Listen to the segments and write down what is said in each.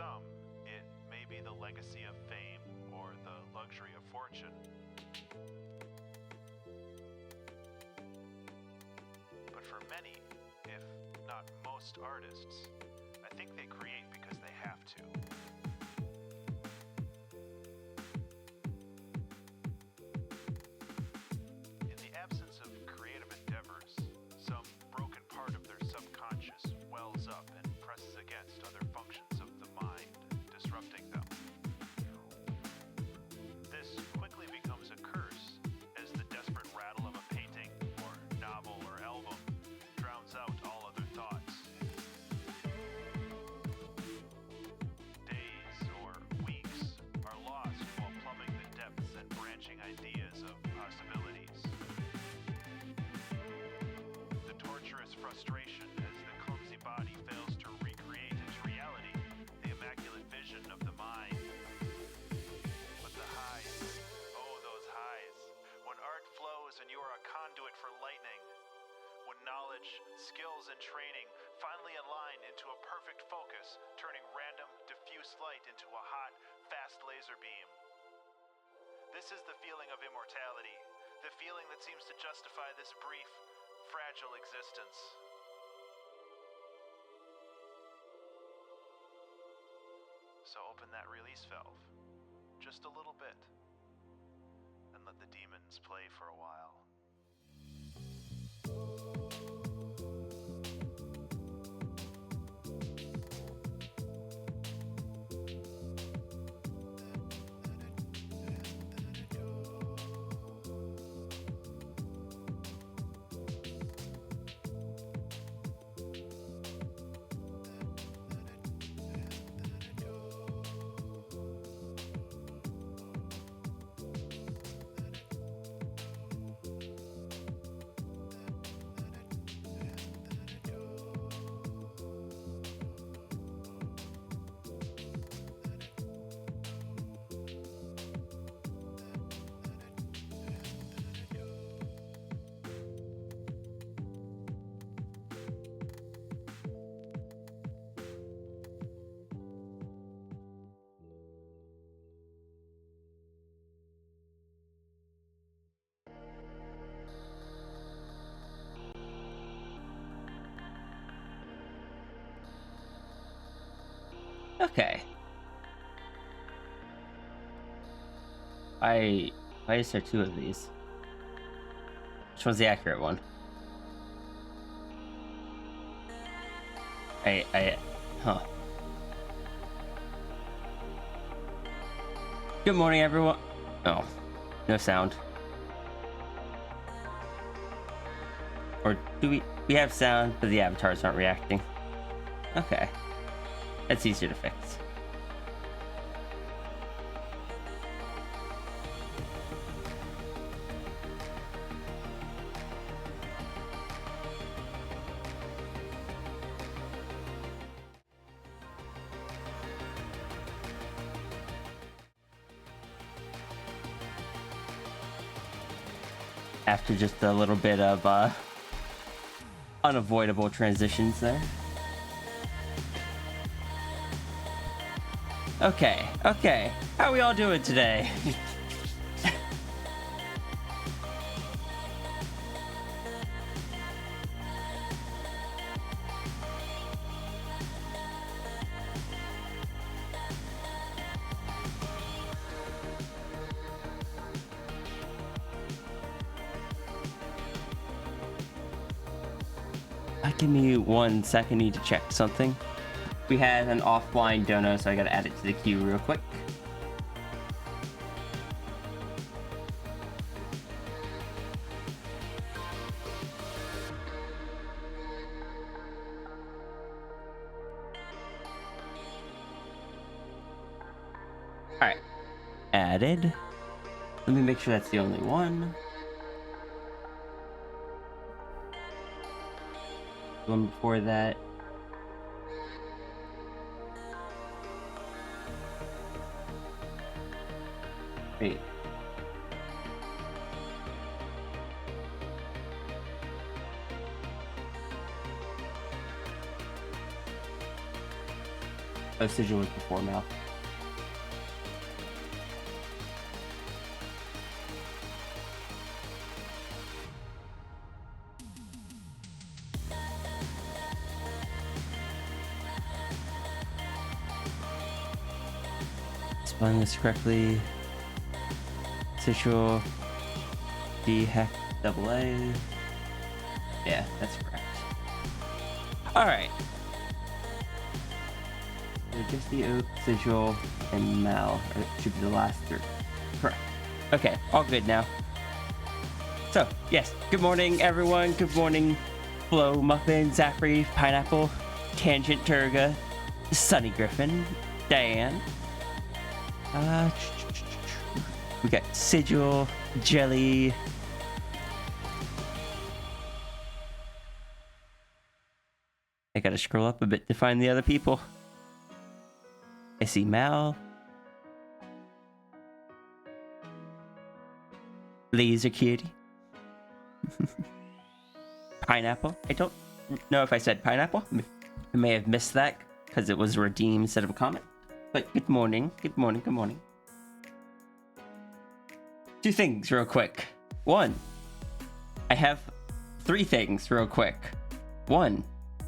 some, it may be the legacy of fame or the luxury of fortune. But for many, if not most artists, I think they create because they have to. In the absence of creative endeavors, some broken part of their subconscious wells up and presses against other functions of the mind, disrupting them. This quickly becomes a curse as the desperate rattle of a painting or novel or album drowns out all other thoughts. Days or weeks are lost while plumbing the depths and branching ideas of possibilities. The torturous frustration as the clumsy body fails to recreate into reality the immaculate vision of the mind. But the highs, oh those highs, when art flows and you are a conduit for lightning, when knowledge, skills, and training finally align into a perfect focus, turning random, diffuse light into a hot, fast laser beam. This is the feeling of immortality, the feeling that seems to justify this brief, fragile existence. So open that release valve, just a little bit, and let the demons play for a while. Okay. Why is there two of these? Which one's the accurate one? Huh. Good morning, everyone. Oh, no sound. Or do we have sound, but the avatars aren't reacting? Okay. That's easier to fix. After just a little bit of unavoidable transitions there. Okay. How are we all doing today? Give me 1 second, need to check something. We had an offline dono, so I gotta add it to the queue real quick. Alright. Added. Let me make sure that's the only one. One before that. Wait. Oh, sigil was before Mal. Spelling this correctly. Sigil. D heck double A. Yeah, that's correct. Alright. Just the Oak, Sigil, and Mal should be the last three. Correct. Okay, all good now. So, yes, good morning, everyone. Good morning, Flo, Muffin, Zachary, Pineapple, Tangent, Turga, Sunny Griffin, Diane. We got Sigil, Jelly. I gotta scroll up a bit to find the other people. I see Mal. Laser Cutie. Pineapple. I don't know if I said pineapple. I may have missed that because it was a redeem instead of a comment. But good morning. Good morning. Good morning. Two things real quick. One, I have three things real quick. One,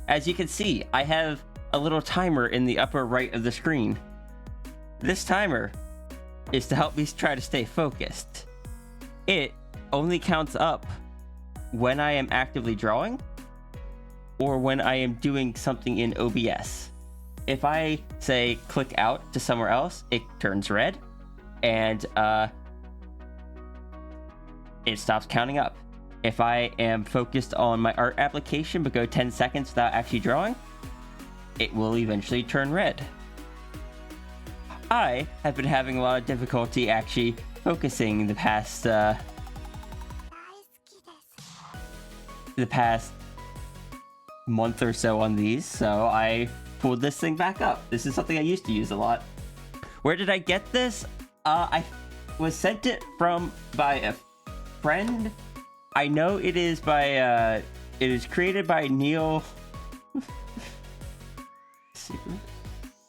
as you can see, I have a little timer in the upper right of the screen. This timer is to help me try to stay focused. It only counts up when I am actively drawing or when I am doing something in OBS. If I say click out to somewhere else, it turns red and it stops counting up. If I am focused on my art application but go 10 seconds without actually drawing, it will eventually turn red. I have been having a lot of difficulty actually focusing the past month or so on these, so I pulled this thing back up. This is something I used to use a lot. Where did I get this? I was sent it by a friend. I know it is by it is created by Neil.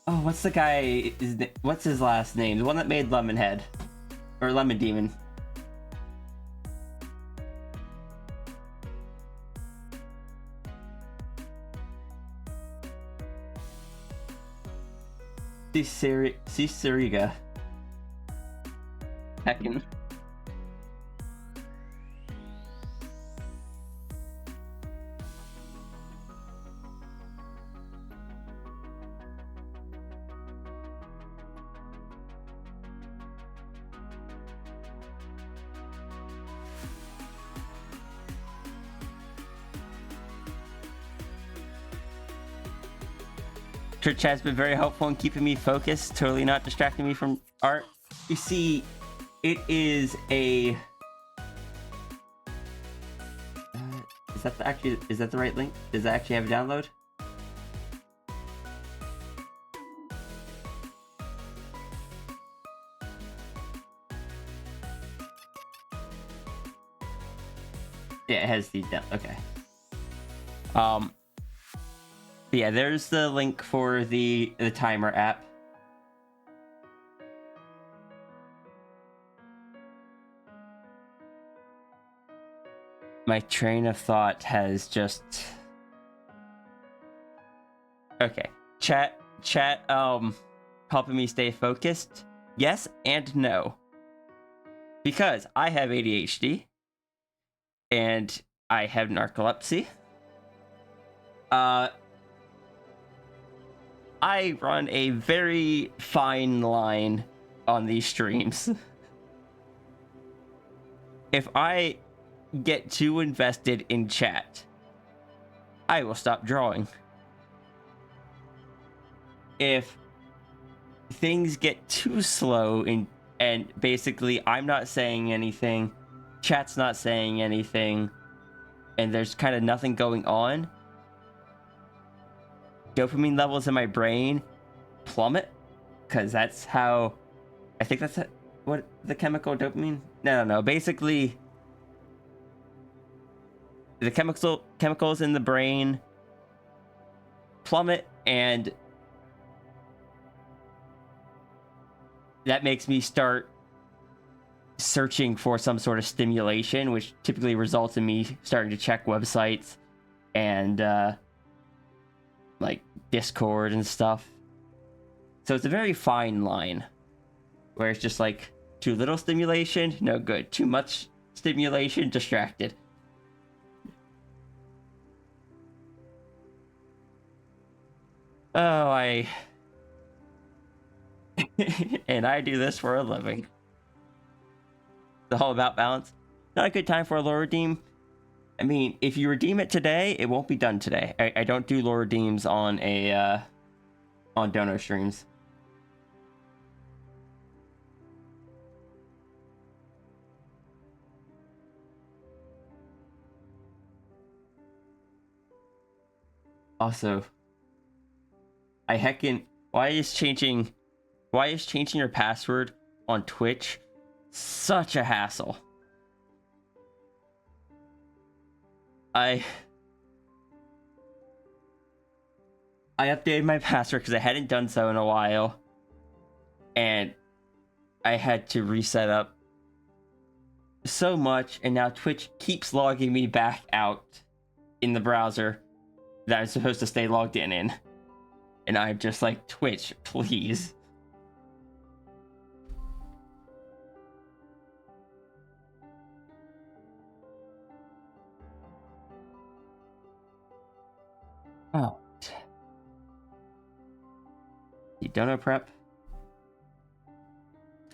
Oh, what's the guy? What's his last name? The one that made Lemonhead or Lemon Demon. Ciceriga. Heckin'. Twitch has been very helpful in keeping me focused, totally not distracting me from art. You see, it is a... is that the right link? Does that actually have a download? Yeah, it has the down. Okay. Yeah, there's the link for the timer app. My train of thought has just... Okay. Chat, helping me stay focused. Yes and no. Because I have ADHD. And I have narcolepsy. I run a very fine line on these streams. If I get too invested in chat, I will stop drawing. If things get too slow and basically I'm not saying anything, chat's not saying anything, and there's kind of nothing going on, dopamine levels in my brain plummet, because that's how I think that's what the chemical dopamine. No. Basically, the chemicals in the brain plummet, and that makes me start searching for some sort of stimulation, which typically results in me starting to check websites and like Discord and stuff. So it's a very fine line where it's just like too little stimulation, no good. Too much stimulation, distracted. Oh, and I do this for a living. The whole about balance. Not a good time for a lore redeem. I mean, if you redeem it today, it won't be done today. I don't do lore redeems on on dono streams. Also, I heckin' why is changing your password on Twitch such a hassle? I updated my password because I hadn't done so in a while, and I had to reset up so much, and now Twitch keeps logging me back out in the browser that I'm supposed to stay logged in. And I'm just like, Twitch, please. Oh. You dono prep.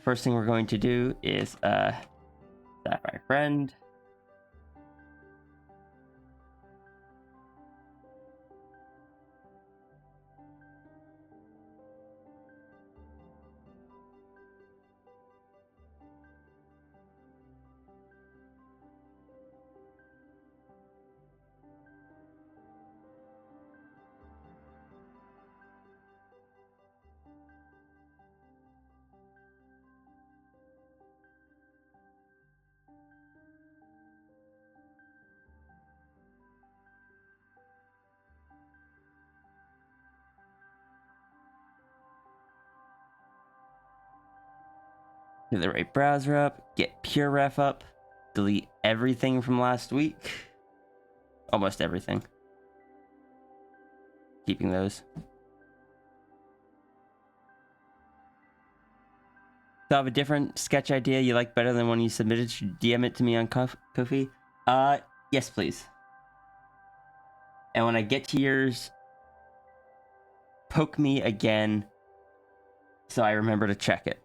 First thing we're going to do is that my friend. Get the right browser up, get pure ref up, delete everything from last week. Almost everything. Keeping those. So I have a different sketch idea you like better than one you submitted. Should DM it to me on Ko-fi? Yes, please. And when I get to yours, poke me again so I remember to check it.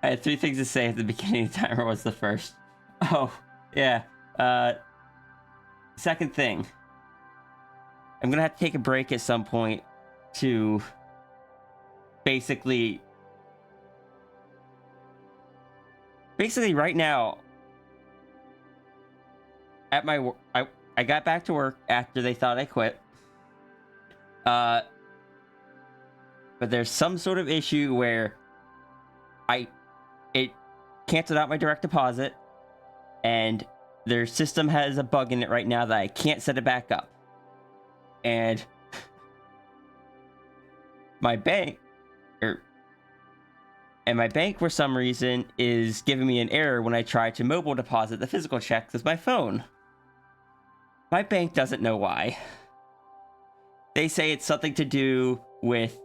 I had 3 things to say at the beginning of the timer. Was the first. Oh, yeah. Second thing. I'm gonna have to take a break at some point to basically right now at my work, I got back to work after they thought I quit. But there's some sort of issue where it canceled out my direct deposit, and their system has a bug in it right now that I can't set it back up. And my bank, for some reason, is giving me an error when I try to mobile deposit the physical checks with my phone. My bank doesn't know why. They say it's something to do with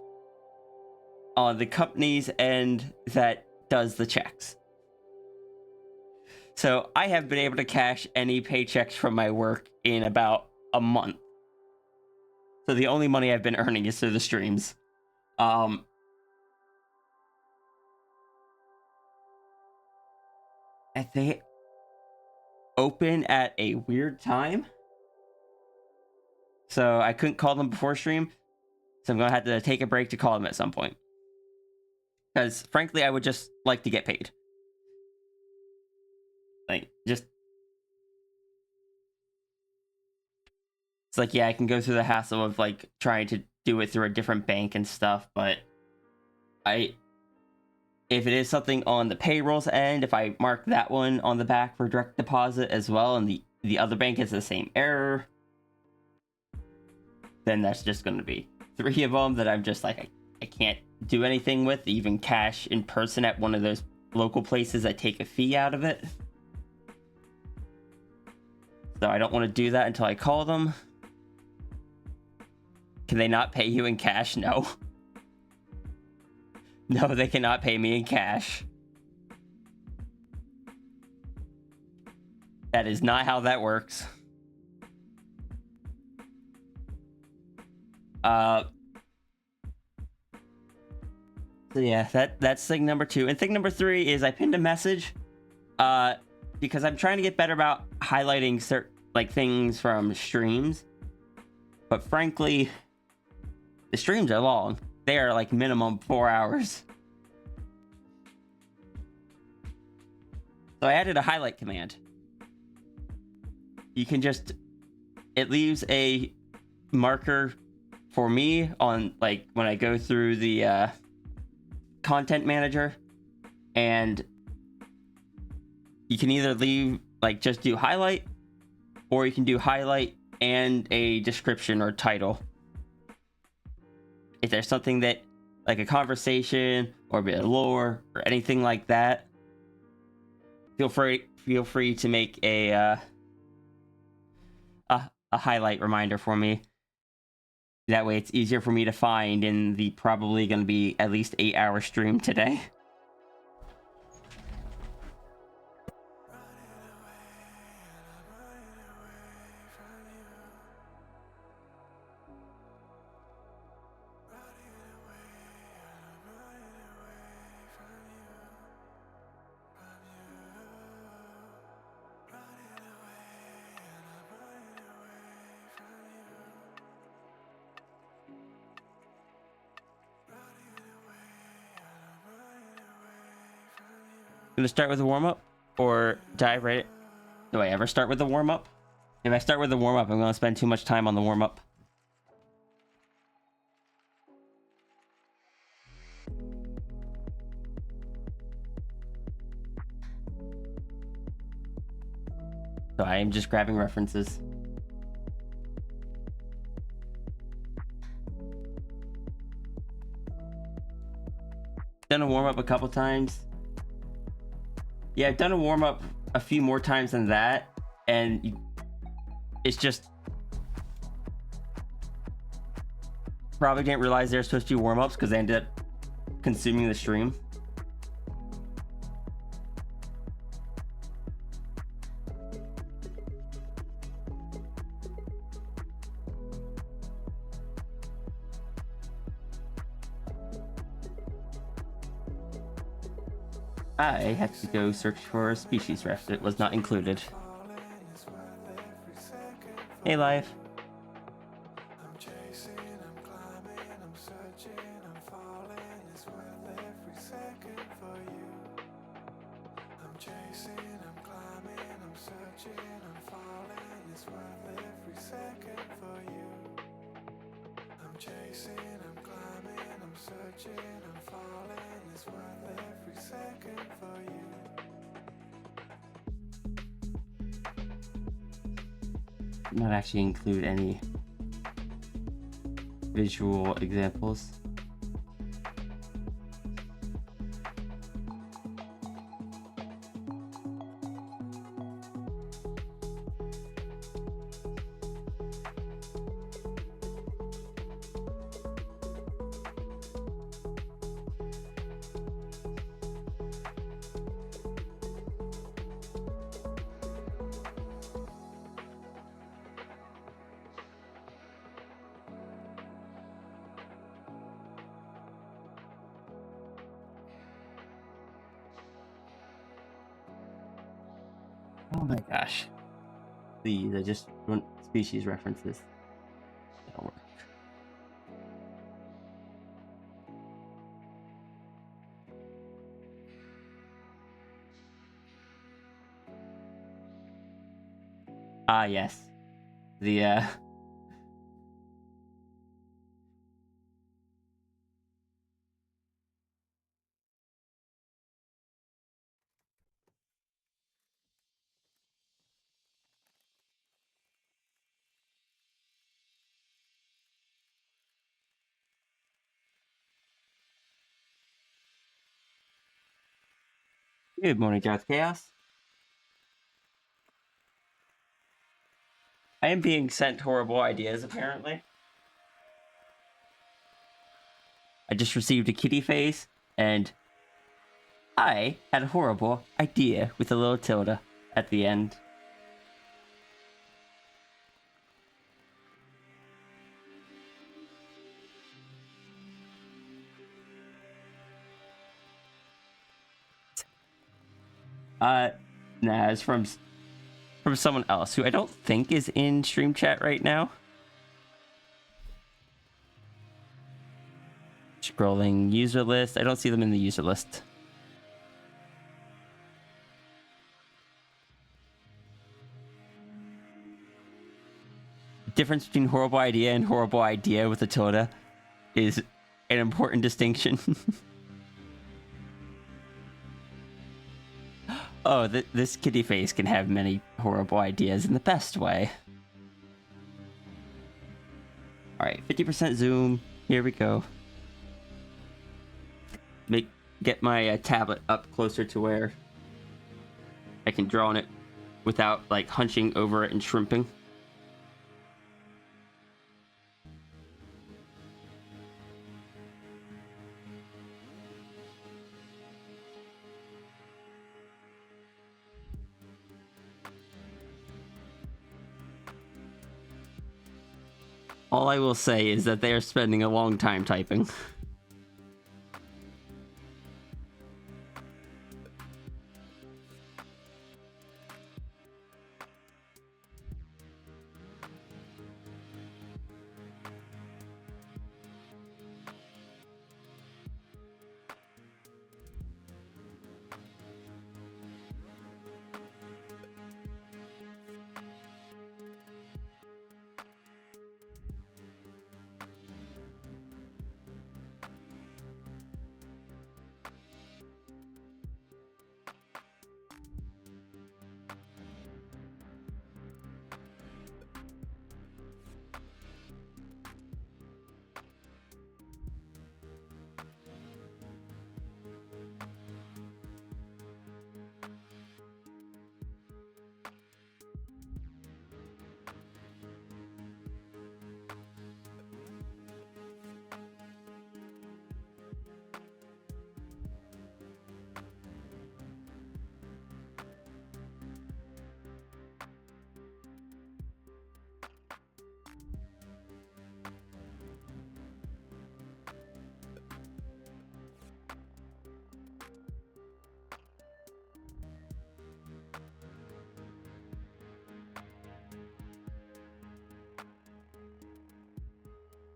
the company's end that does the checks. So I have been able to cash any paychecks from my work in about a month. So the only money I've been earning is through the streams. They open at a weird time, so I couldn't call them before stream. So I'm gonna have to take a break to call them at some point. Because frankly, I would just like to get paid. Like, just... It's like, yeah, I can go through the hassle of, like, trying to do it through a different bank and stuff, but if it is something on the payrolls end, if I mark that one on the back for direct deposit as well, and the other bank has the same error, then that's just going to be 3 of them that I'm just like, I can't do anything with, even cash in person at one of those local places that take a fee out of it. So I don't want to do that until I call them. Can they not pay you in cash? No. No, they cannot pay me in cash. That is not how that works. So yeah, that's thing number 2. And thing number 3 is I pinned a message because I'm trying to get better about highlighting certain things from streams. But frankly, the streams are long. They are like minimum 4 hours. So I added a highlight command. You can just... It leaves a marker for me on, like, when I go through the content manager. And you can either leave, like, just do highlight, or you can do highlight and a description or title. If there's something that, like a conversation or a bit of lore or anything like that, feel free to make a highlight reminder for me. That way it's easier for me to find in the probably going to be at least 8-hour stream today. Gonna start with a warm-up or dive right? Do I ever start with the warm-up? If I start with the warm-up, I'm gonna spend too much time on the warm-up. So I am just grabbing references. Done a warm-up a couple times. Yeah, I've done a warm-up a few more times than that, and it's just... Probably didn't realize they were supposed to be warm-ups because they ended up consuming the stream. I had to go search for a species ref. It was not included. Hey, live. Not actually include any visual examples. Oh my gosh. Please, I just want species references. That'll work. Ah, yes. The, Good morning, Joth Chaos. I am being sent horrible ideas, apparently. I just received a kitty face, and I had a horrible idea with a little tilde at the end. Nah, it's from someone else who I don't think is in stream chat right now. Scrolling user list. I don't see them in the user list. Difference between horrible idea and horrible idea with a tilde is an important distinction. Oh, this kitty face can have many horrible ideas in the best way. Alright, 50% zoom. Here we go. Get my tablet up closer to where I can draw on it without, like, hunching over it and shrimping. All I will say is that they are spending a long time typing.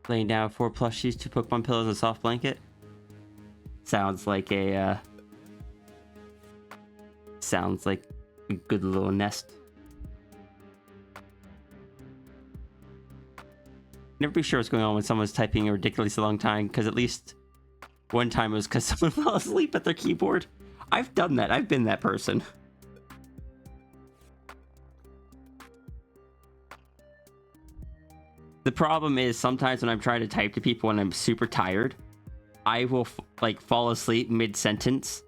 Laying down 4 plushies, 2 Pokemon pillows, and a soft blanket. Sounds like a good little nest. Never be sure what's going on when someone's typing a ridiculously long time, because at least one time it was because someone fell asleep at their keyboard. I've done that. I've been that person. The problem is sometimes when I'm trying to type to people and I'm super tired, I will like fall asleep mid-sentence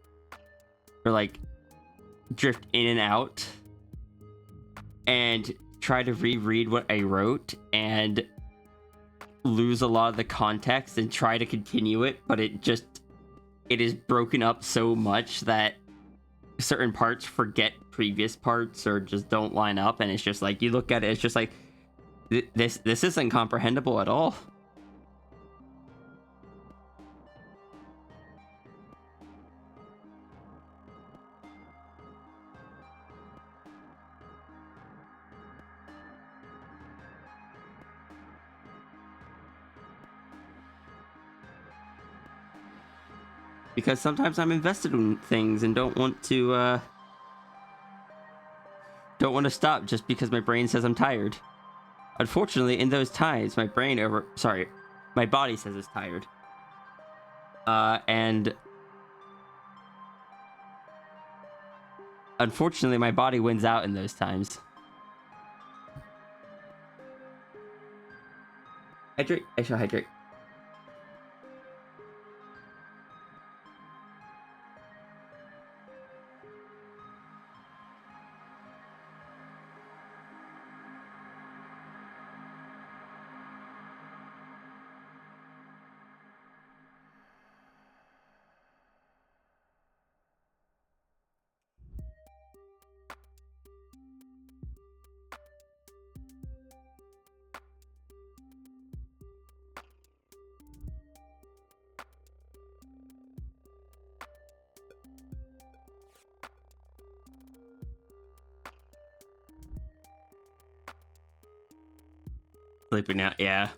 or like drift in and out and try to reread what I wrote and lose a lot of the context and try to continue it, but it is broken up so much that certain parts forget previous parts or just don't line up, and it's just like you look at it, it's just like this isn't comprehensible at all. Because sometimes I'm invested in things and don't want to stop just because my brain says I'm tired. Unfortunately, in those times, my body says it's tired. And unfortunately, my body wins out in those times. Hydrate. I shall hydrate. Sleeping now, yeah.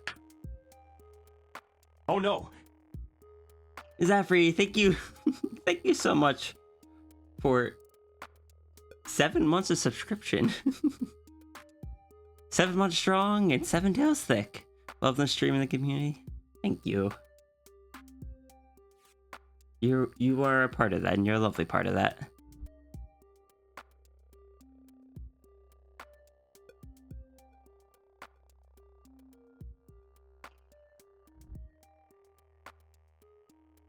Oh no! Zafri, thank you. Thank you so much for 7 months of subscription. 7 months strong and 7 tails thick. Love the stream in the community. Thank you. You are a part of that, and you're a lovely part of that.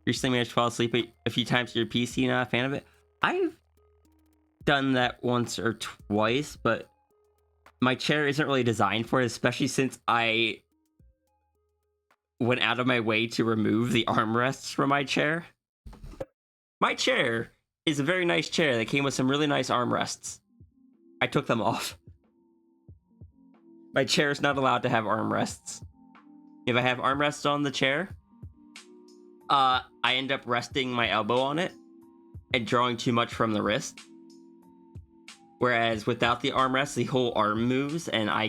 Recently managed to fall asleep a few times to your PC, not a fan of it. I've done that once or twice, but my chair isn't really designed for it, especially since I went out of my way to remove the armrests from my chair. My chair is a very nice chair that came with some really nice armrests. I took them off. My chair is not allowed to have armrests. If I have armrests on the chair, I end up resting my elbow on it and drawing too much from the wrist. Whereas without the armrest, the whole arm moves, and I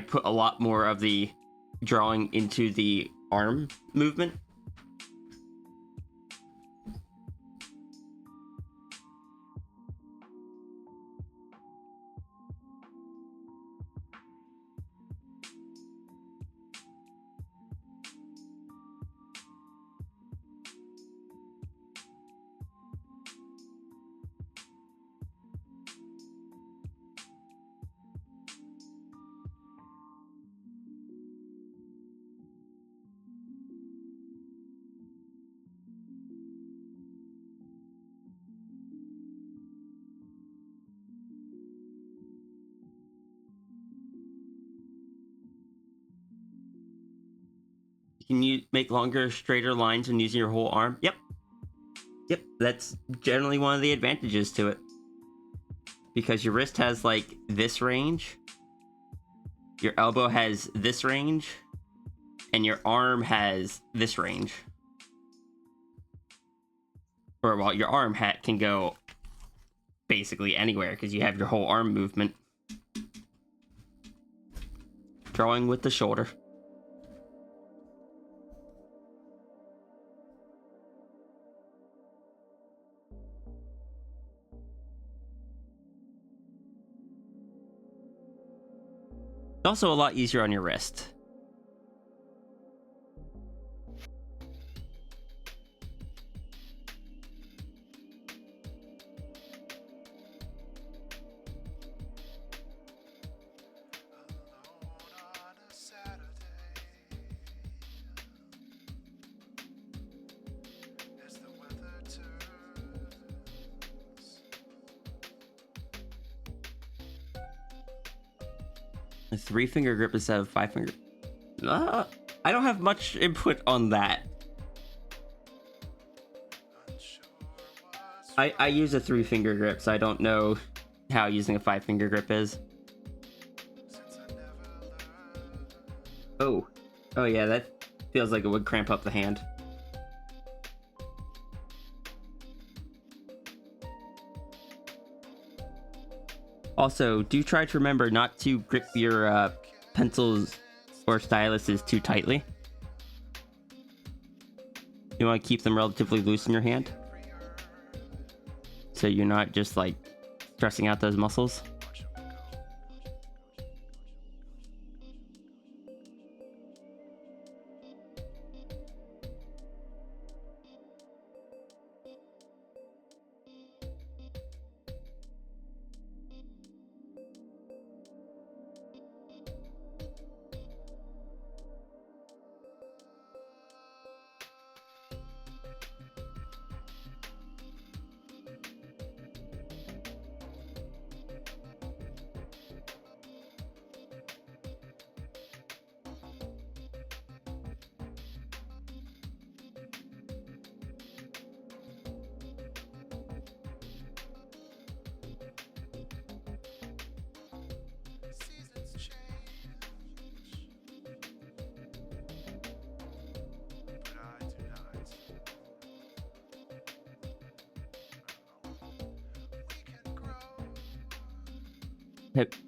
put a lot more of the drawing into the arm movement. Can you make longer, straighter lines when using your whole arm? Yep. Yep, that's generally one of the advantages to it. Because your wrist has, like, this range, your elbow has this range, and your arm has this range. Or, well, your arm can go basically anywhere, because you have your whole arm movement. Drawing with the shoulder. Also a lot easier on your wrist. A 3-finger grip instead of 5-finger. I don't have much input on that. I use a 3-finger grip, so I don't know how using a 5-finger grip is. Oh yeah, that feels like it would cramp up the hand. Also, do try to remember not to grip your pencils or styluses too tightly. You want to keep them relatively loose in your hand, so you're not just like stressing out those muscles.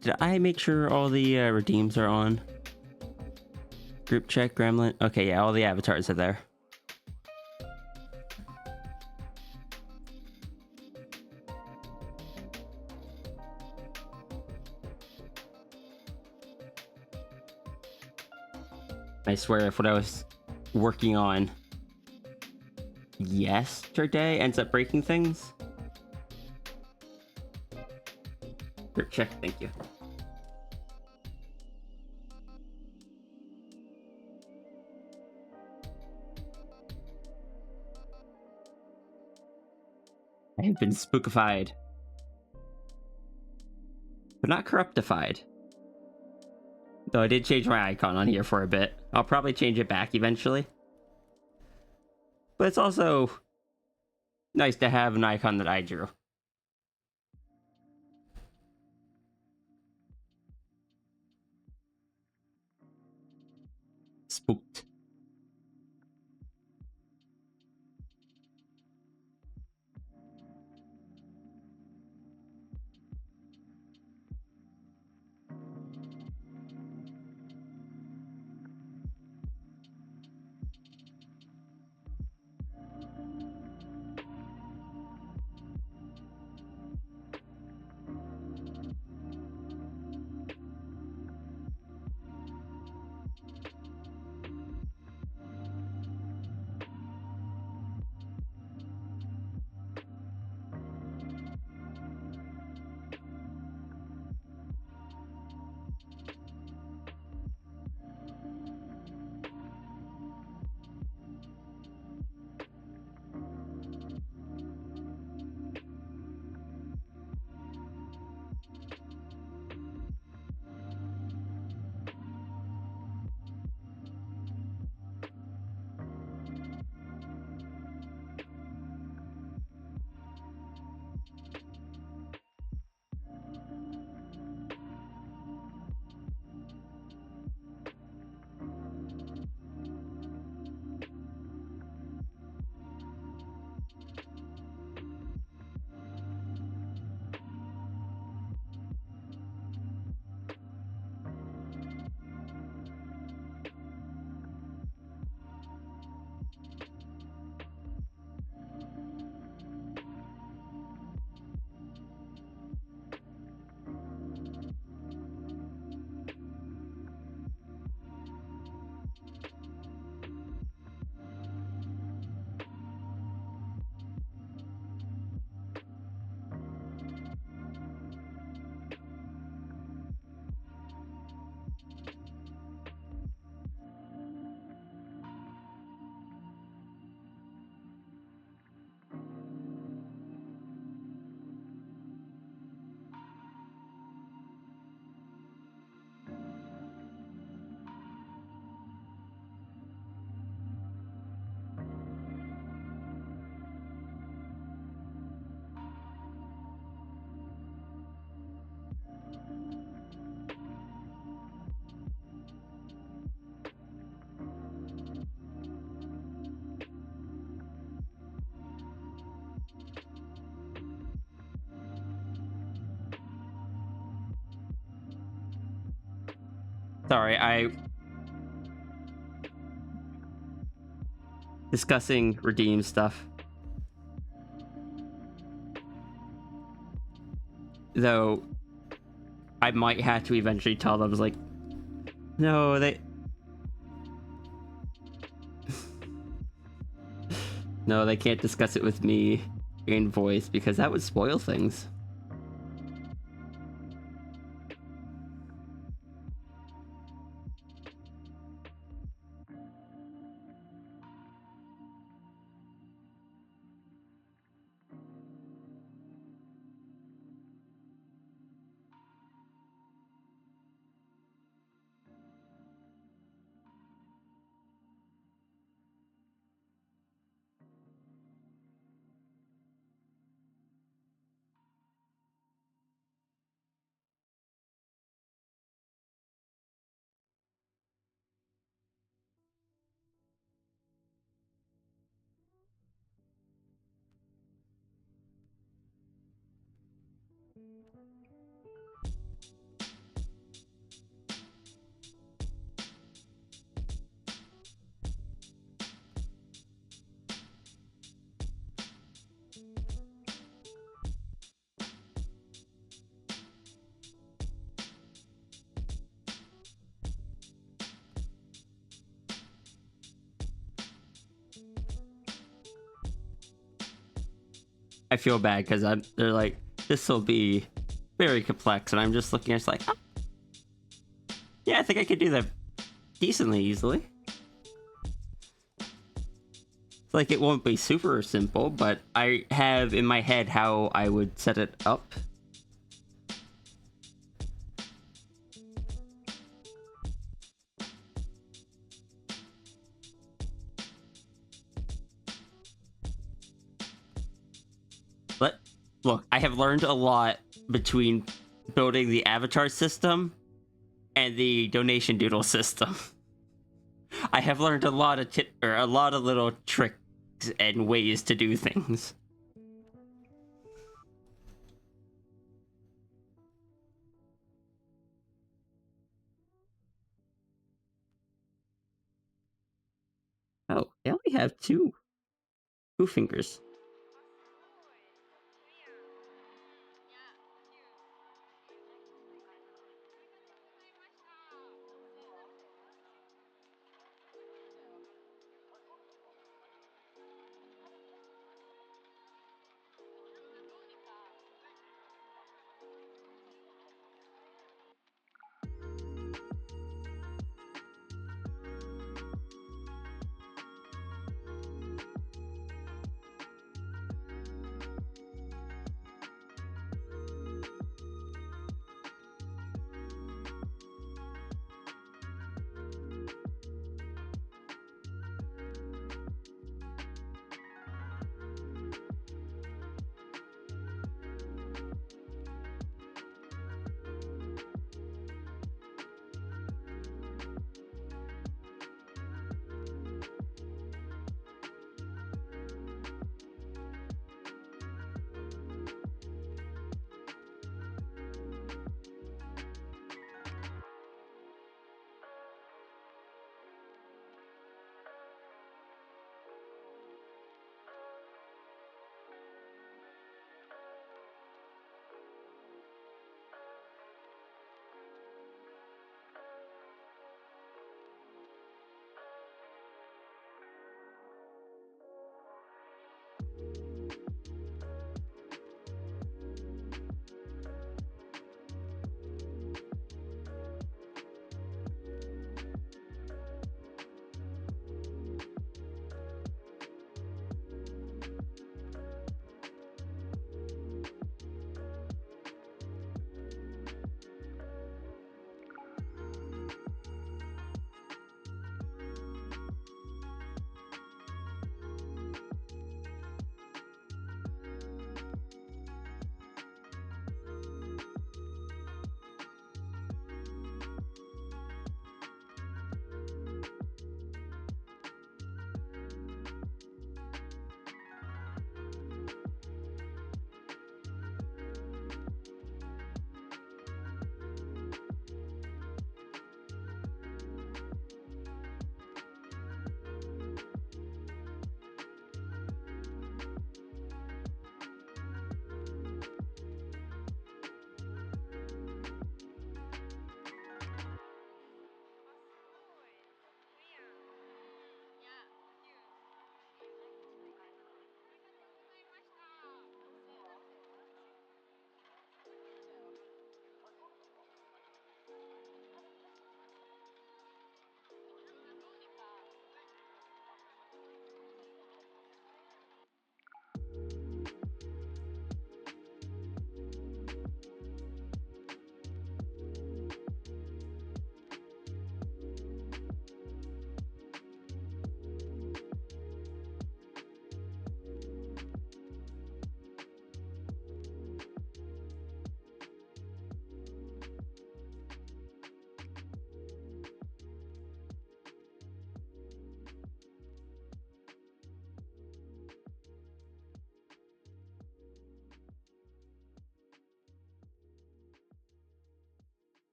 Did I make sure all the redeems are on? Group check, Gremlin. Okay, yeah, all the avatars are there. I swear, if what I was working on yesterday ends up breaking things. Group check, thank you. I have been spookified, but not corruptified. Though I did change my icon on here for a bit. I'll probably change it back eventually. But it's also nice to have an icon that I drew. Spooked. Sorry, discussing redeem stuff. Though I might have to eventually tell them, like, no, they no, they can't discuss it with me in voice because that would spoil things. I feel bad because they're like, this will be very complex, and I'm just looking at it like, oh, yeah, I think I could do that decently easily. Like, it won't be super simple, but I have in my head how I would set it up. But look, I have learned a lot between building the avatar system and the donation doodle system. I have learned a lot of a lot of little tricks and ways to do things. Oh, they only have two fingers.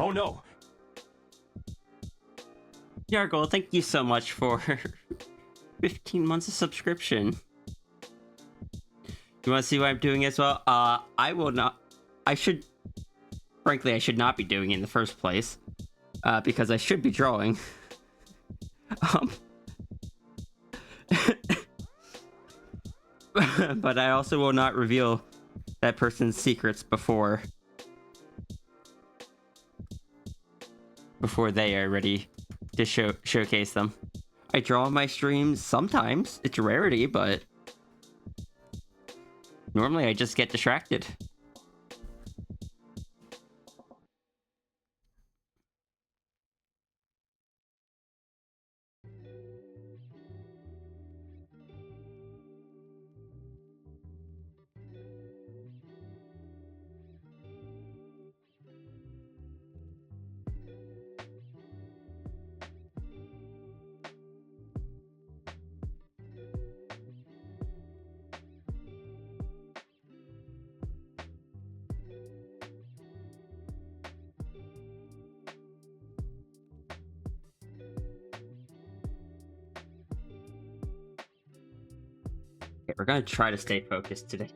Oh no! Yargle, thank you so much for 15 months of subscription. You want to see what I'm doing as well? I will not. Frankly, I should not be doing it in the first place. Because I should be drawing. But I also will not reveal that person's secrets before they are ready to showcase them. I draw on my streams sometimes. It's a rarity, but normally I just get distracted. Okay, we're gonna try to stay focused today.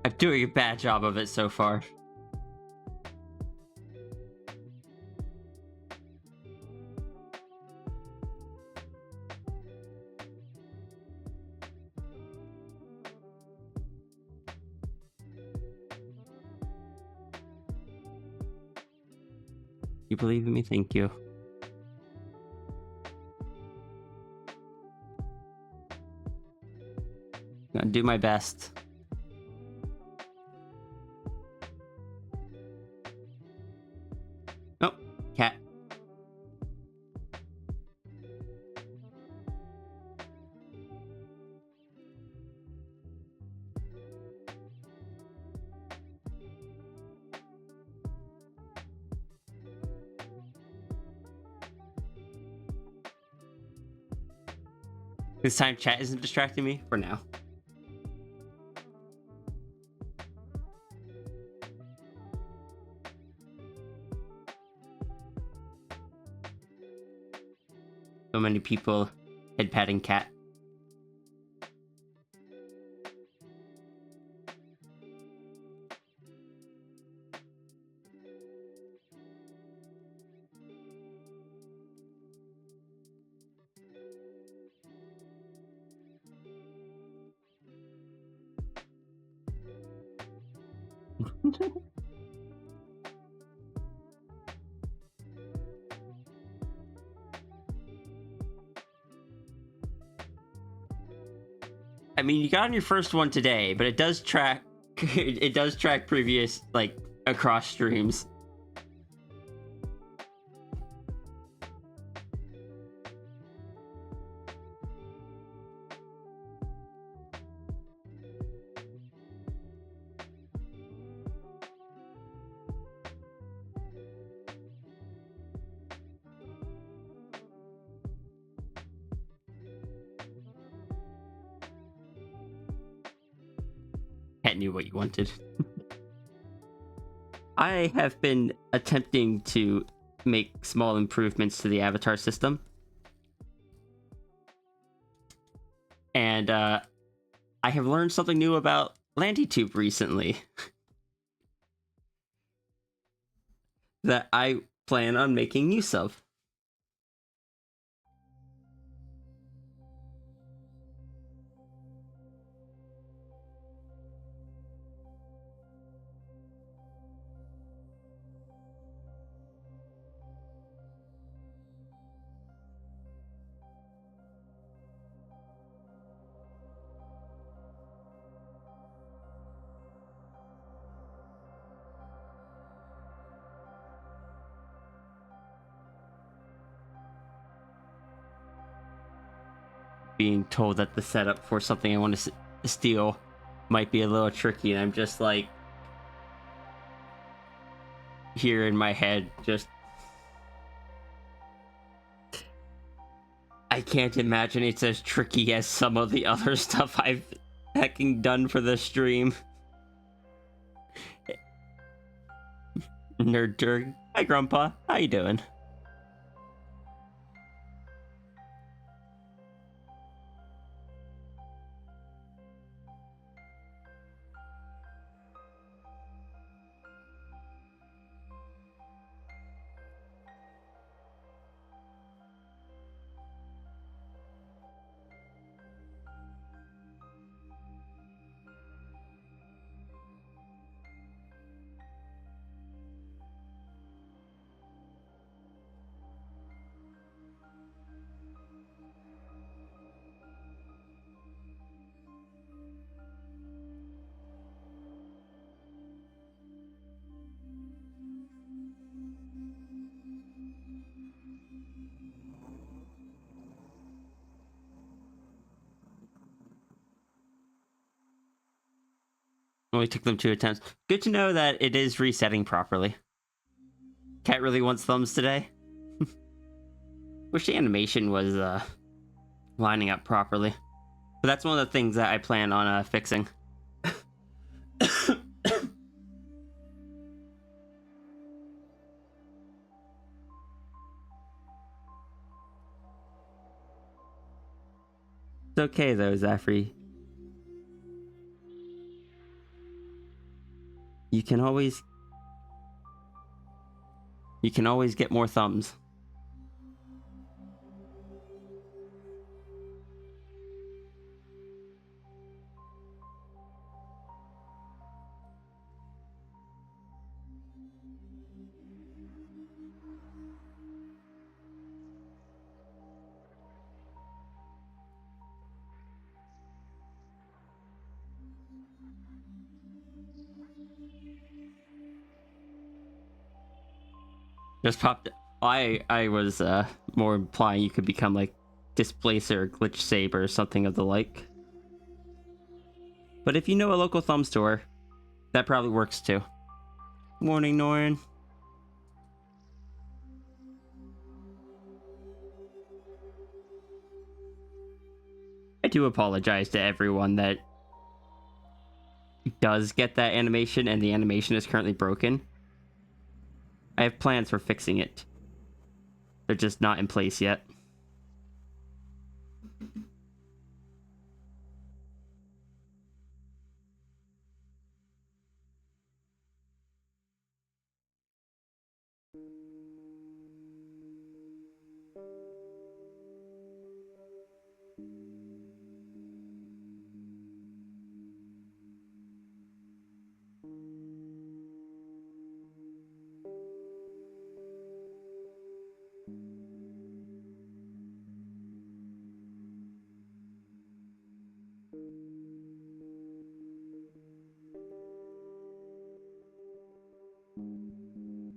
I'm doing a bad job of it so far. You believe in me? Thank you. Gonna do my best. Oh, cat. This time chat isn't distracting me for now. So many people head patting cat. I mean, you got on your first one today, but it does track it does track previous, like, across streams. Cat knew what you wanted. I have been attempting to make small improvements to the avatar system. And I have learned something new about LandyTube recently. That I plan on making use of. Being told that the setup for something I want to steal might be a little tricky, and I'm just like here in my head, just I can't imagine it's as tricky as some of the other stuff I've hacking done for the stream. Nerd Hi, Grandpa. How you doing? Only took them 2 attempts. Good to know that it is resetting properly. Cat really wants thumbs today. Wish the animation was lining up properly. But that's one of the things that I plan on fixing. It's okay though, Zafri. You can always get more thumbs. Just popped. I was more implying you could become like Displacer, Glitch Saber, or something of the like. But if you know a local thumb store, that probably works too. Morning, Norin. I do apologize to everyone that does get that animation and the animation is currently broken. I have plans for fixing it. They're just not in place yet.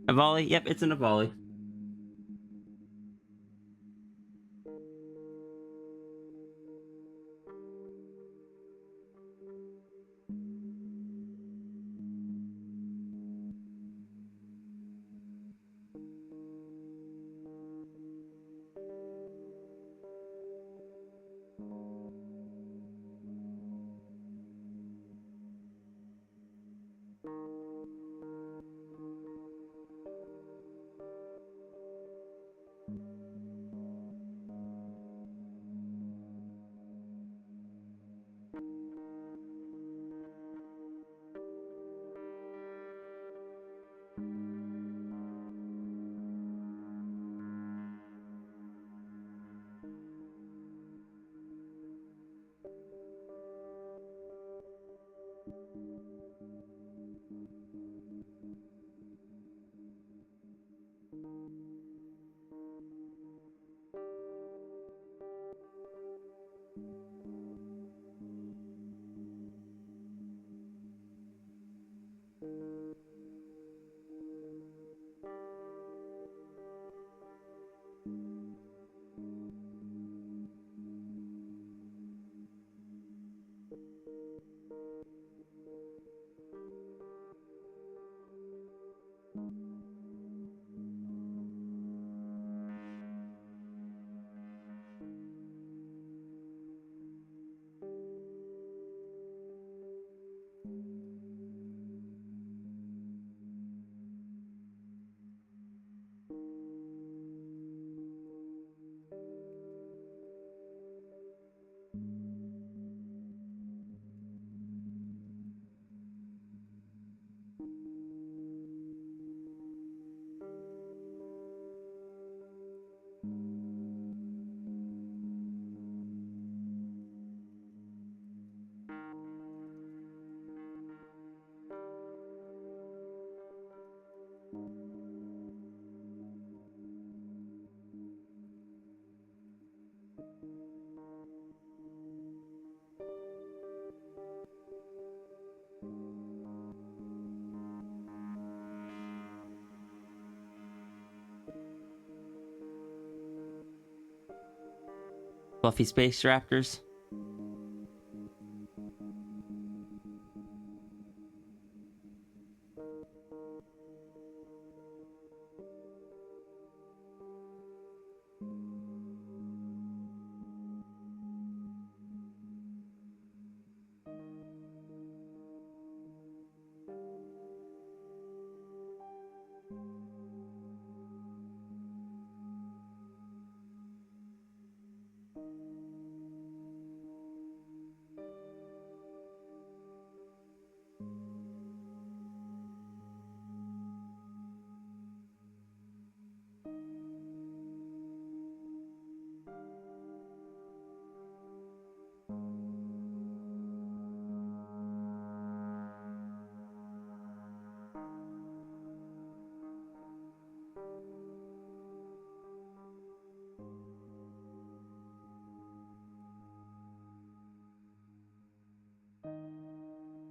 A volley? Yep, it's in a volley. Fluffy space raptors.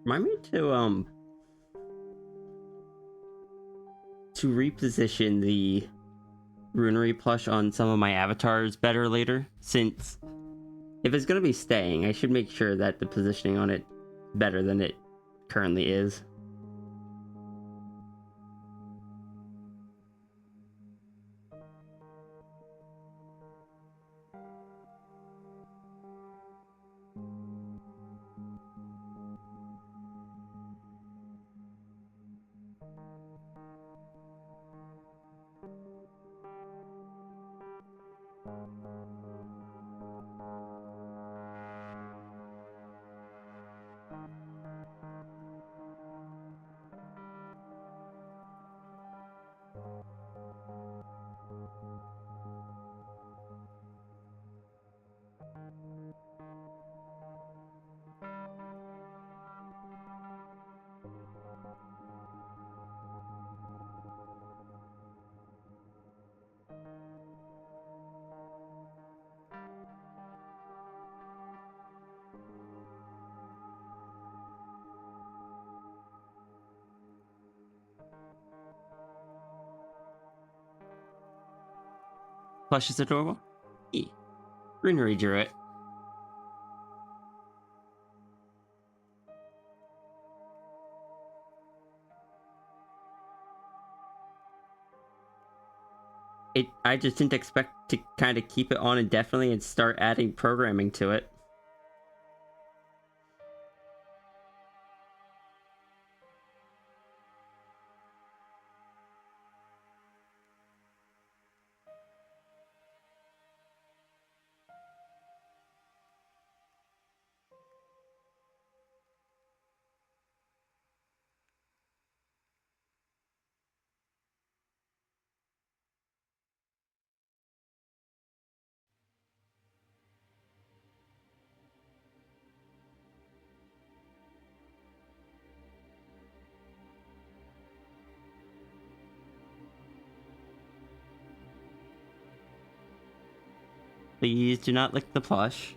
Remind me to reposition the runery plush on some of my avatars better later, since if it's gonna be staying, I should make sure that the positioning on it better than it currently is. Plush is adorable. Runery drew it. I just didn't expect to kind of keep it on indefinitely and start adding programming to it. Please do not lick the plush.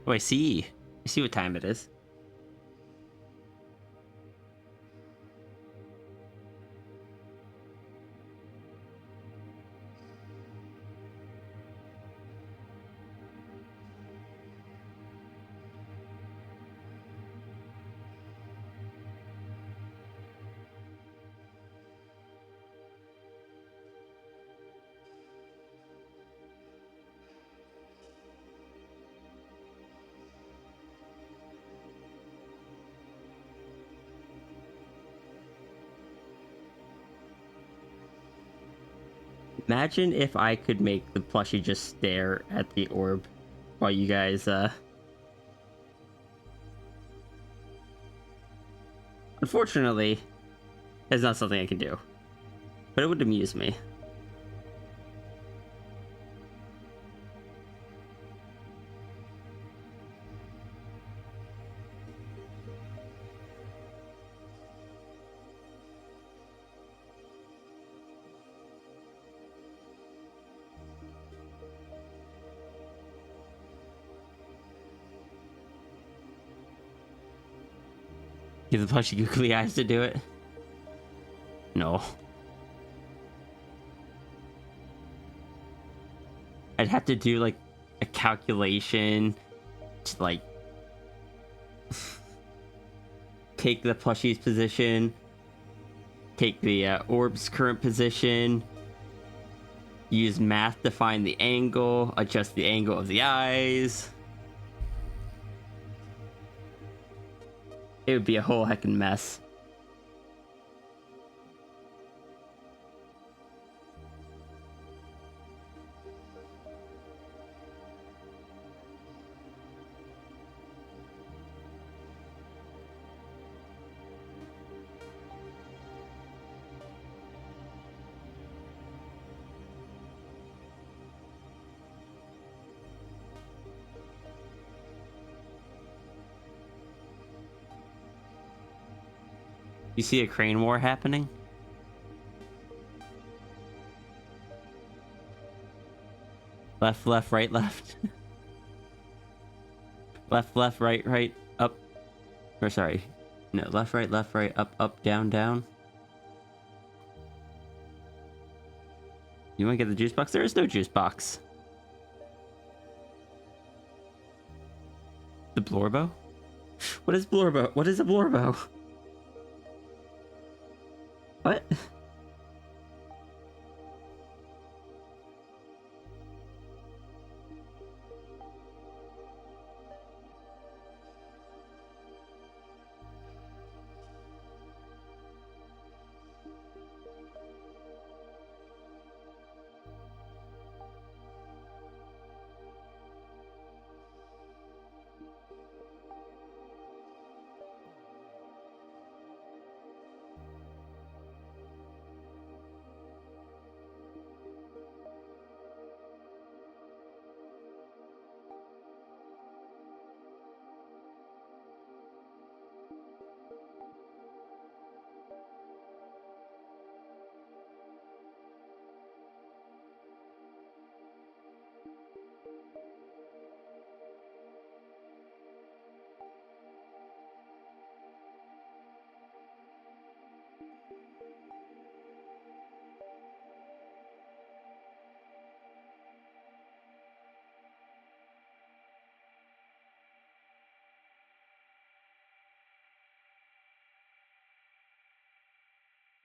Oh, I see. I see what time it is. Imagine if I could make the plushie just stare at the orb while you guys, Unfortunately, it's not something I can do. But it would amuse me. Give the plushie googly eyes to do it? No. I'd have to do like a calculation to like take the plushie's position, take the orb's current position, use math to find the angle, adjust the angle of the eyes. It would be a whole heckin' mess. You see a crane war happening? Left, left, right, left. Left, left, right, right, up. Or sorry. No, left, right, up, up, down, down. You want to get the juice box? There is no juice box. The Blorbo? What is Blorbo? What is a Blorbo? What?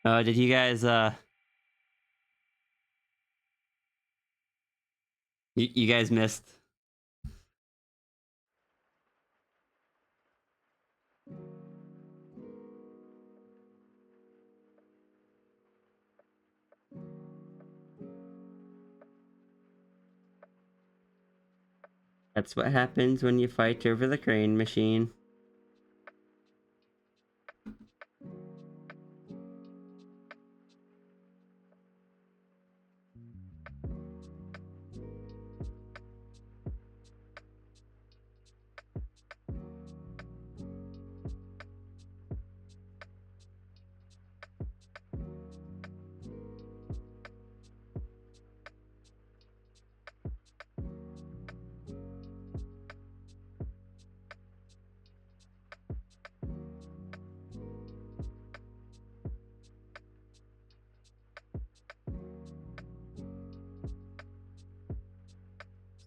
Did you guys, you guys missed? That's what happens when you fight over the crane machine.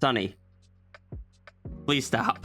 Sonny, please stop.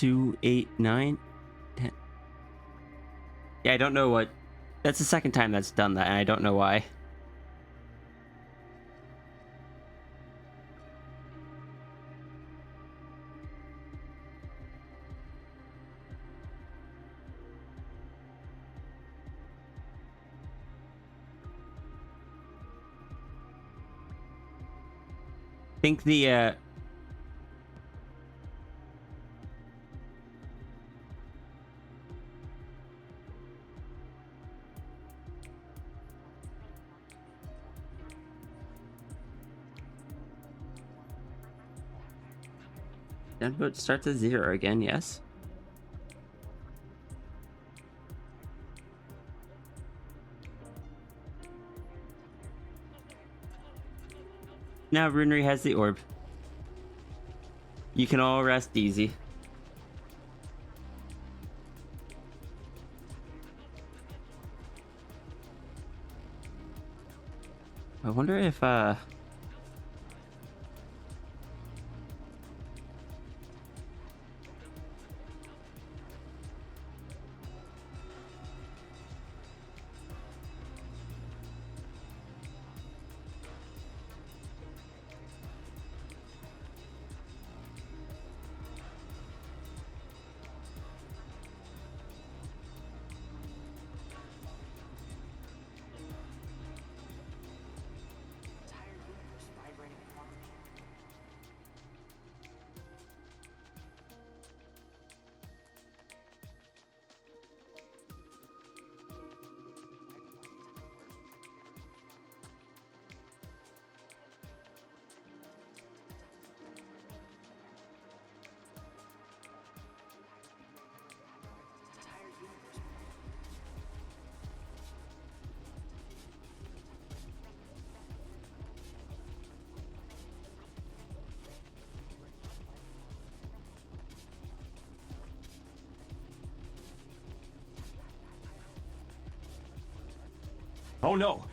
2, 8, 9, 10. Yeah, I don't know what. That's the second time that's done that, and I don't know why. I think the gunboat starts at 0 again, yes. Now Runery has the orb. You can all rest easy. I wonder if Oh no!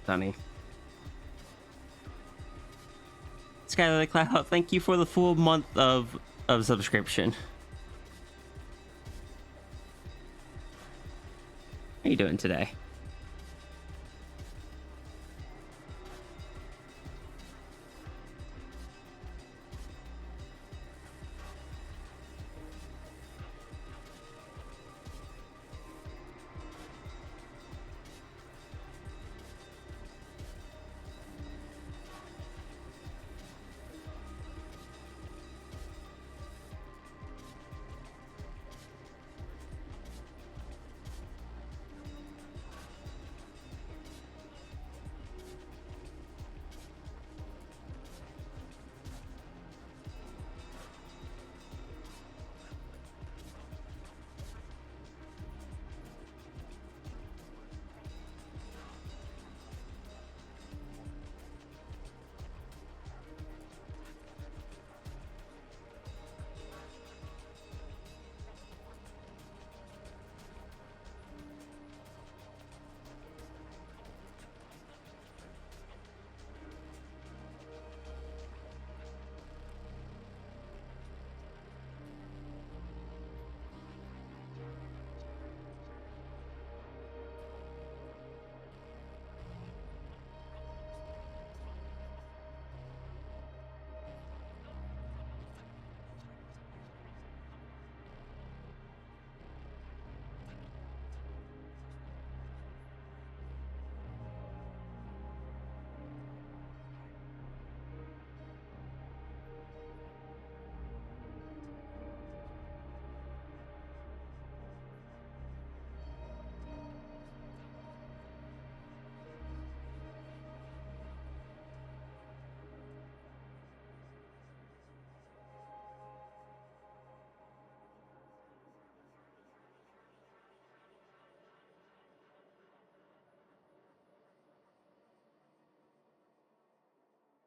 Sunny. Skylar Cloud, thank you for the full month of subscription. How you doing today?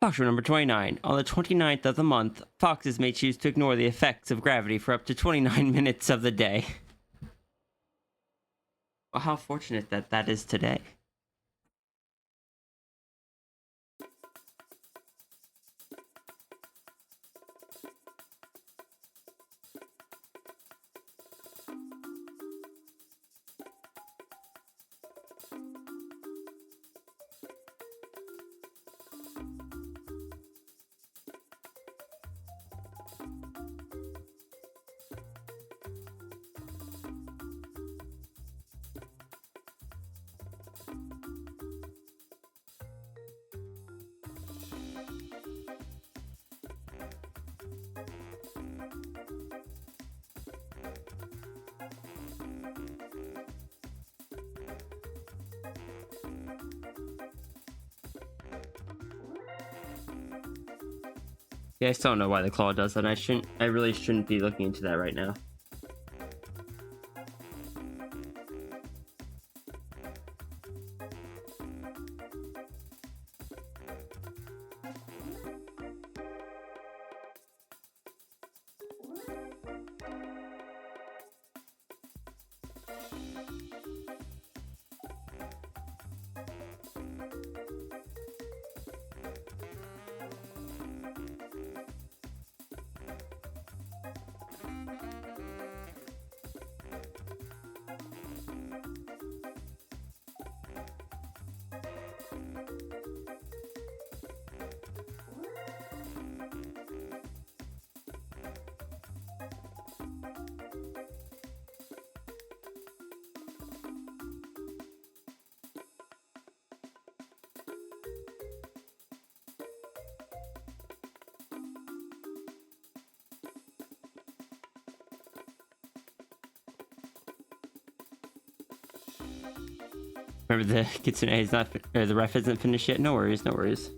Fox rule number 29. On the 29th of the month, foxes may choose to ignore the effects of gravity for up to 29 minutes of the day. Well, how fortunate that is today. Yeah, I still don't know why the claw does that. I really shouldn't be looking into that right now. Remember the Kitsune is not, or the ref isn't finished yet? No worries, no worries.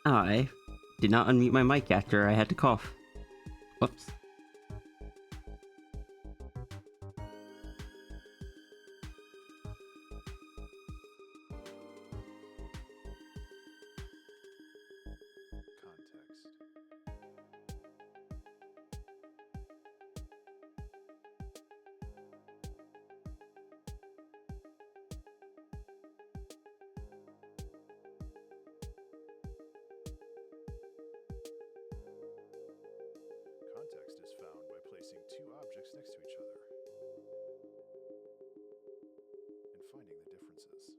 I did not unmute my mic after I had to cough. Whoops. Context. Context is found by placing two objects next to each other and finding the differences.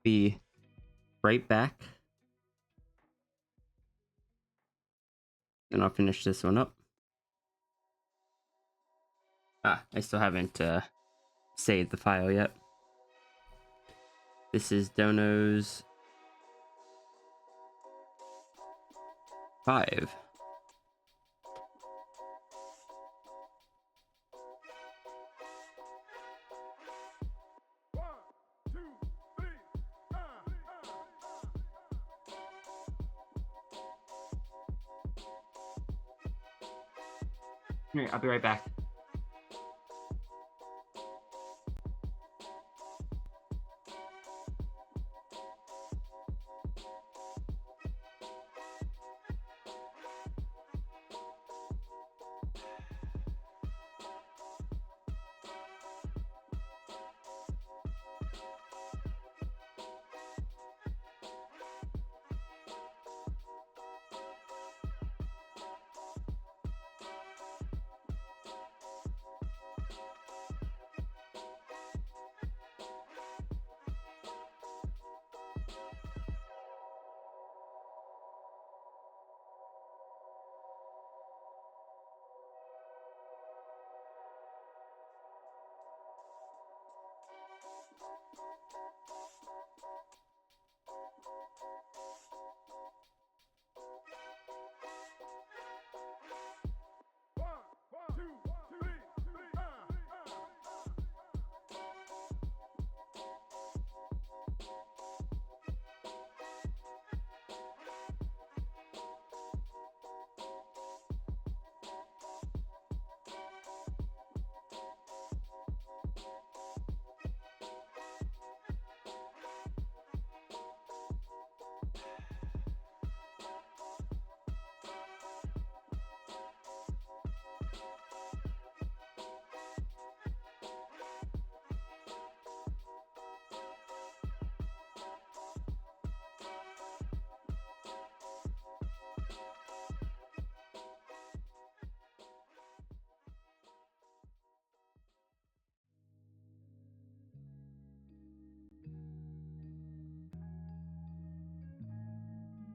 Be right back. And I'll finish this one up. I still haven't saved the file yet. This is Dono's 5. Here, I'll be right back.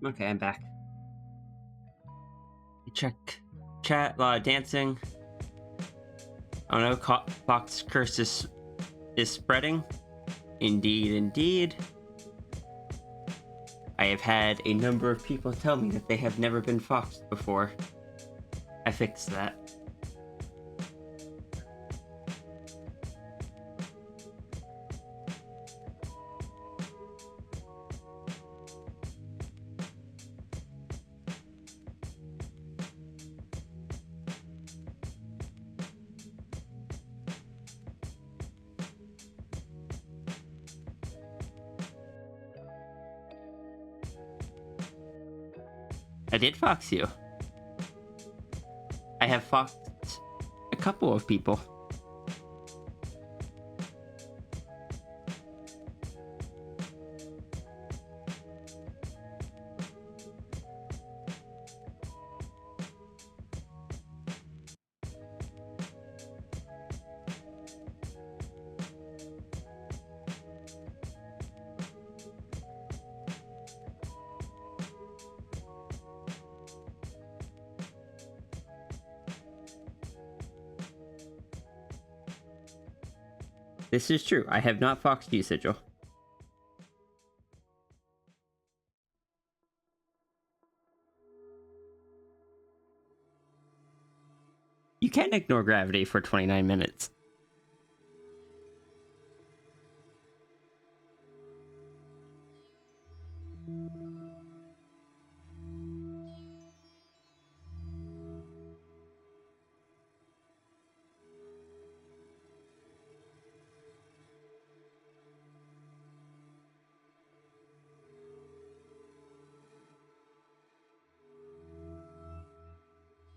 Okay, I'm back. Check chat, a lot of dancing. Oh no, Fox curse is spreading. Indeed, indeed. I have had a number of people tell me that they have never been foxed before. I fixed that. I did fox you. I have foxed a couple of people. This is true. I have not foxed you, Sigil. You can ignore gravity for 29 minutes.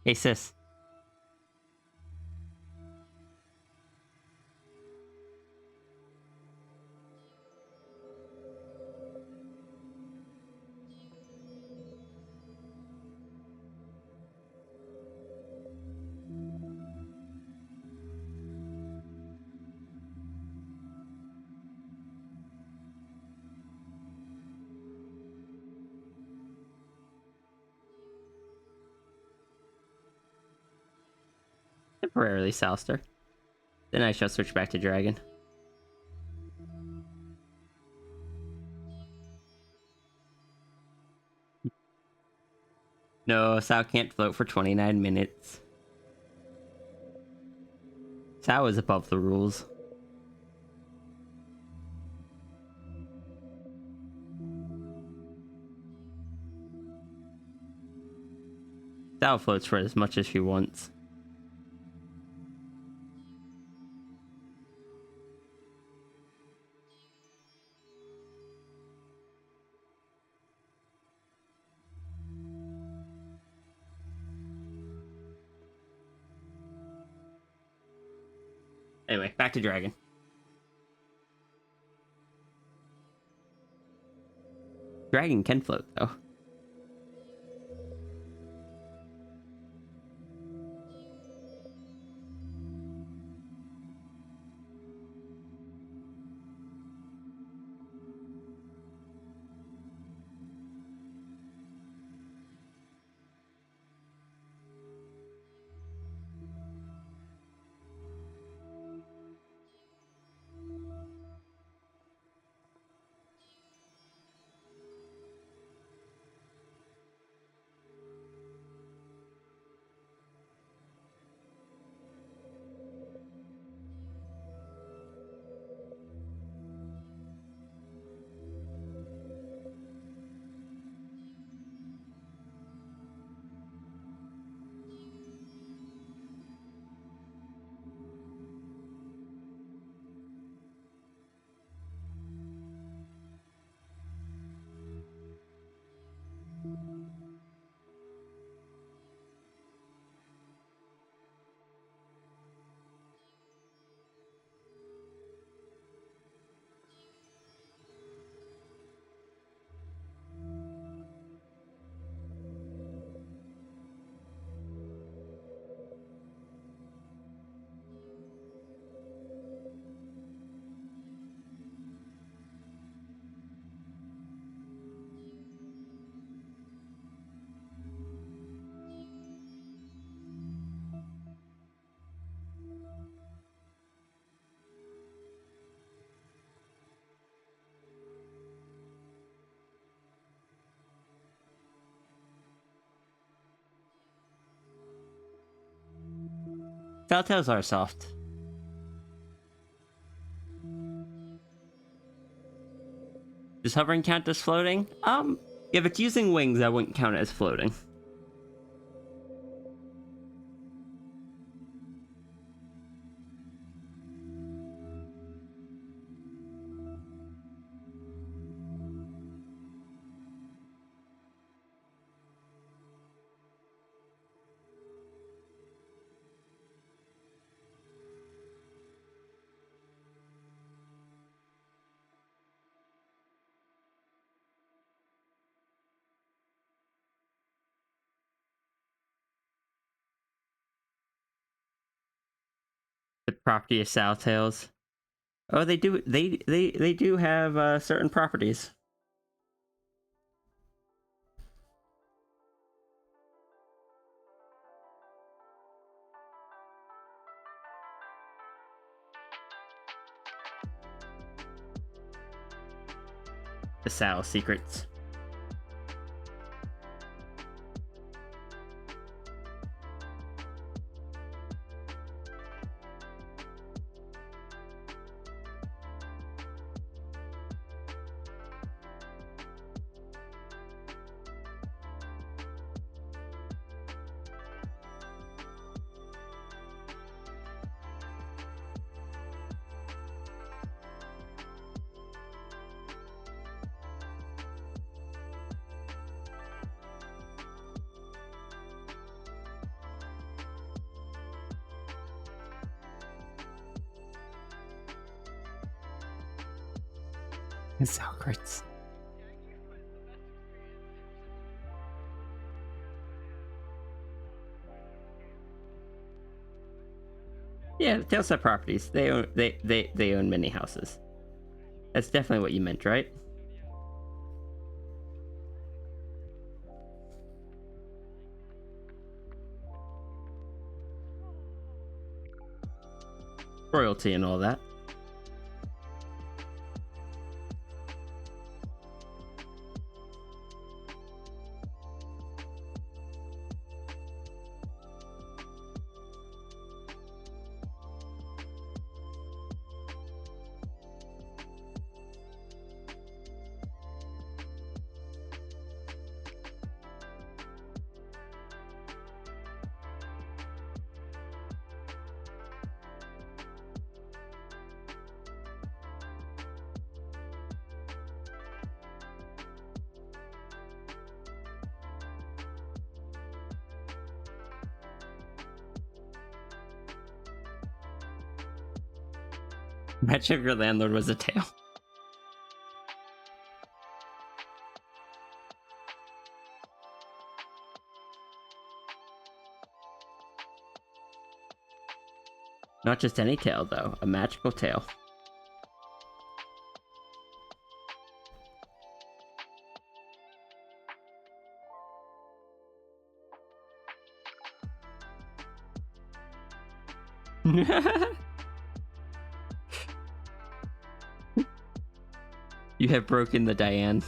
Hey, sis. Temporarily, Souster. Then I shall switch back to dragon. No, Sal can't float for 29 minutes. Sal is above the rules. Sal floats for as much as she wants. Anyway, back to dragon. Dragon can float, though. Telltales are soft. Does hovering count as floating? If it's using wings, I wouldn't count it as floating. The property of Telltales. Oh, they do. They do have certain properties. The Sal secrets. Secrets. Yeah, Tales have properties. They own they own many houses. That's definitely what you meant, right? royalty and all that. Imagine if your landlord was a tail. Not just any tail, though. A magical tail. You have broken the Diane.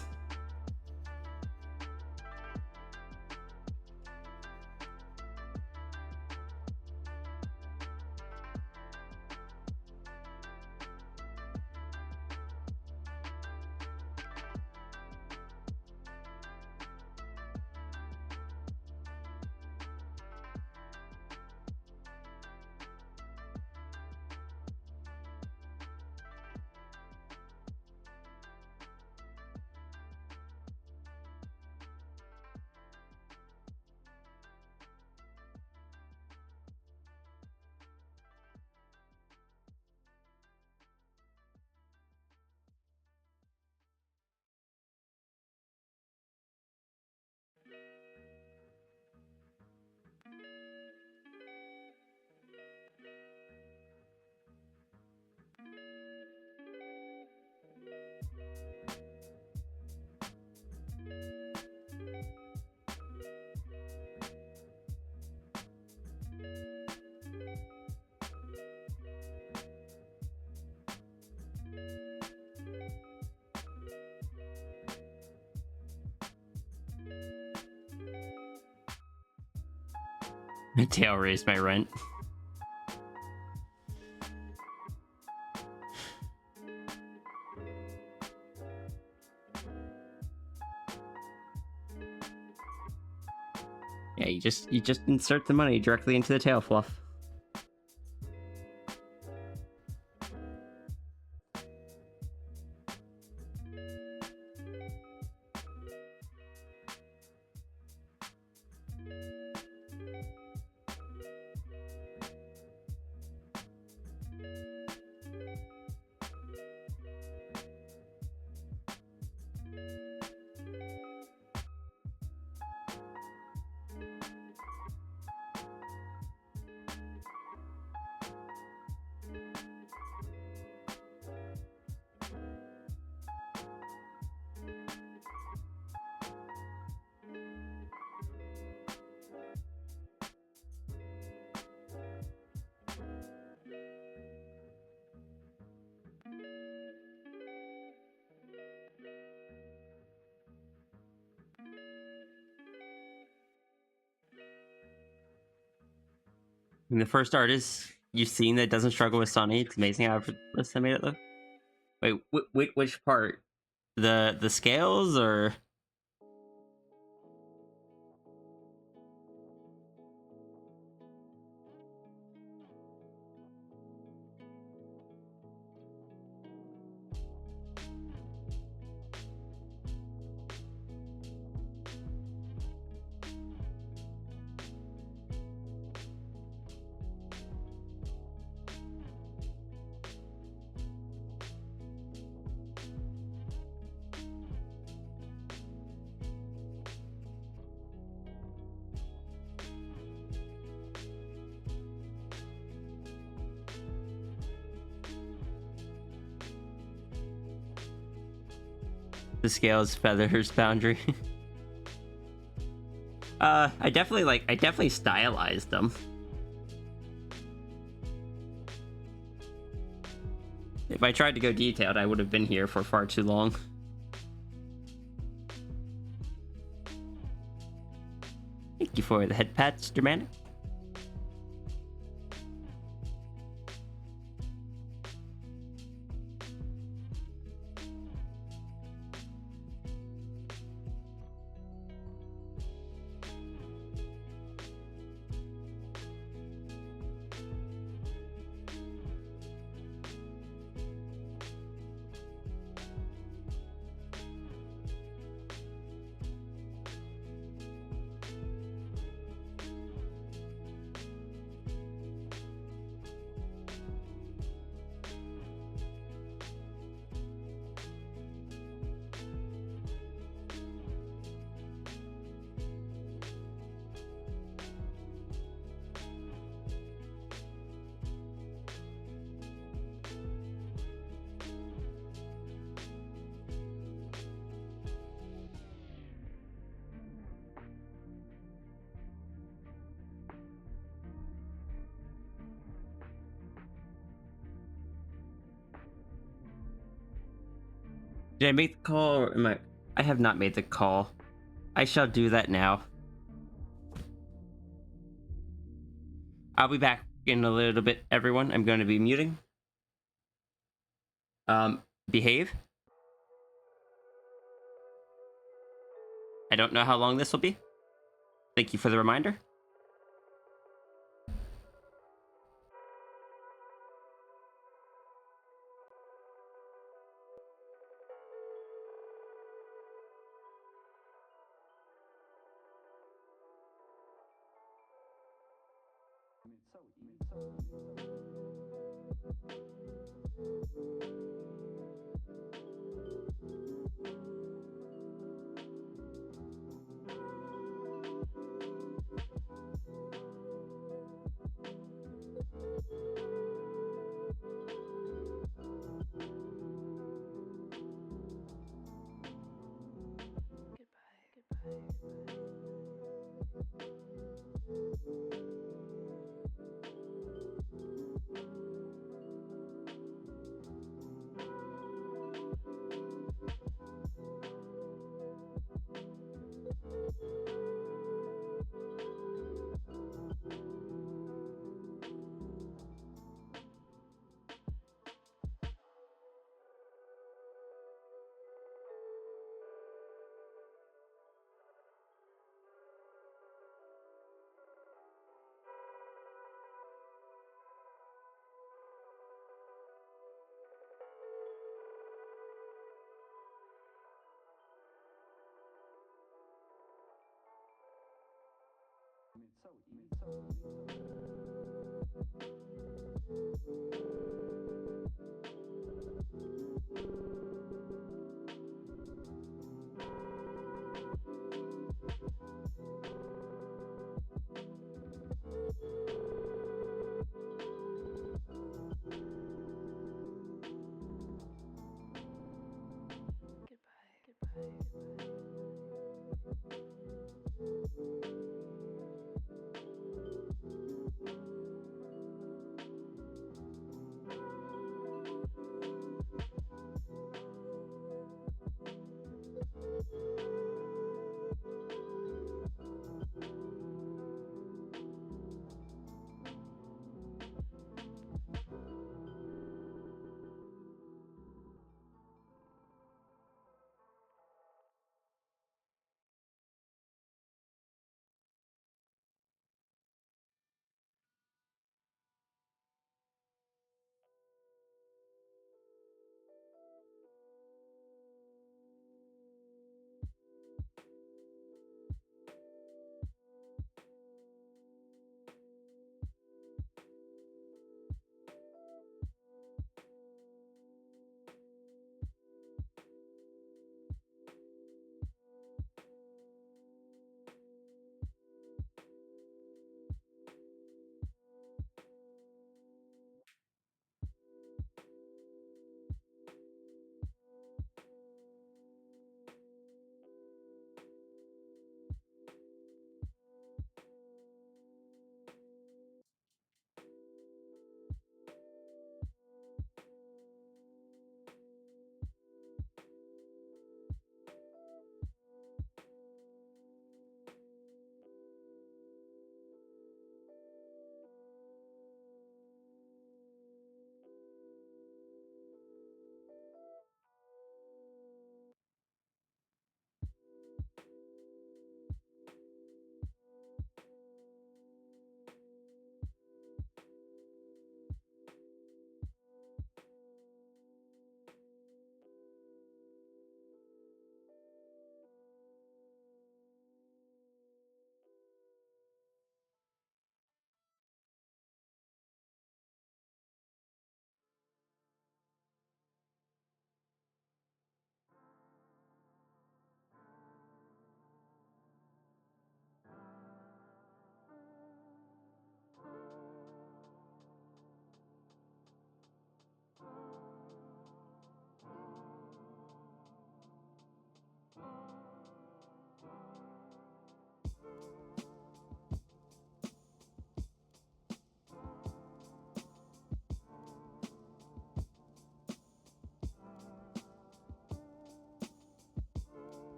My tail raised my rent. Yeah, you just insert the money directly into the tail fluff. And the first artist you've seen that doesn't struggle with Sunny. It's amazing how effortless I made it look. Wait, which part? The scales or? The scales, feathers, boundary. I definitely stylized them. If I tried to go detailed, I would have been here for far too long. Thank you for the head pats, Germanic. Did I make the call, or am I? I have not made the call. I shall do that now. I'll be back in a little bit, everyone. I'm going to be muting. Behave. I don't know how long this will be. Thank you for the reminder.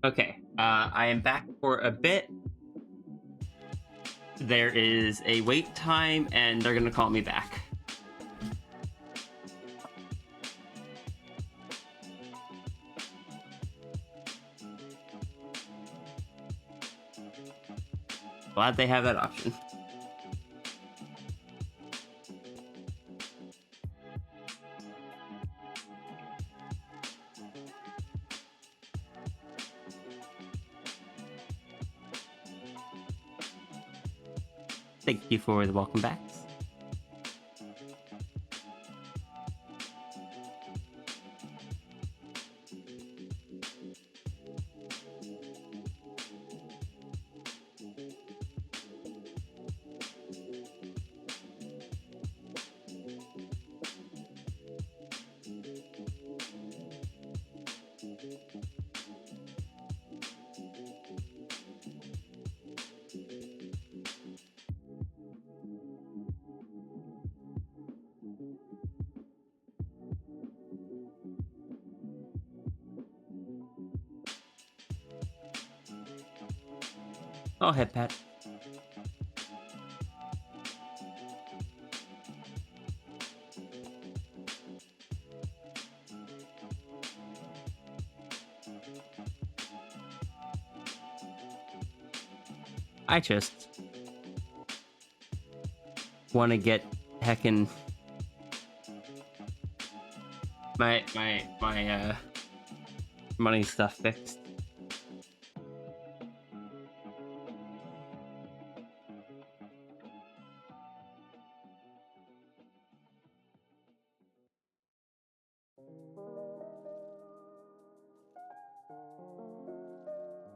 Okay, I am back for a bit. There is a wait time, and they're gonna call me back. Glad they have that option. Thank you for the welcome backs. Go ahead, Pat. I just want to get heckin' my money stuff fixed.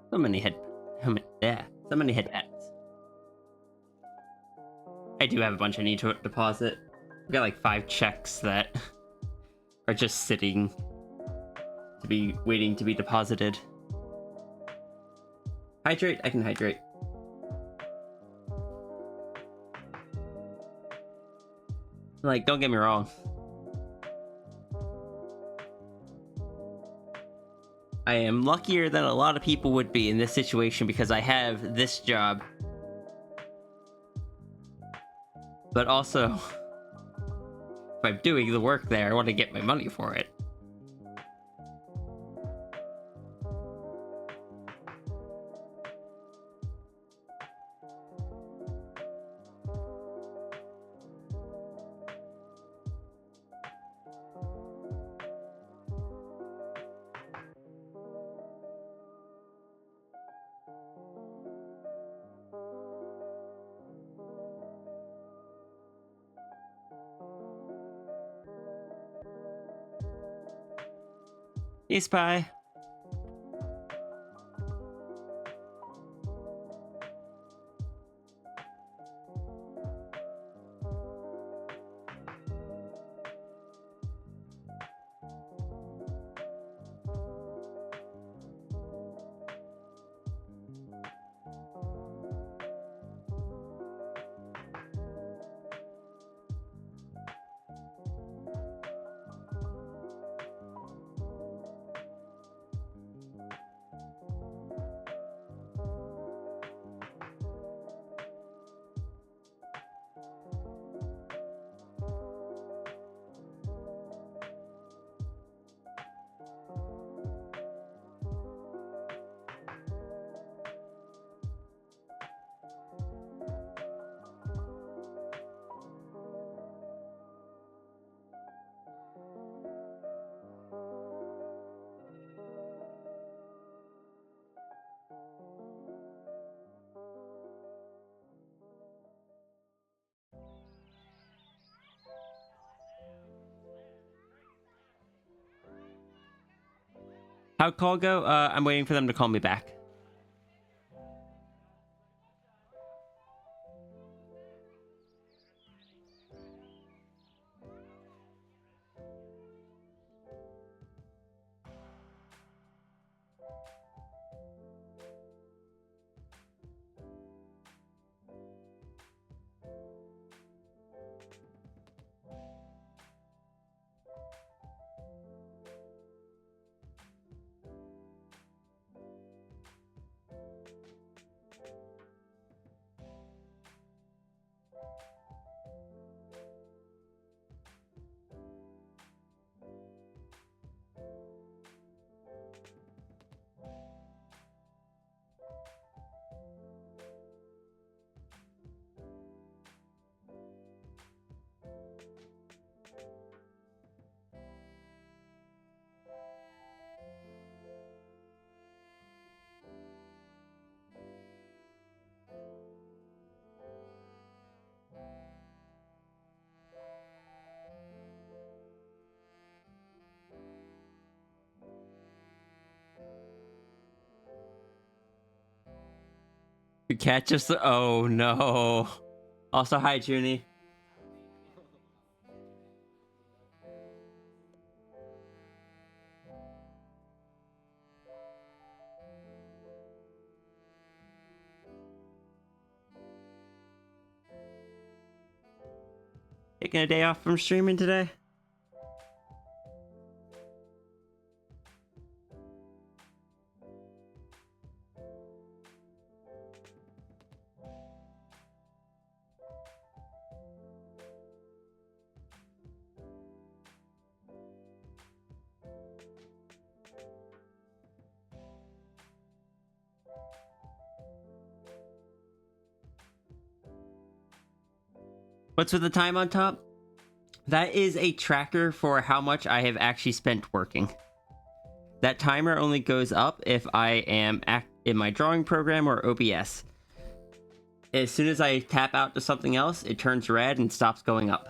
So many headbats. I do have a bunch I need to deposit. I've got like 5 checks that are just sitting to be waiting to be deposited. Hydrate? I can hydrate. Like, don't get me wrong. I am luckier than a lot of people would be in this situation because I have this job. But also, if I'm doing the work there, I want to get my money for it. Hey, Spy. How'd call go? I'm waiting for them to call me back. Your cat just... Oh, no. Also, hi, Junie. Taking a day off from streaming today? What's with the time on top? That is a tracker for how much I have actually spent working. That timer only goes up if I am in my drawing program or OBS. As soon as I tap out to something else, it turns red and stops going up.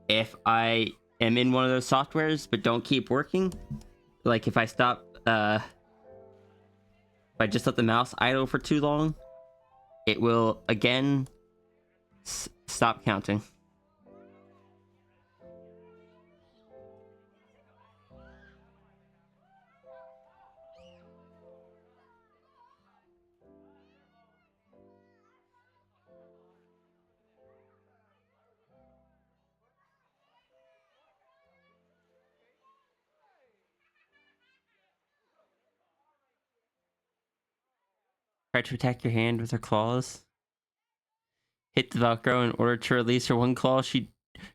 If I am in one of those softwares but don't keep working, like if I stop, if I just let the mouse idle for too long, it will again stop counting. Try to attack your hand with her claws. Hit the Velcro in order to release her one claw. She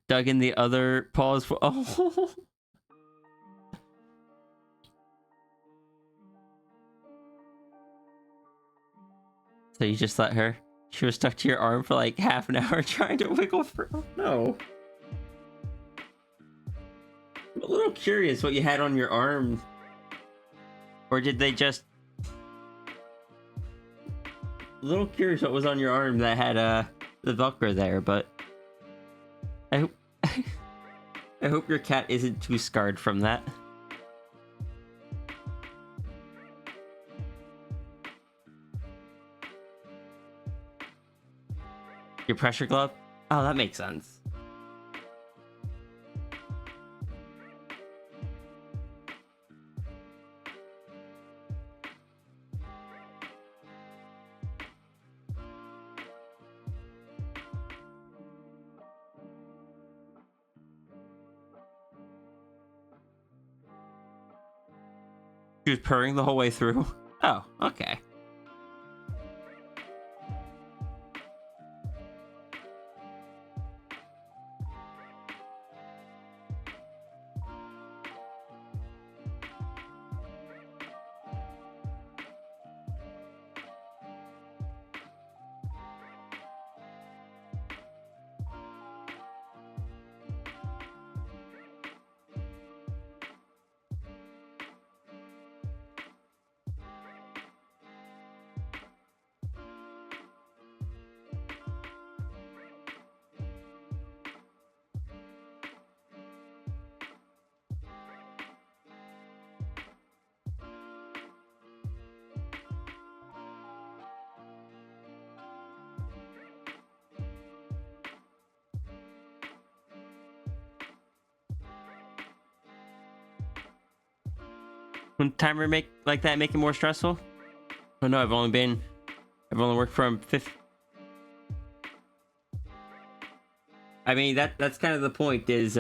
dug in the other paws. Oh. So you just let her? She was stuck to your arm for like half an hour trying to wiggle for... Oh, no. I'm a little curious what you had on your arm. Or did they just... A little curious what was on your arm that had the Velcro there, but... I hope... I hope your cat isn't too scarred from that. Your pressure glove? Oh, that makes sense. She was purring the whole way through. Oh, okay. When timer make like that make it more stressful? Oh no, I've only worked from 5th. I mean that's kind of the point is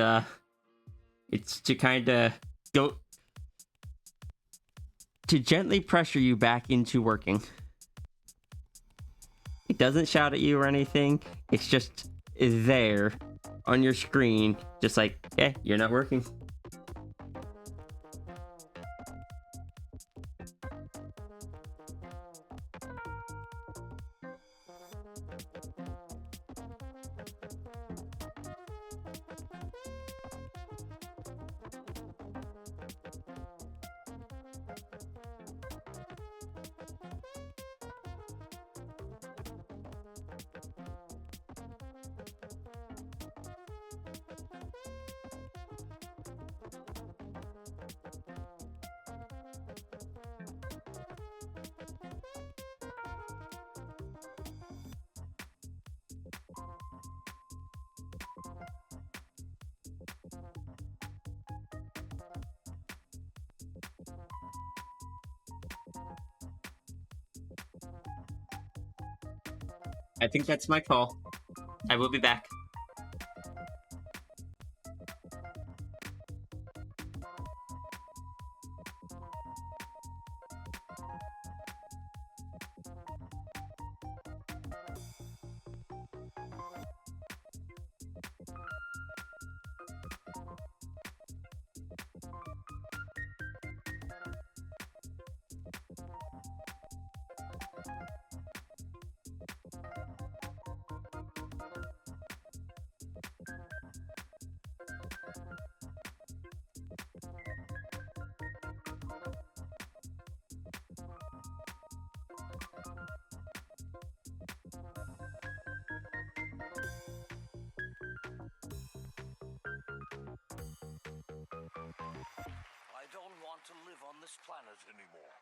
it's to kind of go to gently pressure you back into working. It doesn't shout at you or anything. It's just is there on your screen, just like, hey, you're not working. I think that's my call. I will be back. I don't want to live on this planet anymore.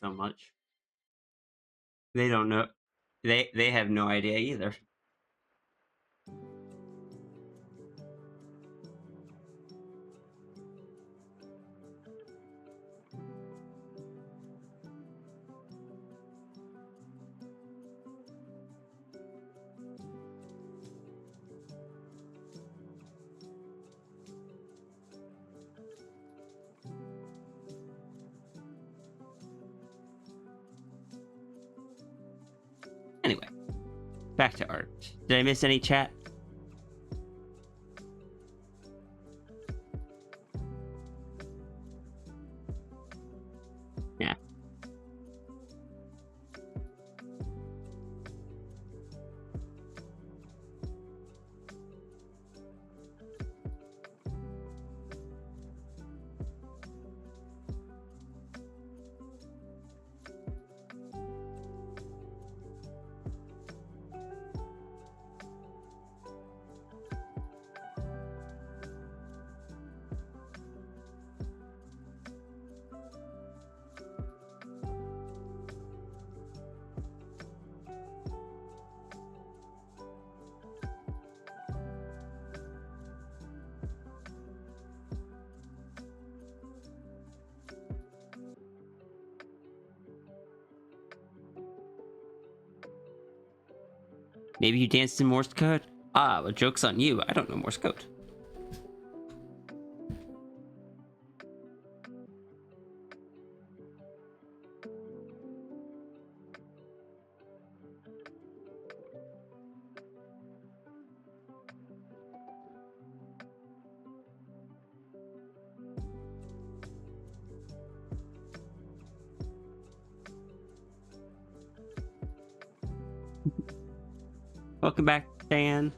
so much. They don't know. They have no idea either. Anyway, back to art. Did I miss any chat? Yeah. Maybe you danced in Morse code? Ah, well, joke's on you. I don't know Morse code. Welcome back, Dan.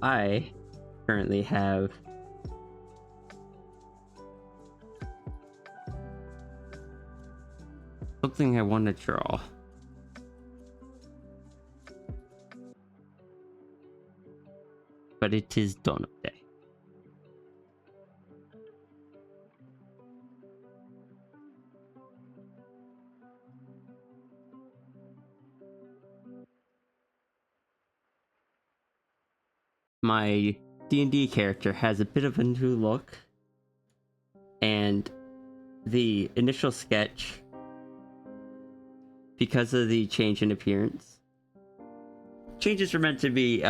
I currently have something I want to draw. But it is dawn of day. My D&D character has a bit of a new look, and the initial sketch, because of the change in appearance, changes were meant to be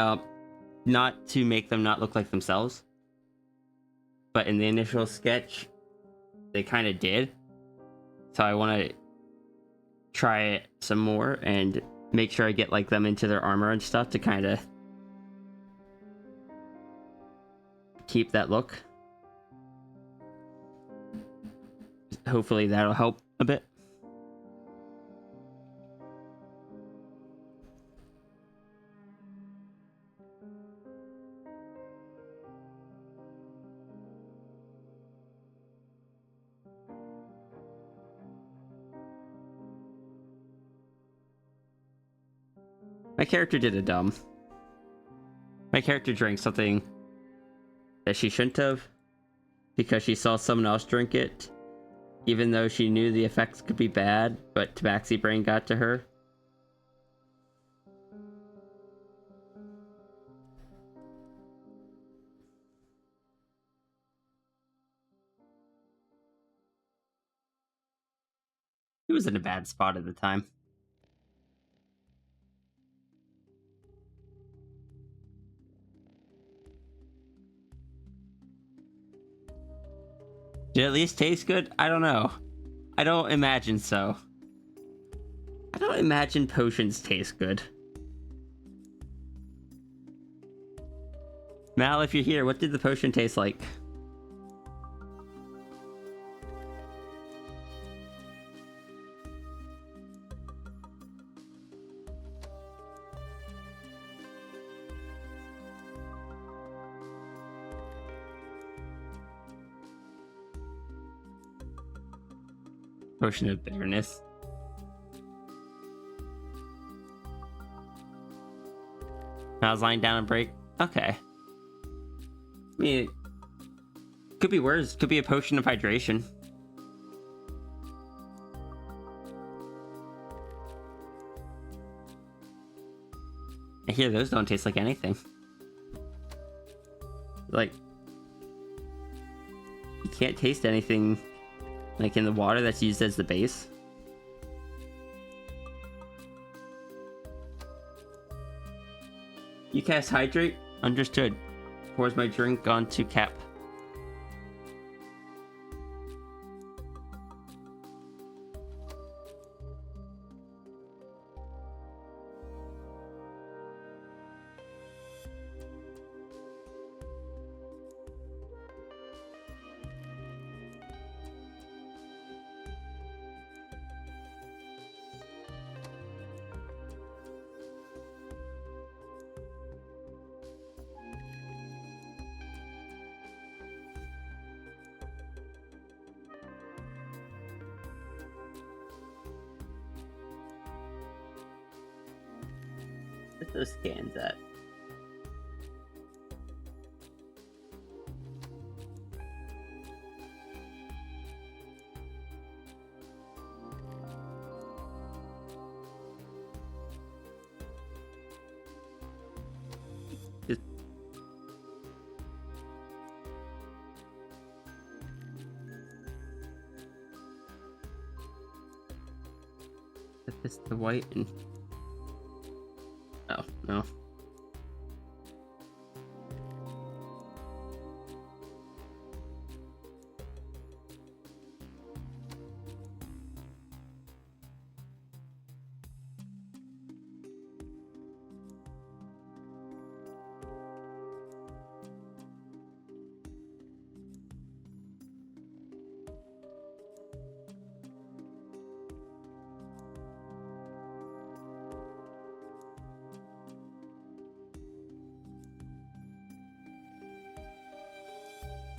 not to make them not look like themselves, but in the initial sketch they kind of did, so I want to try it some more and make sure I get like them into their armor and stuff to kind of keep that look. Hopefully that'll help a bit. My character did a dumb. My character drank something that she shouldn't have because she saw someone else drink it, even though she knew the effects could be bad, but Tabaxi brain got to her. He was in a bad spot at the time. Did it at least taste good? I don't know. I don't imagine so. I don't imagine potions taste good. Mal, if you're here, what did the potion taste like? Potion of bitterness. I was lying down and break. Okay. I mean, it could be worse. Could be a potion of hydration. I hear those don't taste like anything. Like, you can't taste anything like in the water that's used as the base. You cast hydrate? Understood. Pours my drink onto cap. Where's those scans at? Just... Set this to white and... Oh, no.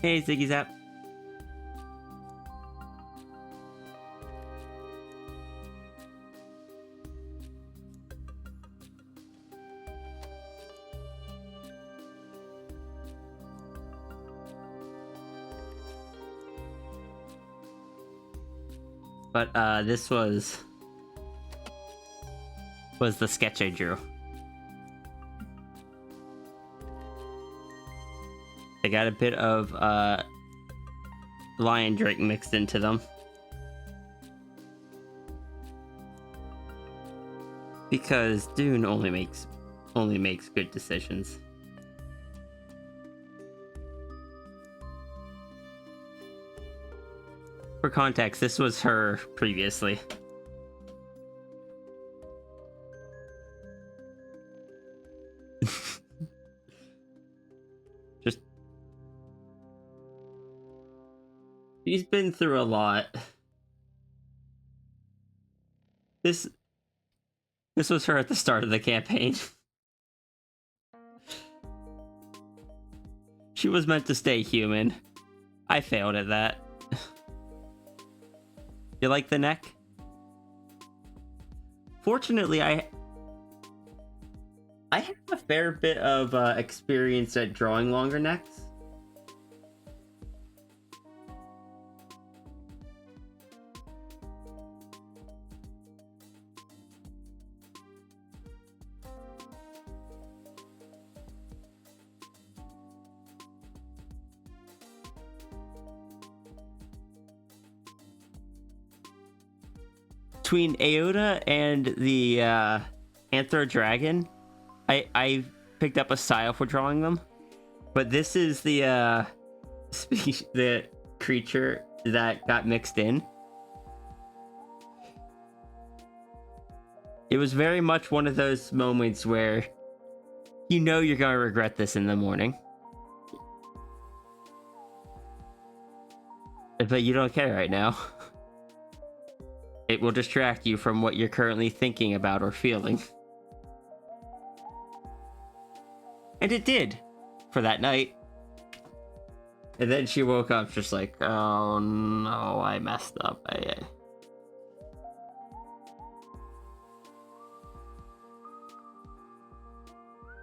Hey, Ziggy Zap. But this was the sketch I drew. They got a bit of lion drake mixed into them. Because Dune only makes good decisions. For context, this was her previously. Just... She's been through a lot. This was her at the start of the campaign. She was meant to stay human. I failed at that. You like the neck? Fortunately, I have a fair bit of experience at drawing longer necks. Between Aota and the Anthro Dragon, I picked up a style for drawing them, but this is the the creature that got mixed in. It was very much one of those moments where you know you're gonna regret this in the morning, but you don't care right now. It will distract you from what you're currently thinking about or feeling. And it did, for that night. And then she woke up just like, oh no, I messed up.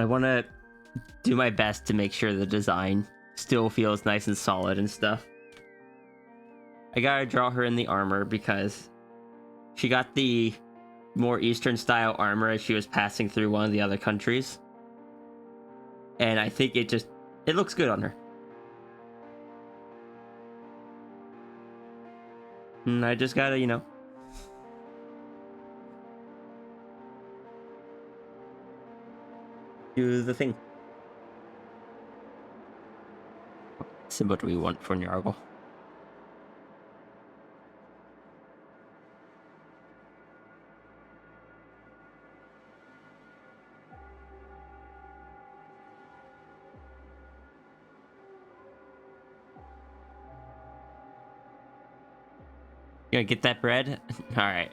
I want to do my best to make sure the design still feels nice and solid and stuff. I gotta draw her in the armor because she got the more Eastern style armor as she was passing through one of the other countries. And I think it looks good on her. And I just gotta, do the thing. What symbol do we want for Nyargle? You gonna get that bread? Alright.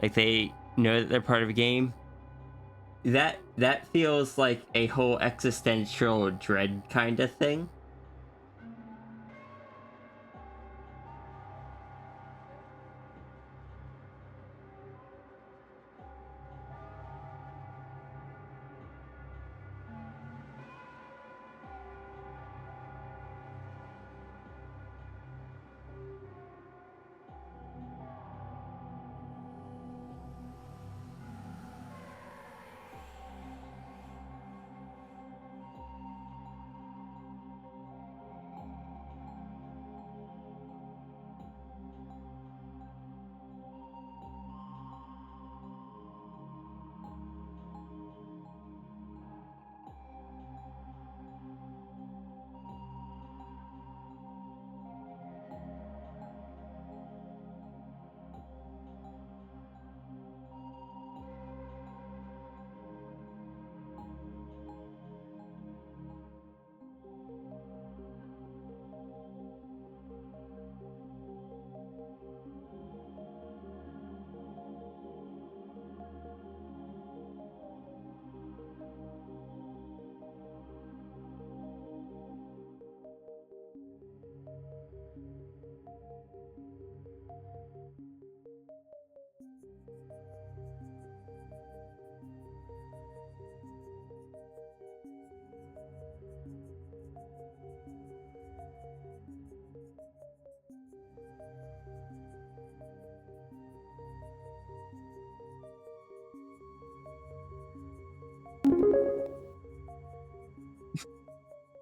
Like they know that they're part of a game. That feels like a whole existential dread kind of thing.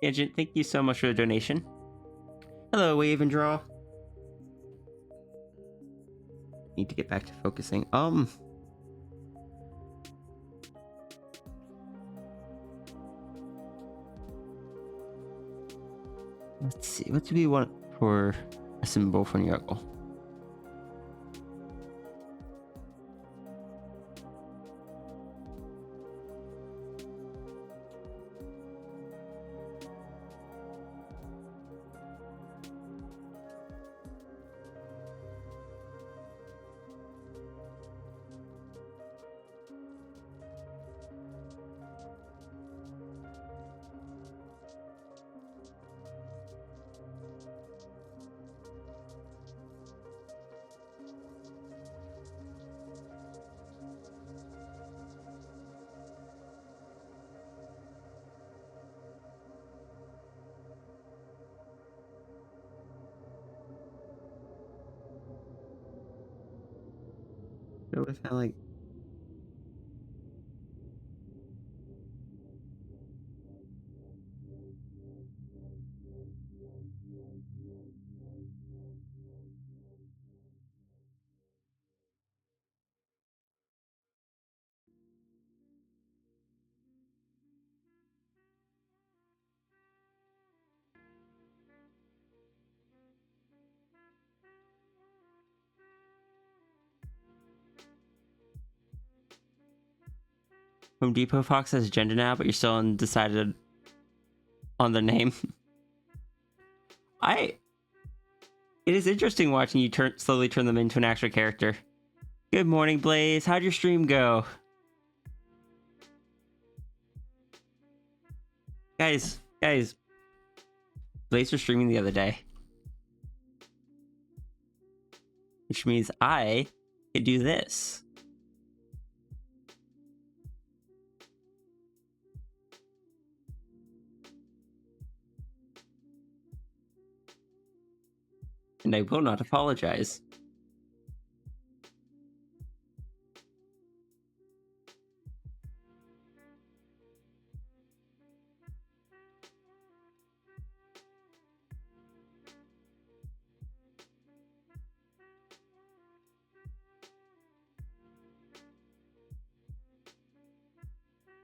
Agent, thank you so much for the donation. Hello, Wave and Draw. Need to get back to focusing. Let's see. What do we want for a symbol for Nyargle? Go with kind of like. Home Depot Fox has agenda now, but you're still undecided on the name. It is interesting watching you slowly turn them into an actual character. Good morning, Blaze. How'd your stream go? Guys, Blaze was streaming the other day. Which means I could do this. and I will not apologize.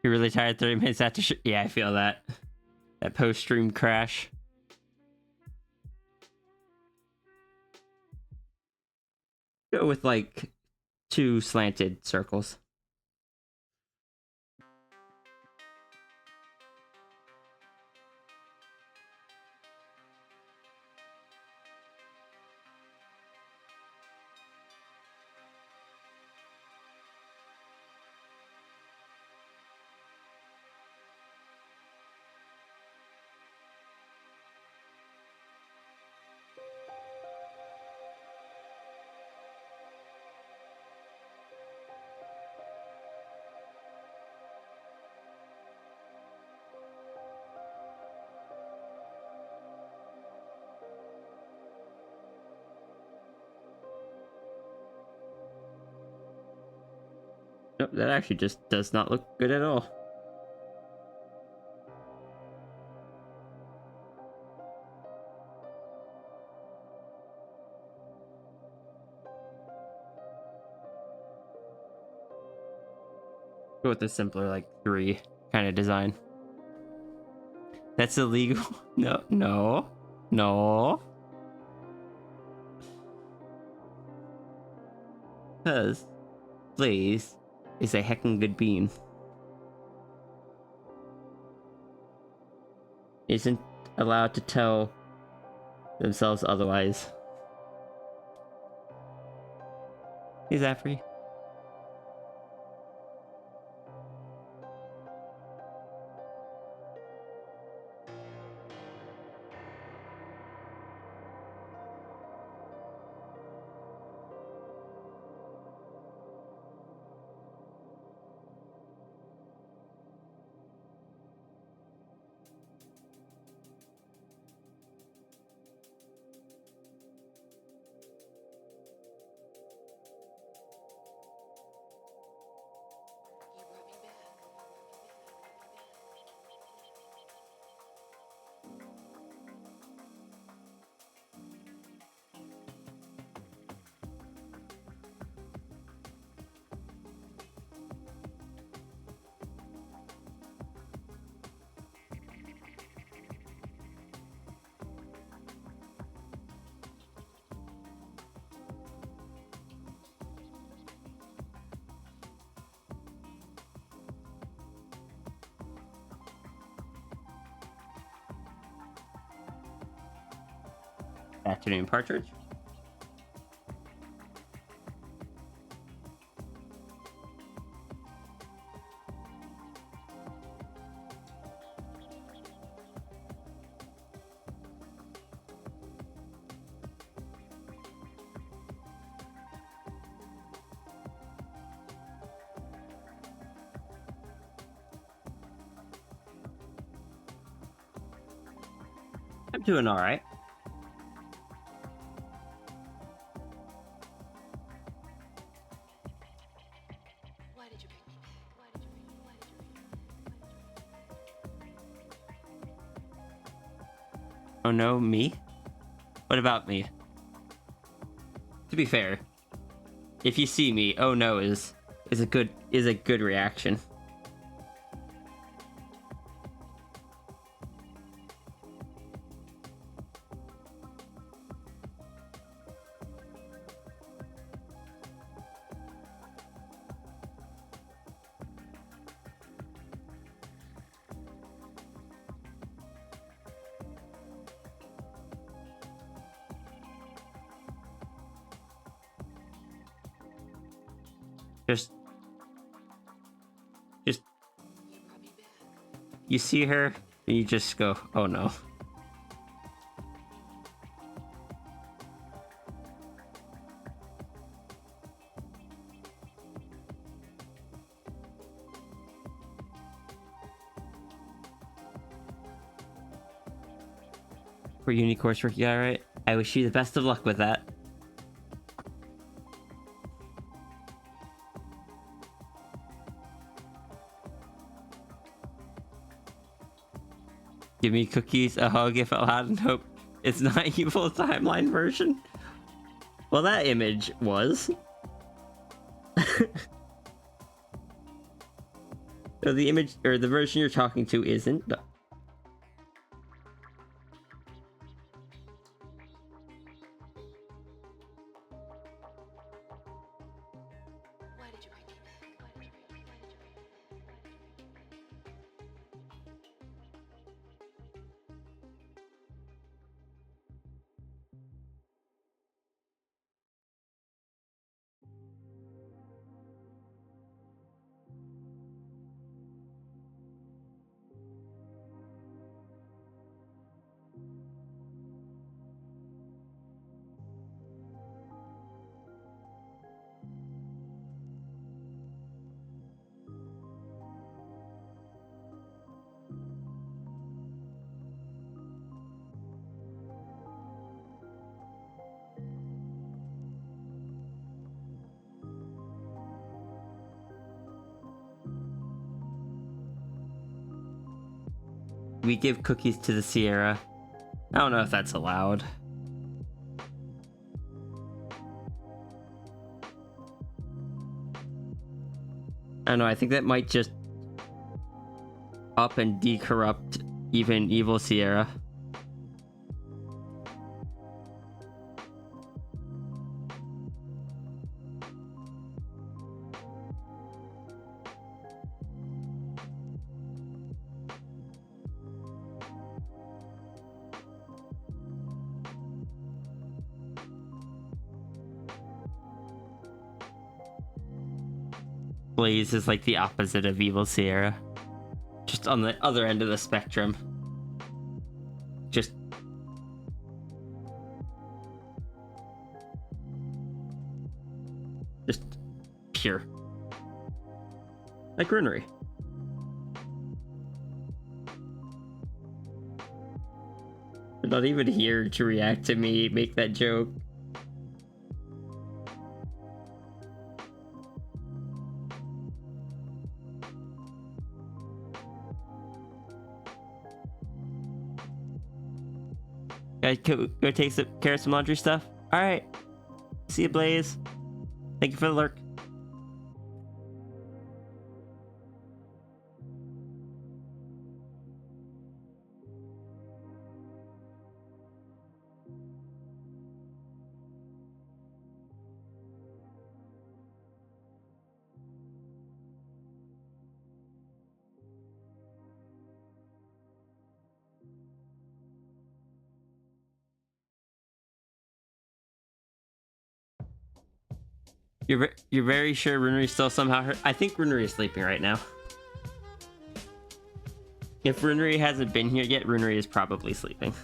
You're really tired 30 minutes after yeah, I feel that. That post-stream crash. Go with like 2 slanted circles. Nope, that actually just does not look good at all. Go with the simpler, like 3 kind of design. That's illegal. No, no, no. Because Blaze is a heckin' good bean. Isn't allowed to tell themselves otherwise. Is that free? Afternoon partridge. I'm doing all right. Why did you bring me back? Why did you bring me? Why did you bring me? Oh no, me? What about me? To be fair, if you see me, oh no is a good reaction. Just You brought me back. you see her and you just go, oh no. For uni coursework, yeah, right? I wish you the best of luck with that. Give me cookies, a hug if allowed, and hope it's not evil timeline version. Well, that image was. So the image, or the version you're talking to isn't. Why did you bring me back? Why did you bring me? Why did you bring me? Why did you bring me? We give cookies to the Sierra. I don't know if that's allowed. I don't know, I think that might just up and decorrupt even evil Sierra. Blaze is like the opposite of evil Sierra. Just on the other end of the spectrum. Just pure. Like Runery. They're not even here to react to me make that joke. Guys, go take care of some laundry stuff. All right. See you, Blaze. Thank you for the lurk. You're very sure Runery's still somehow hurt? I think Runery is sleeping right now. If Runery hasn't been here yet, Runery is probably sleeping.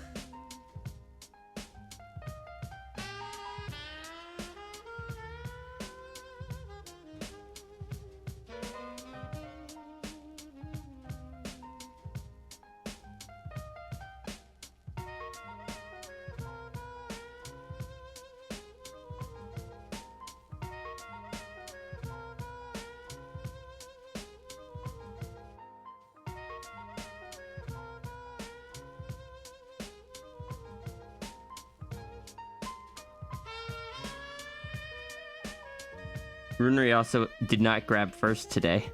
Runery also did not grab first today.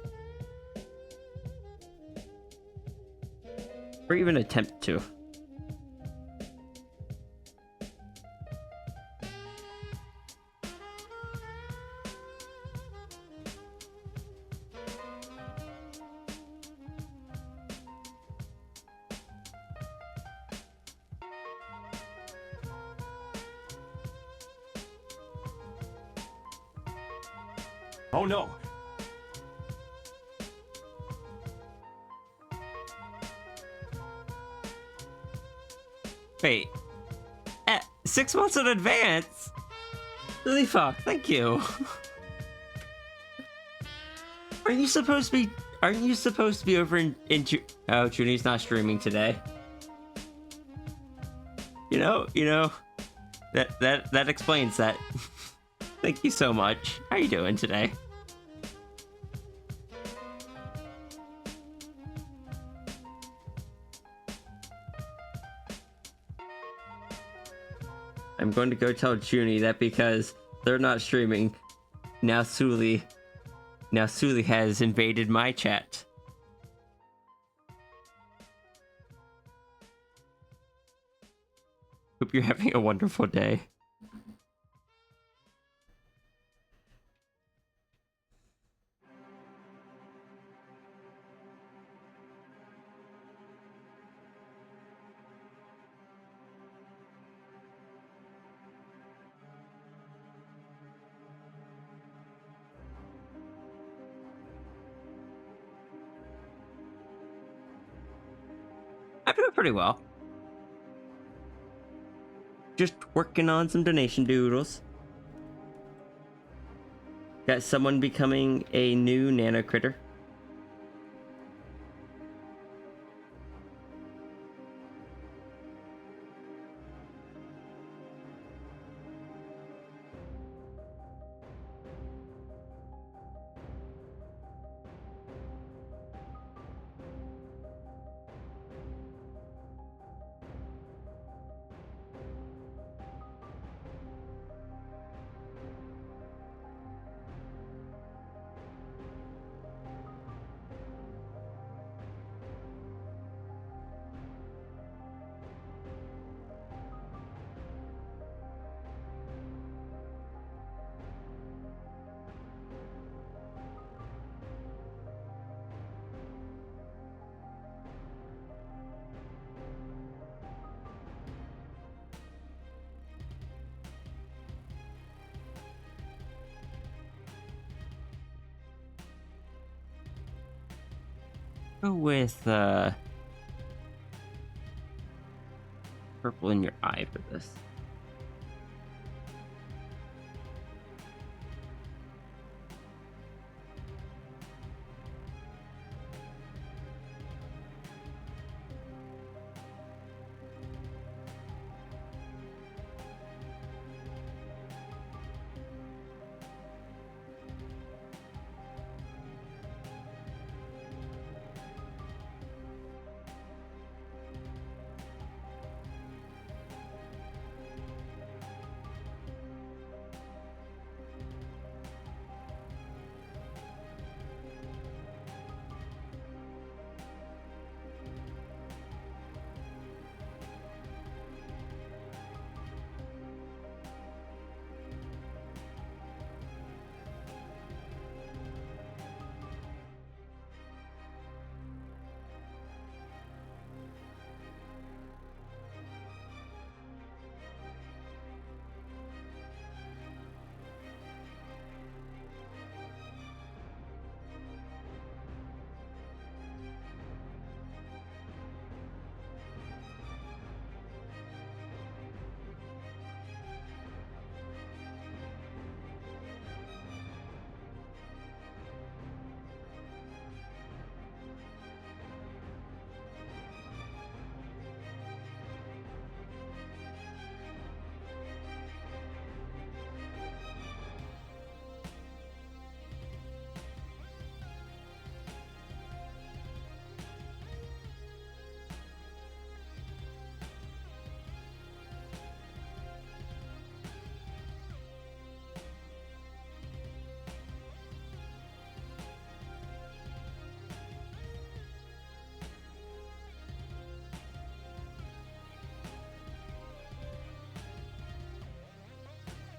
Or even attempt to. Oh no! Wait. 6 months in advance? Holy fuck, thank you. Aren't you supposed to be over in oh, Juni's not streaming today. You know, That explains that. Thank you so much. How are you doing today? I'm going to go tell Junie that because they're not streaming, now Suli has invaded my chat. Hope you're having a wonderful day. I'm doing pretty well. Just working on some donation doodles. Got someone becoming a new nano critter. Go with purple in your eye for this.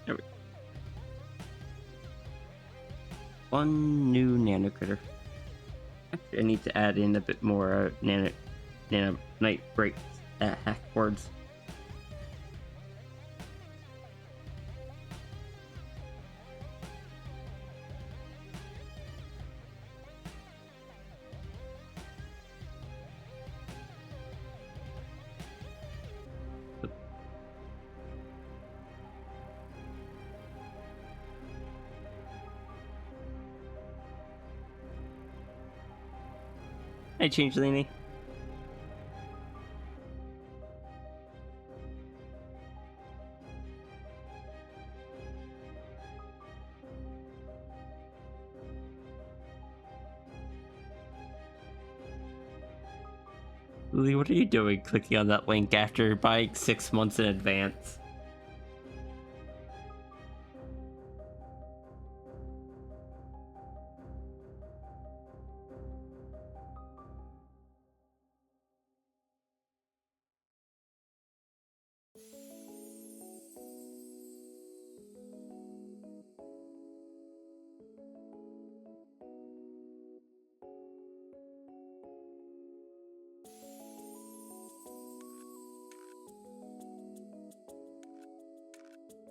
There we go. One new nano critter. Actually, I need to add in a bit more nano night break hack words. Hey, Changelini. Lily, what are you doing clicking on that link after buying 6 months in advance?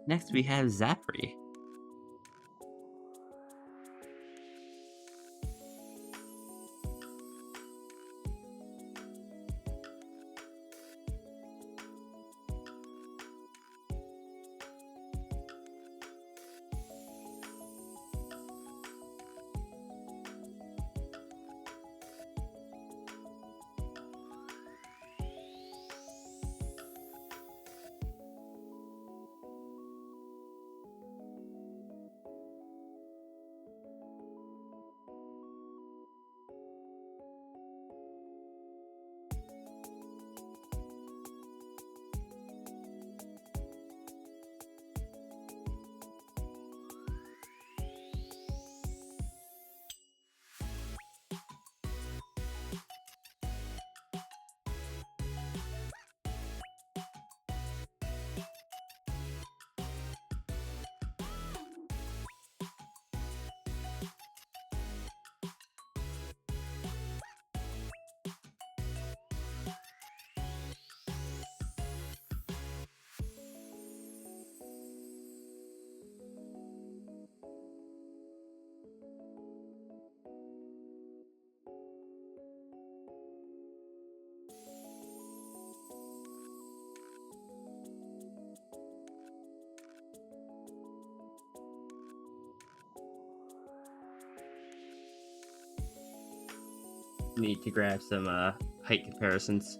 Next, we have Zachary. Need to grab some height comparisons.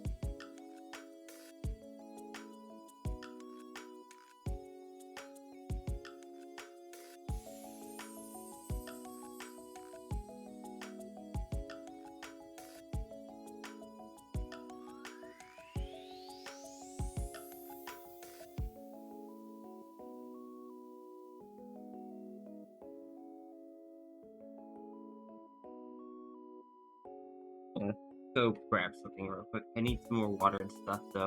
Yeah. Go grab something real quick. I need some more water and stuff, so.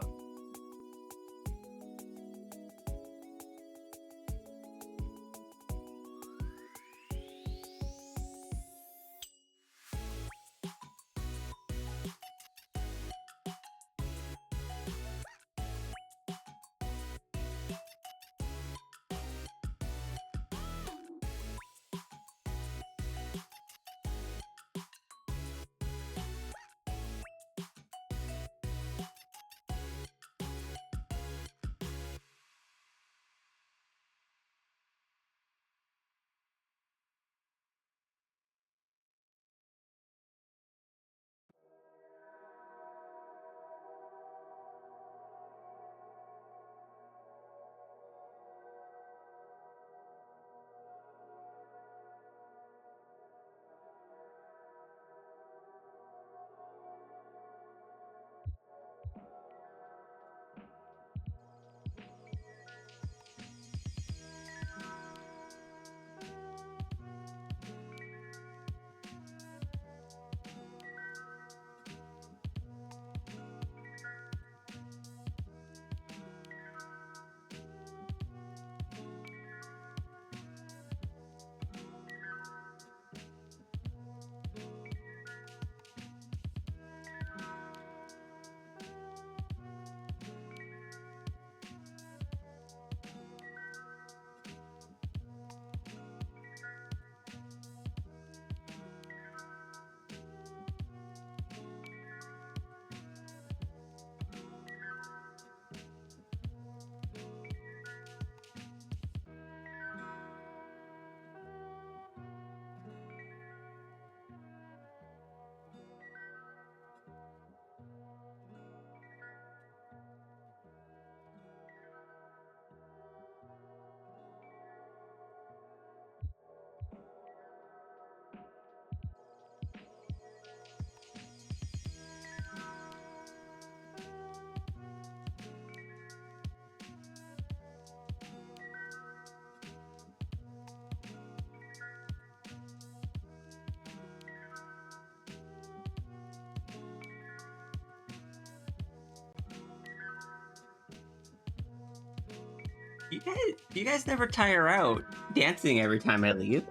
You guys never tire out dancing every time I leave.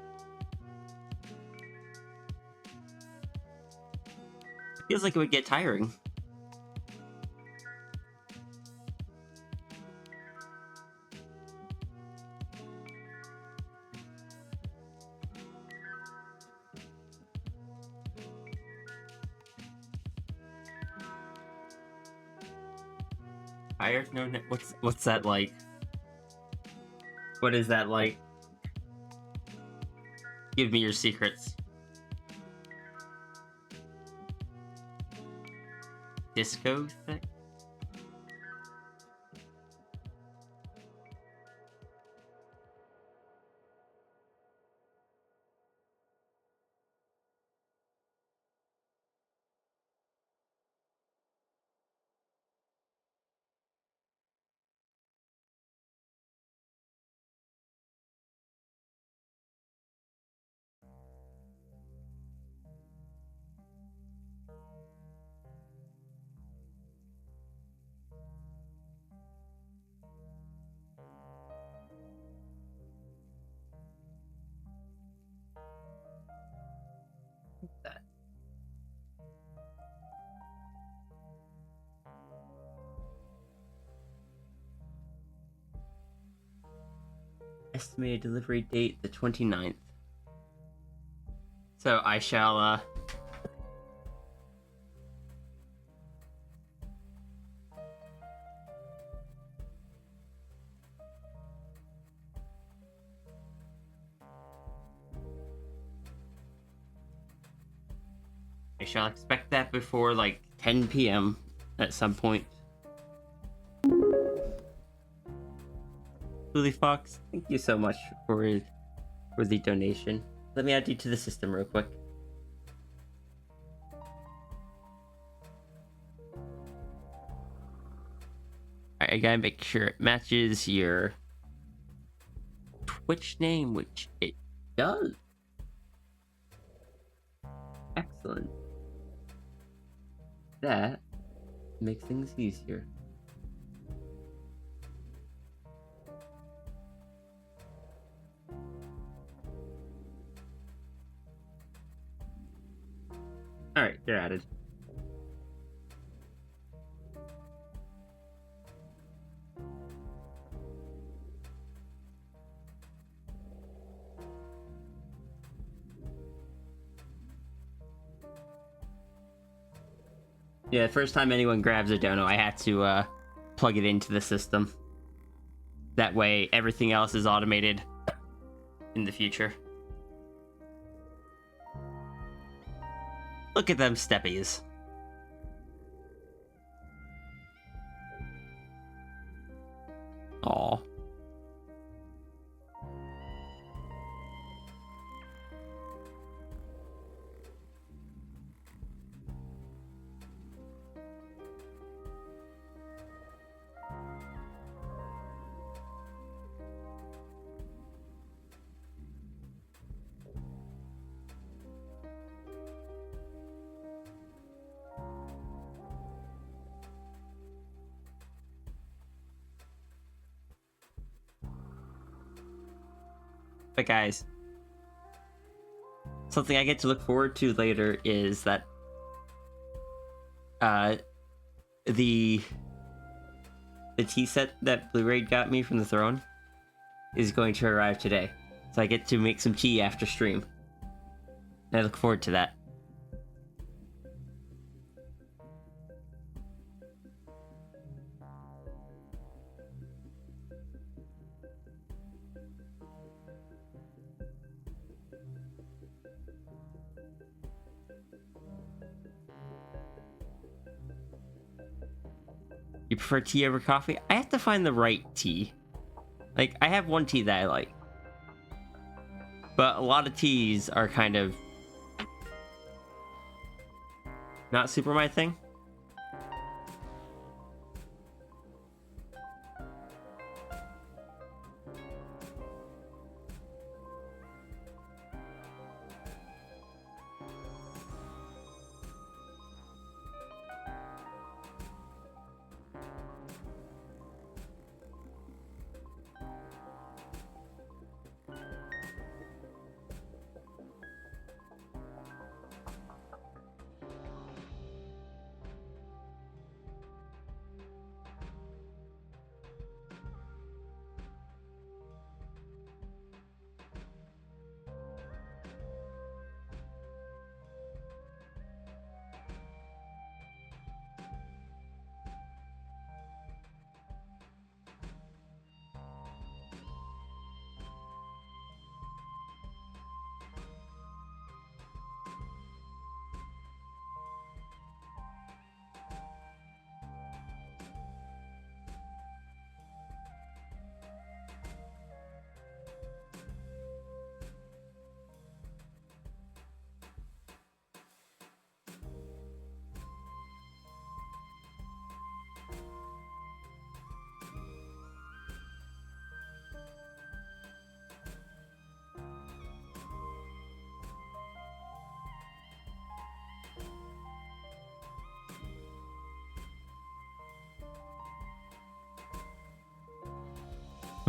Feels like it would get tiring. Tired? No, what's that like? What is that like? Give me your secrets. Disco thing? That. Estimated delivery date the 29th. So I shall expect that before like 10 p.m. at some point. Lily Fox, thank you so much for the donation. Let me add you to the system real quick. Alright, I gotta make sure it matches your Twitch name, which it does. Excellent. That makes things easier. Alright, you're added. Yeah, the first time anyone grabs a dono, I had to plug it into the system. That way, everything else is automated in the future. Look at them steppies. Aw. But guys, something I get to look forward to later is that the tea set that Blu-ray got me from the throne is going to arrive today. So I get to make some tea after stream. And I look forward to that. You prefer tea over coffee? I have to find the right tea. Like, I have one tea that I like. But a lot of teas are kind of not super my thing.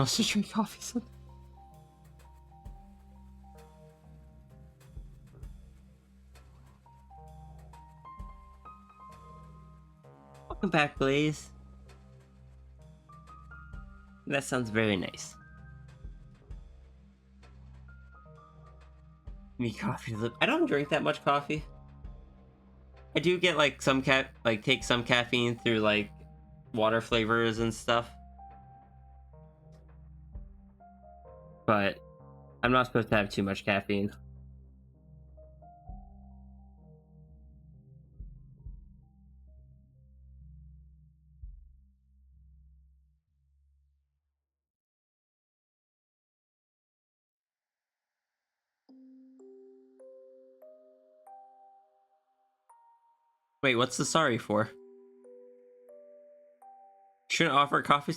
wants to drink coffee. So... Welcome back, Blaze. That sounds very nice. Me coffee. I don't drink that much coffee. I do get like some take some caffeine through like water flavors and stuff. But I'm not supposed to have too much caffeine. Wait, what's the sorry for? Shouldn't offer coffee.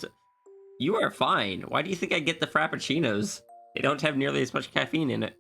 You are fine. Why do you think I get the frappuccinos? They don't have nearly as much caffeine in it.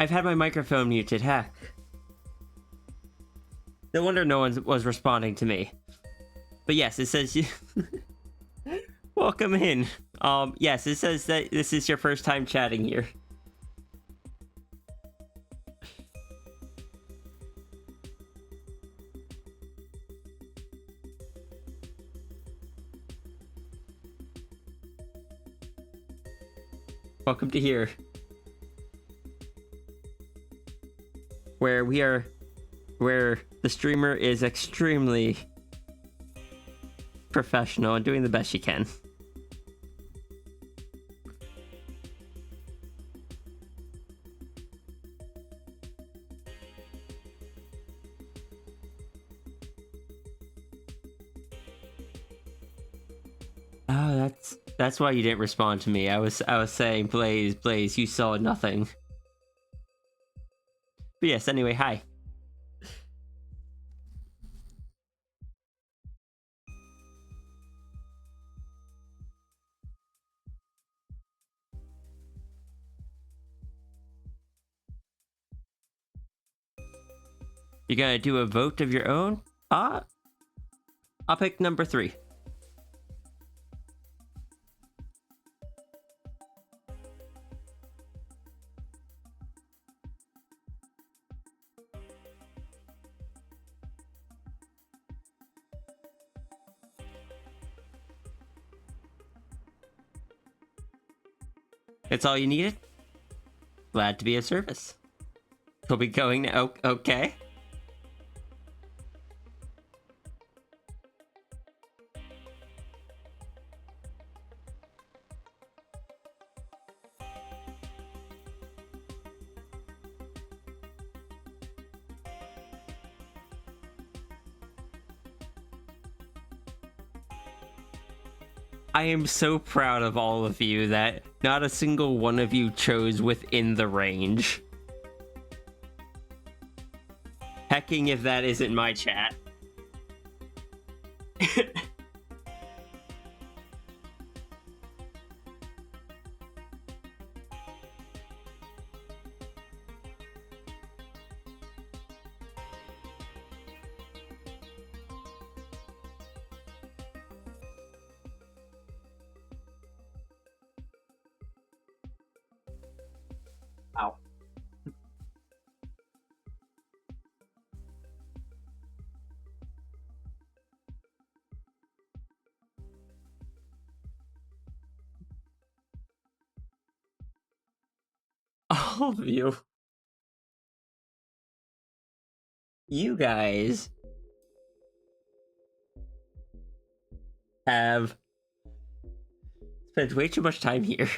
I've had my microphone muted, heck. No wonder no one was responding to me. But yes, it says you... Welcome in. Yes, it says that this is your first time chatting here. Welcome to here. Where the streamer is extremely professional and doing the best she can. Oh, that's why you didn't respond to me. I was saying, Blaze, you saw nothing. But yes, anyway, hi. You're gonna do a vote of your own? I'll pick number 3. That's all you needed? Glad to be of service. We'll be going now. Okay. I am so proud of all of you that not a single one of you chose within the range. Hecking if that isn't my chat. Ow. All of you. You guys have spent way too much time here.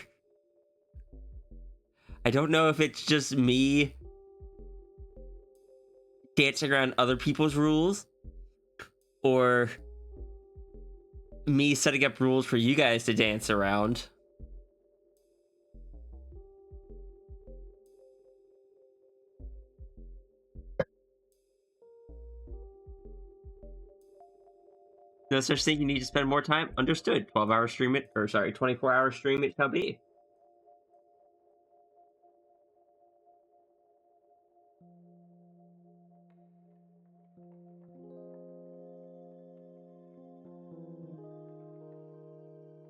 I don't know if it's just me dancing around other people's rules or me setting up rules for you guys to dance around. No such thing, you need to spend more time? Understood. 12-hour stream it, or sorry, 24-hour stream it shall be.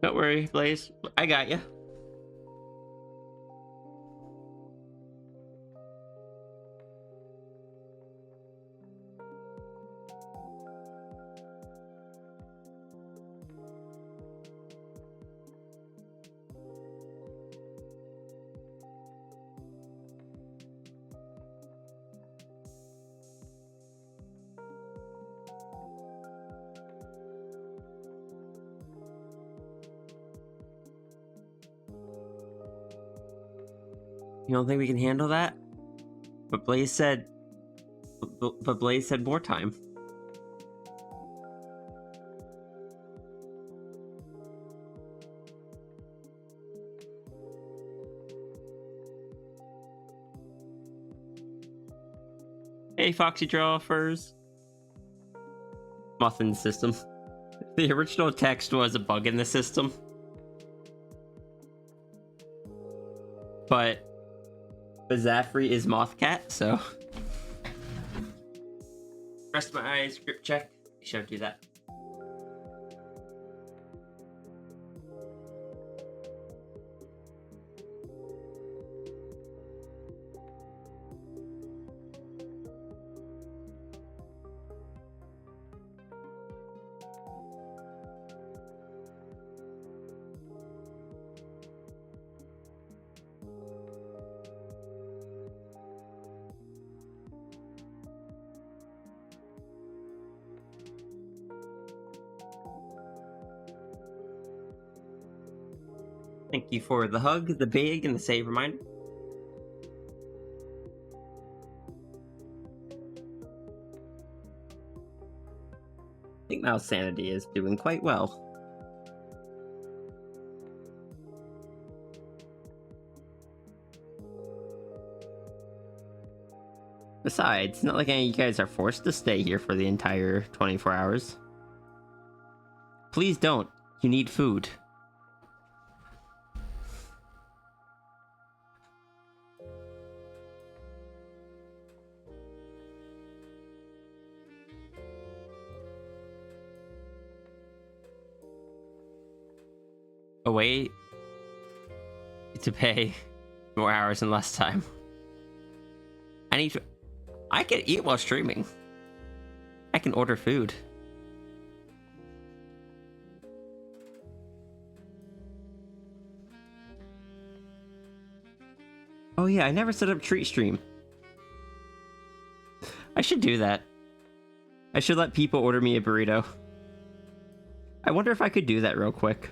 Don't worry, Blaze. I got you. You don't think we can handle that? But Blaze said more time. Hey, Foxy Drawfers. Muffin system. The original text was a bug in the system. But But Zaffrey is Mothcat, so. Rest my eyes, grip check. Should do that. Thank you for the hug, the big, and the save reminder. I think Mouse Sanity is doing quite well. Besides, it's not like any of you guys are forced to stay here for the entire 24 hours. Please don't. You need food. A way to pay more hours in less time. I can eat while streaming. I can order food. Oh yeah, I never set up treat stream. I should do that. I should let people order me a burrito. I wonder if I could do that real quick.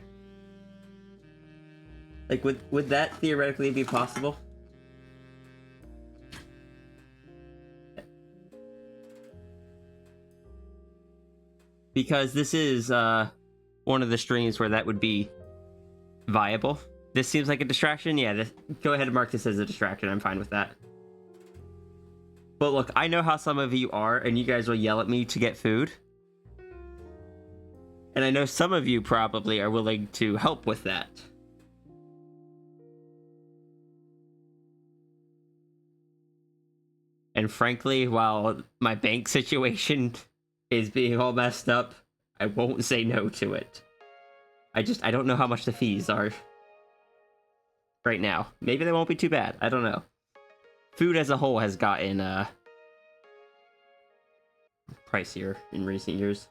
Like, would that theoretically be possible? Because this is one of the streams where that would be viable. This seems like a distraction. Yeah, go ahead and mark this as a distraction. I'm fine with that. But look, I know how some of you are, and you guys will yell at me to get food. And I know some of you probably are willing to help with that. And frankly, while my bank situation is being all messed up, I won't say no to it. I don't know how much the fees are right now. Maybe they won't be too bad. I don't know. Food as a whole has gotten pricier in recent years.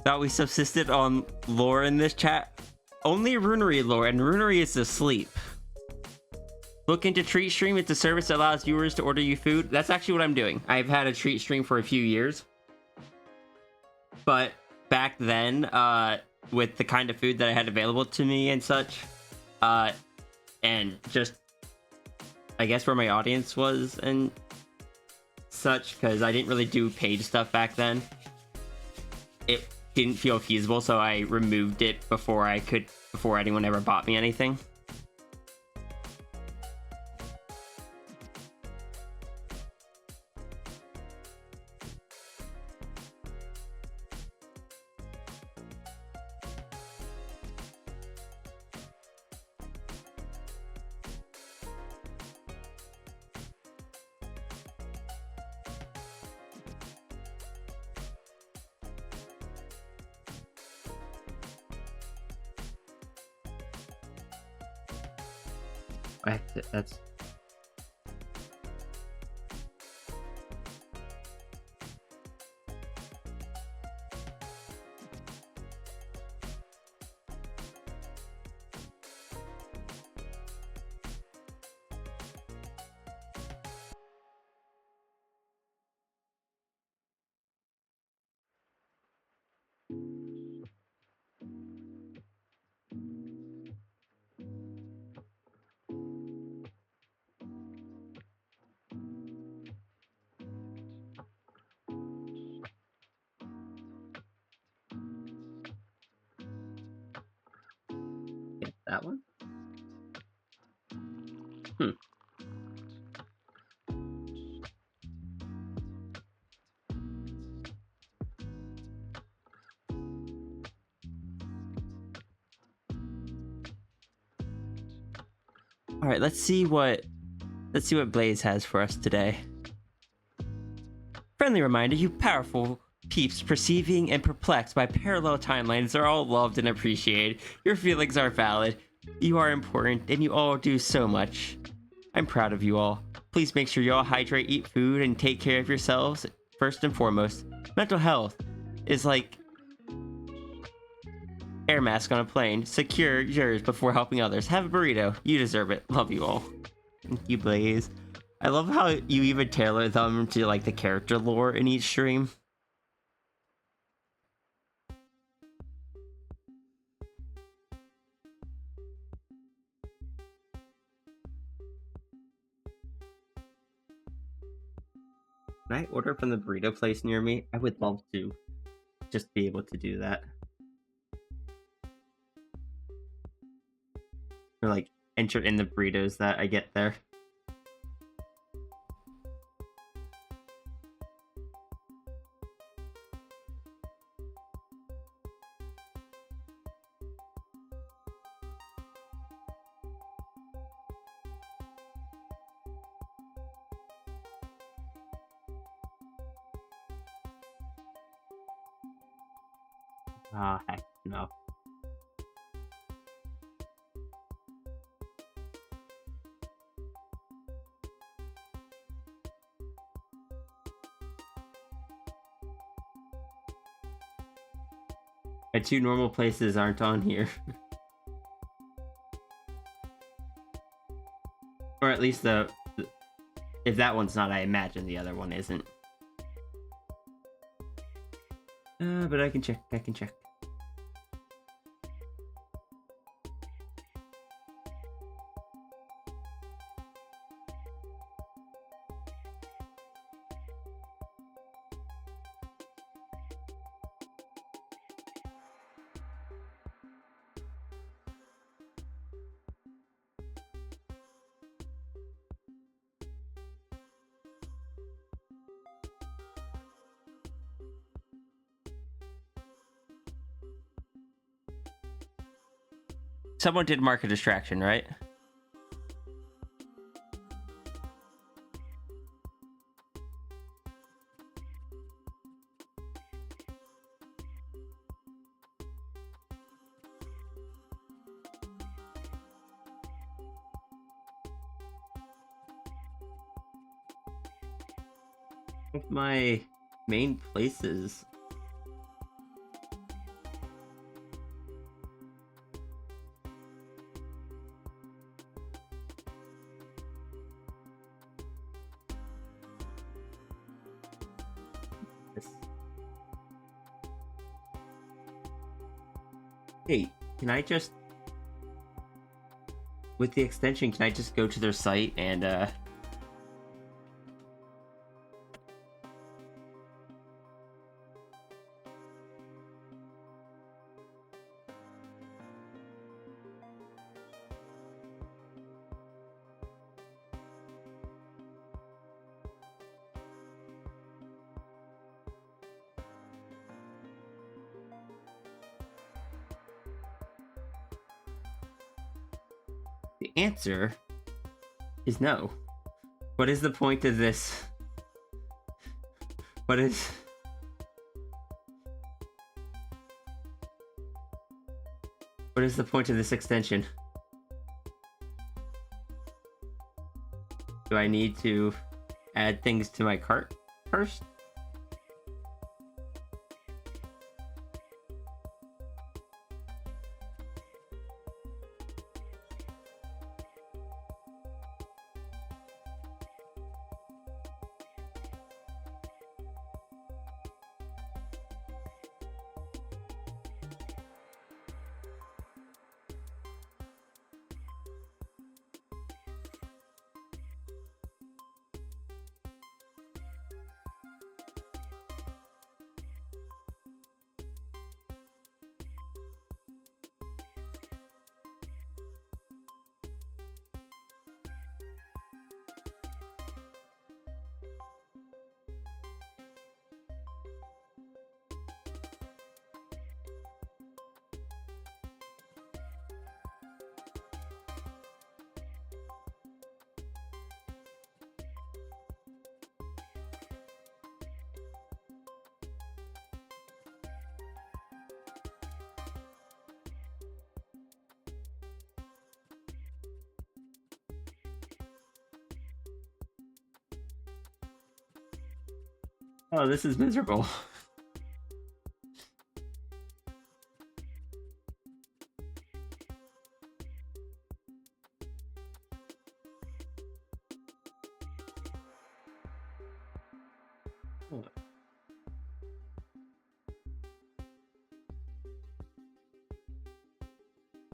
Thought we subsisted on lore in this chat. Only Runery lore, and Runery is asleep. Look into Treat Stream. It's a service that allows viewers to order you food. That's actually what I'm doing. I've had a Treat Stream for a few years. But back then, with the kind of food that I had available to me and such, and just, I guess, where my audience was and such, because I didn't really do paid stuff back then, it didn't feel feasible, so I removed it before anyone ever bought me anything. That's... That one? All right, let's see what Blaze has for us today. Friendly reminder, you powerful peeps perceiving and perplexed by parallel timelines are all loved and appreciated. Your feelings are valid. You are important, and you all do so much. I'm proud of you all. Please make sure you all hydrate, eat food, and take care of yourselves first and foremost. Mental health is like air mask on a plane. Secure yours before helping others. Have a burrito. You deserve it. Love you all. Thank you, Blaze. I love how you even tailor them to like the character lore in each stream. Can I order from the burrito place near me? I would love to just be able to do that. Or like enter in the burritos that I get there. Ah, heck no. My two normal places aren't on here. Or at least if that one's not, I imagine the other one isn't. But I can check. Someone did mark a distraction, right? My main places. Hey, can I just, with the extension, can I just go to their site and the answer is no. What is the point of this? What is the point of this extension? Do I need to add things to my cart first? Oh, this is miserable.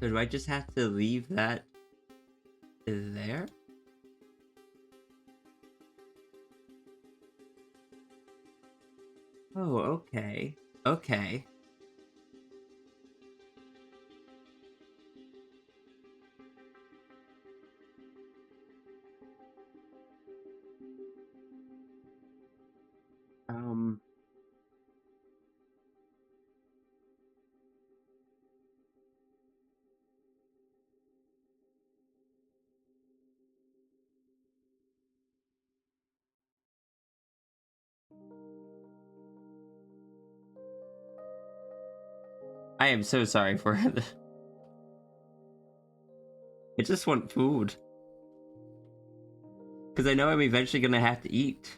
So do I just have to leave that there? Oh, okay. Okay. Um... I am so sorry for it. I just want food. Because I know I'm eventually gonna have to eat.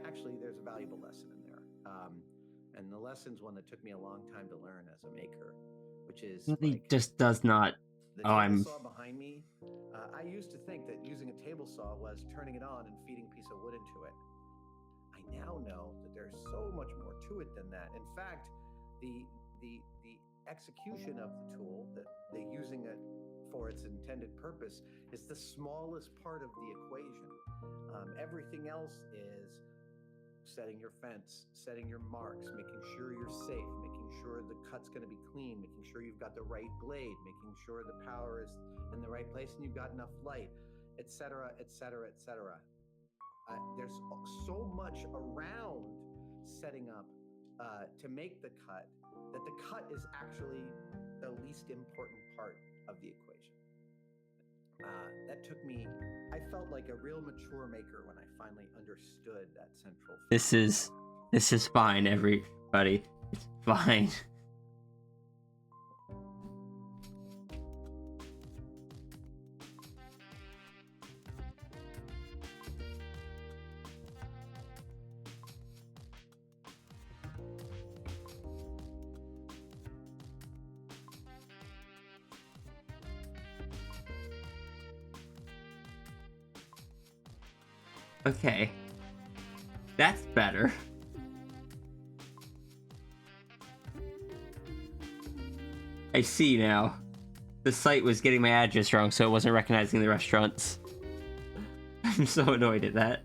Actually, there's a valuable lesson in there. And the lesson's one that took me a long time to learn as a maker, which is Really like just does not. the Oh, table I'm. saw behind me. I used to think that using a table saw was turning it on and feeding a piece of wood into it. I now know that there's so much more to it than that. In fact, the execution of the tool, the using it for its intended purpose, is the smallest part of the equation. Everything else is setting your fence, setting your marks, making sure you're safe, making sure the cut's going to be clean, making sure you've got the right blade, making sure the power is in the right place and you've got enough light, etc., etc., etc. There's so much around setting up to make the cut that the cut is actually the least important part of the equation. That took me, I felt like a real mature maker when I finally understood that central. This is fine, everybody. It's fine. Okay. That's better. I see now. The site was getting my address wrong, so it wasn't recognizing the restaurants. I'm so annoyed at that.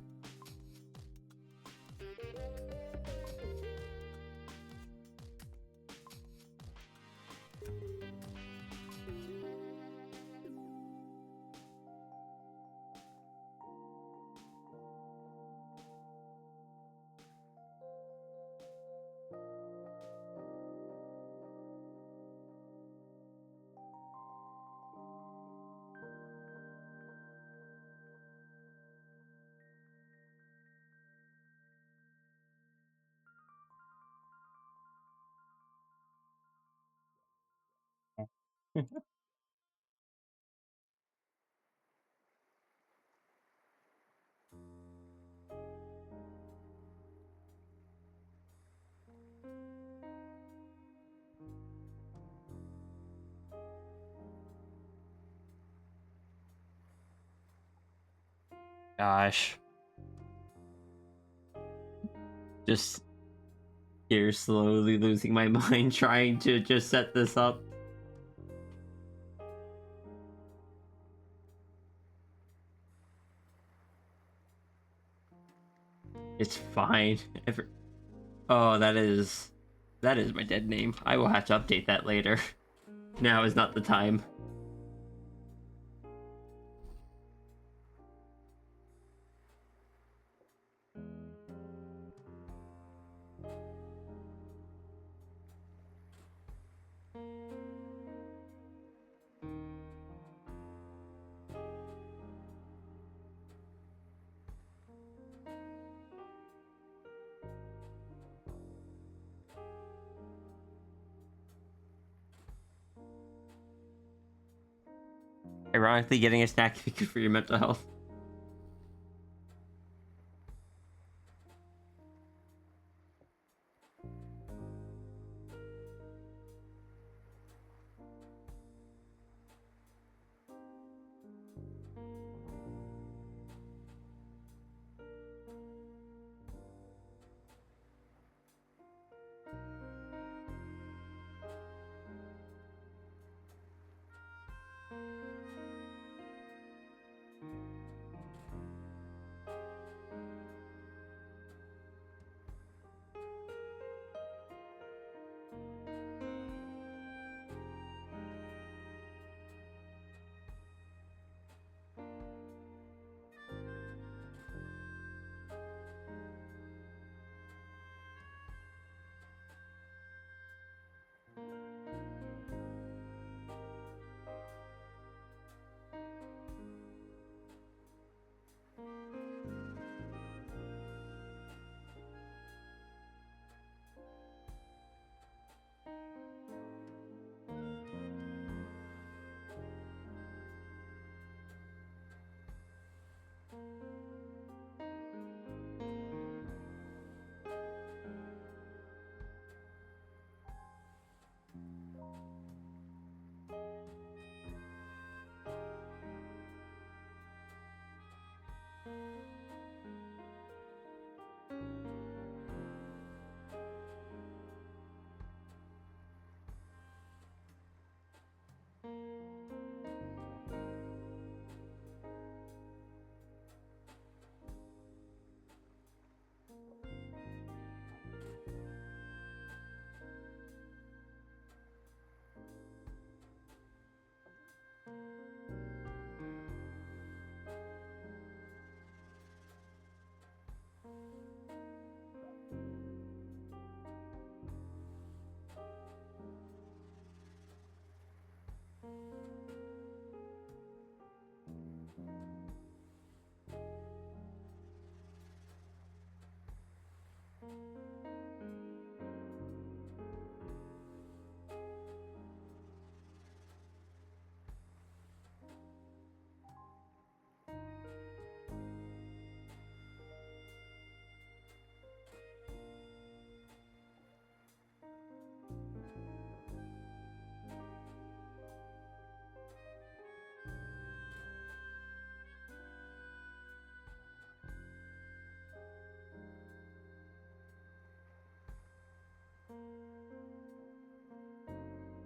Gosh. Just here slowly losing my mind trying to just set this up. It's fine. Oh, that is my dead name. I will have to update that later. Now is not the time. Ironically, getting a snack can be good for your mental health.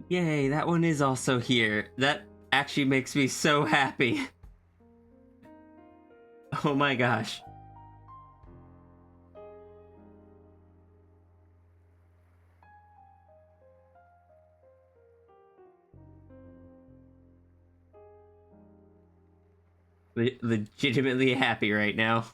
Yay, that one is also here. That actually makes me so happy. Oh my gosh. Legitimately happy right now.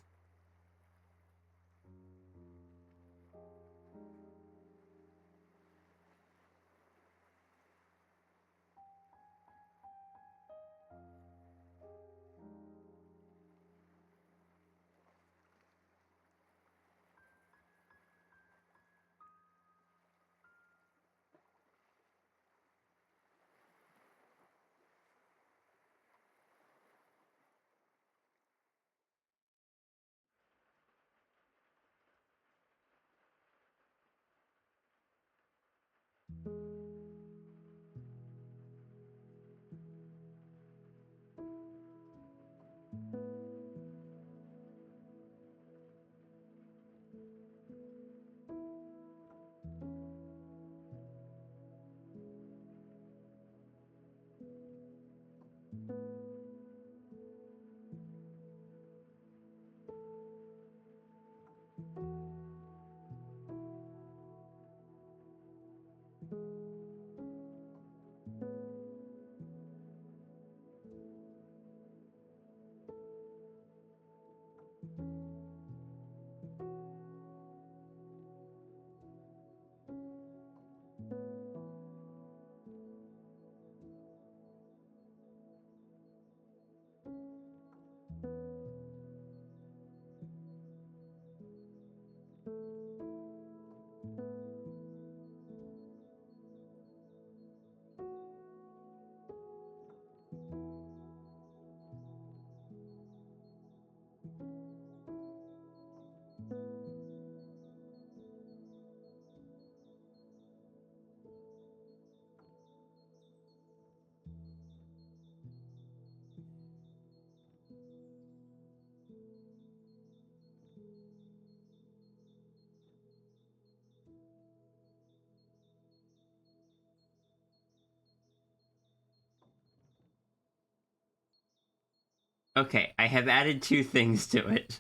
Okay, I have added 2 things to it.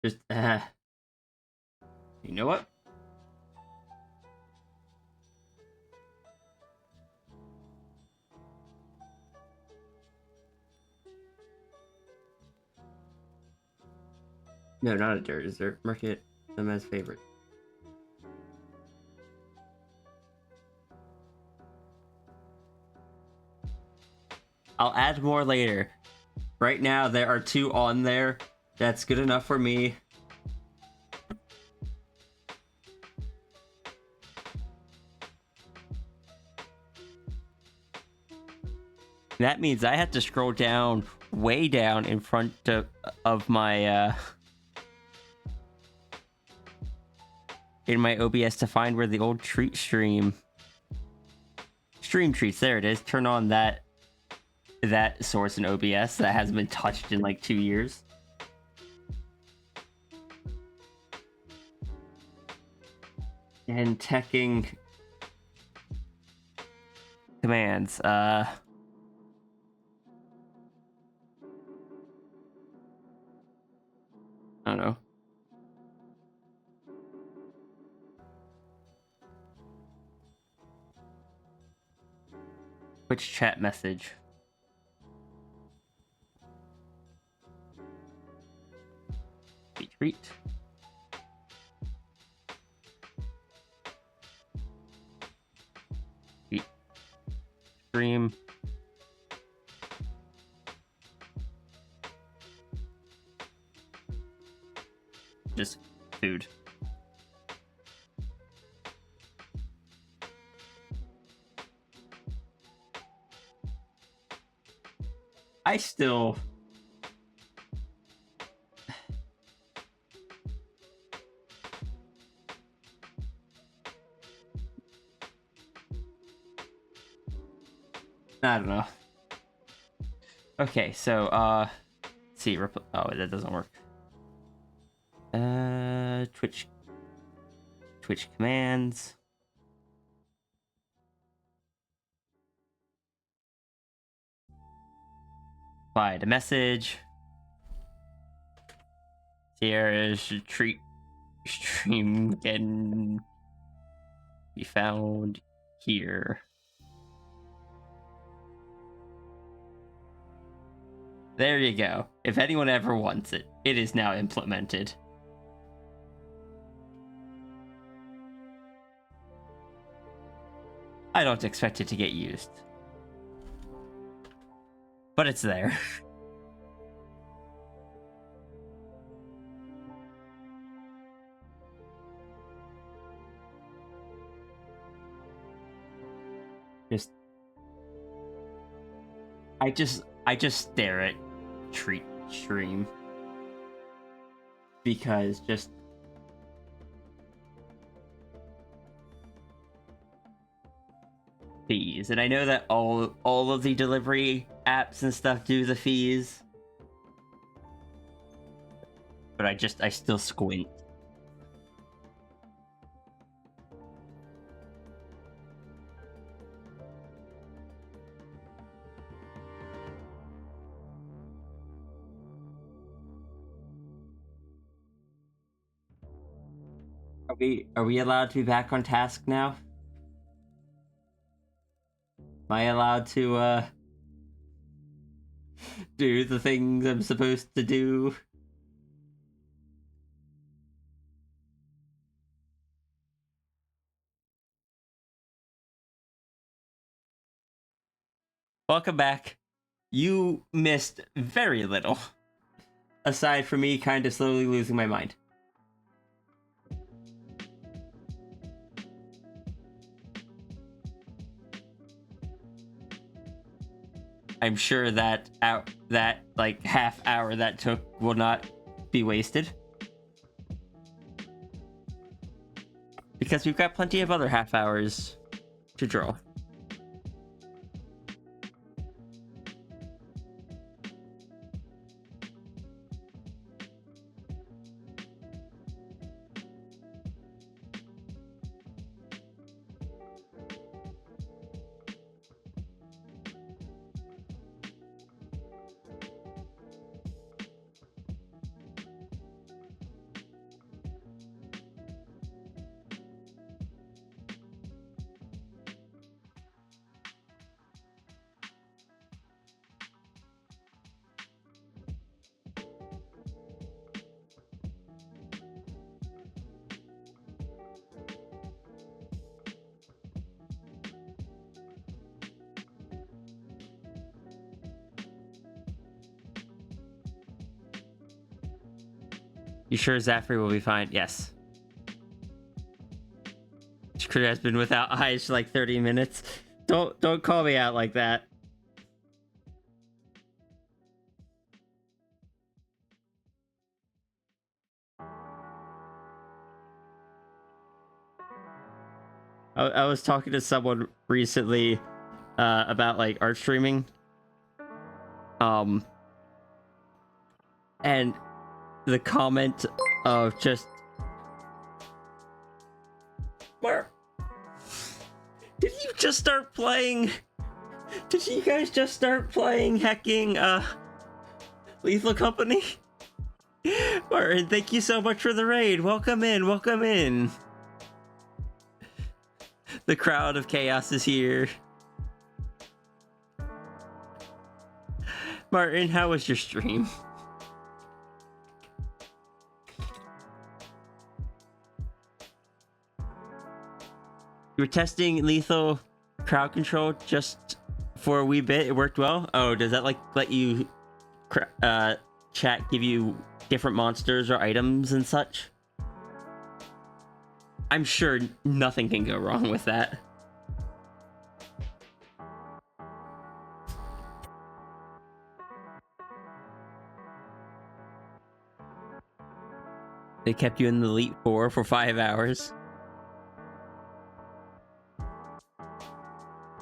Just, you know what? No, not a dessert. Mark it them as favorite. I'll add more later. Right now, there are 2 on there. That's good enough for me. That means I have to scroll down, way down in front of my, in my OBS to find where the old treat stream treats, there it is. Turn on that source in OBS that hasn't been touched in like 2 years. And teching commands, I don't know. Which chat message? Retreat. Stream. Just food. I still... I don't know. Okay, so, see. Oh, that doesn't work. Twitch commands. Provide a message. Sierra's stream can be found here. There you go. If anyone ever wants it, it is now implemented. I don't expect it to get used. But it's there. I just stare at treat stream because just fees, and I know that all of the delivery apps and stuff do the fees, but I still squint. Are we allowed to be back on task now? Am I allowed to do the things I'm supposed to do? Welcome back. You missed very little, aside from me kind of slowly losing my mind. I'm sure that like half hour that took will not be wasted, because we've got plenty of other half hours to draw. You sure Zafri will be fine? Yes. This crew has been without eyes for like 30 minutes. Don't call me out like that. I was talking to someone recently about like art streaming. And the comment of just, where did you just start playing? Did you guys just start playing hacking Lethal Company? Martin, thank you so much for the raid. Welcome in, welcome in. The crowd of chaos is here. Martin, how was your stream? You were testing lethal crowd control just for a wee bit. It worked well. Oh, does that like let you chat give you different monsters or items and such? I'm sure nothing can go wrong with that. They kept you in the Elite Four for 5 hours.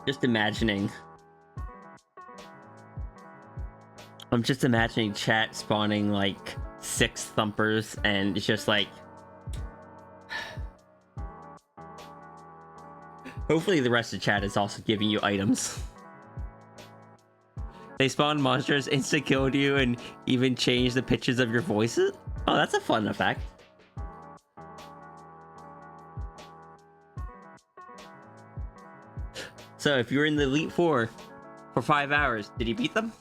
Just imagining. I'm just imagining chat spawning like 6 thumpers, and it's just like. Hopefully, the rest of chat is also giving you items. They spawn monsters, insta killed you, and even change the pitches of your voices. Oh, that's a fun effect. So, if you were in the Elite Four for 5 hours, did you beat them?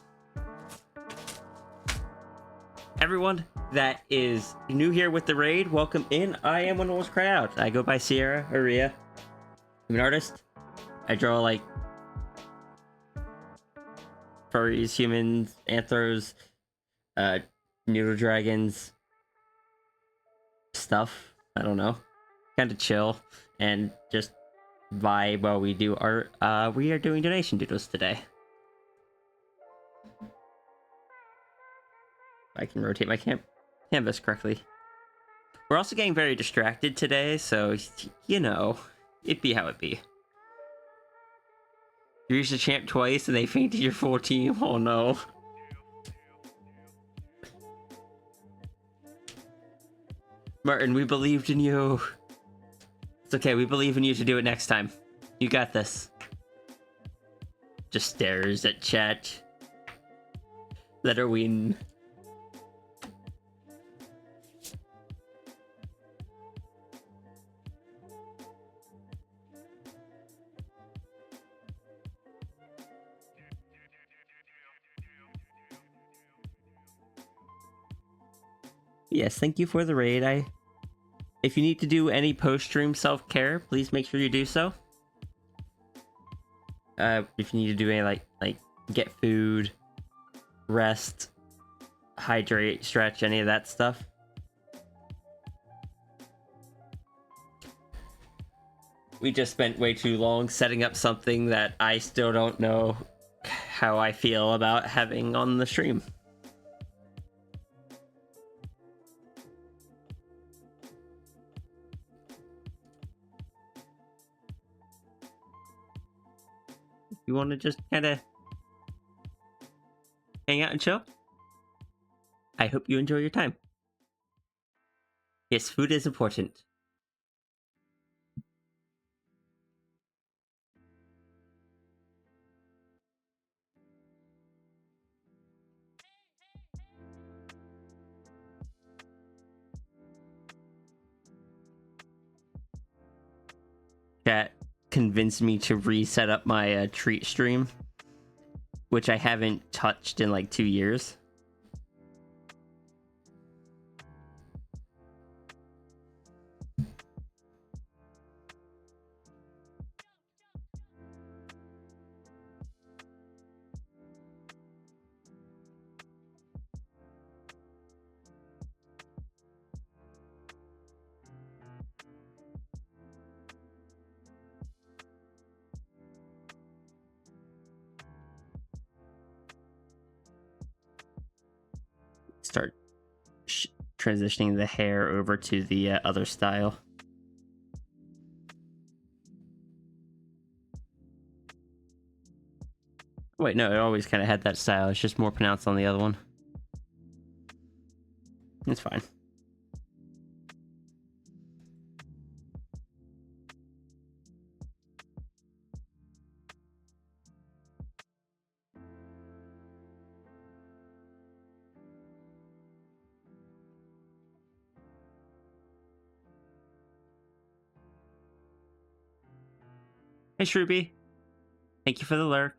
Everyone that is new here with the raid, welcome in. I am When Wolves Cry Out. I go by Sierra Aria. I'm an artist. I draw like furries, humans, anthros, noodle dragons, stuff. I don't know. Kind of chill and just vibe while we do art. We are doing donation doodles today. I can rotate my canvas correctly. We're also getting very distracted today, so, you know, it be how it be. You reached the champ twice and they fainted your full team? Oh no. Martin, we believed in you. It's okay, we believe in you to do it next time. You got this. Just stares at chat. Let her win. Yes, thank you for the raid. If you need to do any post-stream self-care, please make sure you do so. If you need to do any like get food, rest, hydrate, stretch, any of that stuff. We just spent way too long setting up something that I still don't know how I feel about having on the stream. You want to just kind of hang out and chill? I hope you enjoy your time. Yes, food is important. Chat convinced me to reset up my treat stream, which I haven't touched in like 2 years. Start transitioning the hair over to the other style. Wait, no, it always kind of had that style. It's just more pronounced on the other one. It's fine. Hey, Shruby. Thank you for the lurk.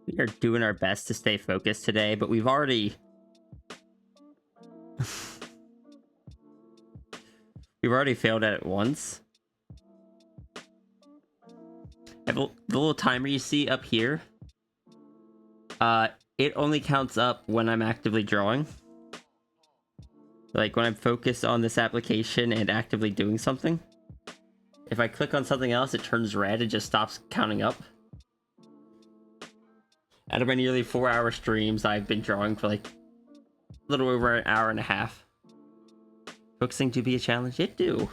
We are doing our best to stay focused today, but we've already... we've already failed at it once. The little timer you see up here, it only counts up when I'm actively drawing. Like when I'm focused on this application and actively doing something, if I click on something else, it turns red and just stops counting up. Out of my nearly 4-hour streams, I've been drawing for like a little over an hour and a half. Focusing to be a challenge? It do.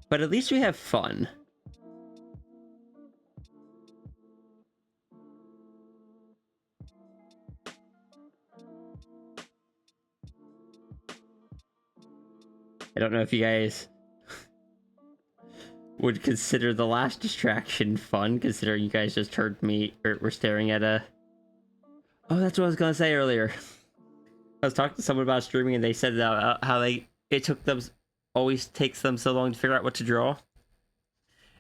But at least we have fun. I don't know if you guys would consider the last distraction fun, considering you guys just heard me, or were staring at a... Oh, that's what I was gonna say earlier. I was talking to someone about streaming, and they said how it took them, always takes them so long to figure out what to draw.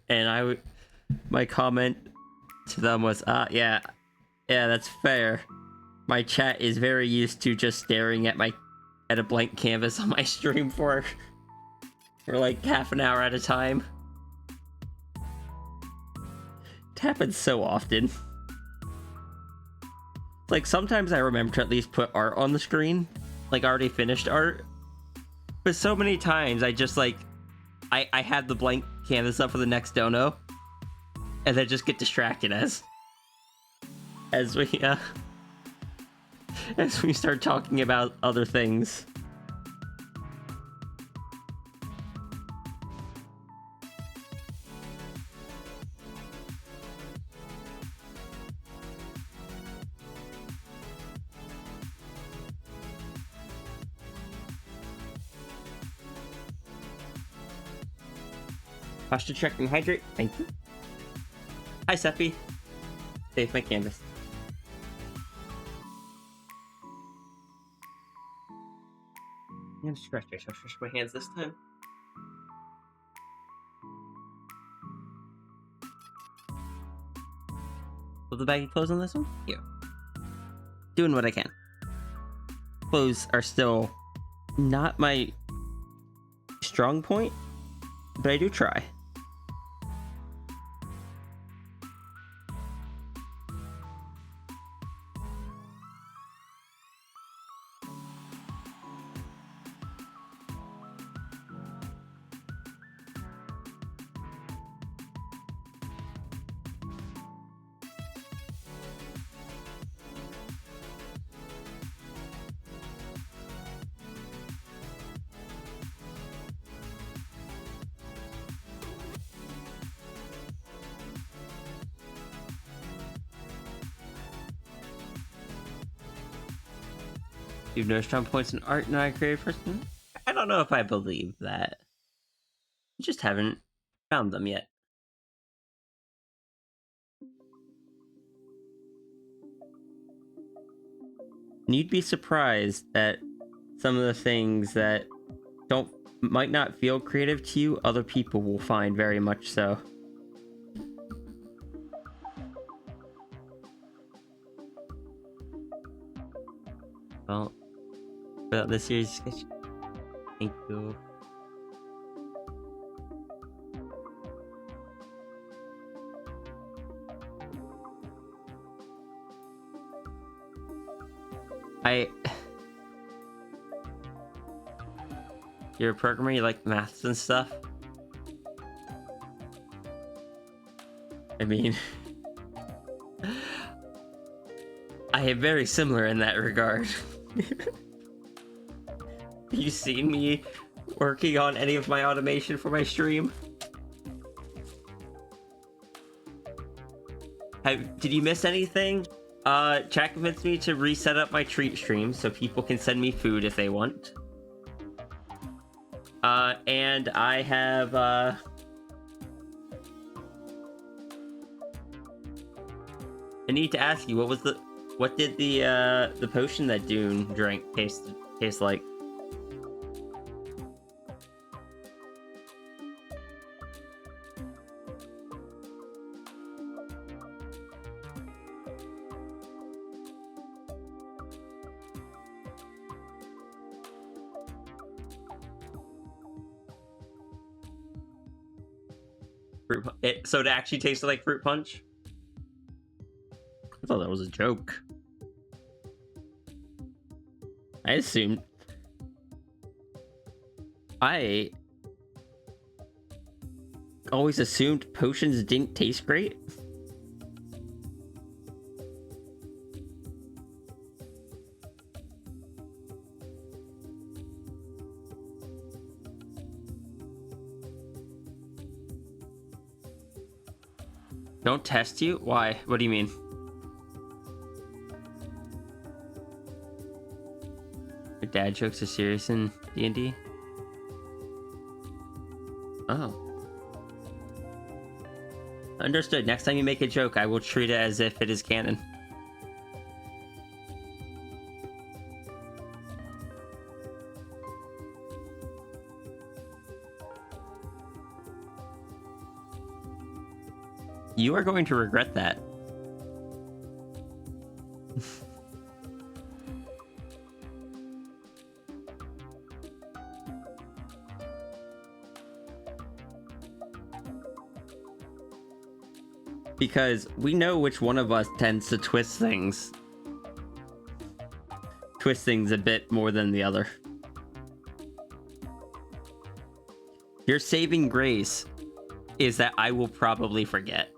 And my comment to them was, yeah, that's fair. My chat is very used to just staring at a blank canvas on my stream for like half an hour at a time. It happens so often. Like, sometimes I remember to at least put art on the screen, like already finished art. But so many times I just like, I have the blank canvas up for the next dono, and then just get distracted as we start talking about other things. Posture check and hydrate. Thank you. Hi, Seppi. Save my canvas. I'm stretch. I shall stretch my hands this time. Will the baggy clothes on this one? Yeah. Doing what I can. Clothes are still not my strong point, but I do try. You've no strong points in art, not a creative person? I don't know if I believe that. I just haven't found them yet. And you'd be surprised that some of the things that might not feel creative to you, other people will find very much so. Well, about this year's sketch. Thank you. You're a programmer, you like maths and stuff? I mean, I am very similar in that regard. You seen me working on any of my automation for my stream? Did you miss anything? Chat convinced me to reset up my treat stream so people can send me food if they want. And I have, I need to ask you, what did the potion that Dune drank taste like? So it actually tasted like fruit punch? I thought that was a joke. I always assumed potions didn't taste great. Don't test you? Why? What do you mean? Your dad jokes are serious in D&D? Oh. Understood. Next time you make a joke, I will treat it as if it is canon. You are going to regret that. Because we know which one of us tends to twist things. Twist things a bit more than the other. Your saving grace is that I will probably forget.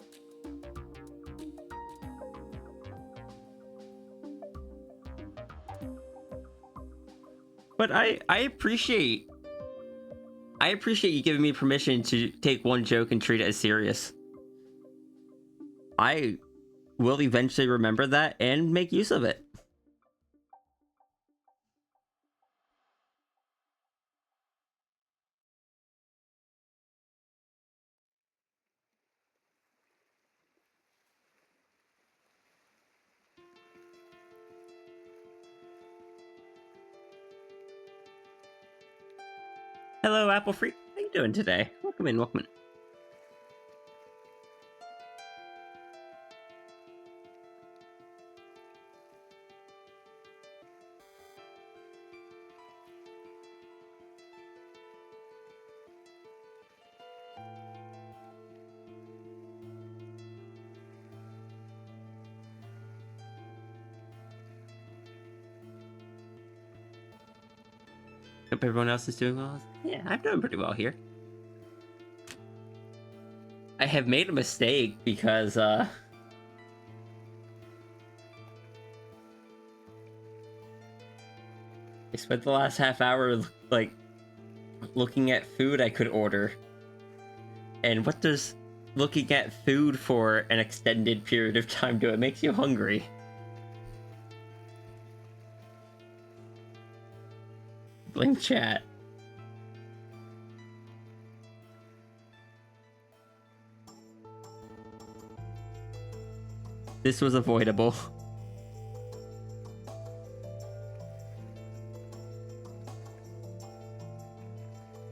But I appreciate you giving me permission to take one joke and treat it as serious. I will eventually remember that and make use of it. Hello, Apple Freak. How you doing today? Welcome in, welcome in. Hope everyone else is doing well. Yeah, I'm doing pretty well here. I have made a mistake because, I spent the last half hour, like, looking at food I could order. And what does looking at food for an extended period of time do? It makes you hungry. Blame chat. This was avoidable.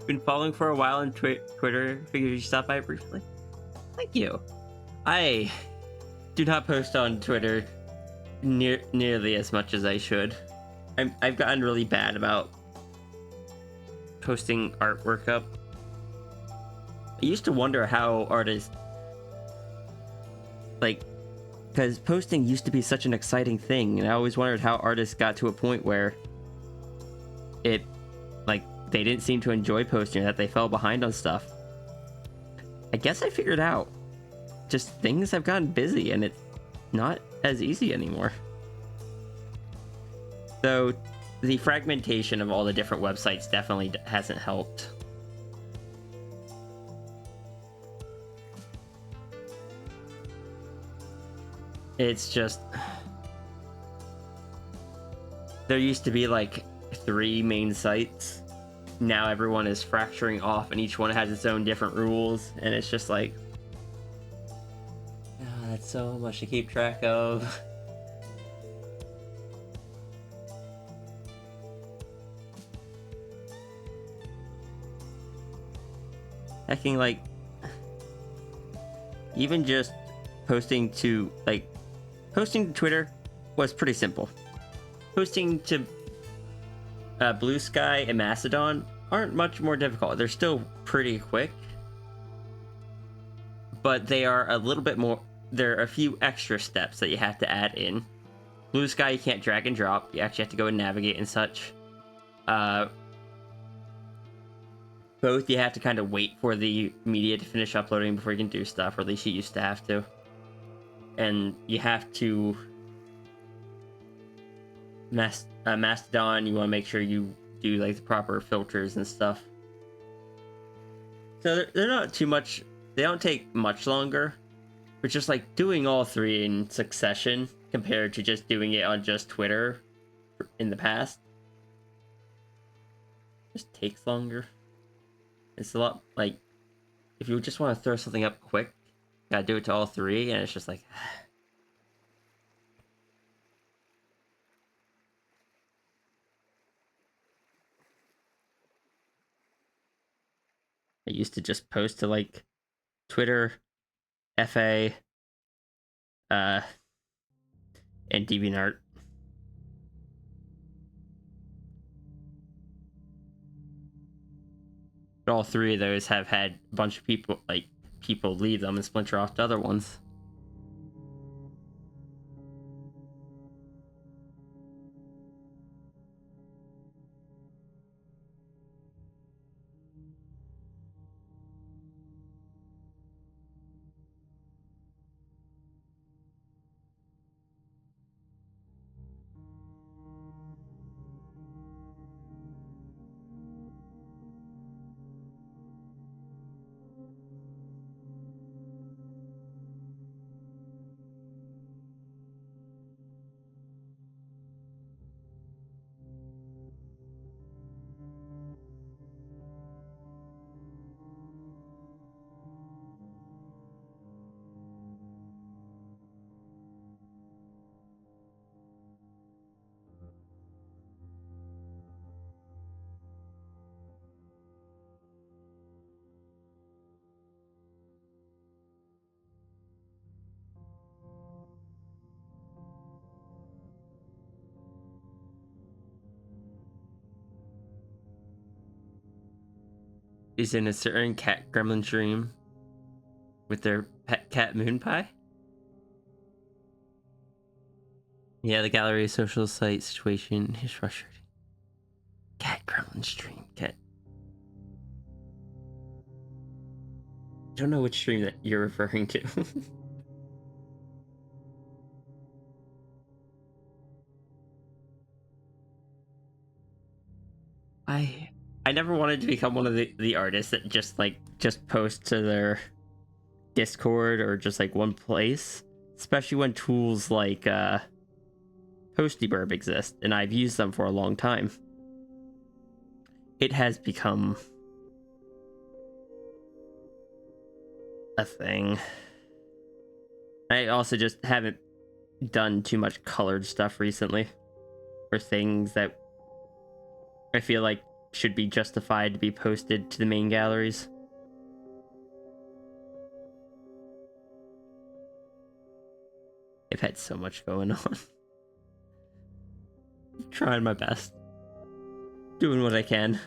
Been following for a while on Twitter. Figured you'd stop by briefly. Thank you. I do not post on Twitter nearly as much as I should. I've gotten really bad about posting artwork up. I used to wonder how artists, like, because posting used to be such an exciting thing, and I always wondered how artists got to a point where it, like, they didn't seem to enjoy posting, that they fell behind on stuff. I guess I figured out. Just things have gotten busy, and it's not as easy anymore. So the fragmentation of all the different websites definitely hasn't helped. It's just... there used to be like 3 main sites. Now everyone is fracturing off and each one has its own different rules. And it's just like... oh, that's so much to keep track of. Hacking, like, even just posting to Twitter was pretty simple. Posting to Blue Sky and Mastodon aren't much more difficult. They're still pretty quick, but they are a little bit more there are a few extra steps that you have to add in. Blue Sky, you can't drag and drop. You actually have to go and navigate and such. Both, you have to kind of wait for the media to finish uploading before you can do stuff, or at least you used to have to. And you have to... Mastodon, you want to make sure you do like the proper filters and stuff. So they're not too much... They don't take much longer. But just like doing all three in succession compared to just doing it on just Twitter in the past just takes longer. It's a lot like if you just want to throw something up quick, you gotta do it to all three, and it's just like I used to just post to like Twitter, FA, and DeviantArt. But all three of those have had a bunch of people leave them and splinter off to other ones. Is in a certain cat gremlin dream with their pet cat Moon Pie. Yeah, the gallery social site situation is frustrating. Cat gremlin stream. Cat. I don't know which stream that you're referring to. I never wanted to become one of the artists that just post to their Discord or just like one place, especially when tools like Postyburb exist, and I've used them for a long time. It has become a thing. I also just haven't done too much colored stuff recently, or things that I feel like should be justified to be posted to the main galleries. I've had so much going on. Trying my best. Doing what I can.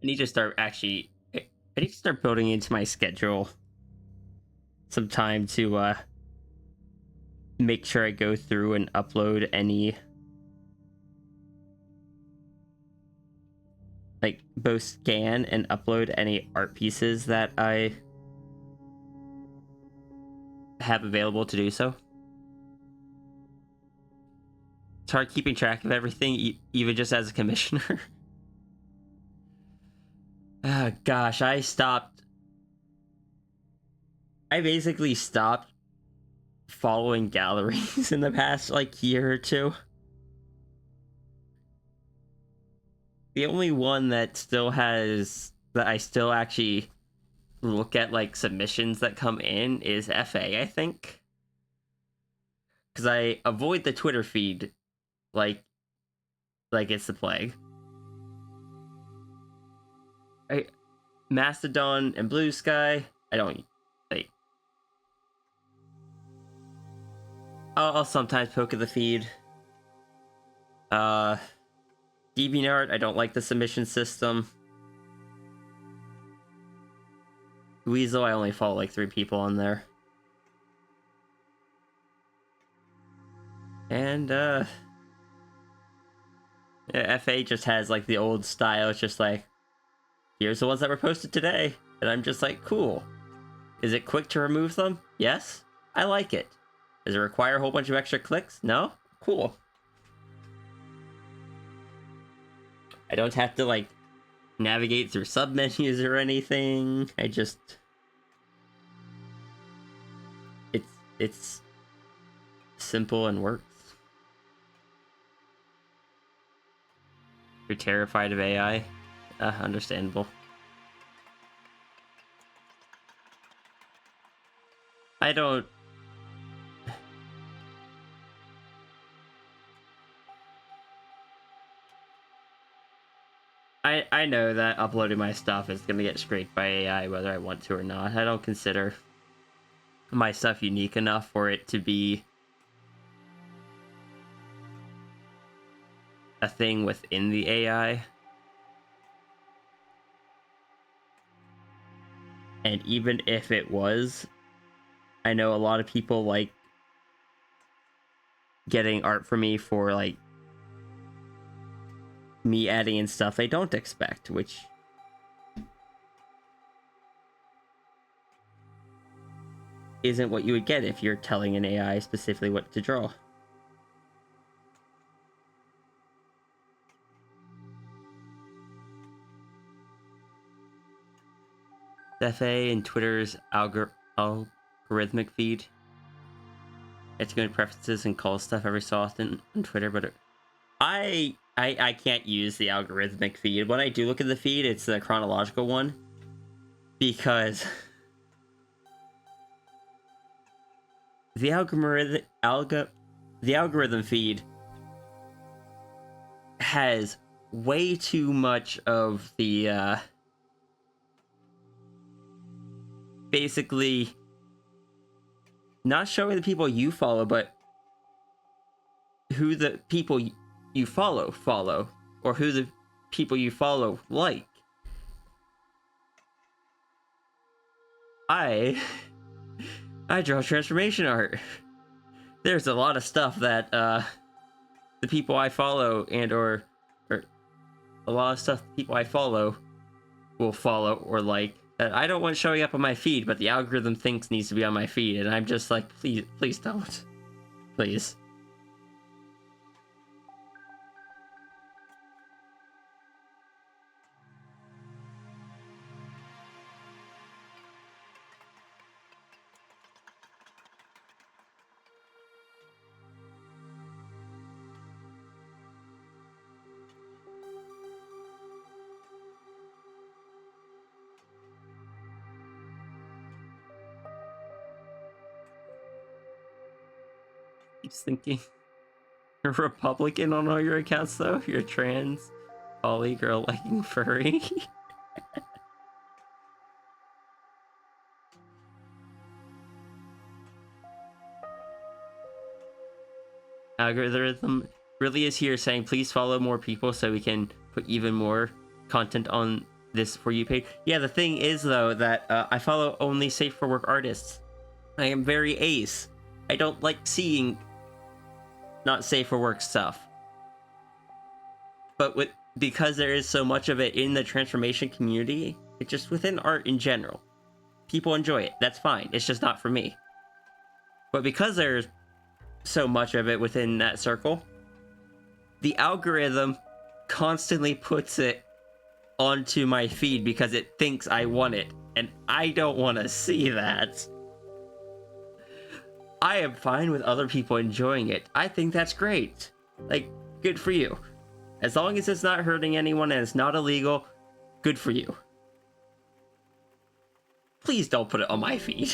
I need to start building into my schedule some time to make sure I go through and upload any both scan and upload any art pieces that I have available to do so. It's hard keeping track of everything, even just as a commissioner. Oh, gosh, I basically stopped following galleries in the past year or two. The only one that I still actually look at like submissions that come in is FA, I think. Because I avoid the Twitter feed like it's the plague. Mastodon and Blue Sky, I don't like. I'll sometimes poke at the feed. DeviantArt, I don't like the submission system. Weasel, I only follow like 3 people on there. And yeah, FA just has like the old style. It's just like, here's the ones that were posted today. And I'm just like, cool. Is it quick to remove them? Yes. I like it. Does it require a whole bunch of extra clicks? No? Cool. I don't have to like navigate through submenus or anything. I just... It's simple and works. You're terrified of AI? Understandable. I don't... I know that uploading my stuff is gonna get scraped by AI whether I want to or not. I don't consider my stuff unique enough for it to be a thing within the AI. And even if it was, I know a lot of people like getting art from me for like me adding in stuff they don't expect, which isn't what you would get if you're telling an AI specifically what to draw. FA and Twitter's algorithmic feed. It's going to preferences and call stuff every so often on Twitter, but I can't use the algorithmic feed. When I do look at the feed, it's the chronological one, because the algorithm feed has way too much of the basically not showing the people you follow, but who the people you follow, or who the people you follow like. I draw transformation art. There's a lot of stuff that the people I follow or a lot of stuff people I follow will follow or like that I don't want showing up on my feed, but the algorithm thinks needs to be on my feed, and I'm just like, please don't. Please. He's thinking you're Republican on all your accounts, though. You're trans, poly, girl liking furry. Algorithm really is here saying, please follow more people so we can put even more content on this For You page. Yeah, the thing is, though, that I follow only safe for work artists. I am very ace. I don't like seeing not safe for work stuff. But because there is so much of it in the transformation community, it's just within art in general. People enjoy it. That's fine. It's just not for me. But because there's so much of it within that circle, the algorithm constantly puts it onto my feed because it thinks I want it, and I don't want to see that. I am fine with other people enjoying it. I think that's great. Like, good for you. As long as it's not hurting anyone and it's not illegal, good for you. Please don't put it on my feed.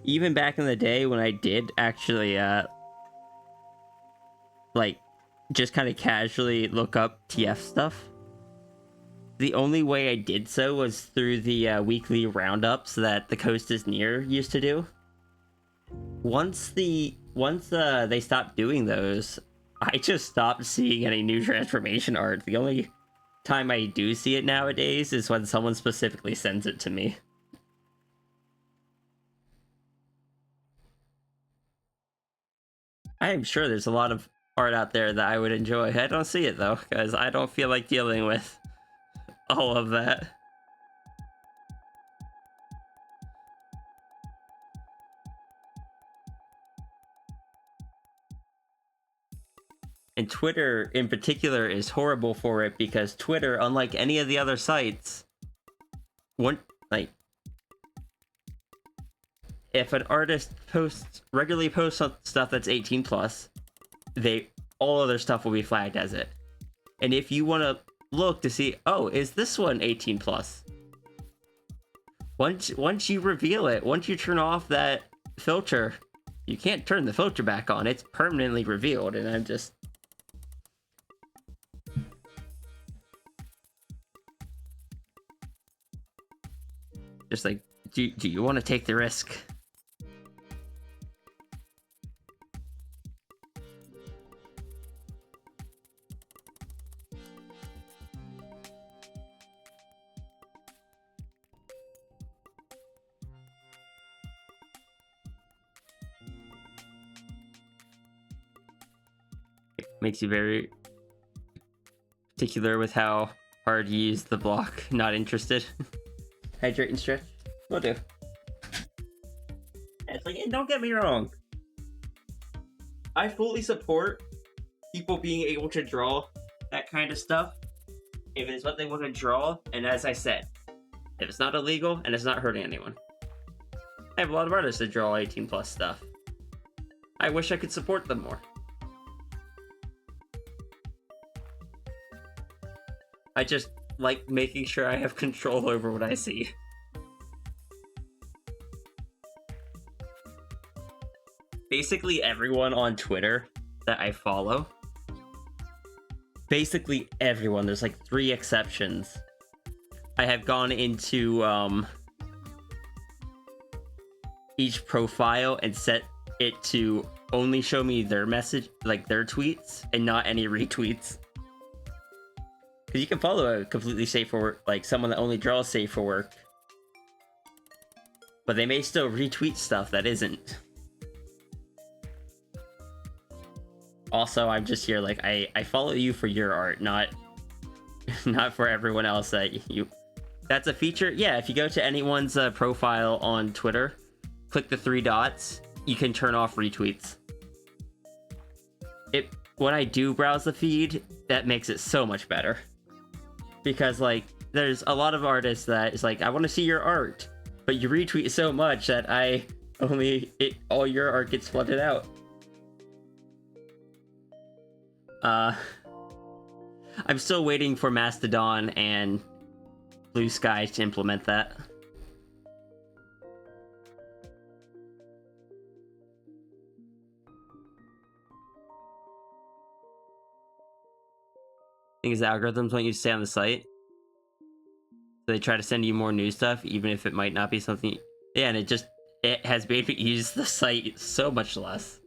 Even back in the day when I did actually like just kind of casually look up TF stuff, the only way I did so was through the weekly roundups that the Coast is Near used to do. Once they stopped doing those, I just stopped seeing any new transformation art. The only time I do see it nowadays is when someone specifically sends it to me. I am sure there's a lot of art out there that I would enjoy. I don't see it though, because I don't feel like dealing with all of that. And Twitter in particular is horrible for it, because Twitter, unlike any of the other sites, if an artist regularly posts stuff that's 18 plus, all other stuff will be flagged as it. And if you want to look to see, oh, is this one 18 plus? Once you reveal it, once you turn off that filter, you can't turn the filter back on. It's permanently revealed, and I'm just like, do you want to take the risk? It makes you very particular with how hard you use the block. Not interested. Hydrate and stretch. Will do. It's like, don't get me wrong, I fully support people being able to draw that kind of stuff if it's what they want to draw, and as I said, if it's not illegal and it's not hurting anyone. I have a lot of artists that draw 18 plus stuff. I wish I could support them more. I just like making sure I have control over what I see. Basically everyone on Twitter that I follow, basically everyone, there's like 3 exceptions, I have gone into each profile and set it to only show me their message, like their tweets, and not any retweets. Because you can follow a completely safe for work, like someone that only draws safe for work, but they may still retweet stuff that isn't. Also, I'm just here like, I follow you for your art, not for everyone else that you... That's a feature. Yeah, if you go to anyone's profile on Twitter, click the 3 dots, you can turn off retweets. When I do browse the feed, that makes it so much better. Because, like, there's a lot of artists that is like, I want to see your art, but you retweet so much that all your art gets flooded out. I'm still waiting for Mastodon and Blue Sky to implement that. Thing is, the algorithms want you to stay on the site, so they try to send you more new stuff, even if it might not be something. Yeah, and it has made me use the site so much less.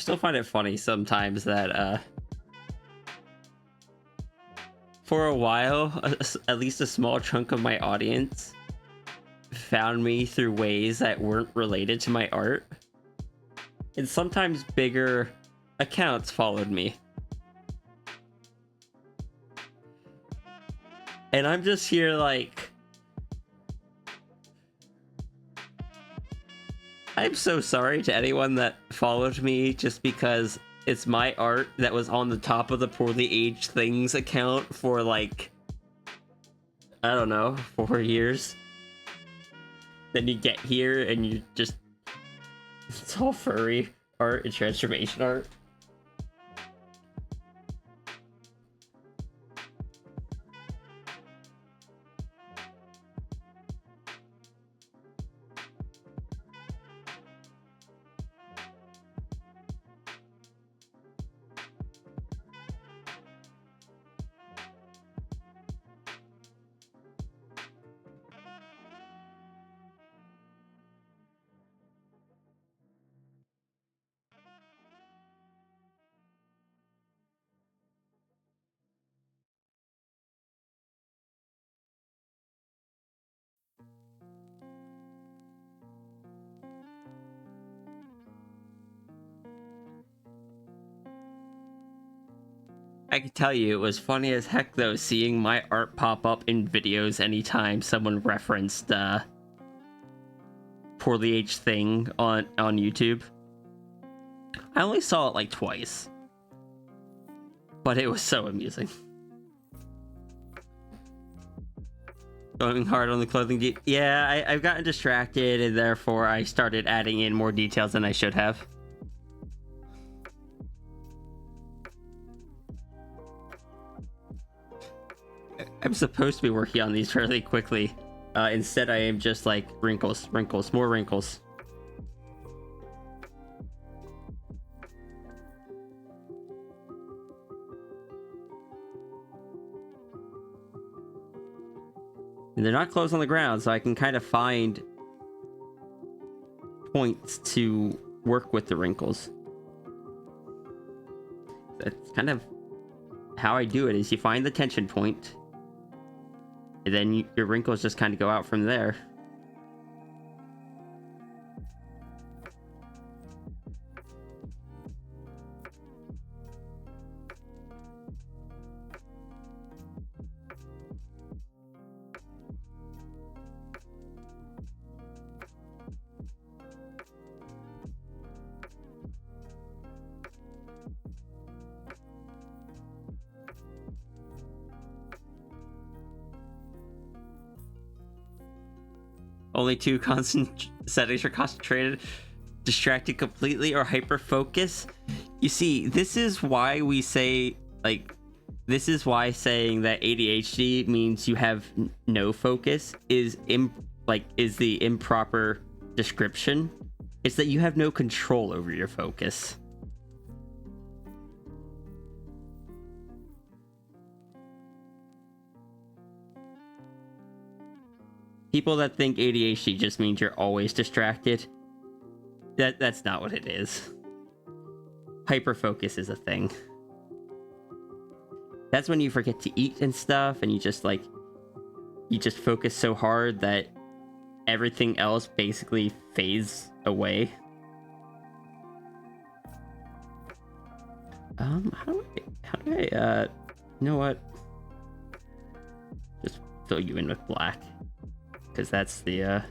still find it funny sometimes that for a while, at least a small chunk of my audience found me through ways that weren't related to my art. And sometimes bigger accounts followed me. And I'm just here like, I'm so sorry to anyone that followed me just because it's my art that was on the top of the Poorly Aged Things account for like, I don't know, 4 years. Then you get here and you just, it's all furry art and transformation art. I can tell you, it was funny as heck though seeing my art pop up in videos anytime someone referenced Poorly Aged Thing on YouTube. I only saw it like twice, but it was so amusing. Going hard on the clothing yeah, I've gotten distracted and therefore I started adding in more details than I should have. I'm supposed to be working on these fairly quickly. Instead, I am just like wrinkles, more wrinkles. And they're not close on the ground, so I can kind of find points to work with the wrinkles. That's kind of how I do it, is you find the tension point, and then your wrinkles just kind of go out from there. Only 2 constant settings are concentrated, distracted completely, or hyper focus. You see, this is why we say, like, this is why saying that ADHD means you have no focus is the improper description. It's that you have no control over your focus. People that think ADHD just means you're always distracted, that's not what it is. Hyperfocus is a thing. That's when you forget to eat and stuff, and you just focus so hard that everything else basically fades away. How do I, you know what? Just fill you in with black. Because that's the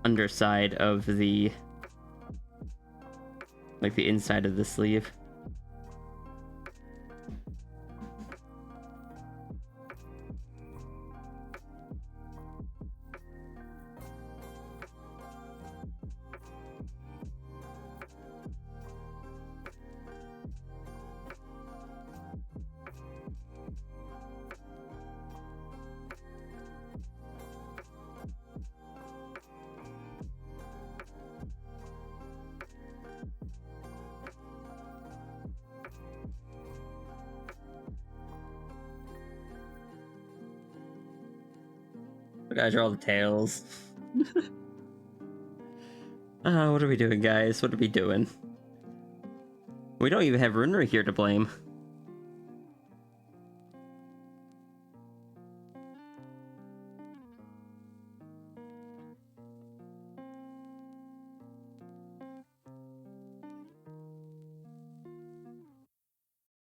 underside of the, like, the inside of the sleeve. Guys are all the tails. What are we doing, guys? What are we doing? We don't even have Runery here to blame.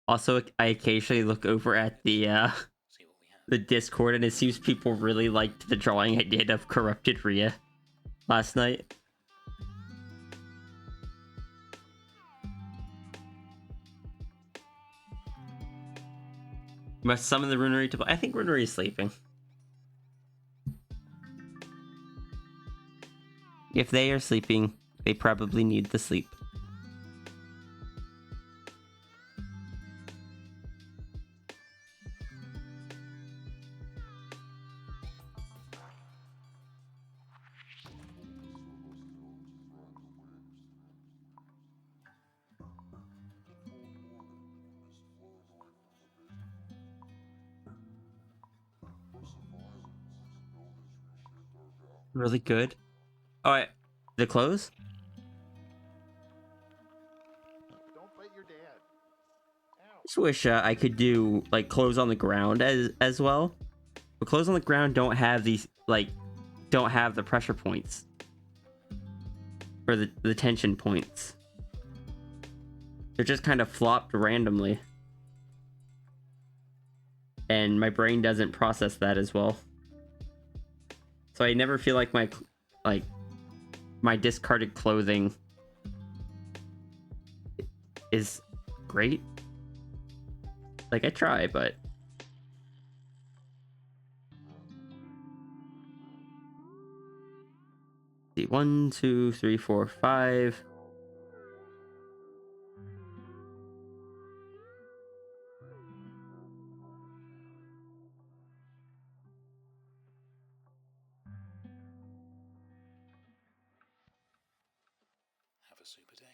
Also, I occasionally look over at the Discord, and it seems people really liked the drawing I did of corrupted Rhea last night. Must summon the Runery to play. I think Runery is sleeping. If they are sleeping, they probably need the sleep. Really good. All right, the clothes. Don't fight your dad. Ow. Just wish I could do like clothes on the ground as well. But clothes on the ground don't have these don't have the pressure points or the tension points. They're just kind of flopped randomly, and my brain doesn't process that as well. So I never feel like my discarded clothing is great. Like, I try, but see, 1, 2, 3, 4, 5. Have a super day.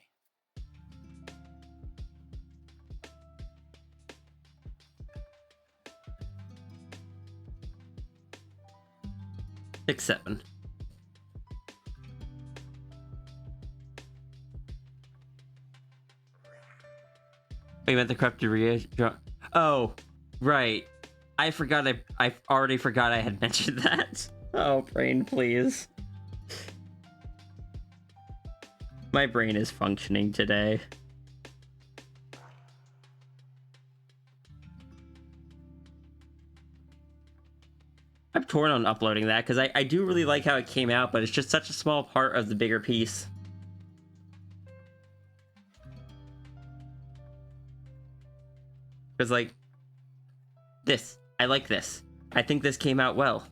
6, 7. Oh, you meant the corrupted Rhea? Oh, right. I forgot. I already forgot I had mentioned that. Oh, brain, please. My brain is functioning today. I'm torn on uploading that because I do really like how it came out, but it's just such a small part of the bigger piece. Because, like, this. I like this. I think this came out well.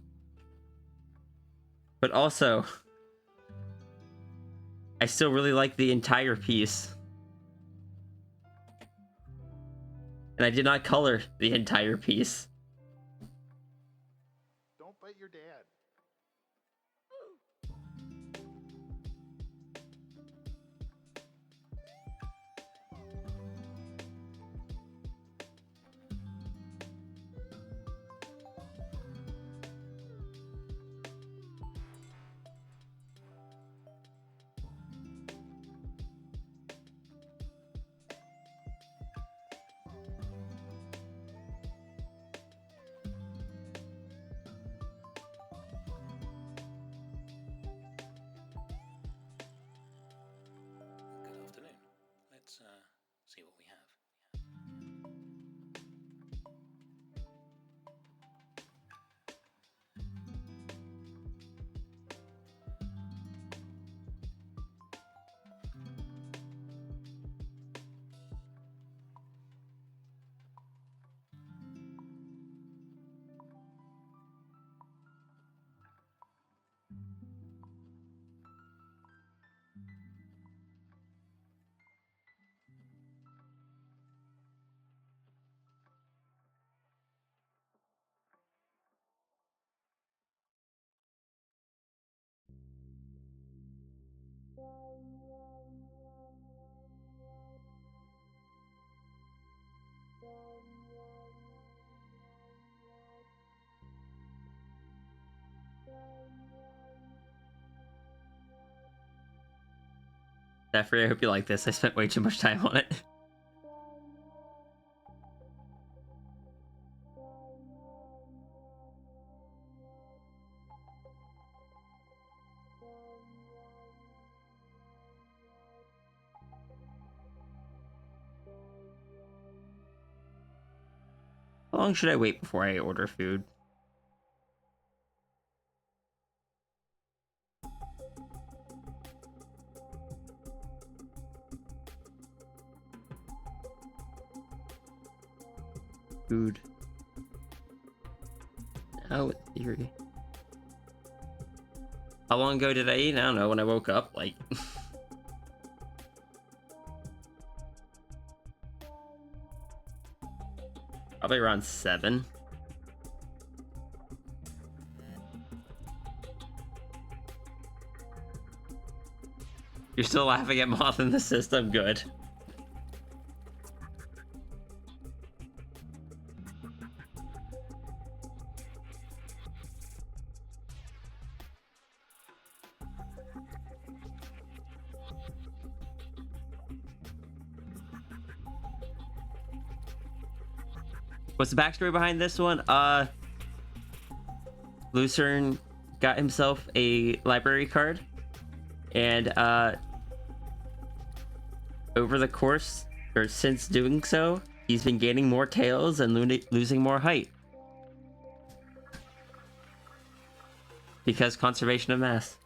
But also, I still really like the entire piece. And I did not color the entire piece. Don't fight your dad. Good afternoon. Let's see what we have. Jeffrey, I hope you like this. I spent way too much time on it. long should I wait before I order food? Food. Oh, in theory. How long ago did I eat? I don't know, when I woke up, like... Probably around 7. You're still laughing at Moth in the system? Good. What's the backstory behind this one? Lucerne got himself a library card, and over the course, or since doing so, he's been gaining more tails and losing more height. Because conservation of mass.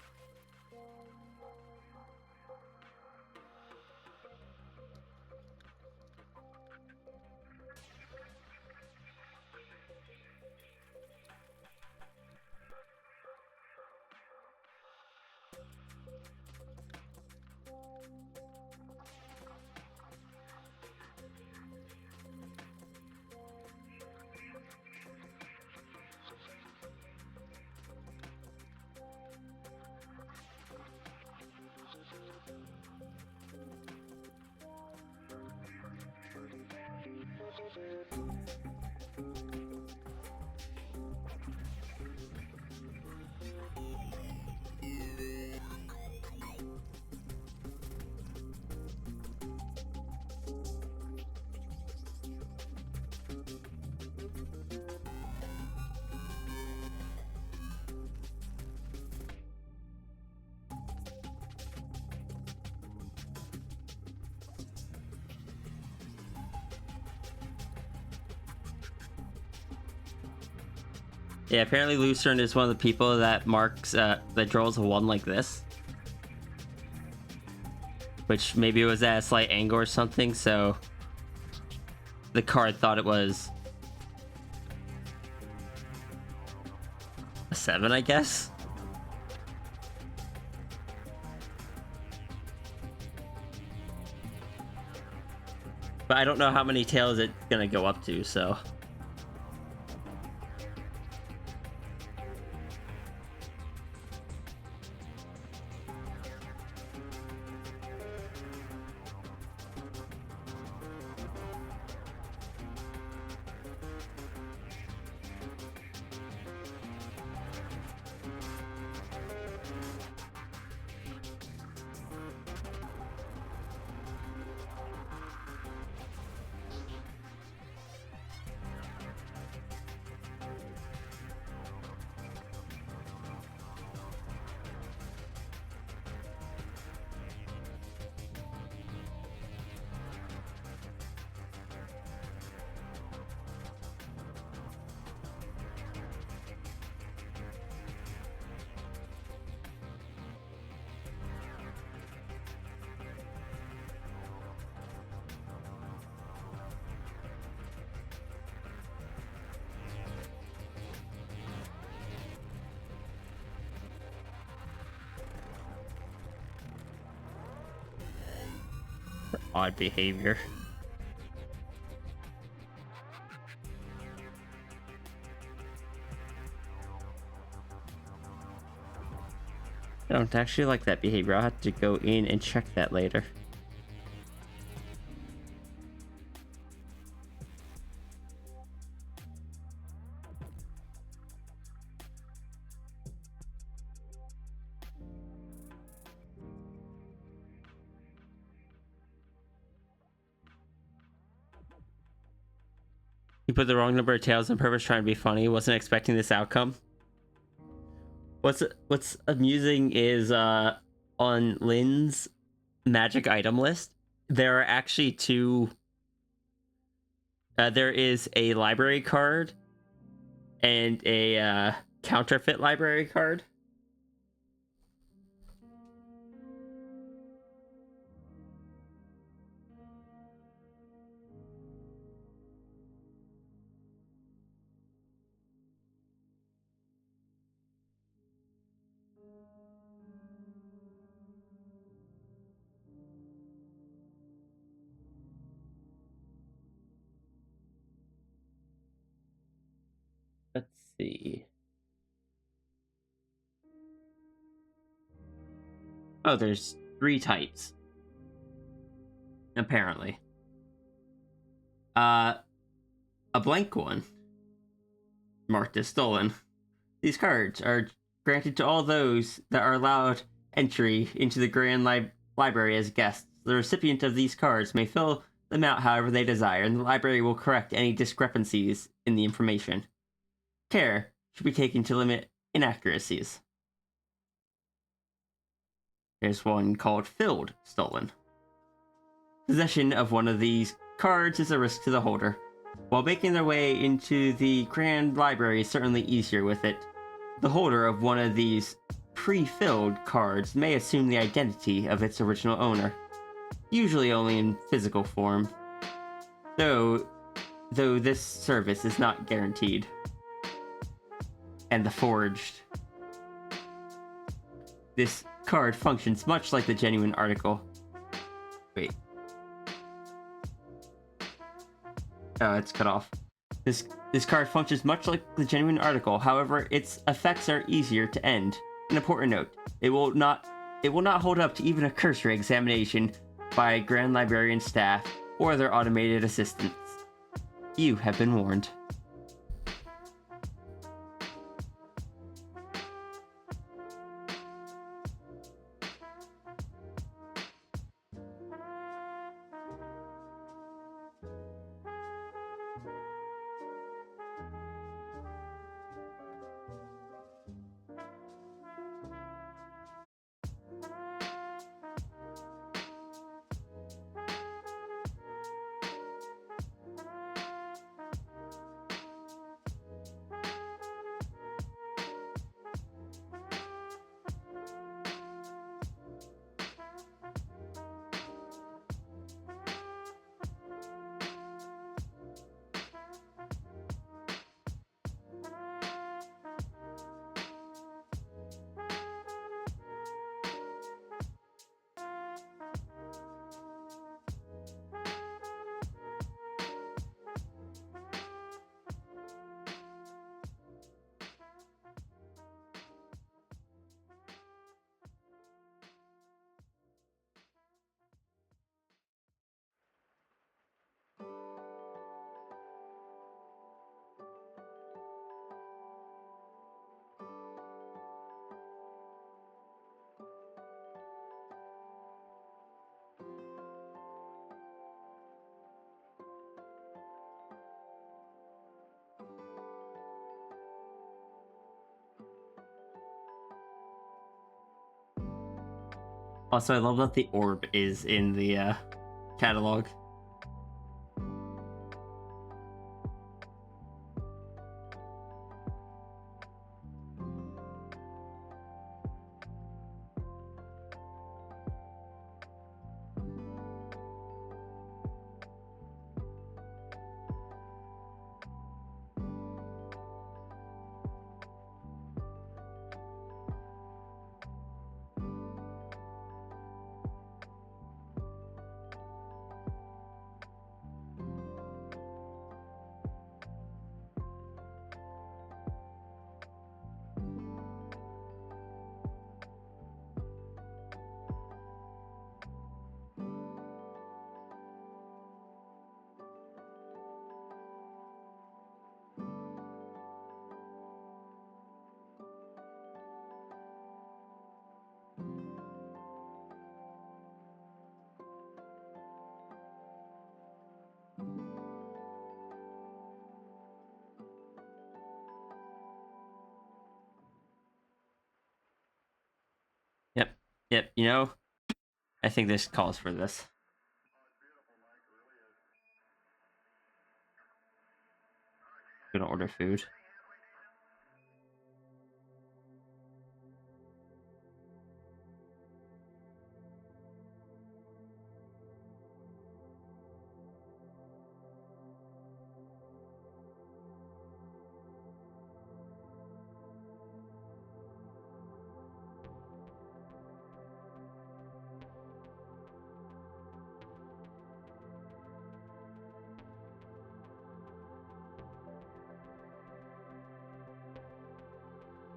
Yeah, apparently Lucerne is one of the people that marks, that draws a 1 like this. Which maybe it was at a slight angle or something, so the card thought it was a 7, I guess. But I don't know how many tails it's gonna go up to, so... Odd behavior. I don't actually like that behavior. I'll have to go in and check that later. He put the wrong number of tails on purpose trying to be funny. Wasn't expecting this outcome. What's amusing is on Lynn's magic item list, there are actually 2 There is a library card and a counterfeit library card. Let's see. Oh, there's 3 types. Apparently. A blank one, marked as stolen. These cards are granted to all those that are allowed entry into the Grand Library as guests. The recipient of these cards may fill them out however they desire, and the library will correct any discrepancies in the information. Care should be taken to limit inaccuracies. There's one called Filled Stolen. Possession of one of these cards is a risk to the holder. While making their way into the Grand Library is certainly easier with it, the holder of one of these pre-filled cards may assume the identity of its original owner, usually only in physical form, though this service is not guaranteed. And the forged. This card functions much like the genuine article. Wait. Oh, it's cut off. This card functions much like the genuine article, however, its effects are easier to end. An important note, it will not hold up to even a cursory examination by Grand Librarian staff or their automated assistants. You have been warned. Also, I love that the orb is in the catalog. Yep, you know, I think this calls for this. gonna order food.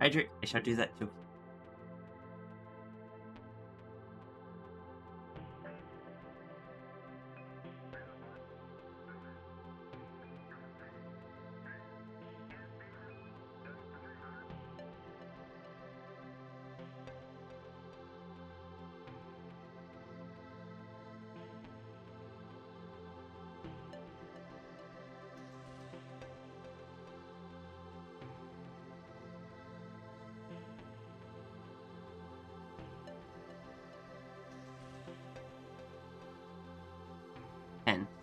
Hydrate. I shall do that too.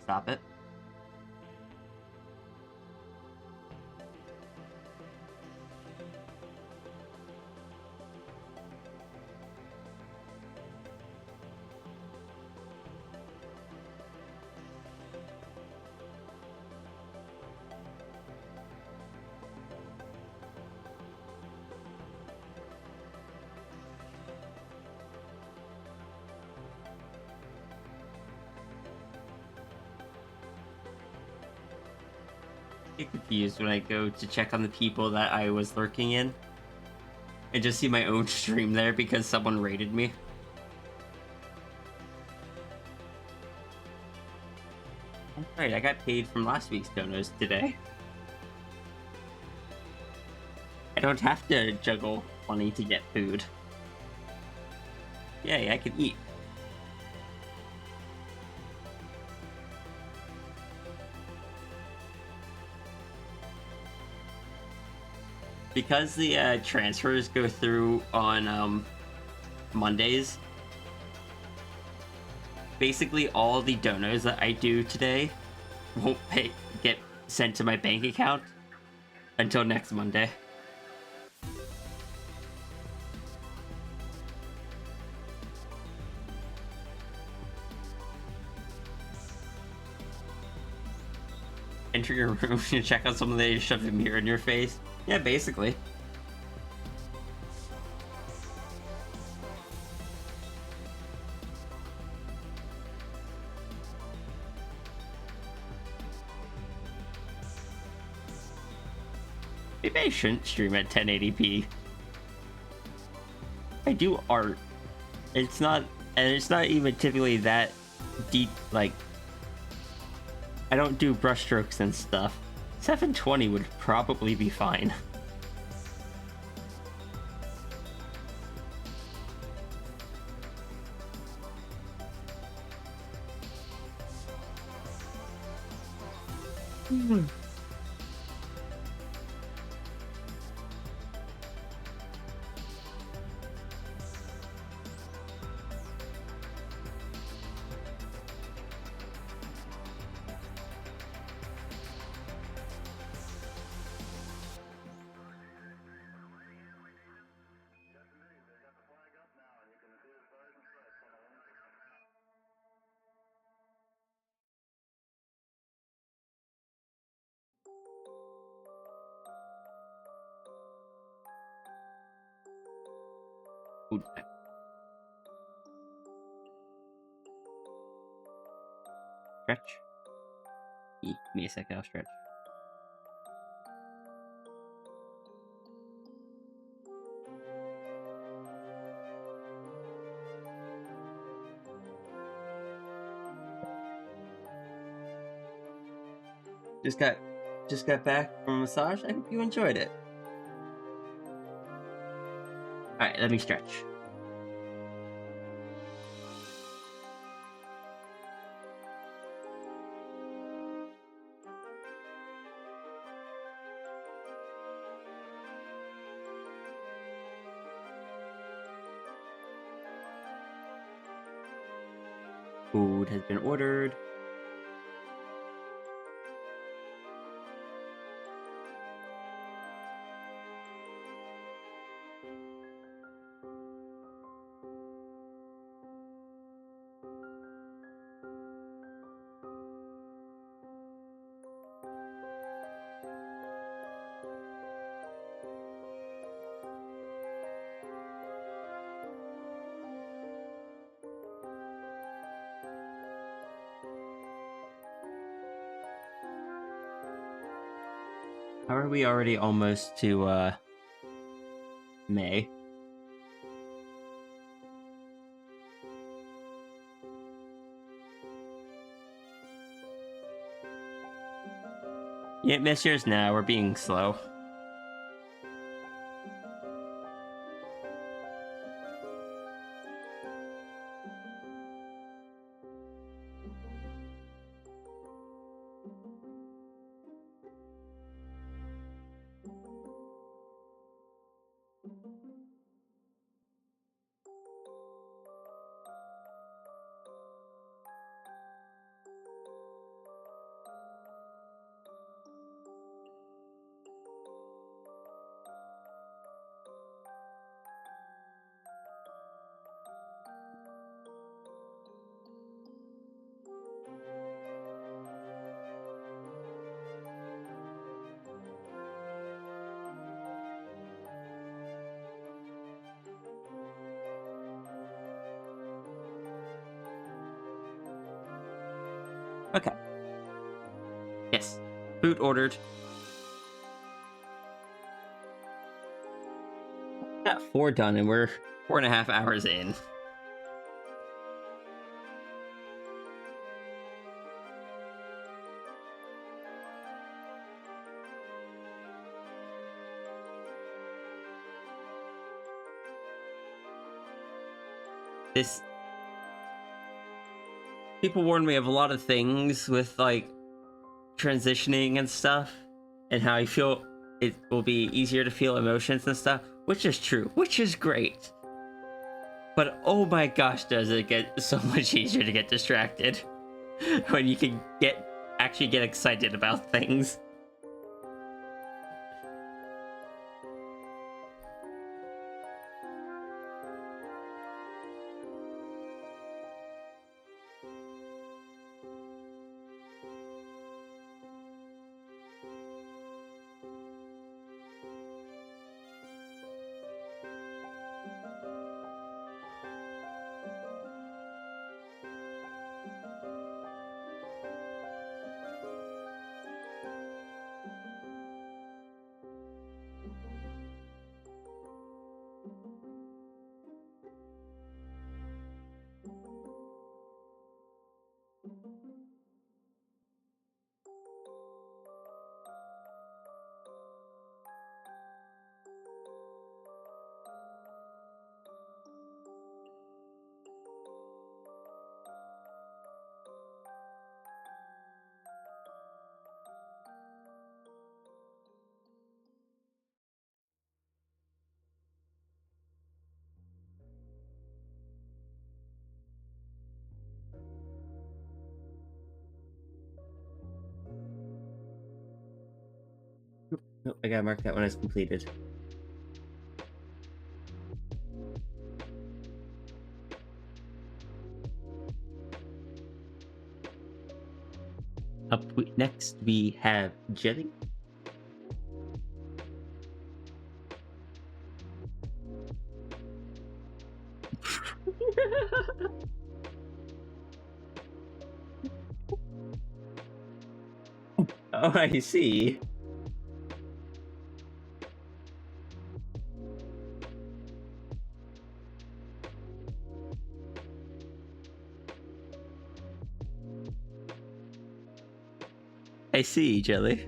Stop it. Get confused when I go to check on the people that I was lurking in and just see my own stream there because someone raided me. Alright, I got paid from last week's donos today. I don't have to juggle money to get food. Yay, I can eat. Because the transfers go through on Mondays, basically all the donos that I do today won't get sent to my bank account until next Monday. Enter your room and check out someone that shoved a mirror in your face. Yeah, basically. Maybe I shouldn't stream at 1080p. I do art. It's not even typically that deep, like, I don't do brushstrokes and stuff. 720 would probably be fine. Ooh, stretch. Give me a second, I'll stretch. Just got back from a massage. I hope you enjoyed it. Alright, let me stretch. Food has been ordered. How are we already almost to May? Yeah, miss yours now. We're being slow. Okay. Yes. Food ordered. Got 4 done, and we're 4.5 hours in. This... People warned me of a lot of things with, like, transitioning and stuff, and how I feel it will be easier to feel emotions and stuff, which is true, which is great. But oh my gosh, does it get so much easier to get distracted when you can actually get excited about things. Nope, I gotta mark that one as completed. Next we have Jelly. Oh, I see. I see, Jelly.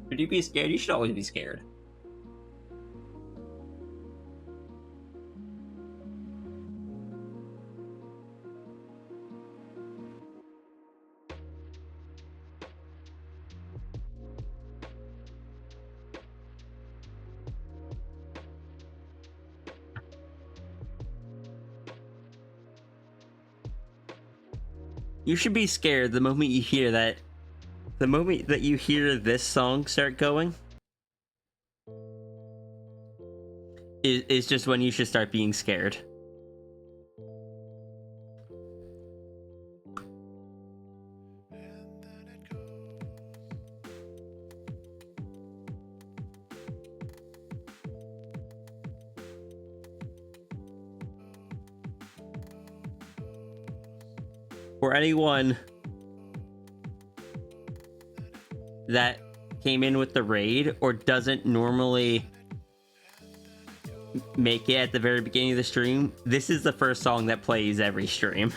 Should you be scared? You should always be scared. You should be scared the moment you hear that. The moment that you hear this song start going is just when you should start being scared. for anyone that came in with the raid or doesn't normally make it at the very beginning of the stream, this is the first song that plays every stream.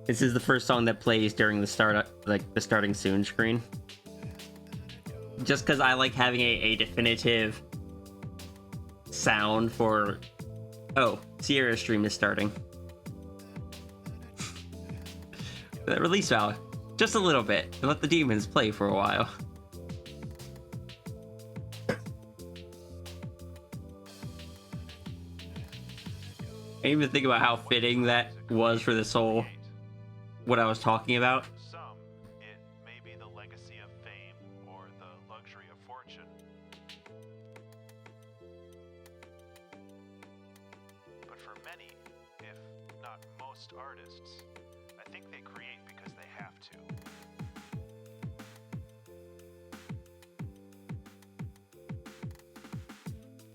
This is the first song that plays during the start, like the starting soon screen. Just because I like having a definitive sound for, oh, Sierra's stream is starting. Release valve, just a little bit, and let the demons play for a while. I didn't even think about how fitting that was for this whole, what I was talking about. Some, it may be the legacy of fame or the luxury of fortune. But for many, if not most artists, I think they create because they have to.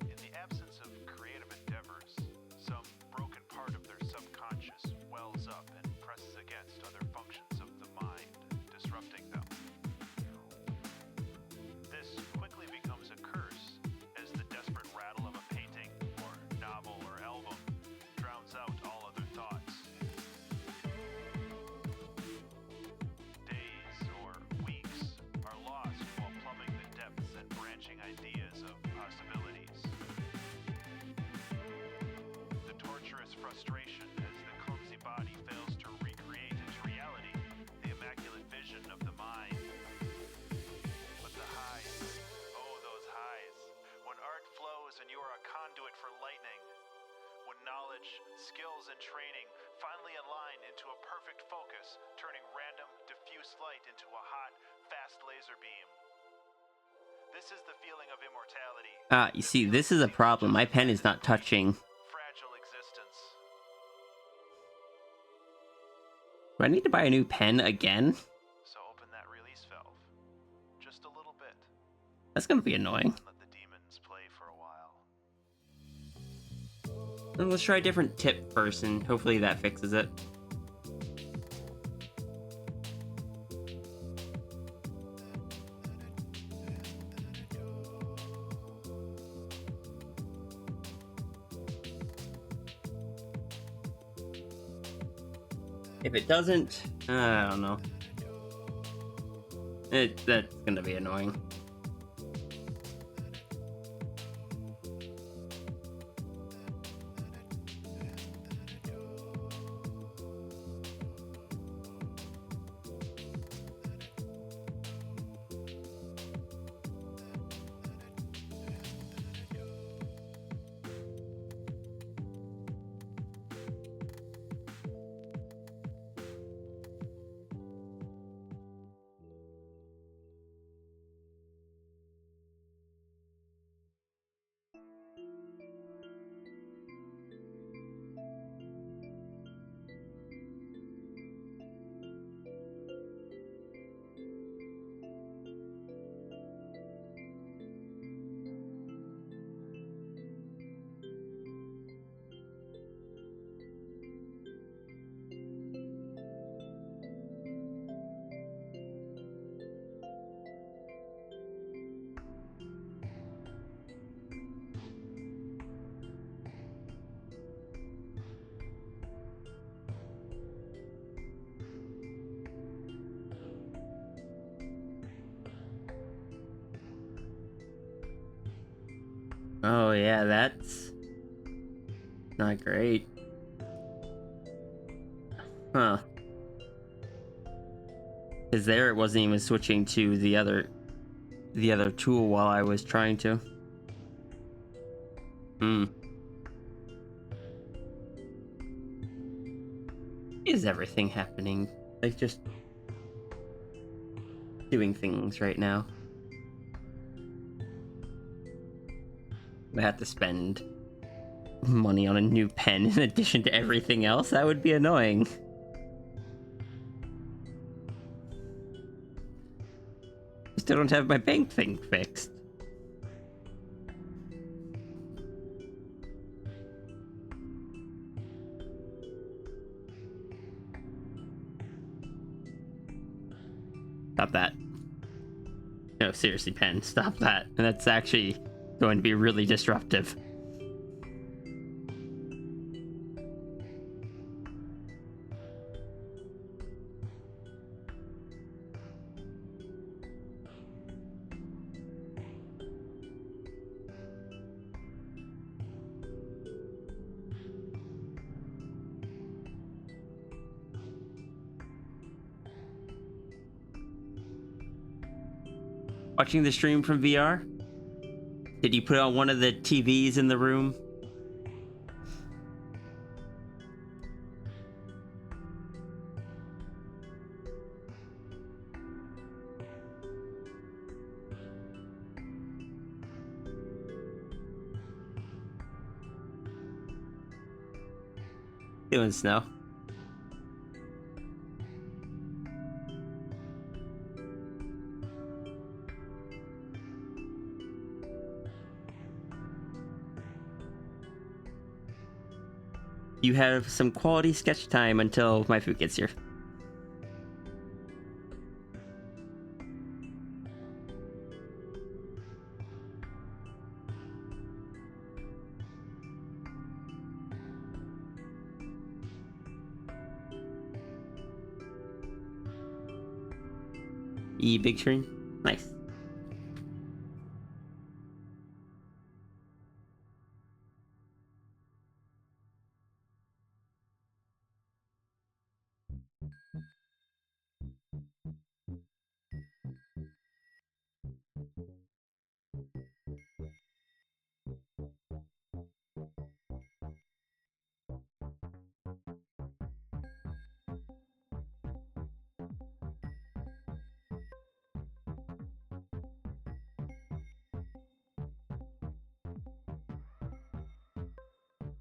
In the absence of creative endeavors, some broken part of their subconscious wells up and presses against other functions of the mind, disrupting them. This quickly becomes a curse as the desperate rattle of a painting or novel or album drowns out all other thoughts. Days or weeks are lost while plumbing the depths and branching ideas of possibilities. The torturous frustration as the clumsy body fails to recreate into reality the immaculate vision of the mind. But the highs, oh those highs, when art flows and you are a conduit for lightning, when knowledge, skills, and training finally align into a perfect focus, turning random, diffuse light into a hot, fast laser beam. This is the feeling of immortality. Ah, you see, this is a problem. My pen is not touching. Fragile existence. Do I need to buy a new pen again? So open that release valve. Just a little bit. That's gonna be annoying. And let the demons play for a while. Let's try a different tip first, and hopefully that fixes it. If it doesn't, I don't know. That's gonna be annoying. Oh yeah, that's not great. Huh. Because there it wasn't even switching to the other tool while I was trying to. Is everything happening? Like just doing things right now. I have to spend money on a new pen in addition to everything else. That would be annoying. Still don't have my bank thing fixed. Stop that. No, seriously, Pen, stop that. That's actually going to be really disruptive. Watching the stream from VR? Did you put on one of the TVs in the room? Doing snow. You have some quality sketch time until my food gets here. Big screen? Nice.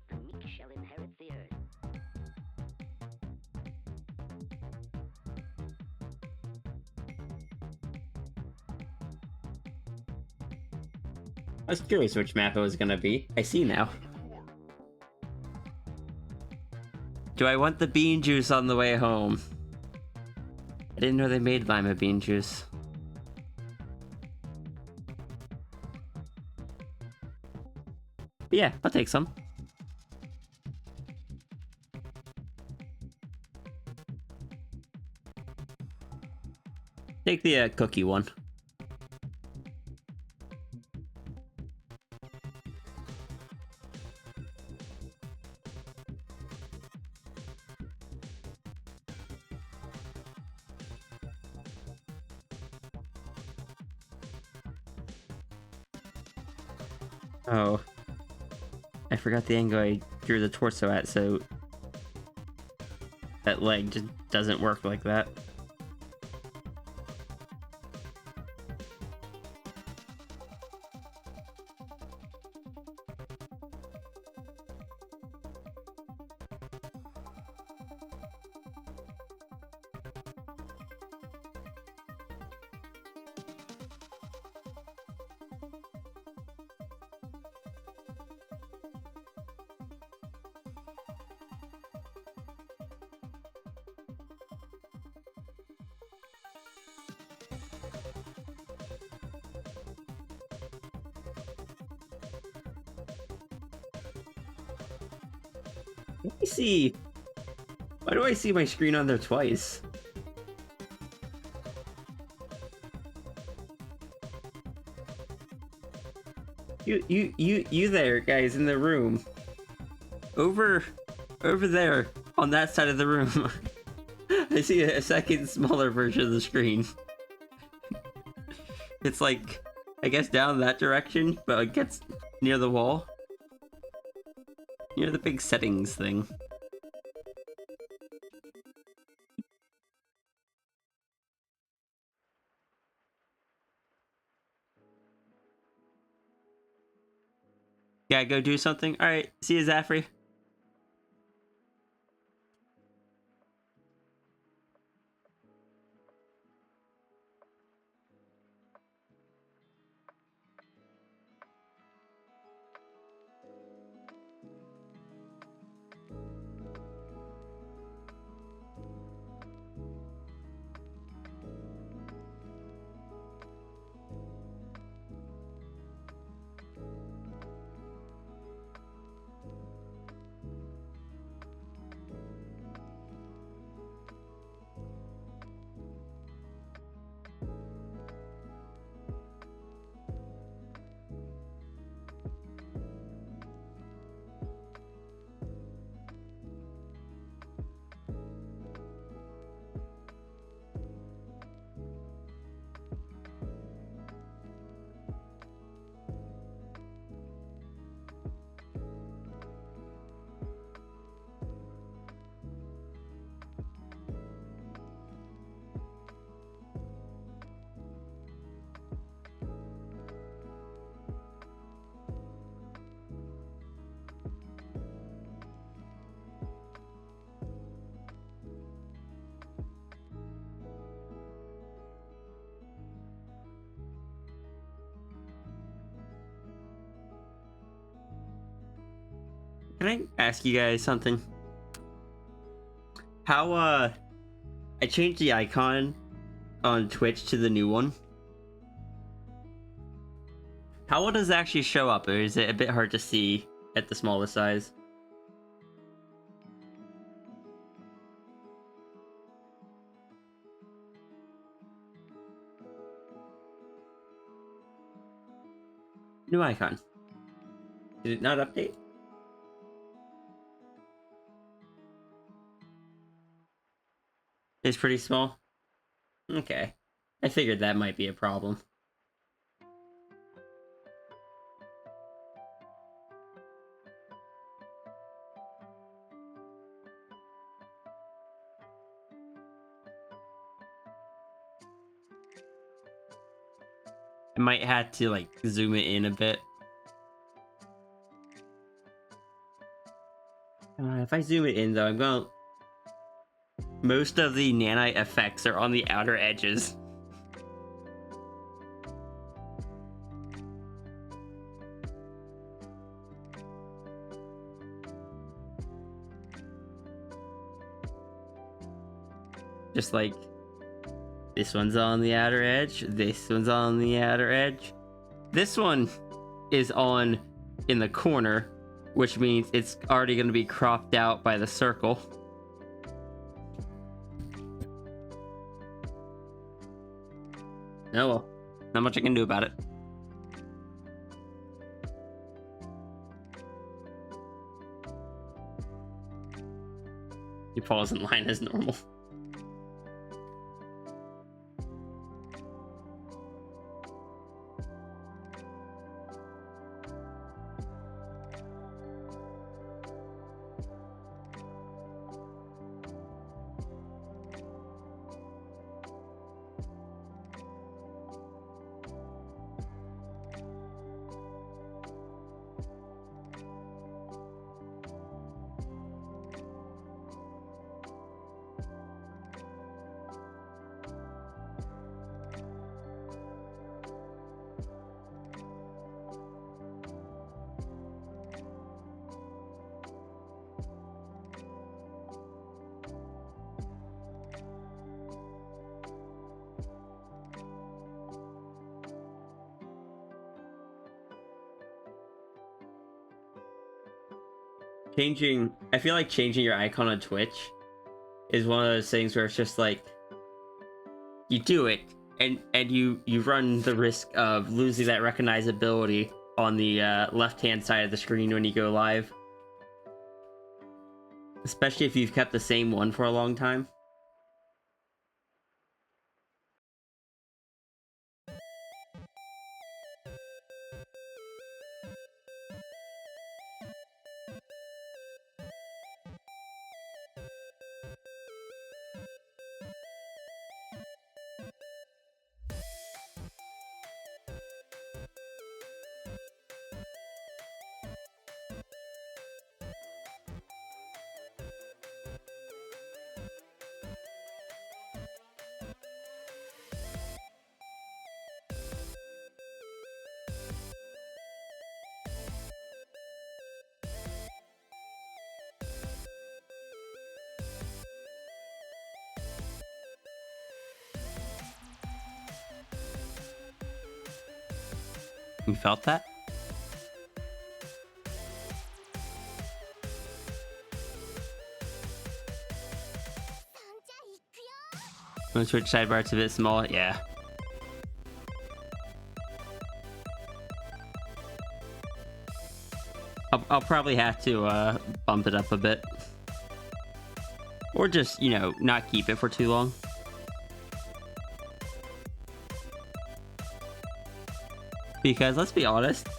The meek shall inherit the earth. I was curious which map it was gonna be. I see now. Do I want the bean juice on the way home? I didn't know they made lima bean juice. But yeah, I'll take some. Take the cookie one. Oh. I forgot the angle I drew the torso at, so that leg just doesn't work like that. Let me see. Why do I see my screen on there twice? You there, guys, in the room. Over there, on that side of the room. I see a second smaller version of the screen. It's like, I guess down that direction, but it gets near the wall. Near the big settings thing. Gotta go do something? Alright, see you, Zaffrey. Can I ask you guys something? How I changed the icon on Twitch to the new one. How well does it actually show up, or is it a bit hard to see at the smallest size? New icon. Did it not update? It's pretty small. Okay. I figured that might be a problem. I might have to like zoom it in a bit. If I zoom it in though, I'm going to... Most of the nanite effects are on the outer edges. Just like this one's on the outer edge, this one's on the outer edge. This one is on in the corner, which means it's already going to be cropped out by the circle. Oh well, not much I can do about it. He falls in line as normal. I feel like changing your icon on Twitch is one of those things where it's just like you do it and you run the risk of losing that recognizability on the left hand side of the screen when you go live, especially if you've kept the same one for a long time. You felt that? The Twitch sidebar, it's a bit small, yeah. I'll probably have to bump it up a bit. Or just, you know, not keep it for too long. Because, let's be honest,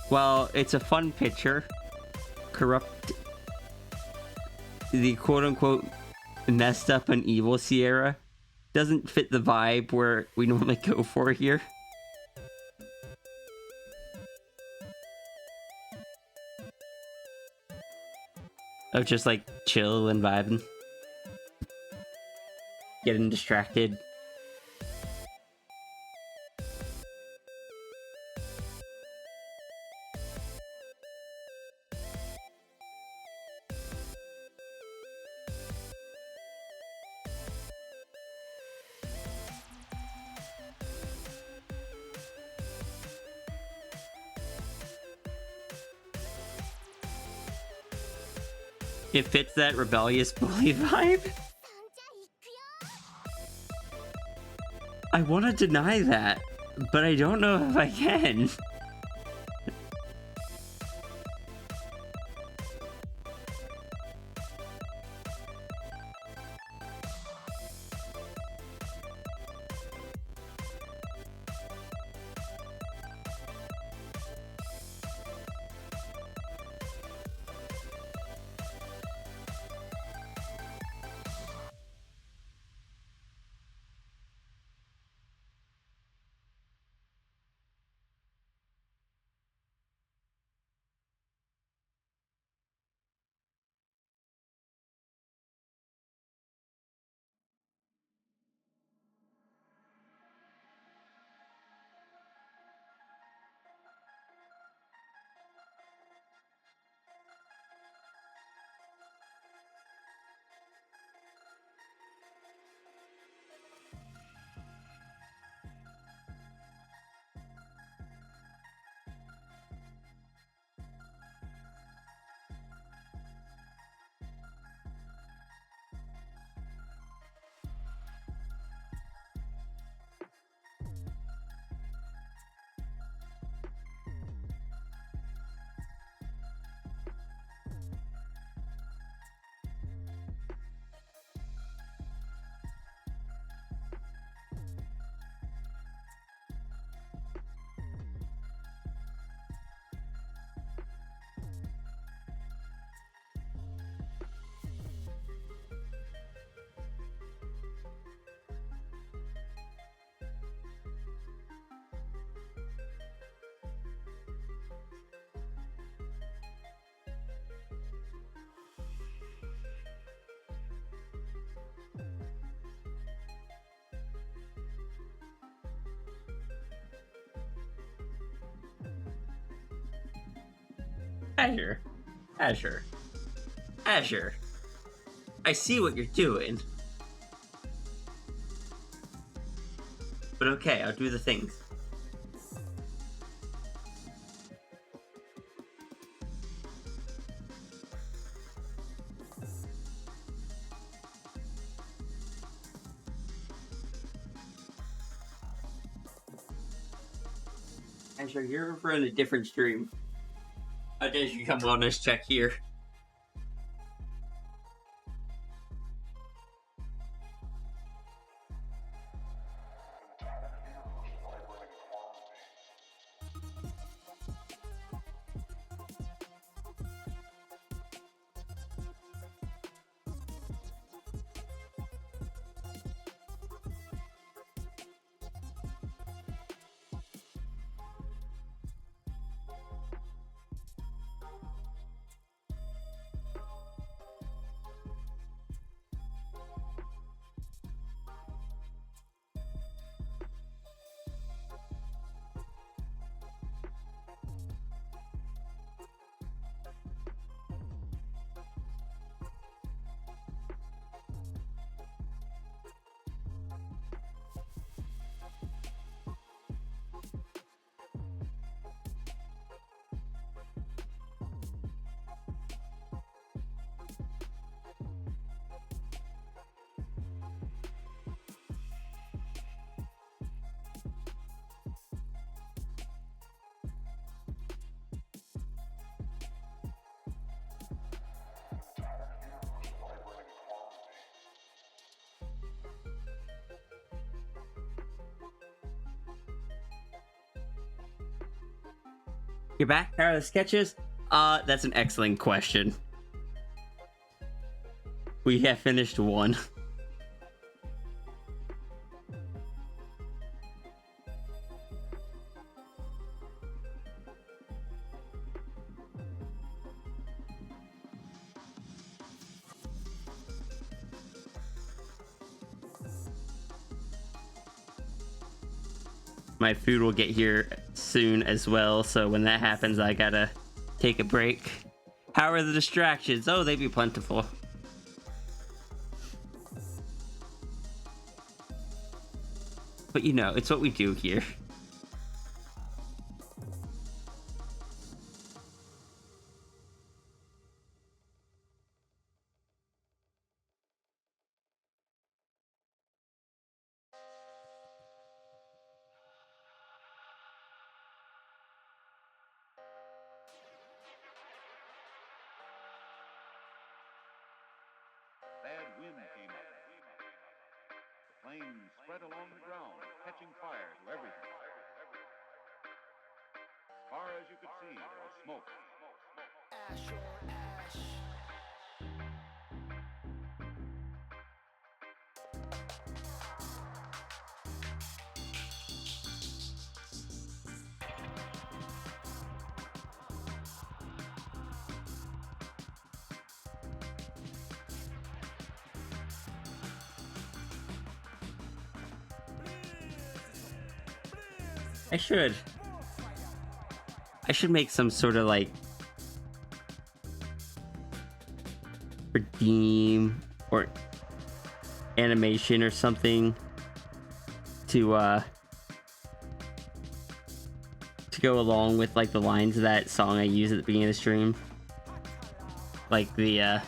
while it's a fun picture, the quote-unquote messed up and evil Sierra doesn't fit the vibe where we normally go for here. Of just like chill and vibing. Getting distracted. It fits that rebellious bully vibe. I want to deny that, but I don't know if I can. Azure. I see what you're doing. But okay, I'll do the things. Azure, you're over in a different stream. How dare you come wellness check here? You're back? How are the sketches? That's an excellent question. We have finished one. My food will get here soon as well, so when that happens, I gotta take a break. How are the distractions? Oh, they be plentiful. But you know, it's what we do here. Flames spread along the ground, catching fire to everything. Far as you could see, there was smoke. Ash on ash. I should make some sort of like redeem or animation or something to go along with like the lines of that song I use at the beginning of the stream. Like the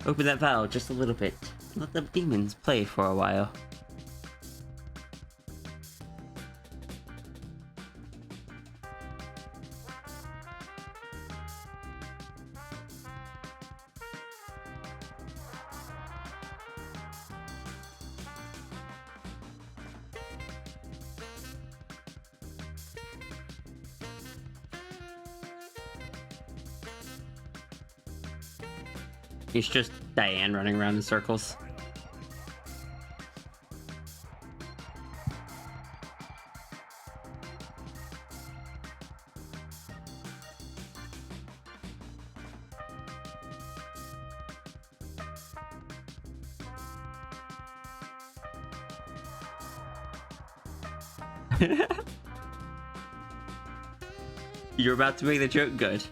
open that valve just a little bit. Let the demons play for a while. It's just Diane running around in circles. You're about to make the joke good.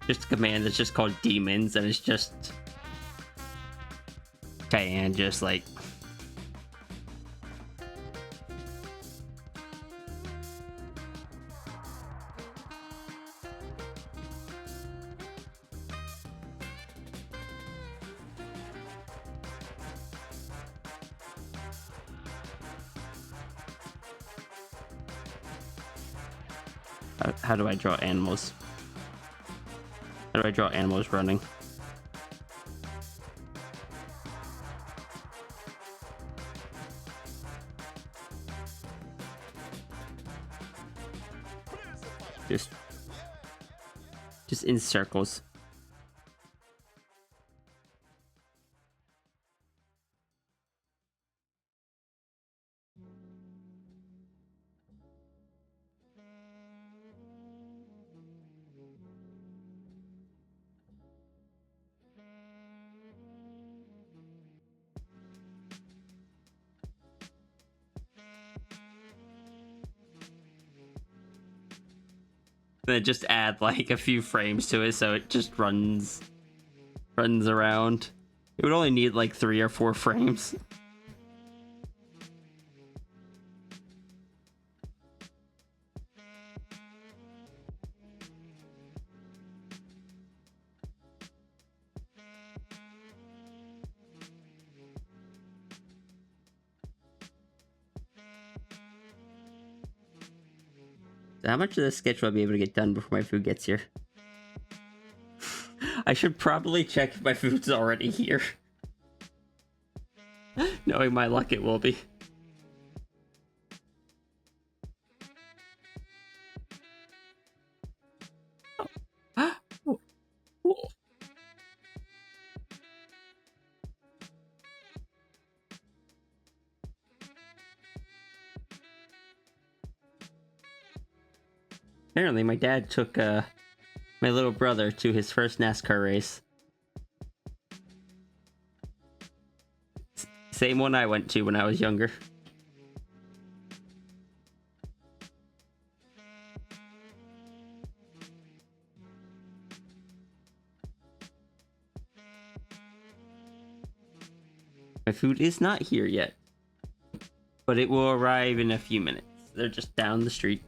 Just a command that's just called demons, and it's just Diane just like how do I draw animals? How do I draw animals running? Just in circles. Then just add like a few frames to it so it just runs around. It would only need like 3 or 4 frames. How much of this sketch will I be able to get done before my food gets here? I should probably check if my food's already here. Knowing my luck, it will be. Apparently, my dad took my little brother to his first NASCAR race. Same one I went to when I was younger. My food is not here yet, but it will arrive in a few minutes. They're just down the street.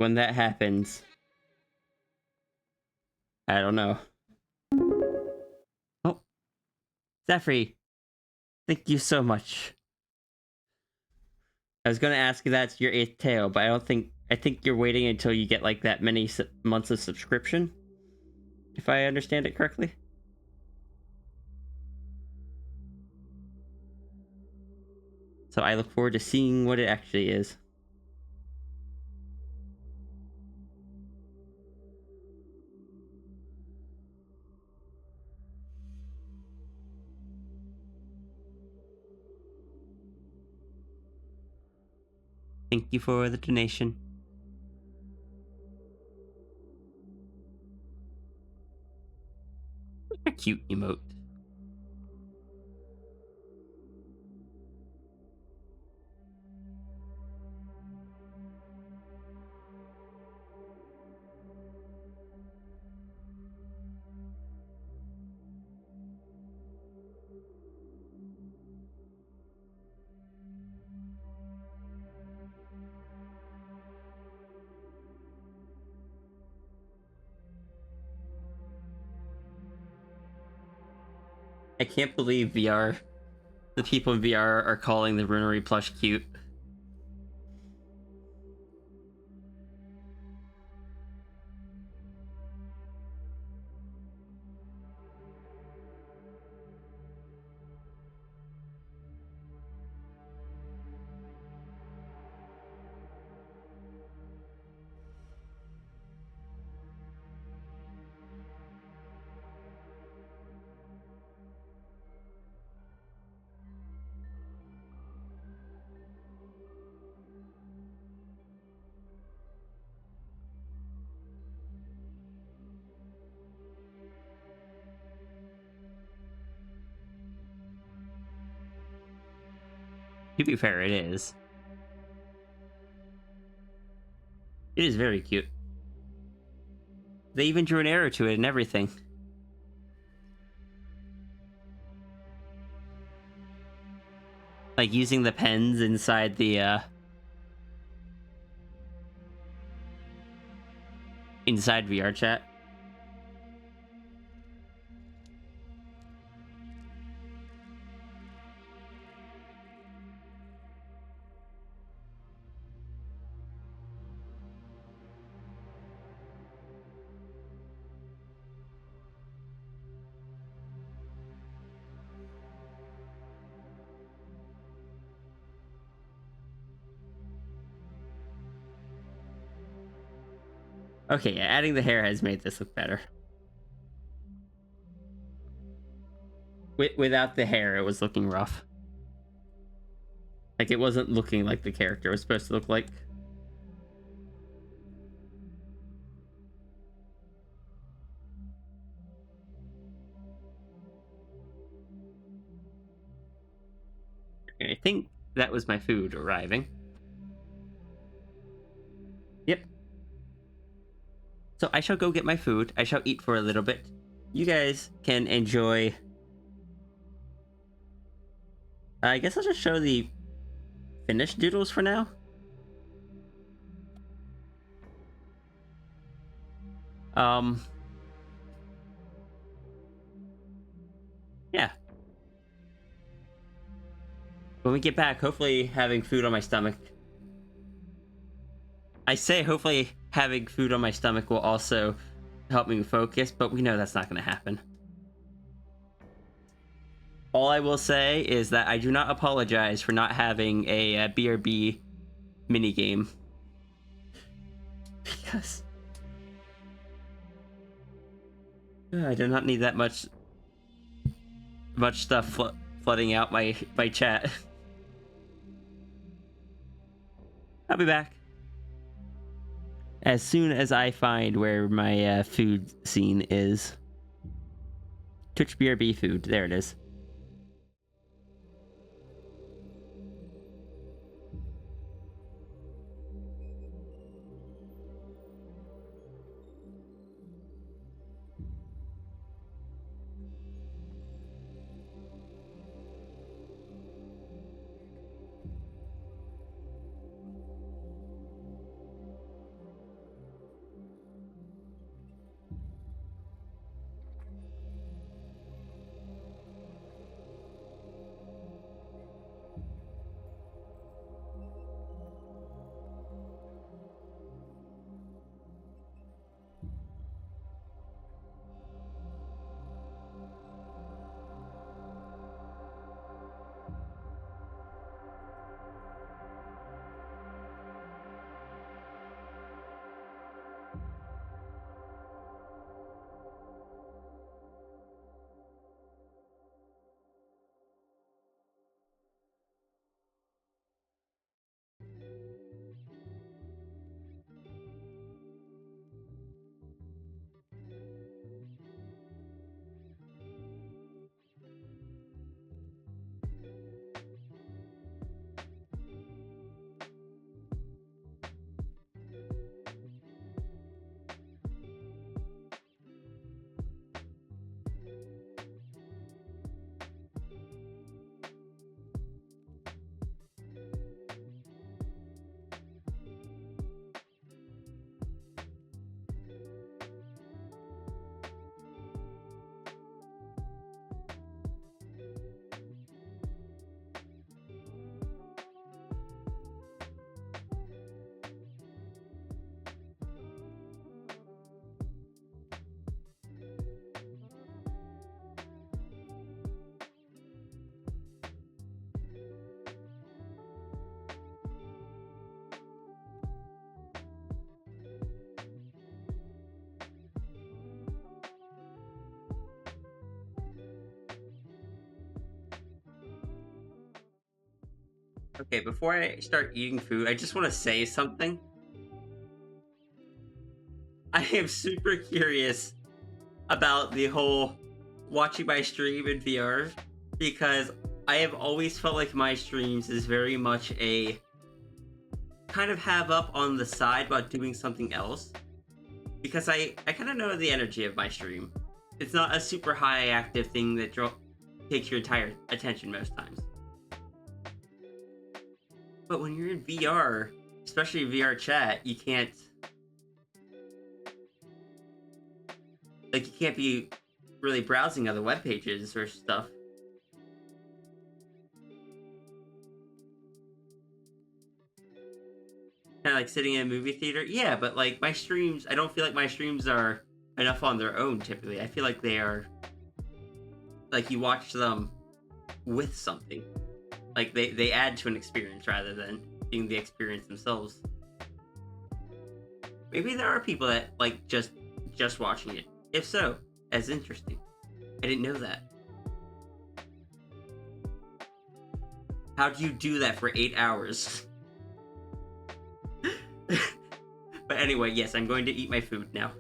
when that happens, I don't know. Oh, Zephyr, thank you so much. I was gonna ask if that's your 8th tail, but I think you're waiting until you get like that many months of subscription, if I understand it correctly. So I look forward to seeing what it actually is. Thank you for the donation. A cute emote. I can't believe VR. The people in VR are calling the Runery plush cute. To be fair, it is. It is very cute. They even drew an arrow to it and everything. Like using the pens inside the inside VR chat. Okay, yeah, adding the hair has made this look better. Without the hair, it was looking rough. Like, it wasn't looking like the character was supposed to look like. And I think that was my food arriving. Yep. So I shall go get my food. I shall eat for a little bit. You guys can enjoy... I guess I'll just show the finished doodles for now. Yeah. When we get back, hopefully having food on my stomach. I say hopefully having food on my stomach will also help me focus, but we know that's not going to happen. All I will say is that I do not apologize for not having a BRB minigame. Because I do not need that much stuff flooding out my chat. I'll be back as soon as I find where my food scene is. Twitch BRB food. There it is. Okay, before I start eating food, I just want to say something. I am super curious about the whole watching my stream in VR because I have always felt like my streams is very much a kind of have up on the side about doing something else because I kind of know the energy of my stream. It's not a super high active thing that takes your entire attention most times. But when you're in VR, especially VR chat, you can't be really browsing other web pages or stuff. Kind of like sitting in a movie theater. Yeah, but like my streams, I don't feel like my streams are enough on their own typically. I feel like they are like you watch them with something. Like they add to an experience rather than being the experience themselves. Maybe there are people that like just watching it. If so, that's interesting. I didn't know that. How do you do that for 8 hours? But anyway, yes, I'm going to eat my food now.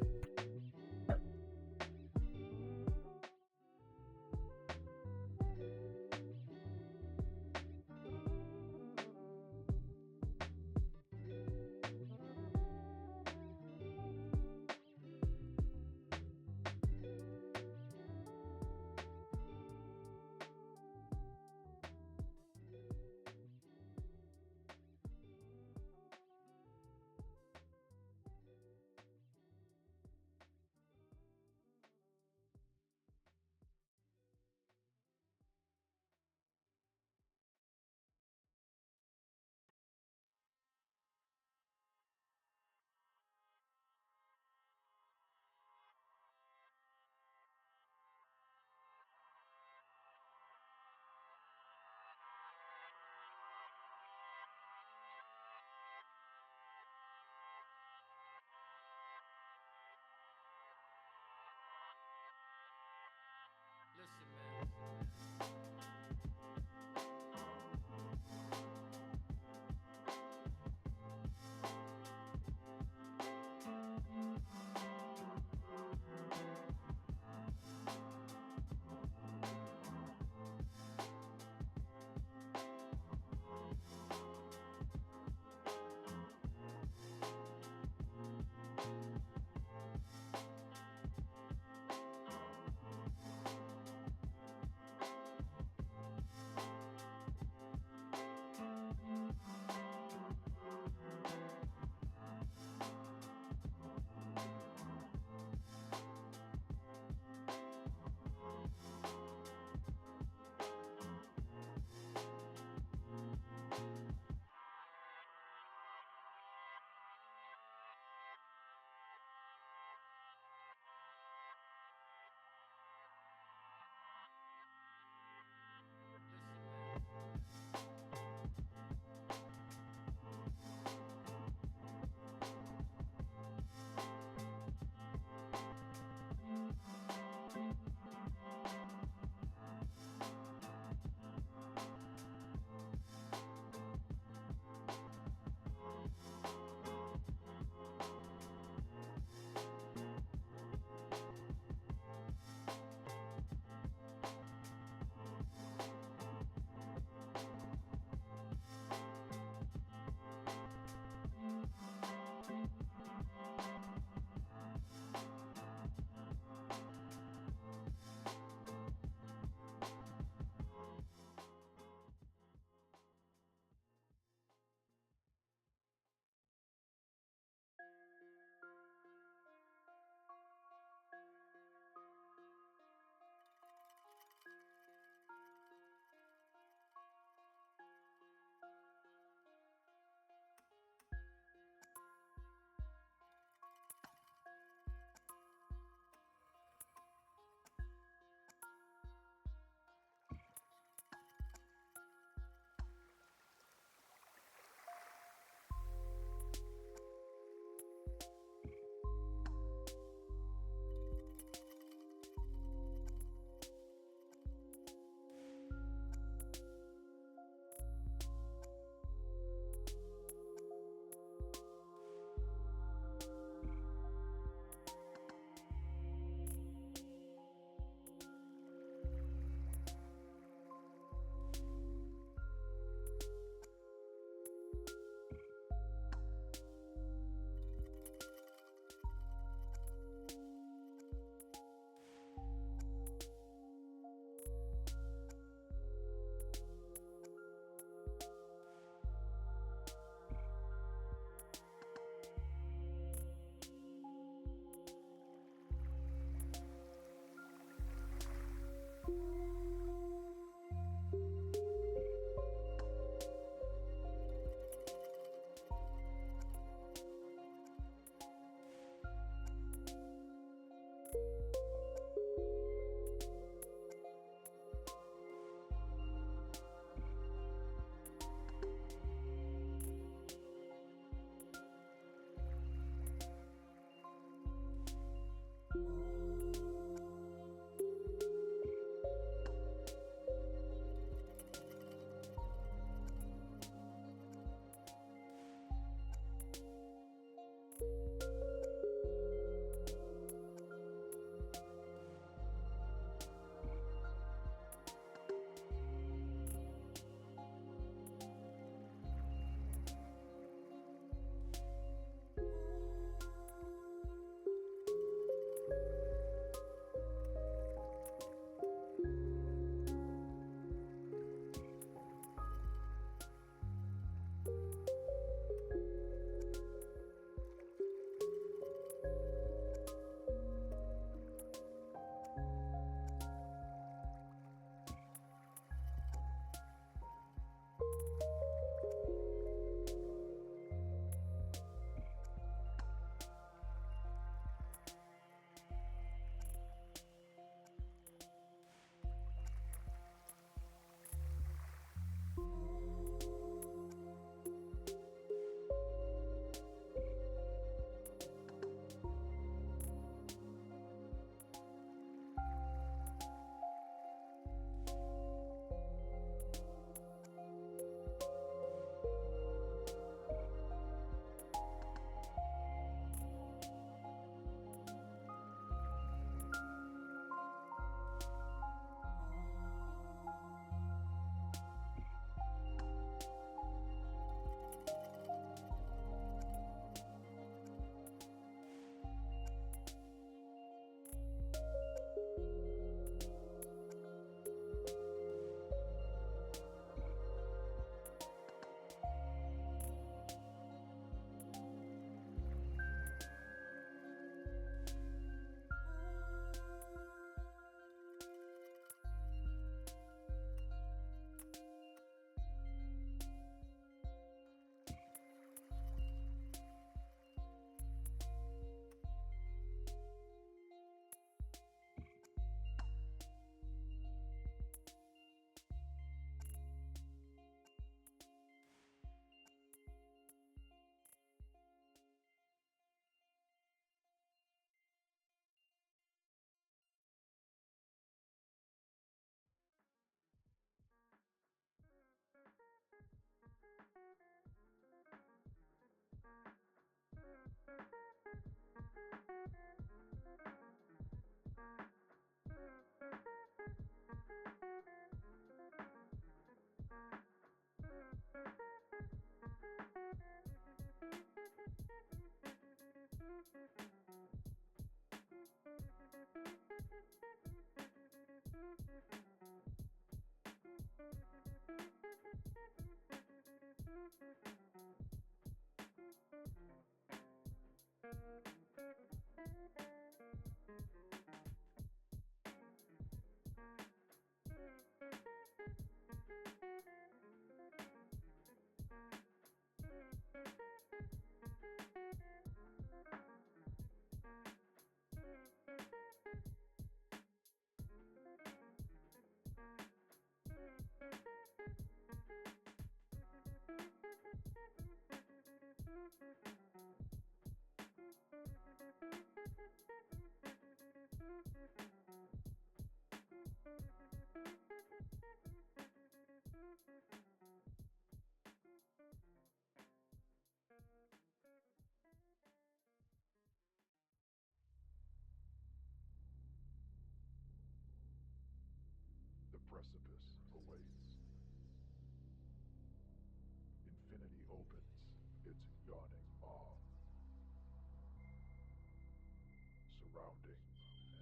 surrounding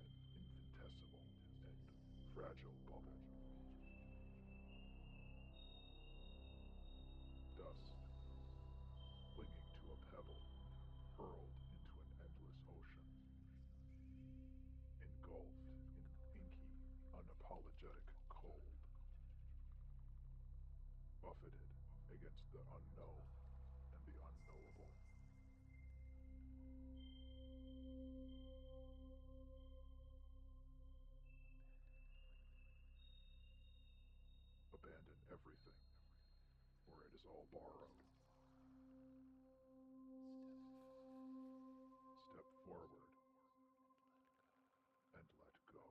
an infinitesimal and fragile bubble. Dust, clinging to a pebble, hurled into an endless ocean, engulfed in inky, unapologetic cold, buffeted against the unknown and the unknowable. Abandon everything, or it is all borrowed. Step forward and let go.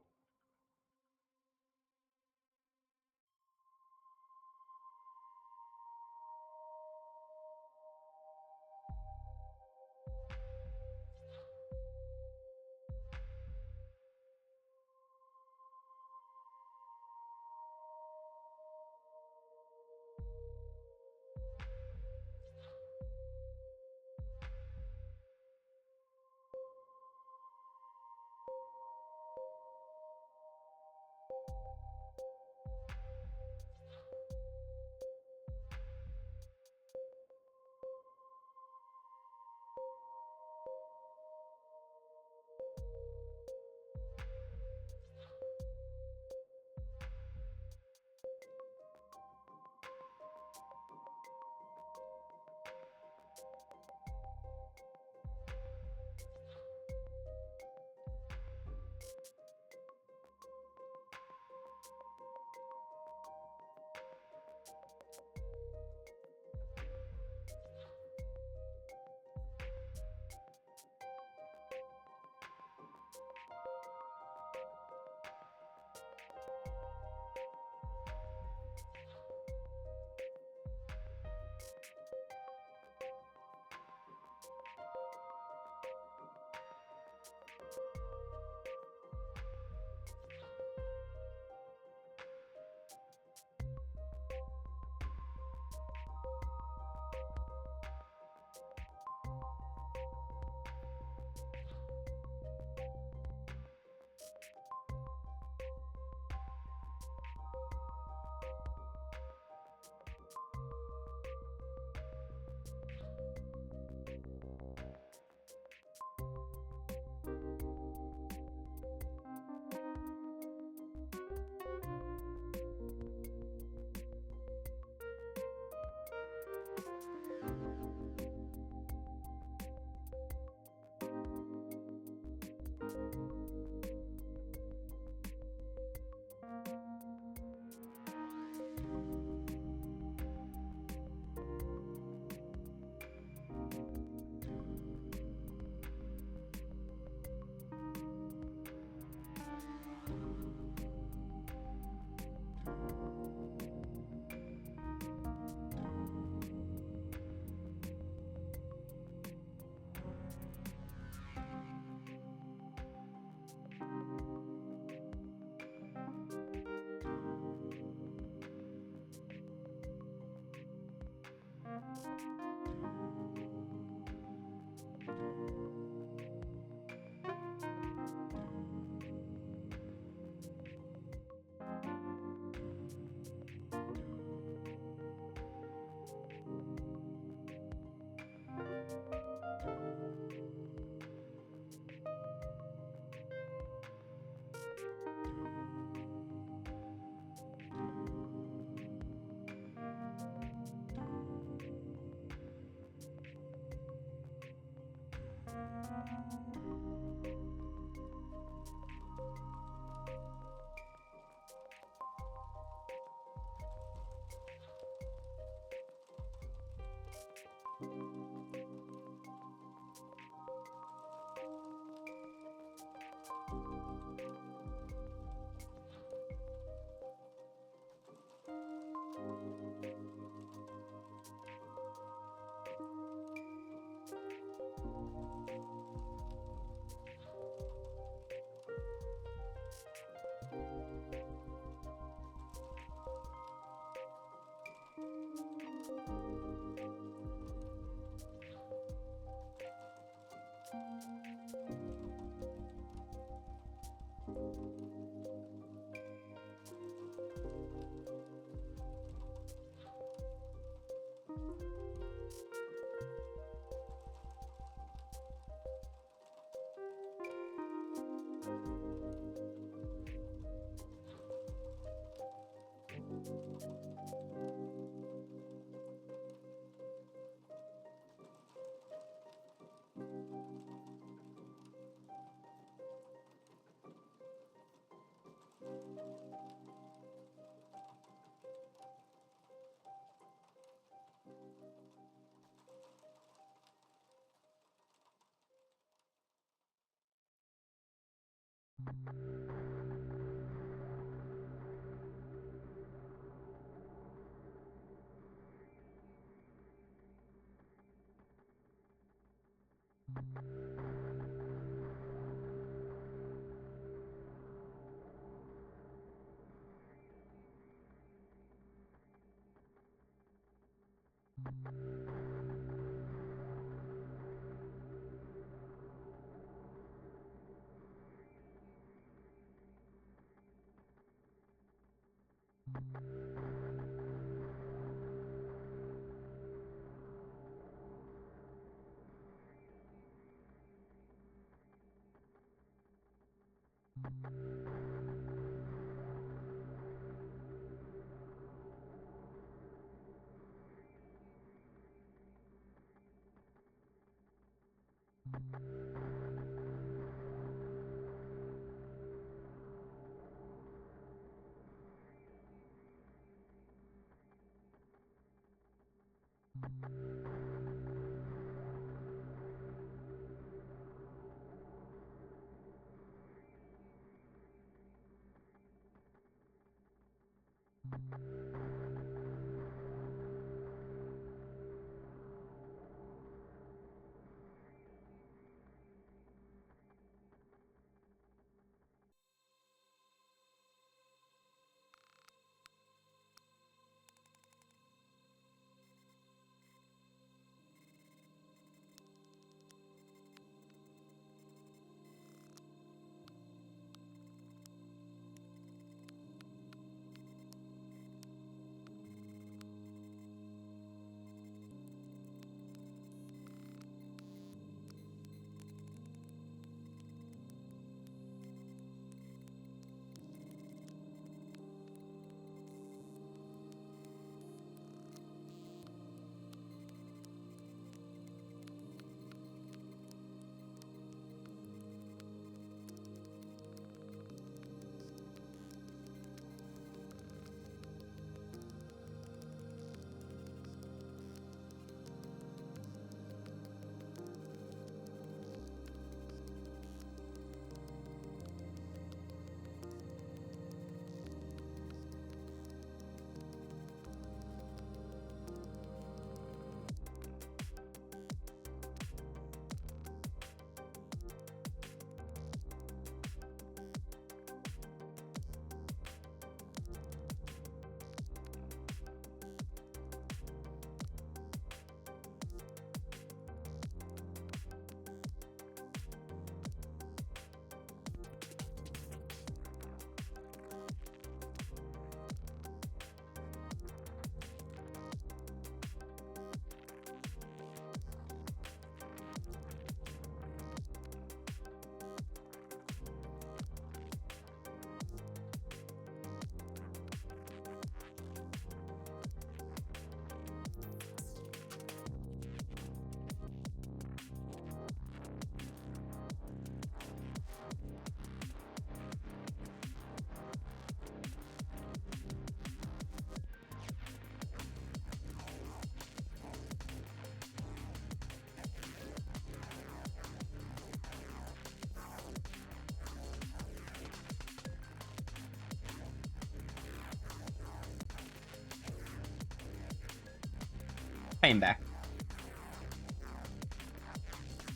I am back.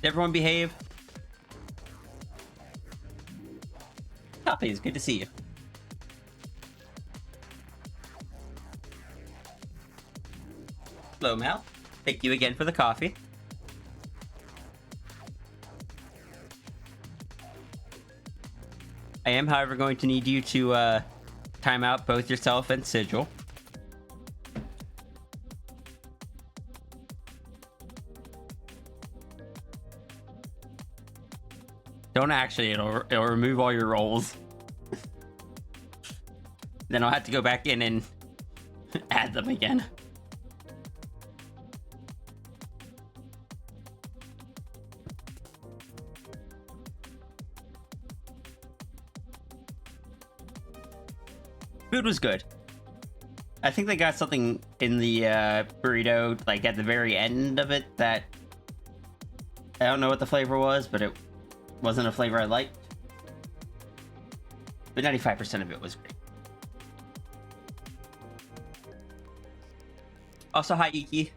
Did everyone behave? Copy, it's good to see you. Hello, Mal. Thank you again for the coffee. I am, however, going to need you to time out both yourself and Sigil. Don't actually, it'll remove all your rolls. Then I'll have to go back in and add them again. Food was good. I think they got something in the burrito, like at the very end of it, that I don't know what the flavor was, but it wasn't a flavor I liked. but 95% of it was great. Also, hi, Iki.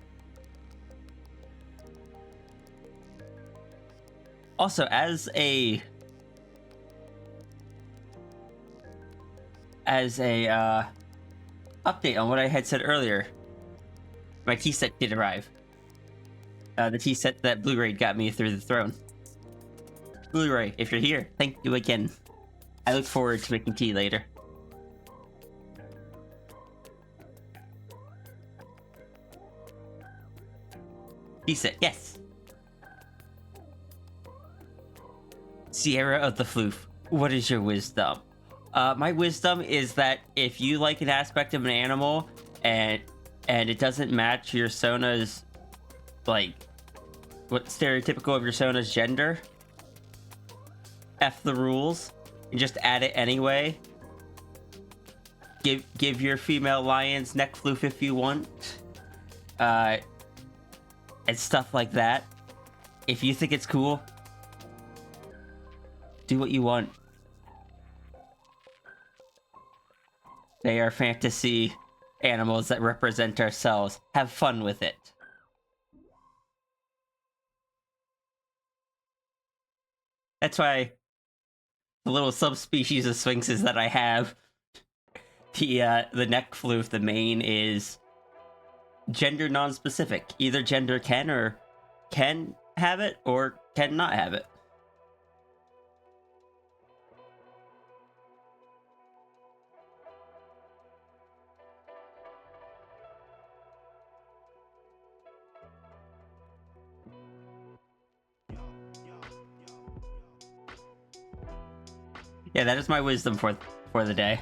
Also, as a update on what I had said earlier, my tea set did arrive. The tea set that Blu-ray got me through the throne. Blu-ray, if you're here, thank you again. I look forward to making tea later. Tea set, yes. Sierra of the Floof, what is your wisdom? My wisdom is that if you like an aspect of an animal and it doesn't match your Sona's, like, what's stereotypical of your Sona's gender, F the rules and just add it anyway. Give your female lions neck floof if you want, and stuff like that. If you think it's cool, do what you want. They are fantasy animals that represent ourselves. Have fun with it. That's why the little subspecies of sphinxes that I have, the neck floof, the mane is gender non-specific. Either gender can have it or cannot have it. Yeah, that is my wisdom for the day.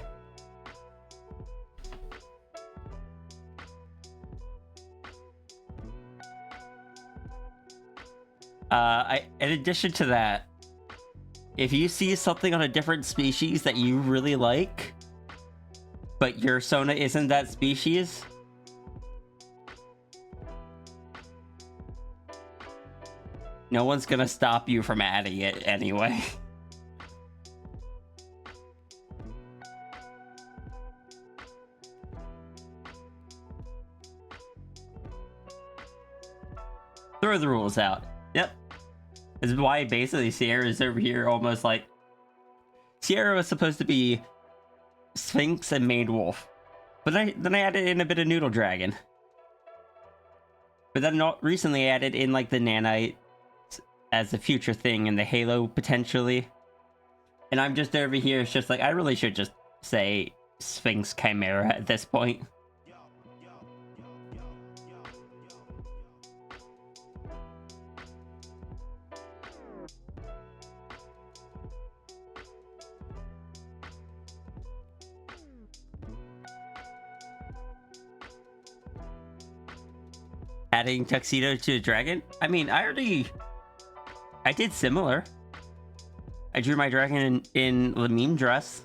In addition to that, if you see something on a different species that you really like, but your Sona isn't that species, no one's gonna stop you from adding it anyway. Throw the rules out. Yep. This is why basically Sierra's over here almost like... Sierra was supposed to be Sphinx and Maned Wolf. But then I added in a bit of Noodle Dragon. But then recently added in like the Nanite as a future thing and the Halo potentially. And I'm just over here, it's just like, I really should just say Sphinx Chimera at this point. Adding tuxedo to a dragon? I mean, I did similar. I drew my dragon in the meme dress.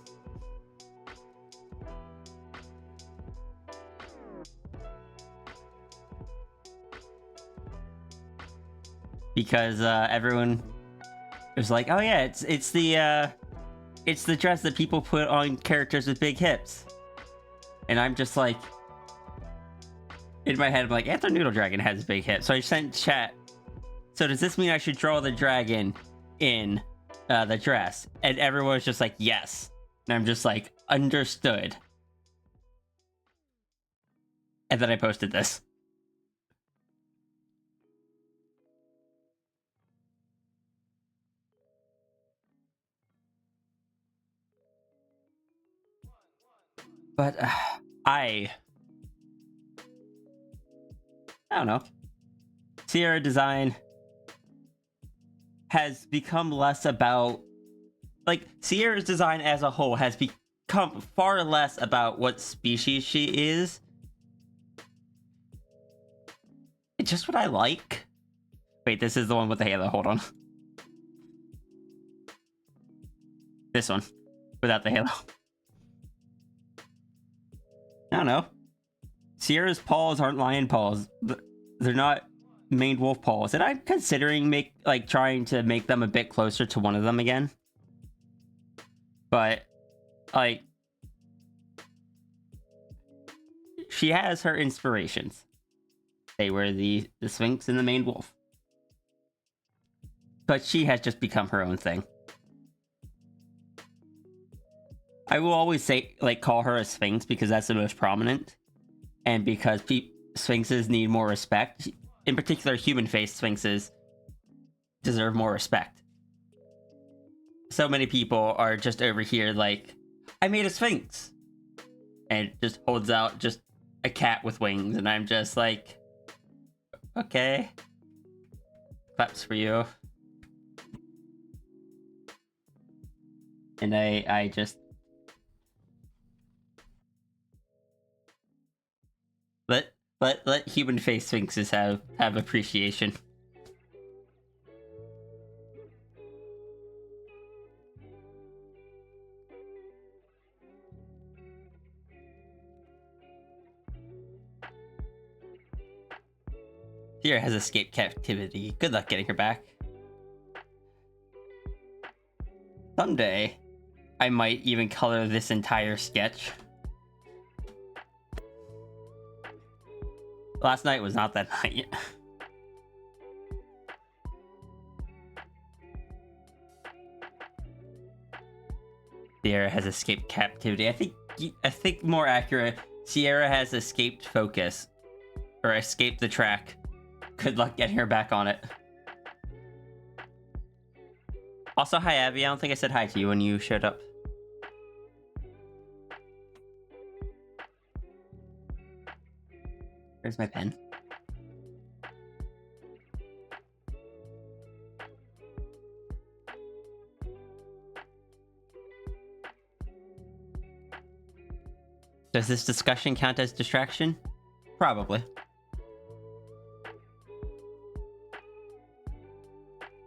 Because everyone was like, oh yeah, it's the dress that people put on characters with big hips. And I'm just like, in my head, I'm like, Anther Noodle Dragon has big hips. So I sent chat, so does this mean I should draw the dragon in the dress? And everyone was just like, yes. And I'm just like, understood. And then I posted this. But I don't know. Sierra design has become less about... Like, Sierra's design as a whole has become far less about what species she is. It's just what I like. Wait, this is the one with the halo. Hold on. This one. Without the halo. I don't know. Sierra's paws aren't lion paws. They're not maned wolf paws. And I'm considering trying to make them a bit closer to one of them again. But like, she has her inspirations. They were the Sphinx and the maned wolf. But she has just become her own thing. I will always say, like, call her a Sphinx because that's the most prominent. And because Sphinxes need more respect. In particular, human-faced Sphinxes deserve more respect. So many people are just over here like, I made a Sphinx. And it just holds out just a cat with wings. And I'm just like, okay. Claps for you. And I just... Let human-faced Sphinxes have appreciation. Sierra has escaped captivity. Good luck getting her back. Someday, I might even color this entire sketch. Last night was not that night. Sierra has escaped captivity. I think more accurate, Sierra has escaped focus. Or escaped the track. Good luck getting her back on it. Also, hi Abby. I don't think I said hi to you when you showed up. Where's my pen? Does this discussion count as distraction? Probably.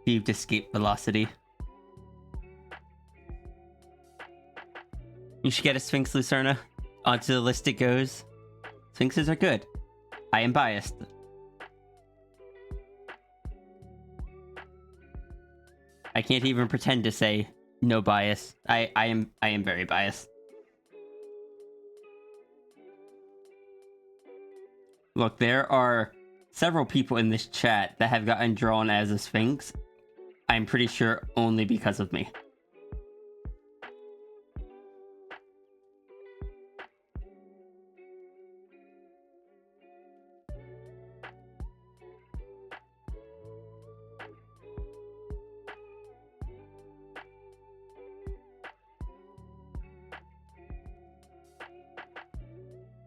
Achieved escape velocity. You should get a Sphinx, Lucerna. Onto the list it goes. Sphinxes are good. I am biased. I can't even pretend to say no bias. I am very biased. Look, there are several people in this chat that have gotten drawn as a Sphinx. I'm pretty sure only because of me.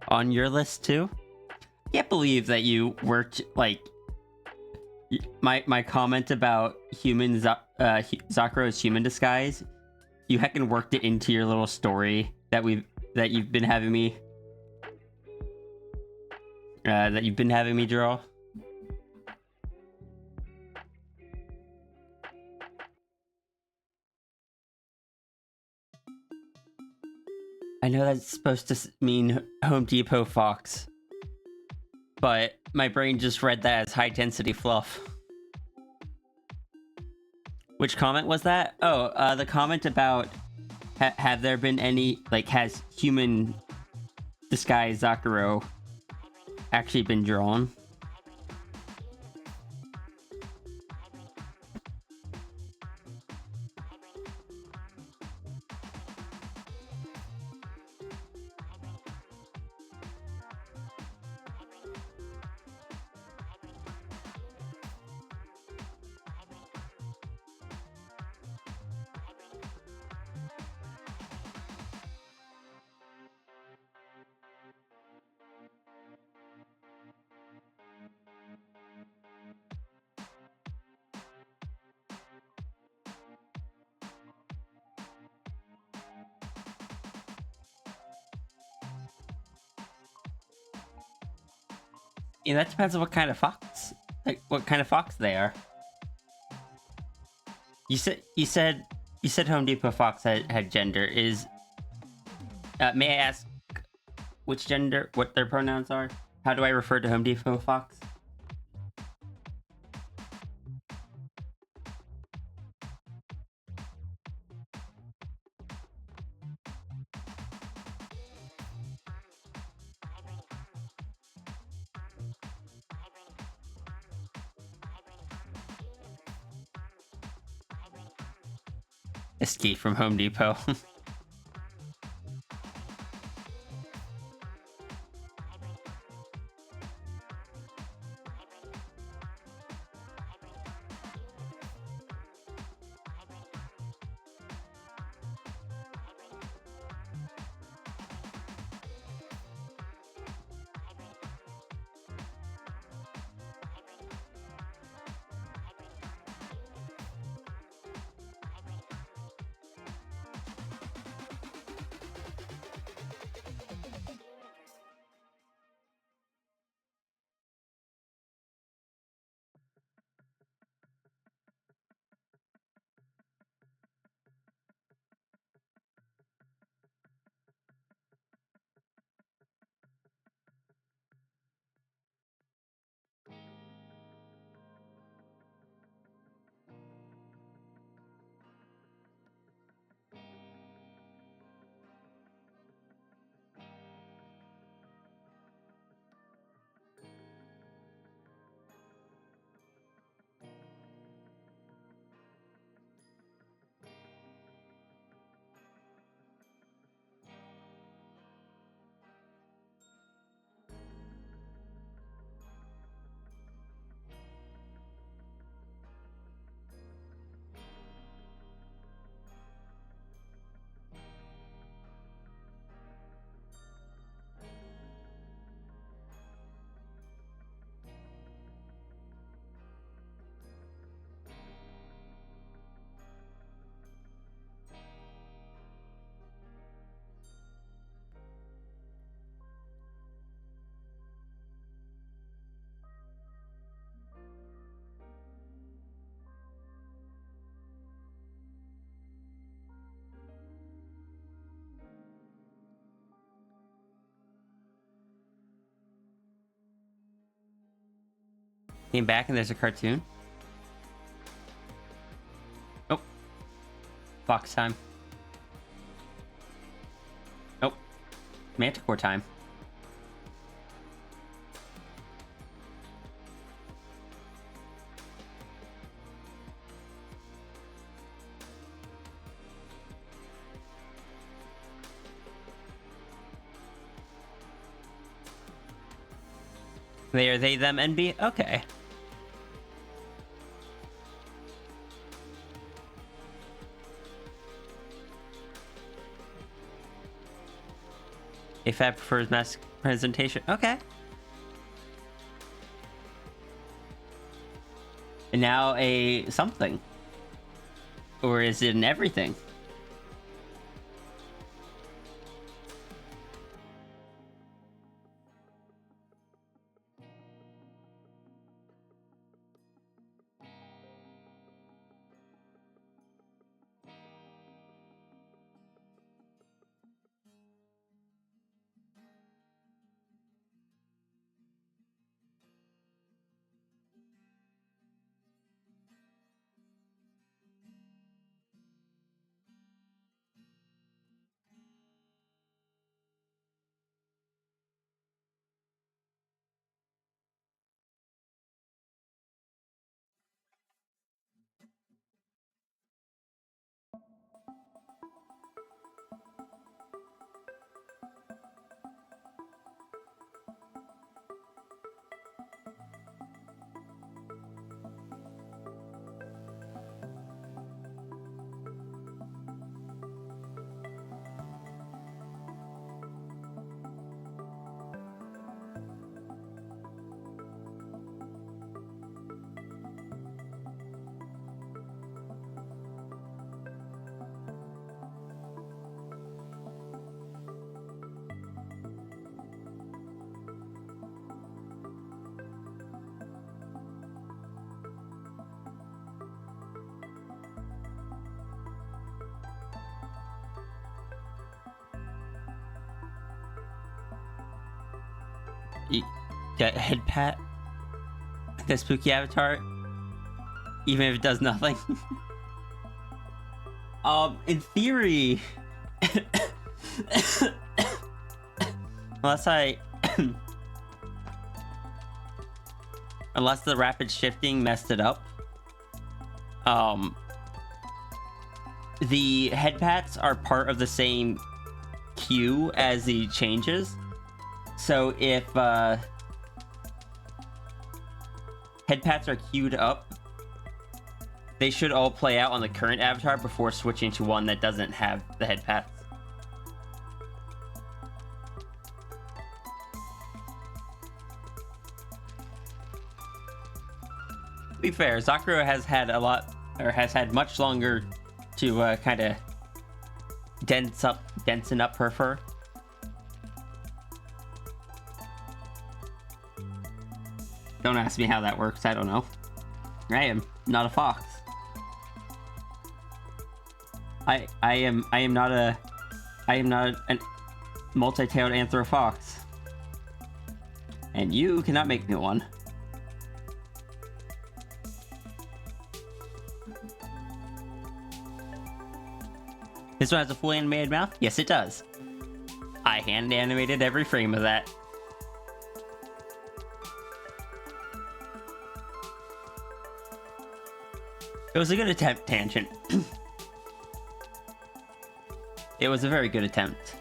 On your list too? Can't believe that you worked, like, my comment about Zakuro's human disguise. You heckin' worked it into your little story that you've been having me draw. I know that's supposed to mean Home Depot Fox, but my brain just read that as high density fluff. Which comment was that? Oh, the comment about have there been any, like, has human disguised Zakuro actually been drawn? Yeah, that depends on what kind of fox, like what kind of fox they are. You said Home Depot Fox had gender. May I ask which gender, what their pronouns are? How do I refer to Home Depot Fox? Escape from Home Depot. Came back and there's a cartoon. Oh. Fox time. Oh. Manticore time. They, them, NB? Okay. AFAB prefers mass presentation. Okay. And now a something. Or is it an everything? That head pat, that spooky avatar, even if it does nothing. In theory, unless unless the rapid shifting messed it up, the head pats are part of the same queue as the changes. So if head pats are queued up, they should all play out on the current avatar before switching to one that doesn't have the head pats. To be fair, Zakuro has had much longer to kind of densen up her fur. Don't ask me how that works. I don't know. I am not a fox. I am not a multi-tailed anthrofox. And you cannot make me one. This one has a full animated mouth? Yes, it does. I hand animated every frame of that. It was a good attempt, Tangent. It was a very good attempt.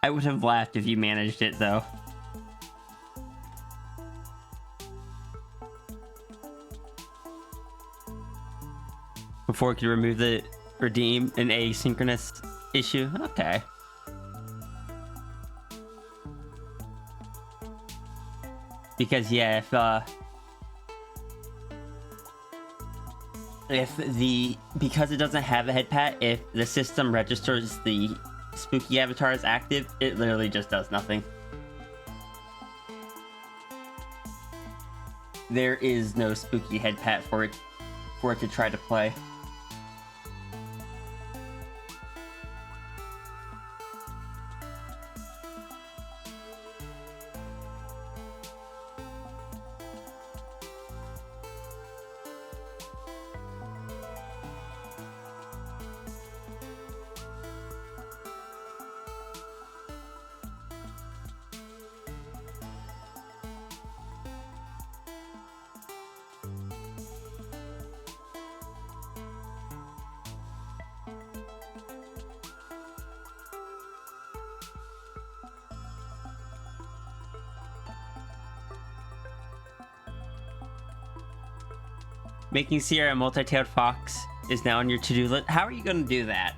I would have laughed if you managed it, though. Before it could remove the redeem an asynchronous issue? Okay. Because, yeah, because it doesn't have a head pat, if the system registers the spooky avatar is active, it literally just does nothing. There is no spooky head pat for it to try to play. Making Sierra a multi-tailed fox is now on your to-do list. How are you going to do that?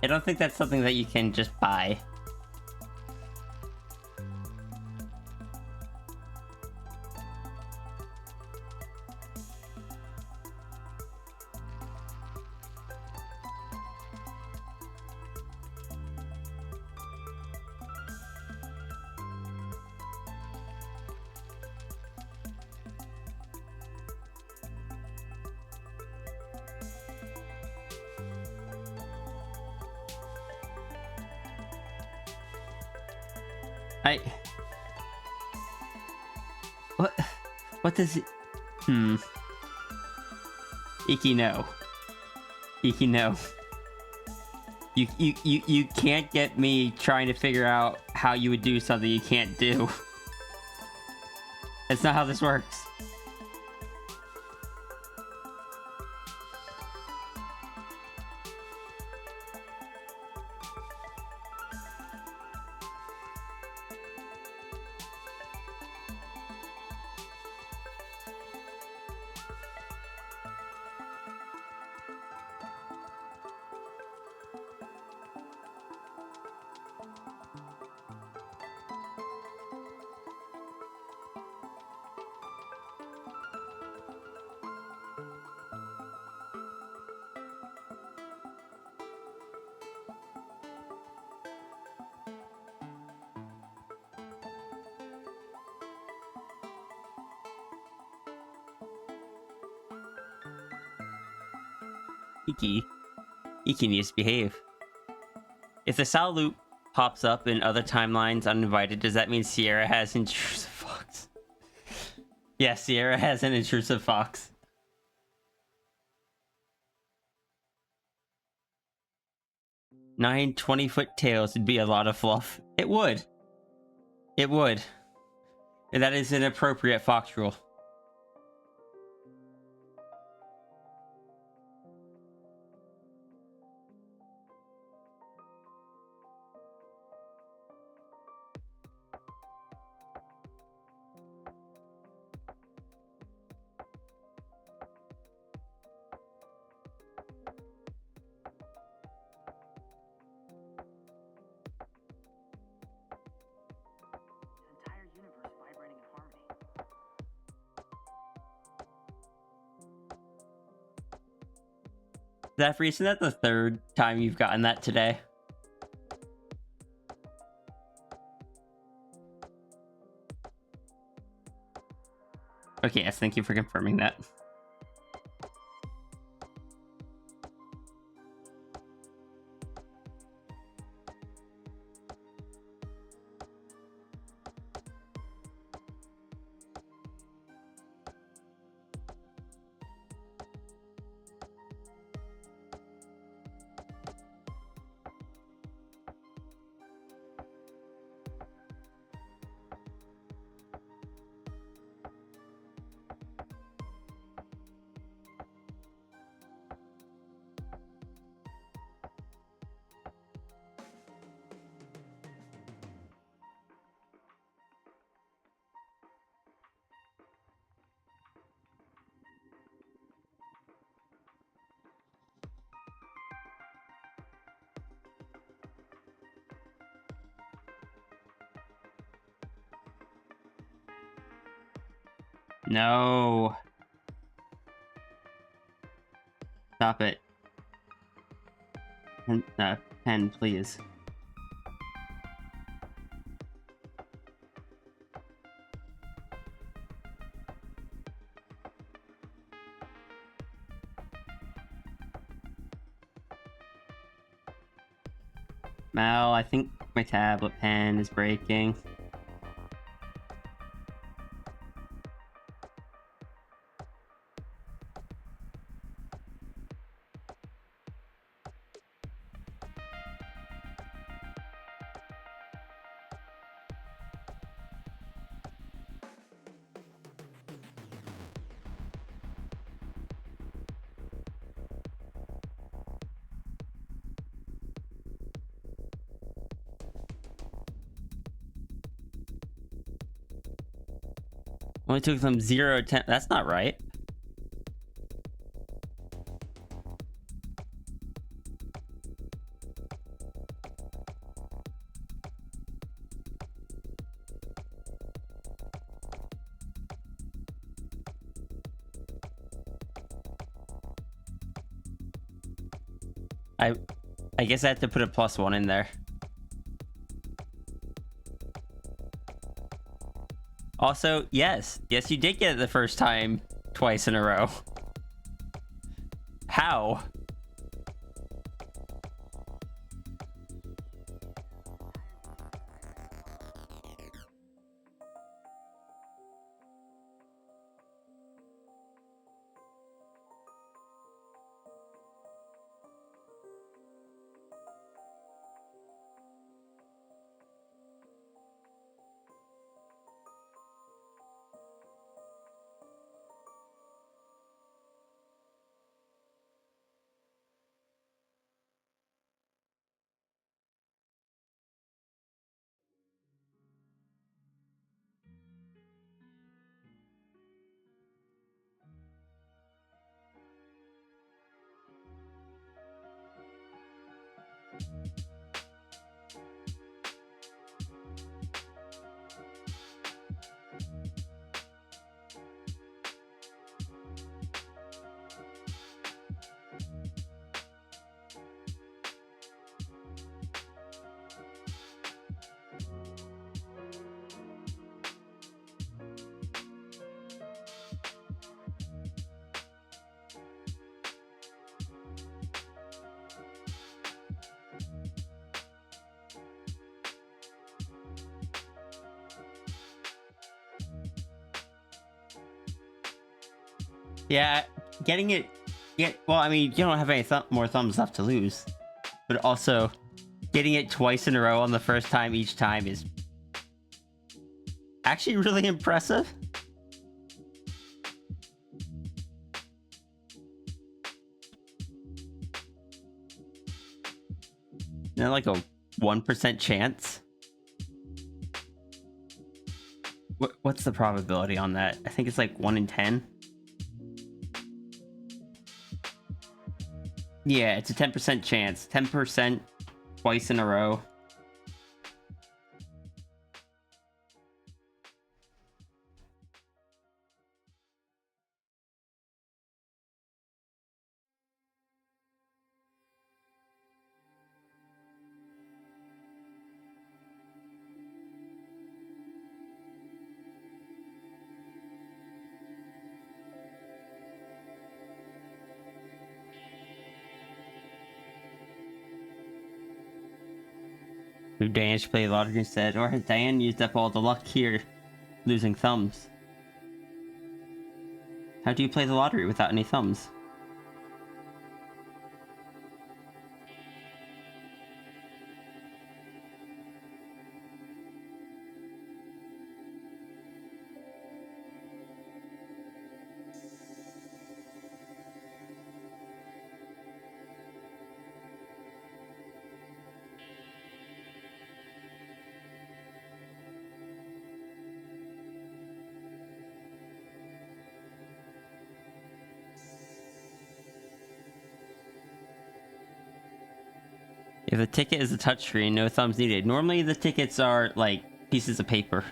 I don't think that's something that you can just buy. What does it... Iki, no. Iki, no. You can't get me trying to figure out how you would do something you can't do. That's not how this works. Iki needs to behave. If the Sal loop pops up in other timelines uninvited, does that mean Sierra has intrusive fox? Yeah, Sierra has an intrusive fox. 9 20-foot tails would be a lot of fluff. It would. It would. And that is an appropriate fox rule. Zephyr, isn't that the third time you've gotten that today? Okay, yes, thank you for confirming that. No. Stop it. Pen, please. Mal, I think my tablet pen is breaking. Only took them 0 to 10. That's not right. I guess I have to put a +1 in there. Also, yes, you did get it the first time twice in a row. How? Yeah, getting it. Yeah, well, I mean, you don't have any more thumbs left to lose, but also getting it twice in a row on the first time each time is actually really impressive. Isn't that like a 1% chance? What's the probability on that? I think it's like 1 in 10. Yeah, it's a 10% chance. 10% twice in a row. Who Diane should play lottery instead, or has Diane used up all the luck here, losing thumbs? How do you play the lottery without any thumbs? If the ticket is a touchscreen, no thumbs needed. Normally the tickets are like pieces of paper.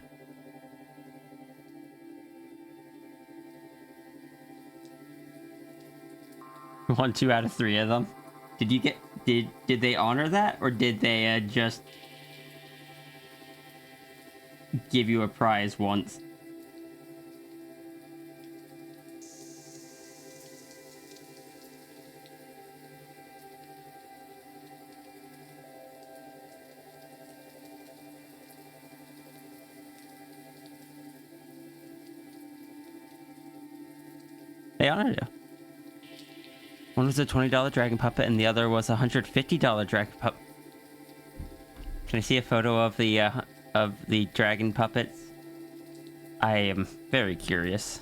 One, 2 out of 3 of them. Did you get? Did they honor that, or did they just give you a prize once? They honored you. One was a $20 dragon puppet, and the other was a $150 dragon puppet. Can I see a photo of the dragon puppets? I am very curious.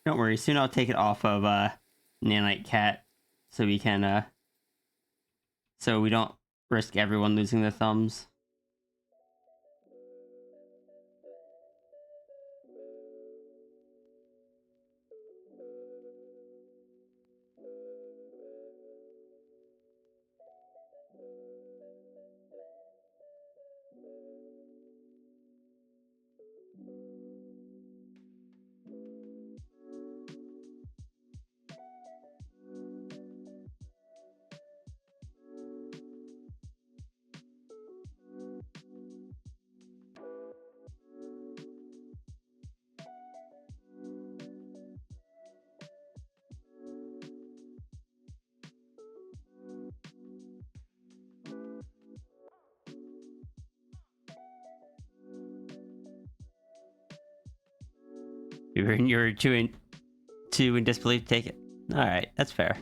Don't worry, soon I'll take it off of Nanite Cat so we can so we don't risk everyone losing their thumbs. You're too in disbelief to take it. All right, that's fair.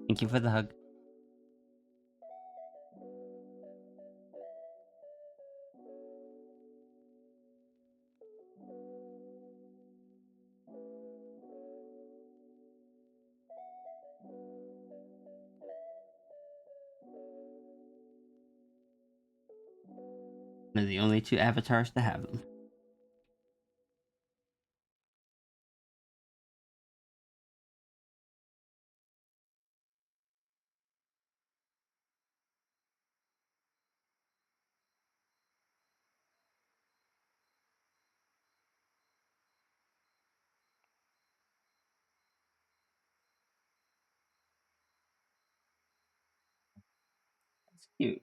Thank you for the hug. One of the only two avatars to have them. That's cute.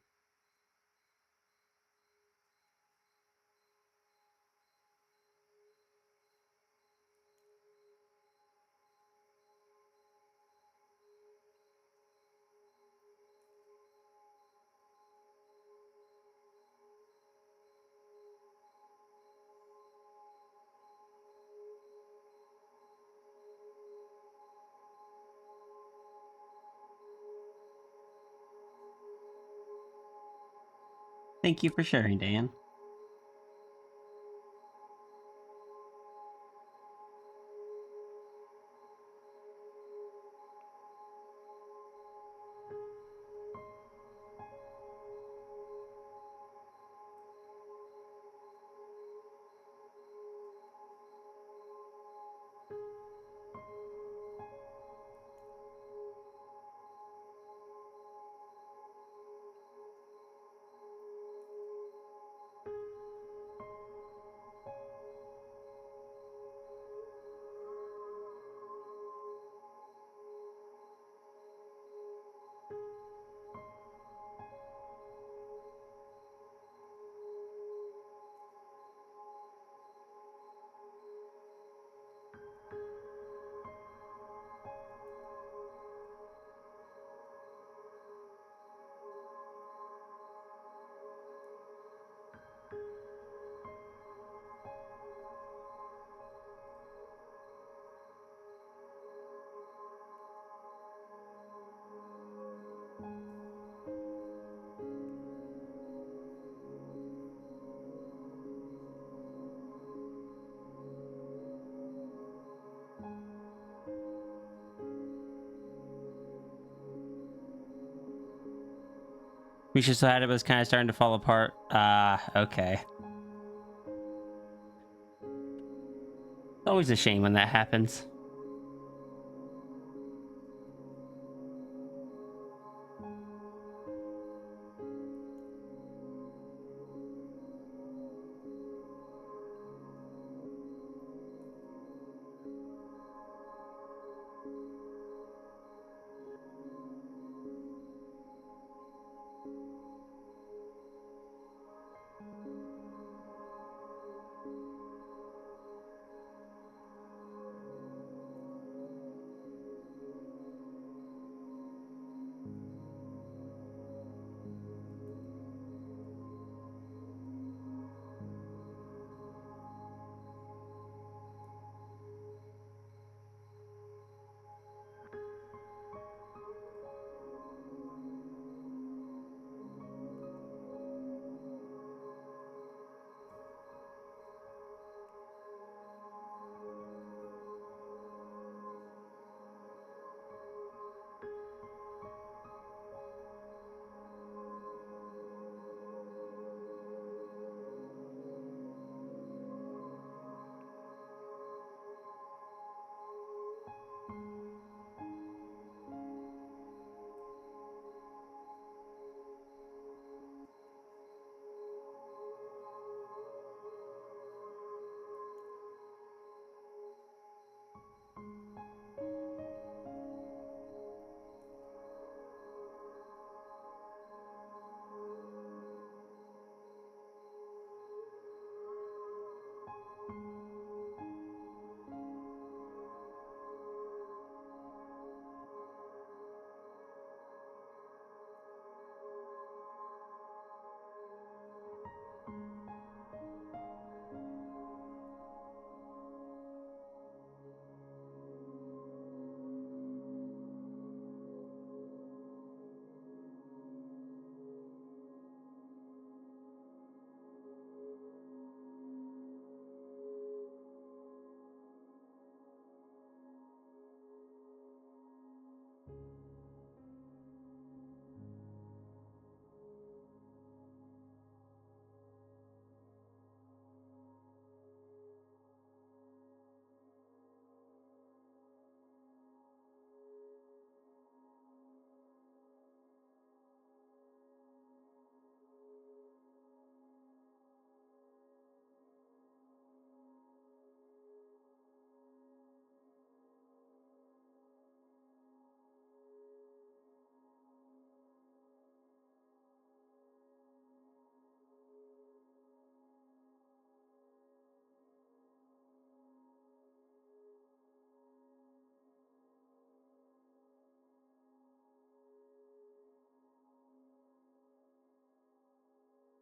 Thank you for sharing, Dan. Misha Sahada was kind of starting to fall apart. Okay. It's always a shame when that happens.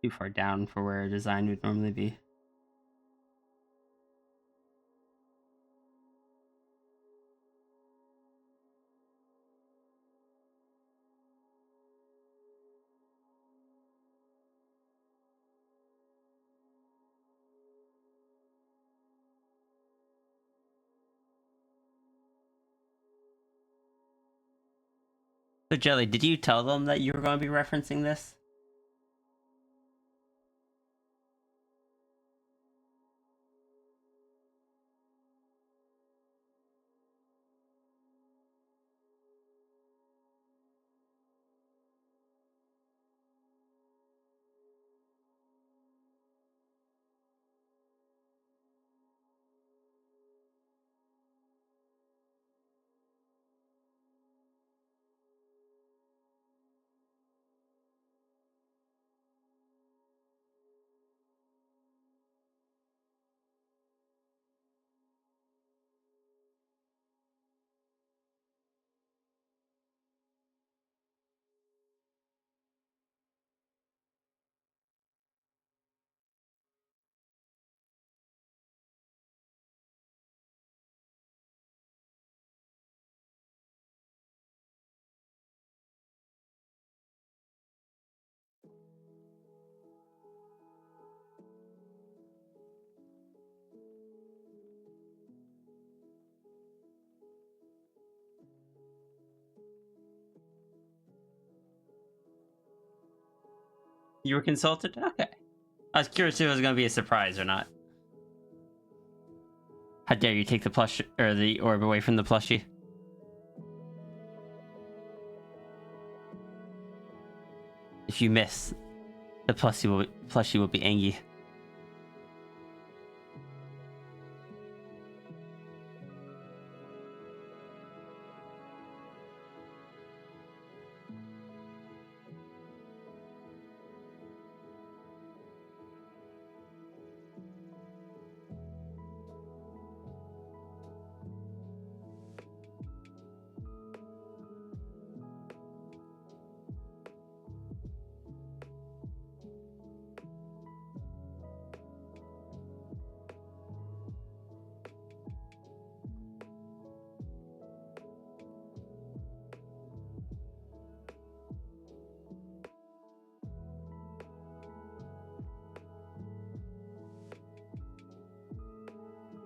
too far down for where a design would normally be. So Jelly, did you tell them that you were going to be referencing this? You were consulted? Okay. I was curious if it was going to be a surprise or not. How dare you take the plush or the orb away from the plushie? If you miss, the plushie will be angry.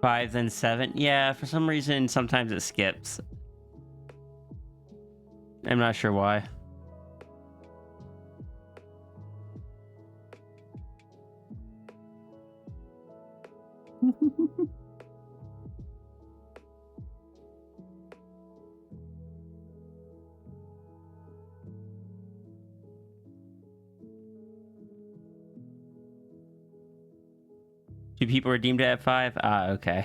Five, then 7. Yeah, for some reason, sometimes it skips. I'm not sure why. Two people redeemed at 5? Ah, okay.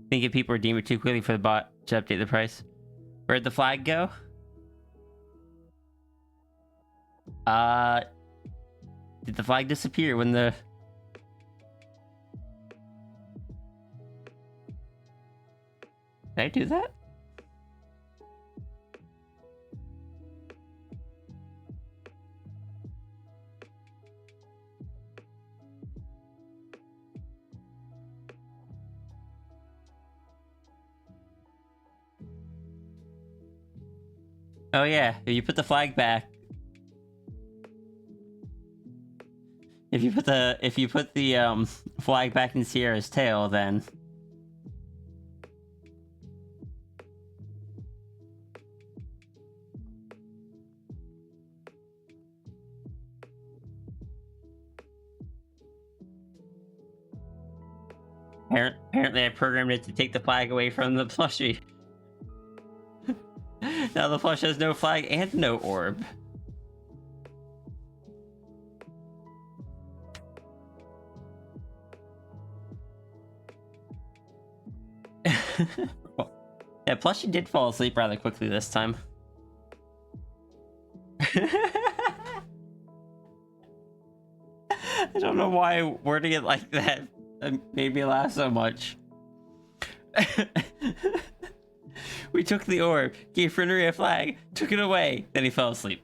Think if people redeem it too quickly for the bot to update the price. Where'd the flag go? Did the flag disappear when the... Did I do that? Oh yeah, if you put the flag back. If you put the flag back in Sierra's tail, then apparently I programmed it to take the flag away from the plushie. Now the plush has no flag and no orb. Yeah, plushie did fall asleep rather quickly this time. I don't know why wording it like that made me laugh so much. We took the orb, gave Frennery a flag, took it away, then he fell asleep.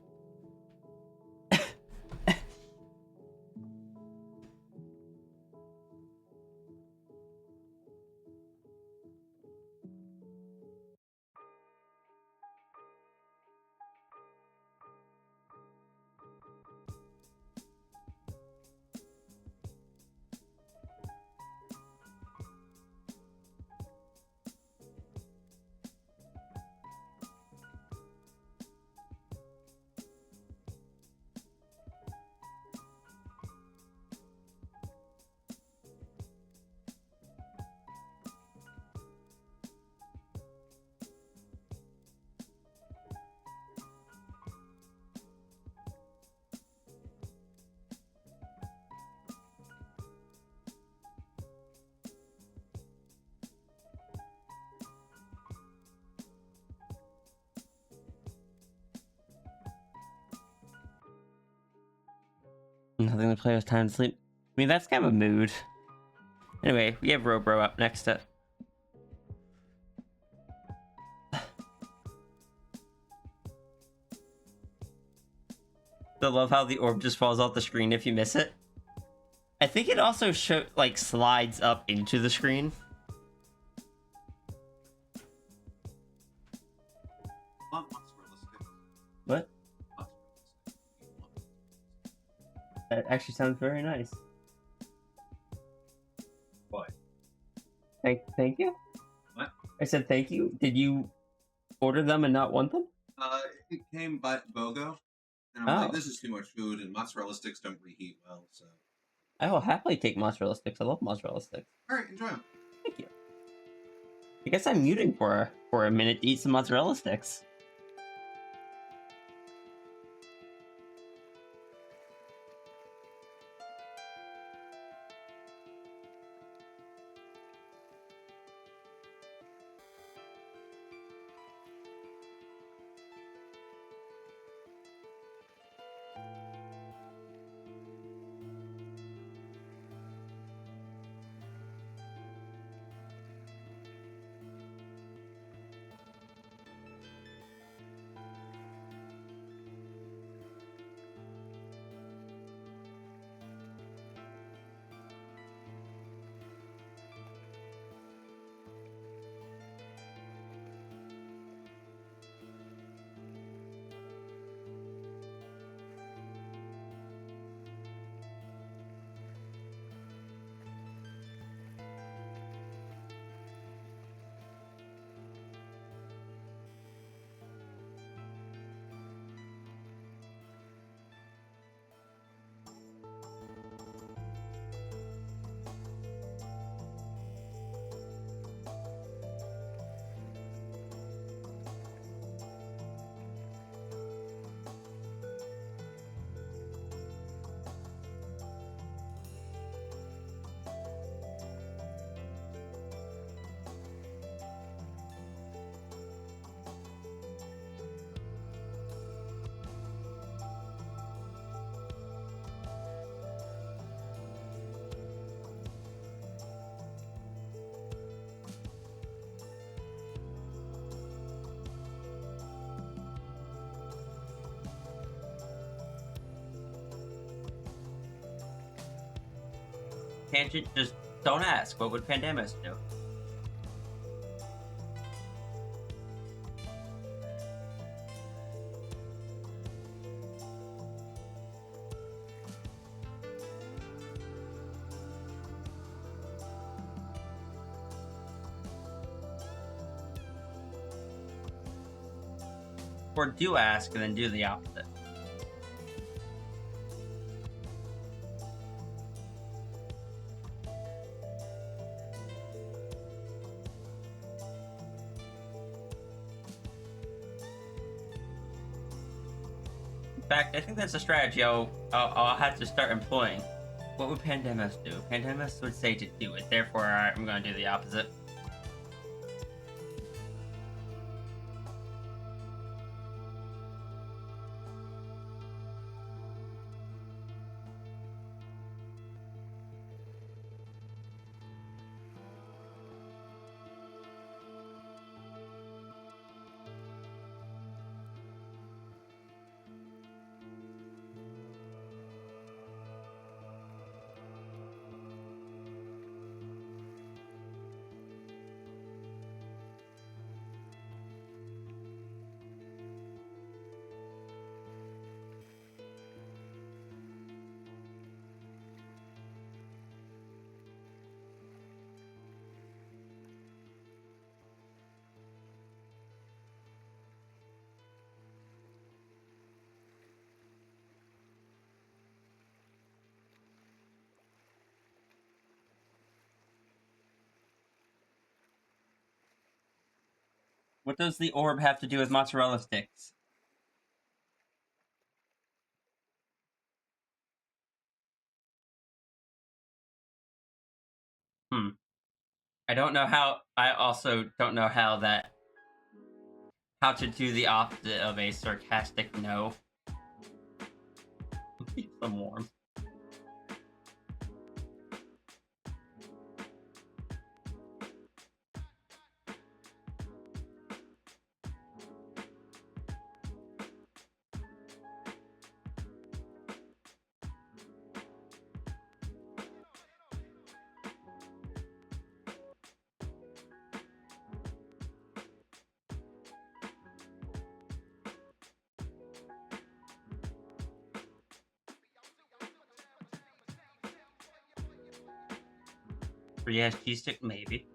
Nothing to play with, time to sleep. I mean, that's kind of a mood. Anyway, we have Robro up next up. I love how the orb just falls off the screen if you miss it. I think it also slides up into the screen. What? That actually sounds very nice. What? Thank you? What? I said thank you. Did you order them and not want them? It came by BOGO. And I'm like, this is too much food, and mozzarella sticks don't reheat well, so... I will happily take mozzarella sticks. I love mozzarella sticks. Alright, enjoy them. Thank you. I guess I'm muting for a minute to eat some mozzarella sticks. Tangent, just don't ask. What would Pandamus do? Or do ask and then do the opposite. In fact, I think that's a strategy I'll have to start employing. What would Pandamus do? Pandamus would say to do it, therefore I'm going to do the opposite. What does the orb have to do with mozzarella sticks? I don't know how. I also don't know how to do the opposite of a sarcastic no. Some warmth. Yes, cheese stick, maybe.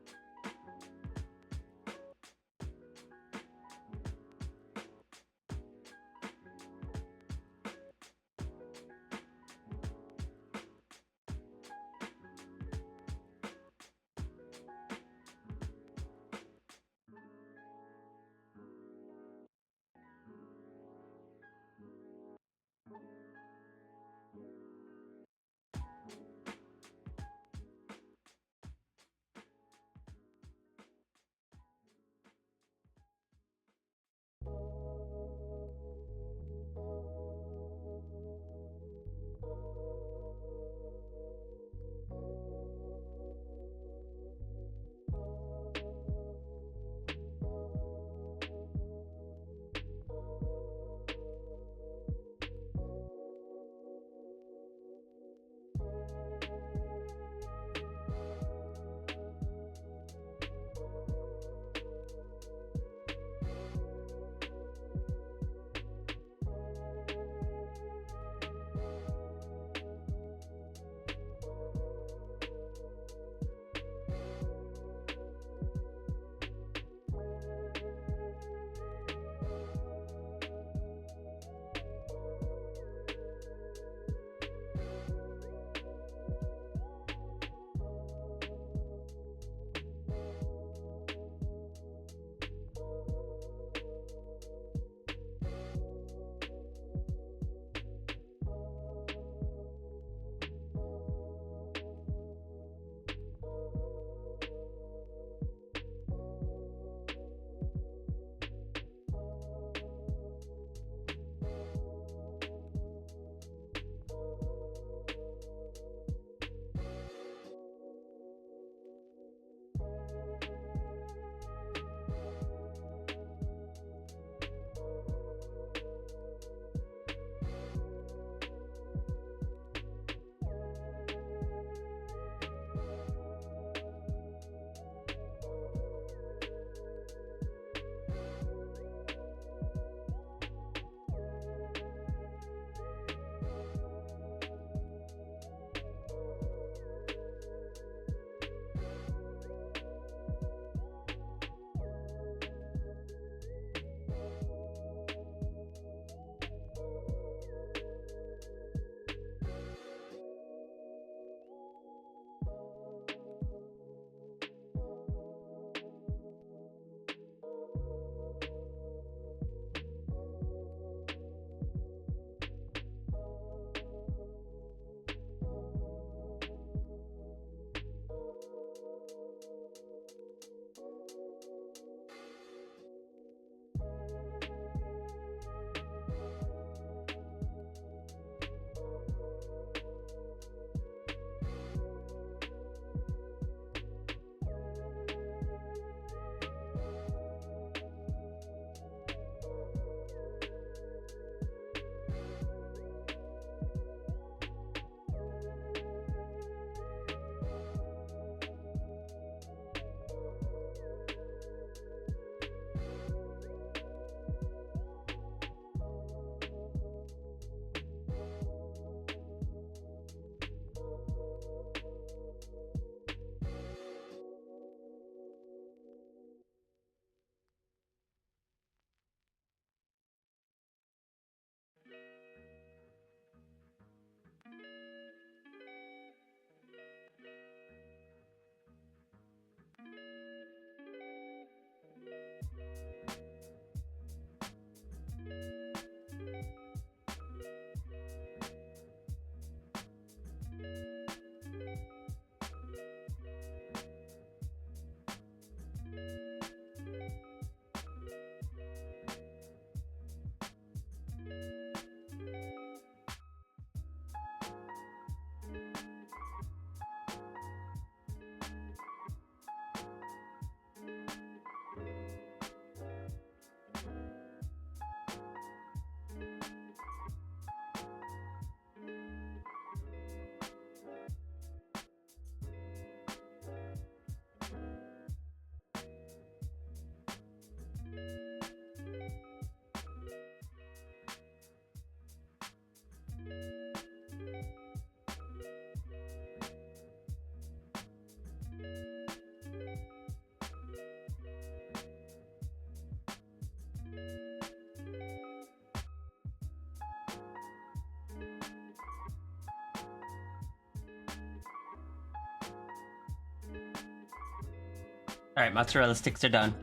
Alright, mozzarella sticks are done.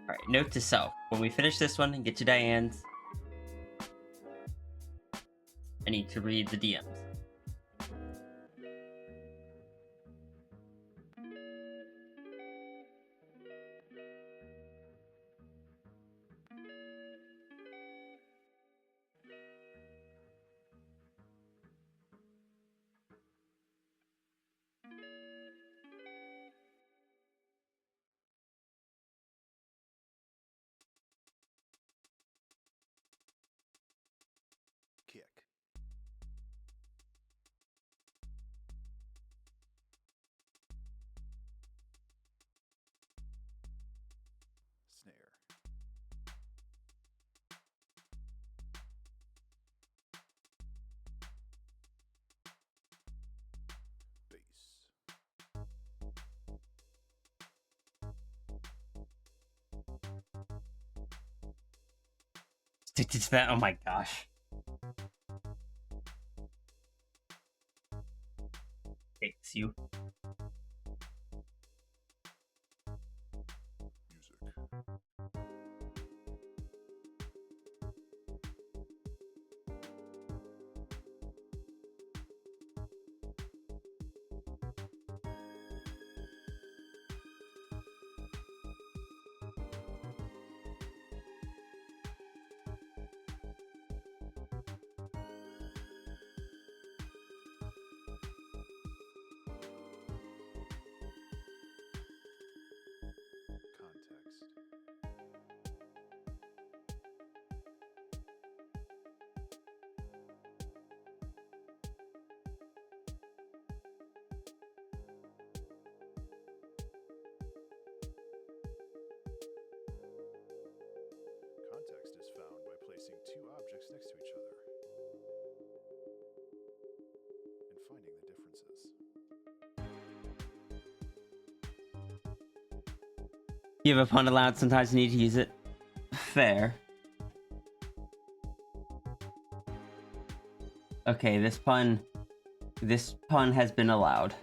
Alright, note to self. When we finish this one and get to Diane's, I need to read the DMs. Kick. Snare. Bass. Stick to that. Oh my gosh. Takes you. Context is found by placing two objects next to each other and finding the differences. You have a pun allowed, sometimes you need to use it. Fair. Okay, this pun has been allowed.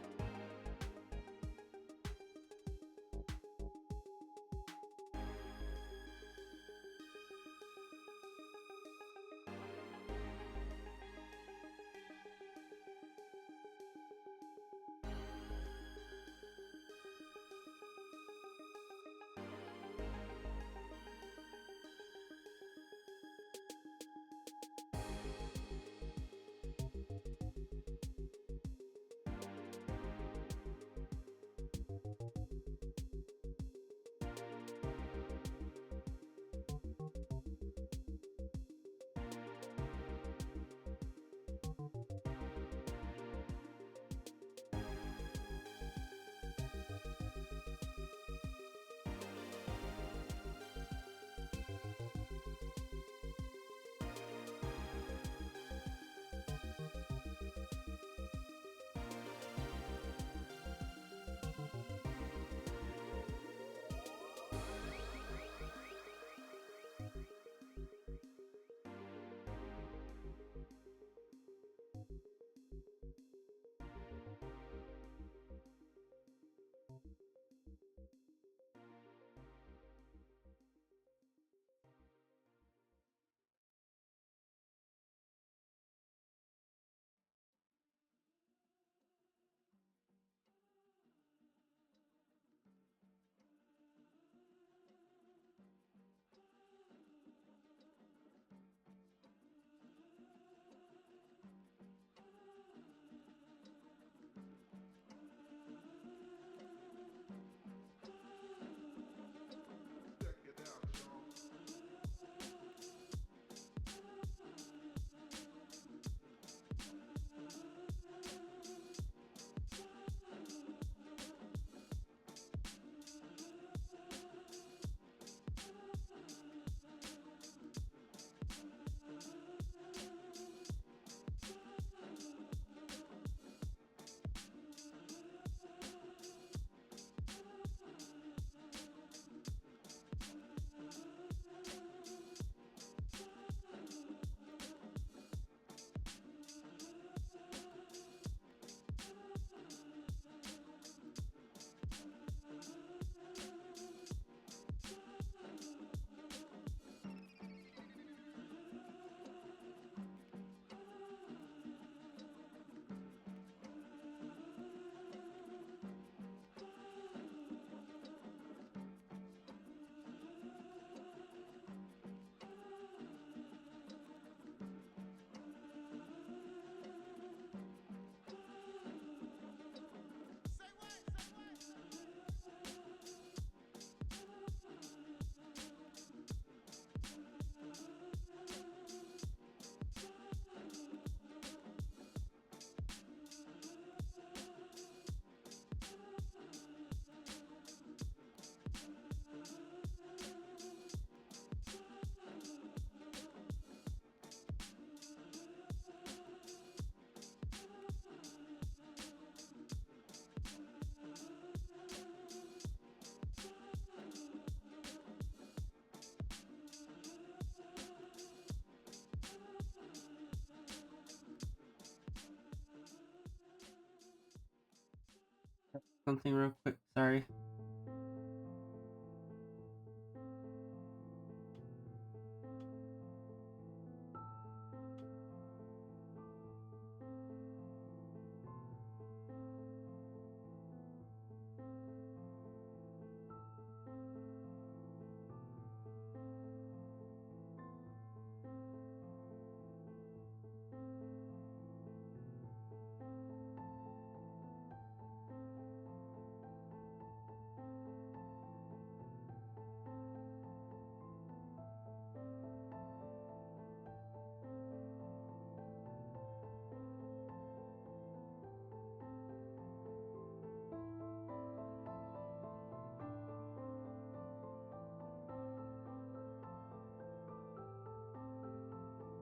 something real quick. Sorry.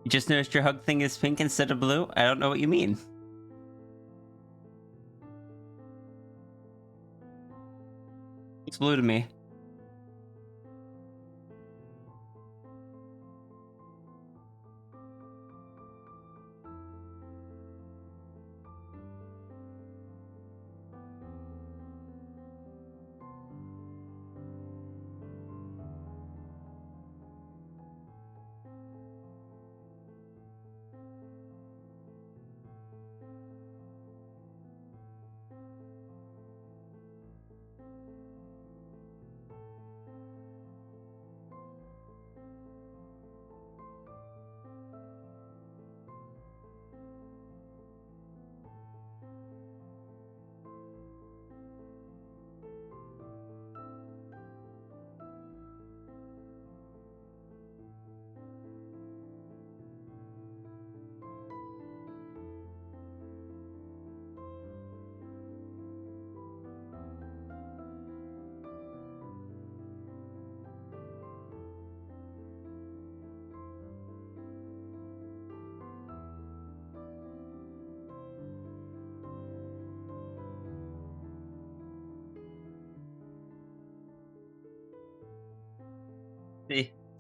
You just noticed your hug thing is pink instead of blue? I don't know what you mean. It's blue to me.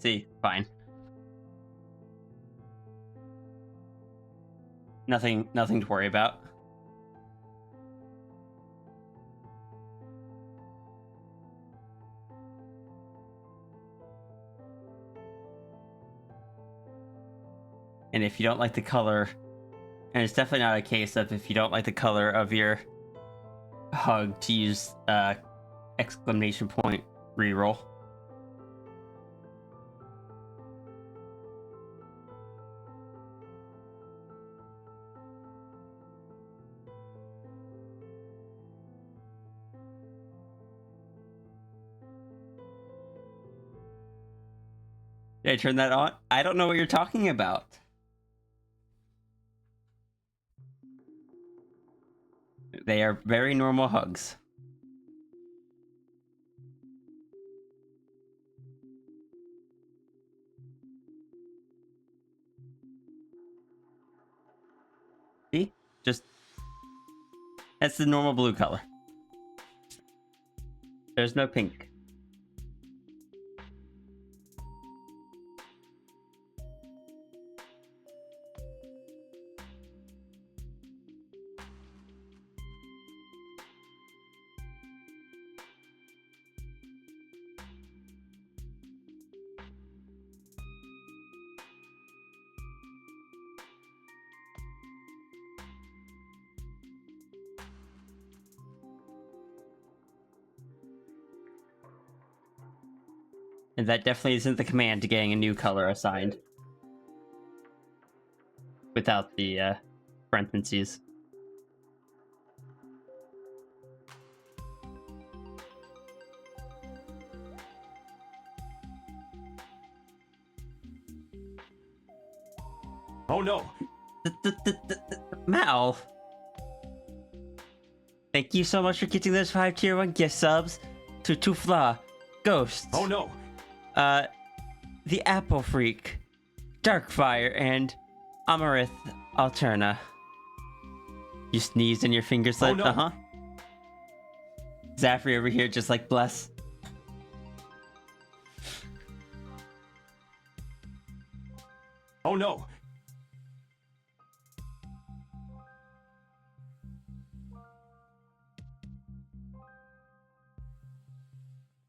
See, fine. Nothing to worry about. And if you don't like the color, and it's definitely not a case of if you don't like the color of your hug to use exclamation point reroll. Did I turn that on? I don't know what you're talking about. They are very normal hugs. See? Just... That's the normal blue color. There's no pink. And that definitely isn't the command to getting a new color assigned. Without the parentheses. Oh no! Mal! Thank you so much for getting those 5 tier 1 gift subs to Tufla, Ghost. Oh no! The Apple Freak, Darkfire, and Amarith Alterna. You sneezed and your finger slipped, no. uh-huh. Zaffrey over here just like, bless. Oh no!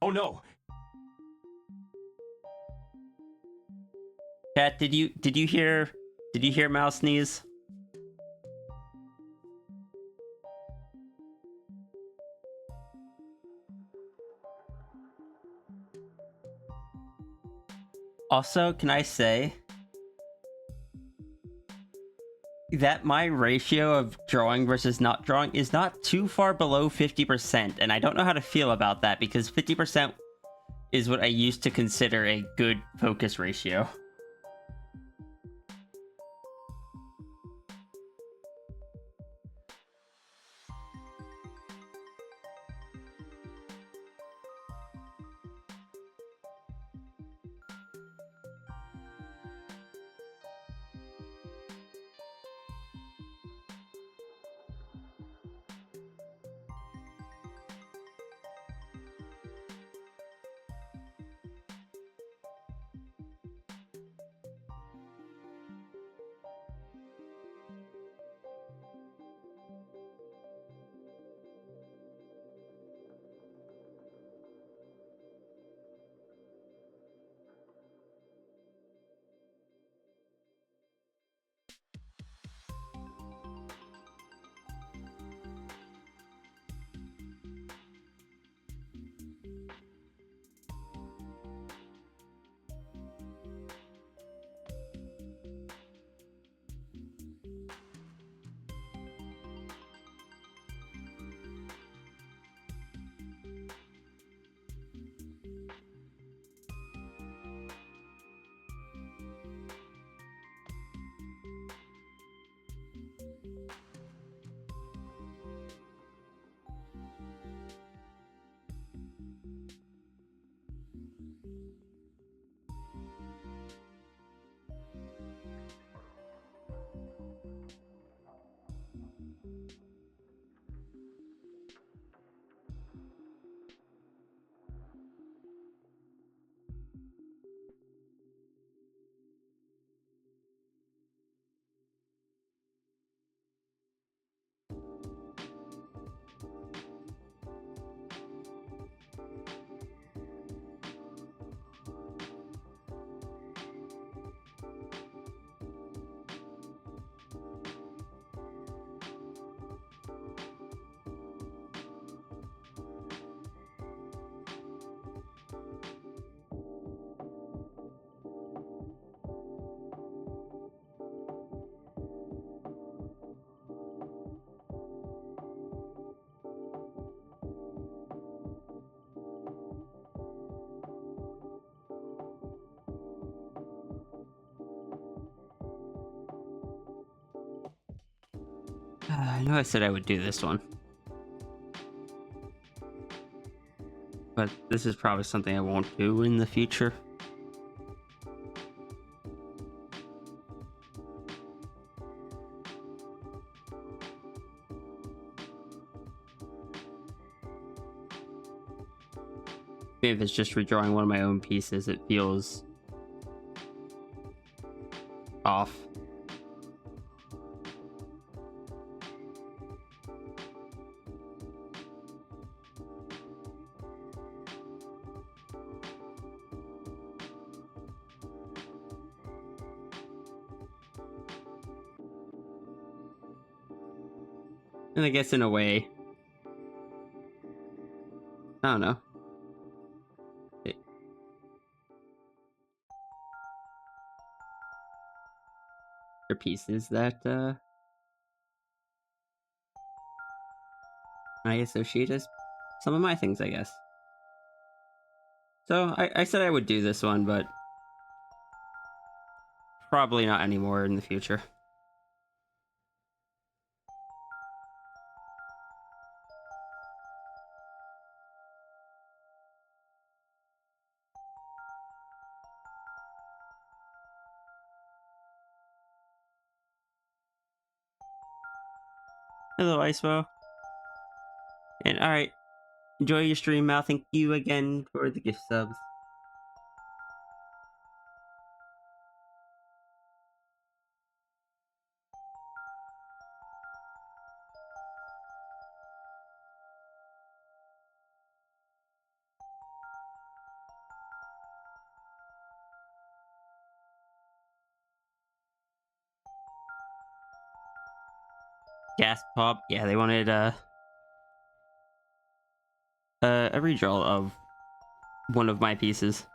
Oh no! Cat, did you hear Mouse sneeze? Also, can I say that my ratio of drawing versus not drawing is not too far below 50%, and I don't know how to feel about that because 50% is what I used to consider a good focus ratio. I know I said I would do this one, but this is probably something I won't do in the future. If it's just redrawing one of my own pieces, it feels off. And I guess in a way, I don't know. They're pieces that I associate as some of my things, I guess. So I said I would do this one, but probably not anymore in the future. Hello, Icewo. And alright, enjoy your stream, Mal. Thank you again for the gift subs. Gas Pop. Yeah, they wanted a redraw of one of my pieces.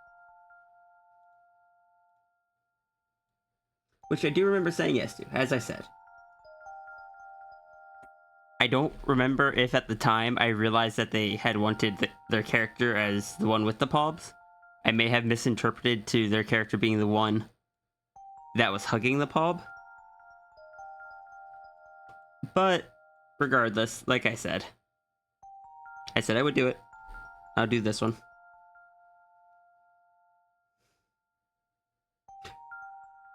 Which I do remember saying yes to, as I said. I don't remember if at the time I realized that they had wanted their character as the one with the pobs. I may have misinterpreted to their character being the one that was hugging the pob. But regardless, like I said I would do it. I'll do this one.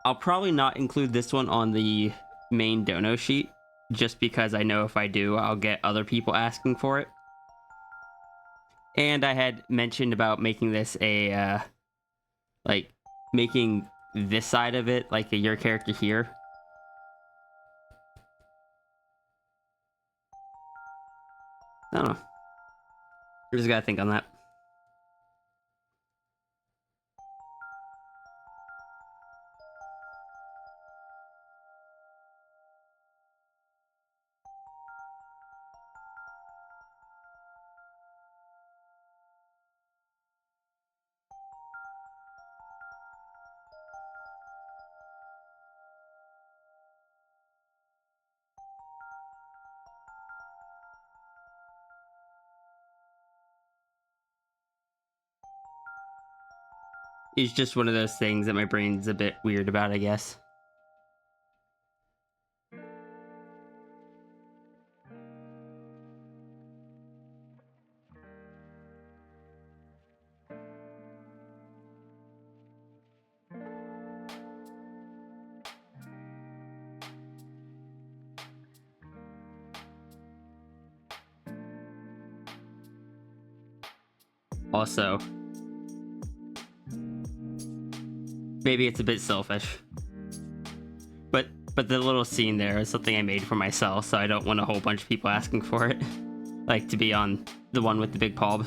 I'll probably not include this one on the main dono sheet, just because I know if I do, I'll get other people asking for it. And I had mentioned about making this a, like, making this side of it, like your character here. I don't know. I just gotta think on that. It's just one of those things that my brain's a bit weird about, I guess. Also, maybe it's a bit selfish, but the little scene there is something I made for myself, so I don't want a whole bunch of people asking for it, like to be on the one with the big pob.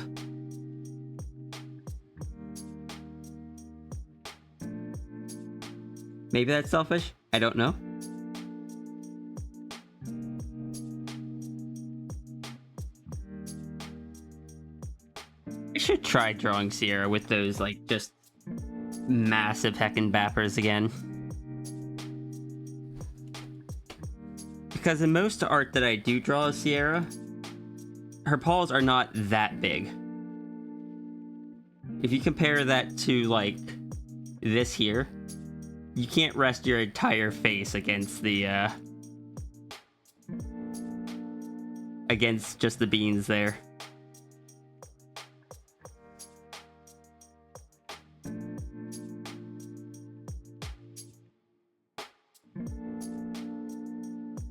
Maybe that's selfish. I don't know. I should try drawing Sierra with those, like, just massive heckin' bappers again. Because in most art that I do draw of Sierra, her paws are not that big. If you compare that to, like, this here, you can't rest your entire face against the, against just the beans there.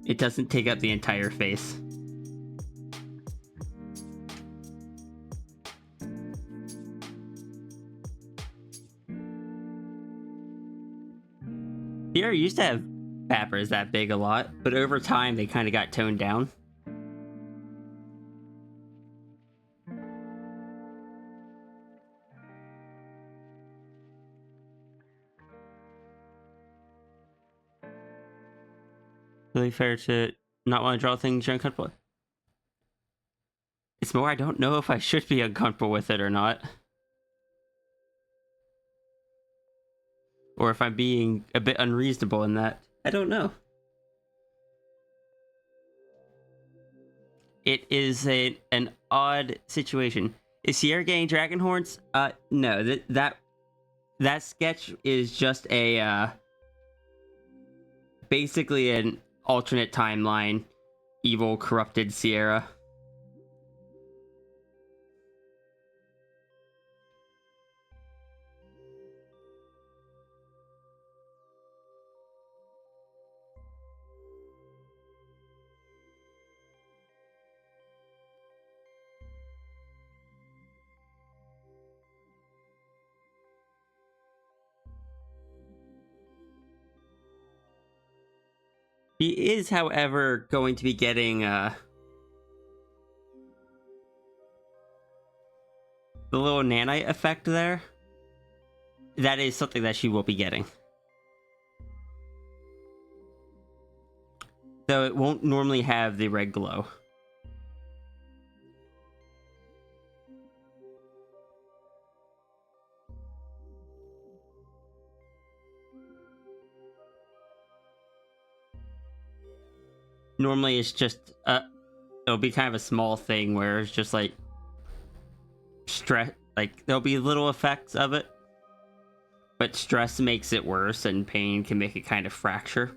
It doesn't take up the entire face. Sierra used to have bappers that big a lot, but over time they kind of got toned down. Really fair to not want to draw things you're uncomfortable with. It's more I don't know if I should be uncomfortable with it or not. Or if I'm being a bit unreasonable in that. I don't know. It is an odd situation. Is Sierra getting dragon horns? No. That sketch is just a, basically an alternate timeline, evil, corrupted Sierra. He is, however, going to be getting, the little nanite effect there. That is something that she will be getting. Though it won't normally have the red glow. Normally it's just it'll be kind of a small thing where it's just like stress, like there'll be little effects of it, but stress makes it worse and pain can make it kind of fracture.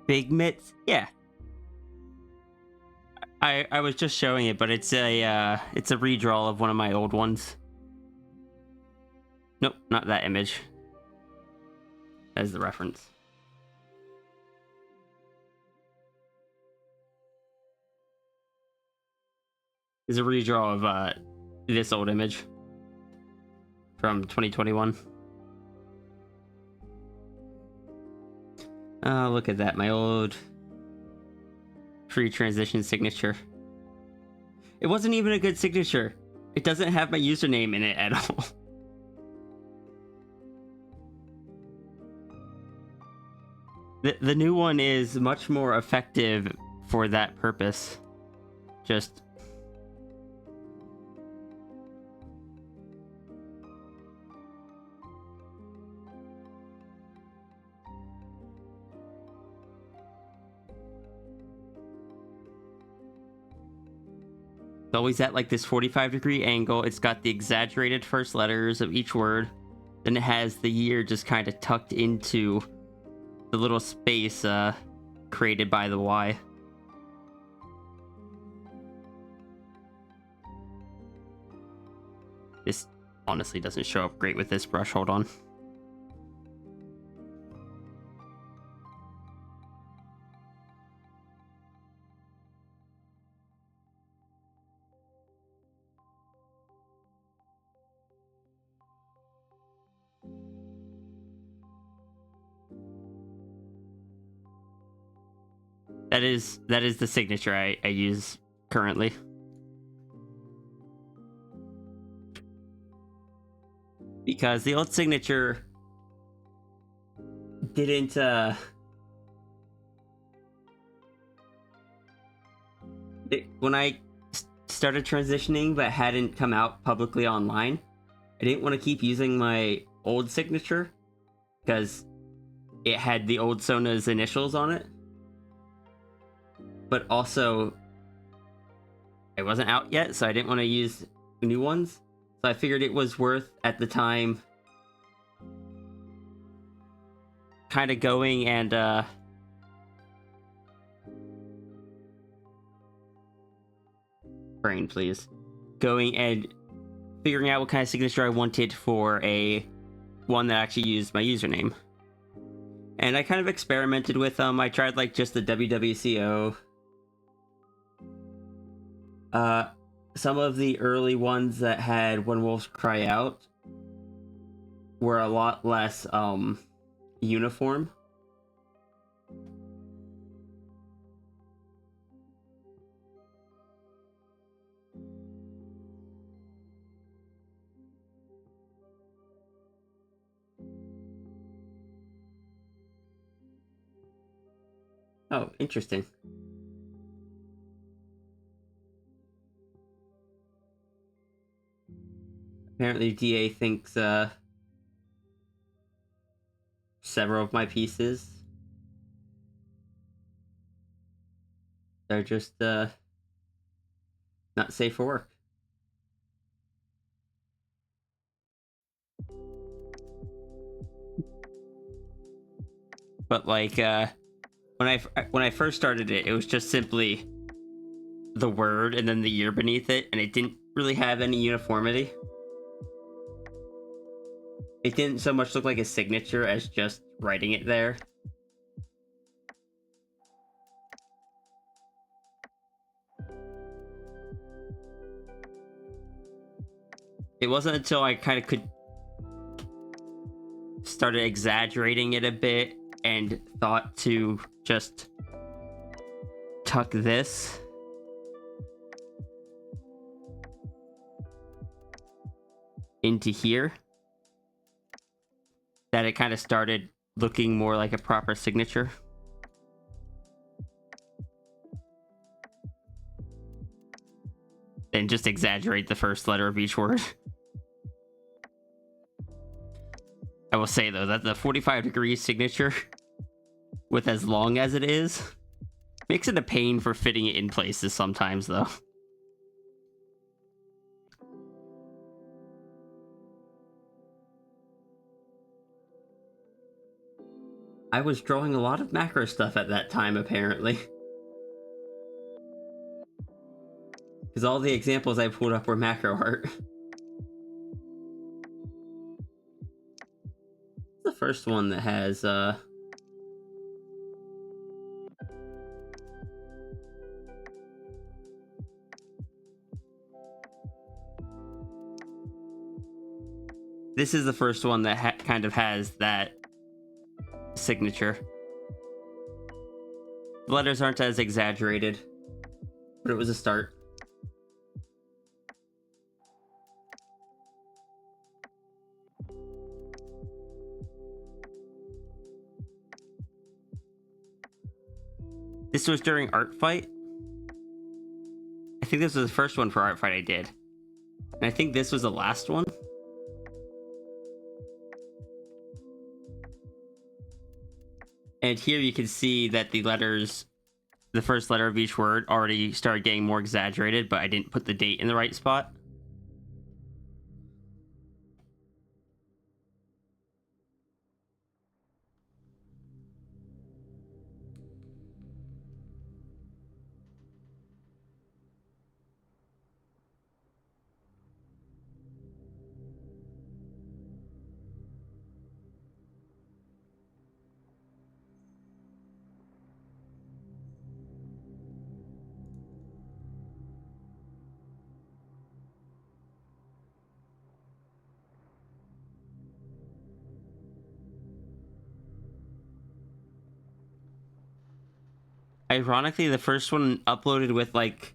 Big mitts, yeah. I was just showing it, but it's a redraw of one of my old ones. Nope, not that image. As the reference. It's a redraw of this old image from 2021. Oh, look at that, my old pre-transition signature. It wasn't even a good signature. It doesn't have my username in it at all. The new one is much more effective for that purpose. Just... It's always at like this 45-degree angle. It's got the exaggerated first letters of each word. Then it has the year just kind of tucked into the little space created by the Y. This honestly doesn't show up great with this brush. Hold on. That is the signature I use currently. Because the old signature didn't when I started transitioning but hadn't come out publicly online, I didn't want to keep using my old signature because it had the old Sona's initials on it. But also, it wasn't out yet, so I didn't want to use new ones. So I figured it was worth, at the time, kind of going and, brain, please. Going and figuring out what kind of signature I wanted for a one that actually used my username. And I kind of experimented with them. I tried, like, just the WWCO. Some of the early ones that had When Wolves Cry Out were a lot less uniform. Oh, interesting. Apparently DA thinks several of my pieces are just not safe for work. But like when I first started it, it was just simply the word and then the year beneath it, and it didn't really have any uniformity. It didn't so much look like a signature as just writing it there. It wasn't until I kind of started exaggerating it a bit and thought to just tuck this into here that it kind of started looking more like a proper signature. Then just exaggerate the first letter of each word. I will say though that the 45-degree signature, with as long as it is, makes it a pain for fitting it in places sometimes though. I was drawing a lot of macro stuff at that time, apparently. Because all the examples I pulled up were macro art. The first one that has, this is the first one that kind of has that signature. The letters aren't as exaggerated, but it was a start. This was during Art Fight. I think this was the first one for Art Fight I did. And I think this was the last one. And here you can see that the letters, the first letter of each word already started getting more exaggerated, but I didn't put the date in the right spot. Ironically, the first one uploaded with like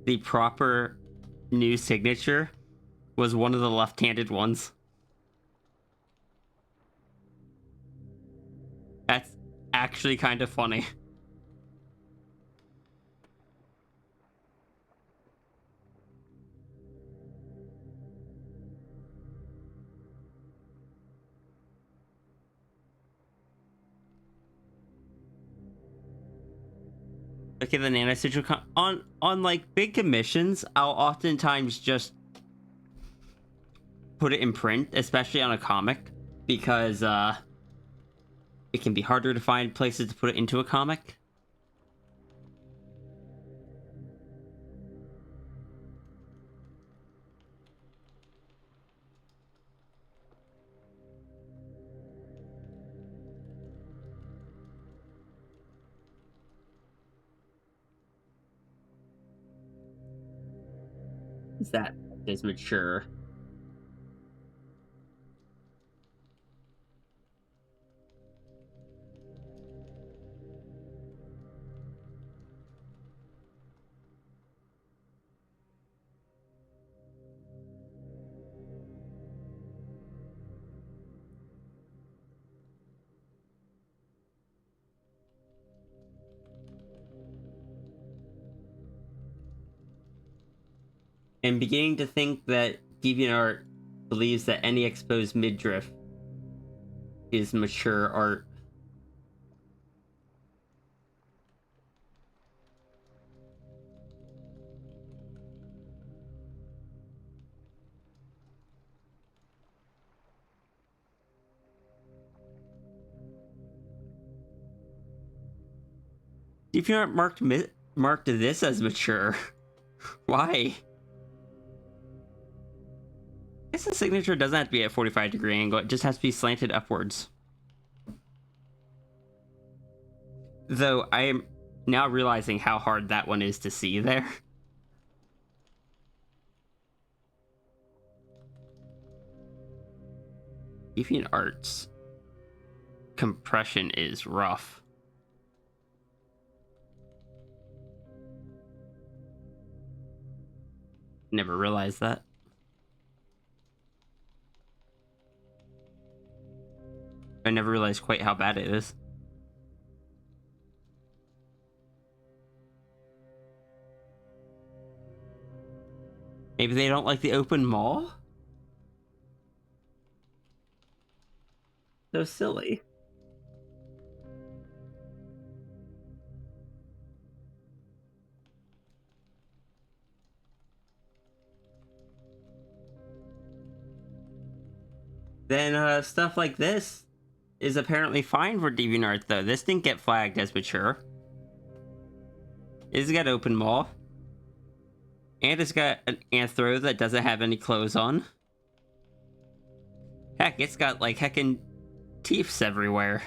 the proper new signature was one of the left-handed ones. That's actually kind of funny. Okay, the nano sigil on like big commissions, I'll oftentimes just put it in print, especially on a comic, because it can be harder to find places to put it into a comic. That is mature. I'm beginning to think that DeviantArt believes that any exposed midriff is mature art. DeviantArt marked this as mature. Why? I guess the signature doesn't have to be at a 45-degree angle. It just has to be slanted upwards. Though I am now realizing how hard that one is to see there. DeviantArt's compression is rough. Never realized that. I never realized quite how bad it is. Maybe they don't like the open mall? So silly. Then stuff like this is apparently fine for DeviantArt, though. This didn't get flagged as mature. It's got open maw. And it's got an anthro that doesn't have any clothes on. Heck, it's got, like, heckin' teeths everywhere.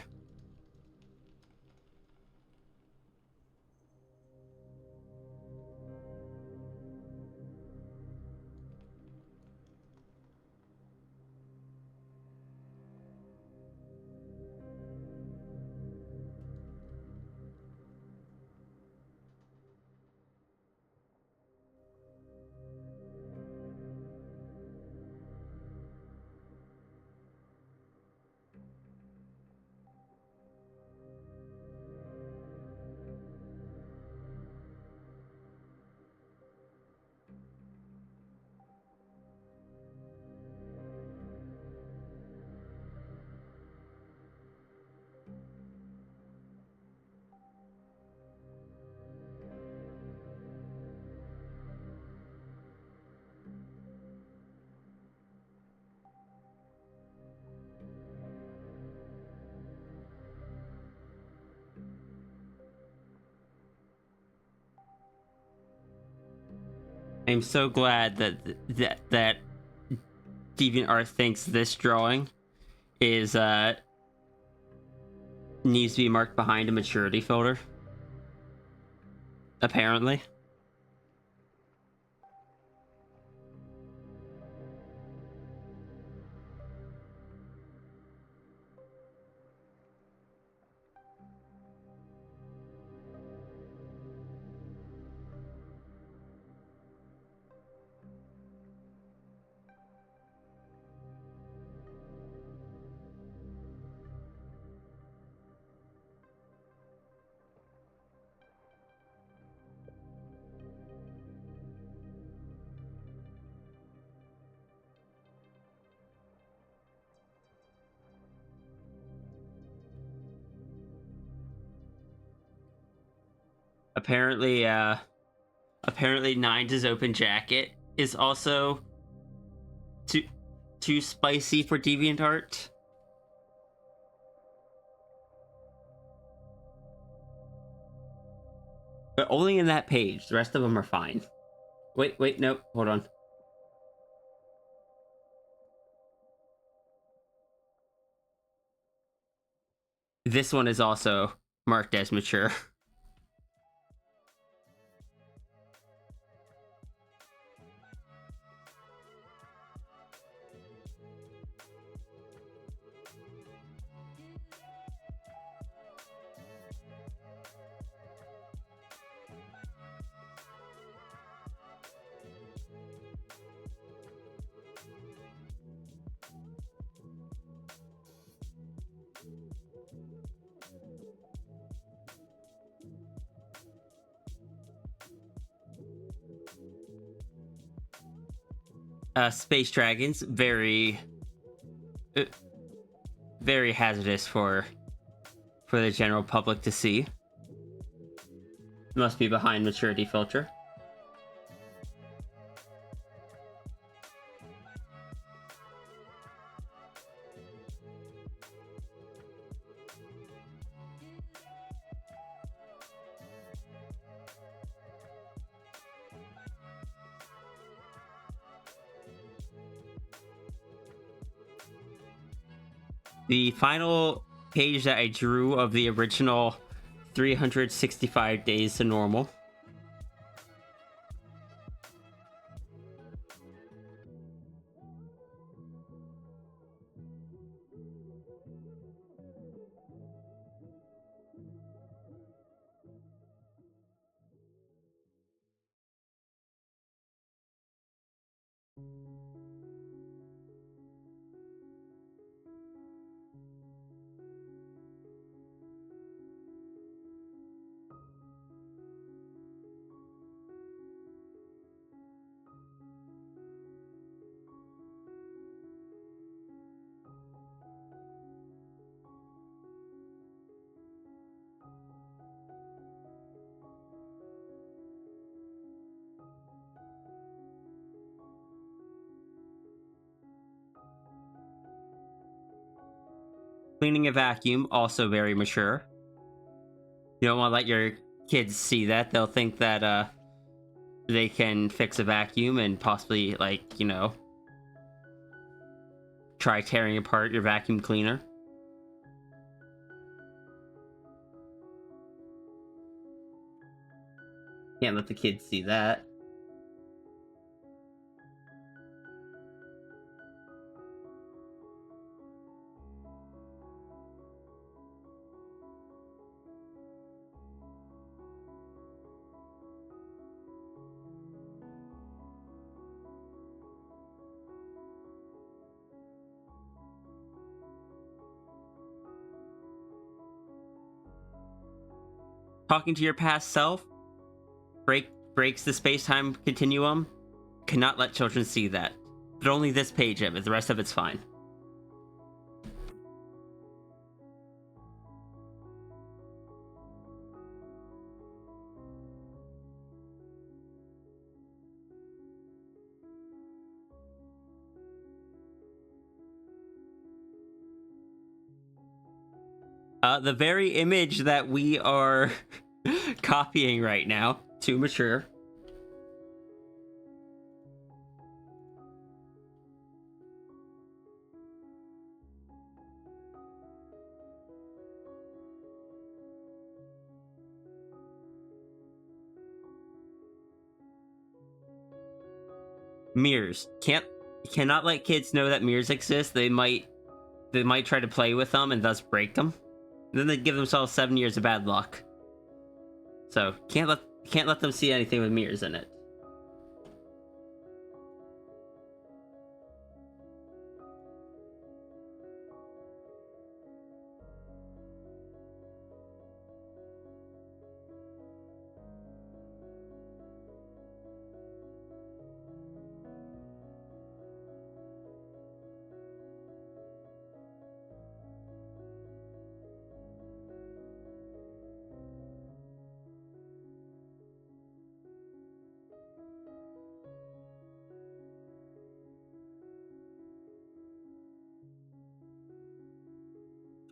I'm so glad that DeviantArt thinks this drawing is needs to be marked behind a maturity filter. Apparently. Apparently Nines' open jacket is also too spicy for DeviantArt. But only in that page. The rest of them are fine. Wait, nope. Hold on. This one is also marked as mature. Space dragons, very hazardous for the general public to see. Must be behind maturity filter. the final page that I drew of the original 365 days to normal. Cleaning a vacuum, also very mature. You don't want to let your kids see that. They'll think that they can fix a vacuum and possibly, like, you know, try tearing apart your vacuum cleaner. Can't let the kids see that. Talking to your past self breaks the space-time continuum. Cannot let children see that. But only this page of it. The rest of it's fine. The very image that we are copying right now, too mature. Mirrors. Cannot let kids know that mirrors exist. They might try to play with them and thus break them. And then they give themselves 7 years of bad luck. So can't let them see anything with mirrors in it.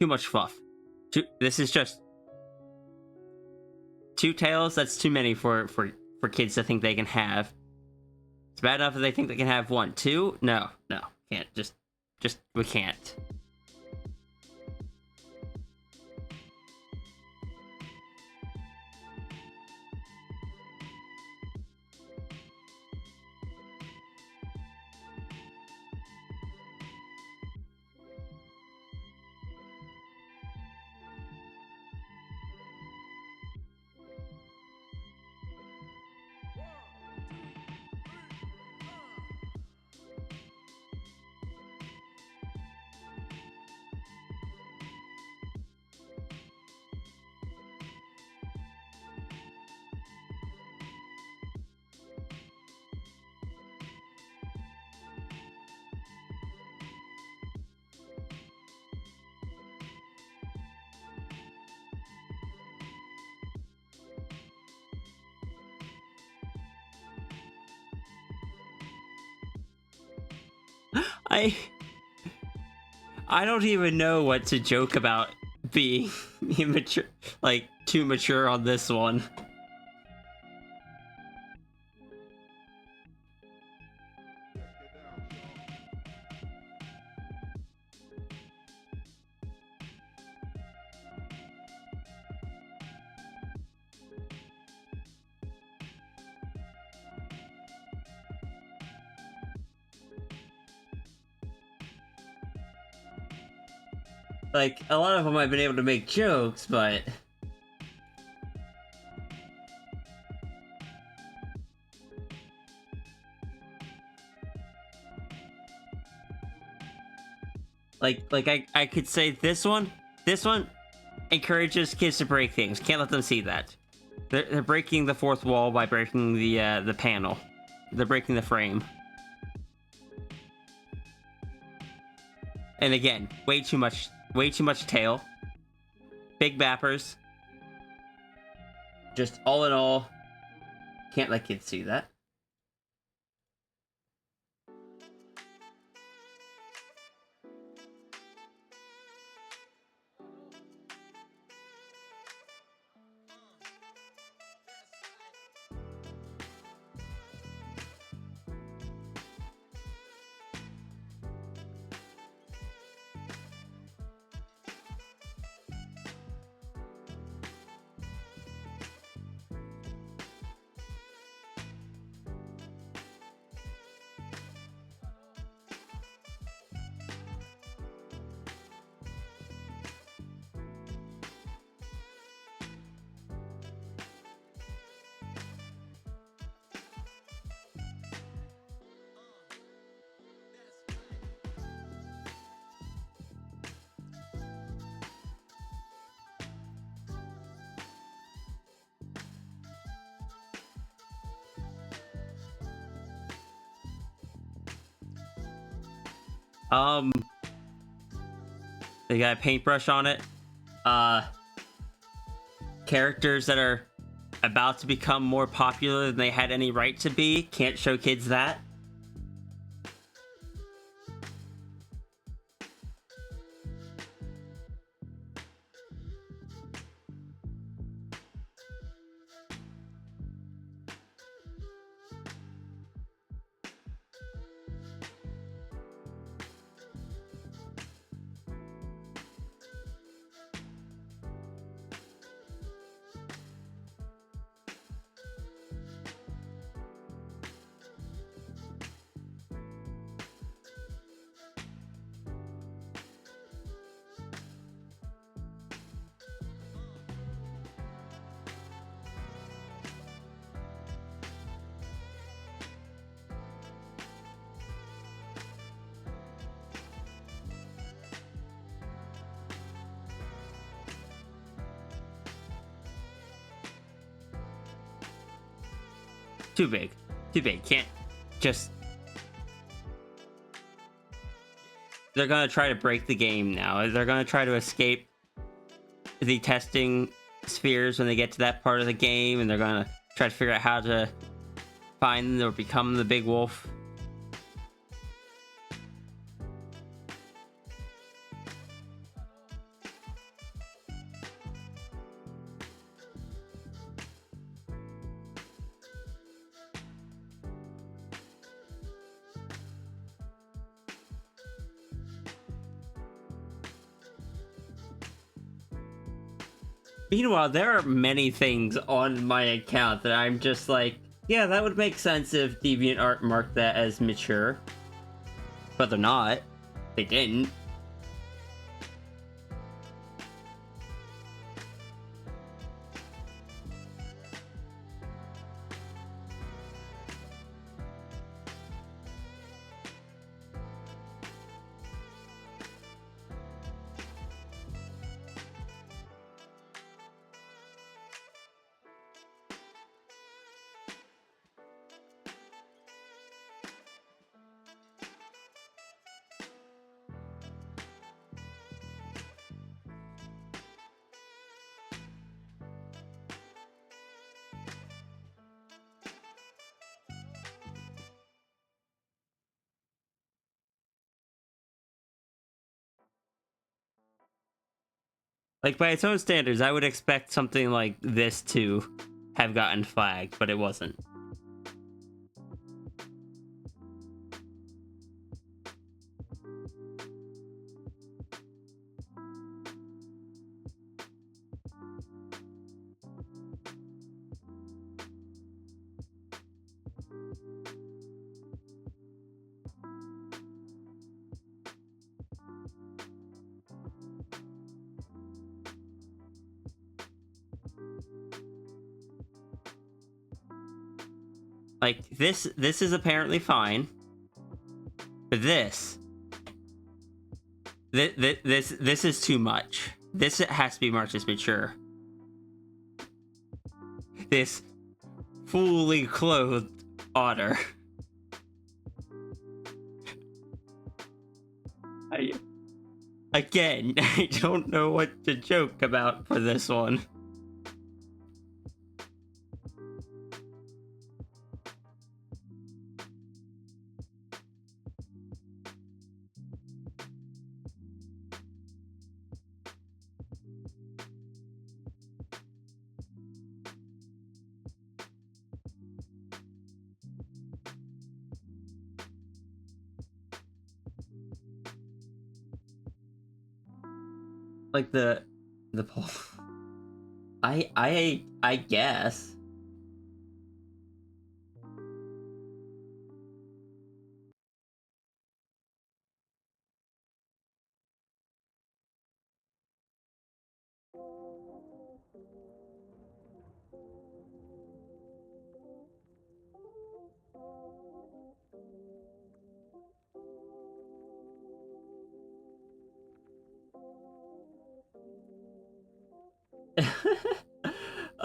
Too much fluff. This is just 2 tails. That's too many for kids to think they can have. It's bad enough if they think they can have 1. 2? No, can't. Just we can't. I don't even know what to joke about being immature, like too mature on this one. Like, a lot of them I've been able to make jokes, but... I could say this one encourages kids to break things. Can't let them see that. They're breaking the fourth wall by breaking the panel. They're breaking the frame. And again, way too much tail. Big bappers. Just all in all, can't let kids see that. They got a paintbrush on it. Characters that are about to become more popular than they had any right to be. Can't show kids that. Too big. Can't just... They're gonna try to break the game now. They're gonna try to escape the testing spheres when they get to that part of the game, and they're gonna try to figure out how to find or become the big wolf. Meanwhile, there are many things on my account that I'm just like, yeah, that would make sense if DeviantArt marked that as mature. But they're not. They didn't. Like, by its own standards, I would expect something like this to have gotten flagged, but it wasn't. Like, this is apparently fine. But this is too much. This has to be marked as mature. This fully clothed otter. Again, I don't know what to joke about for this one. Like the pole. I guess.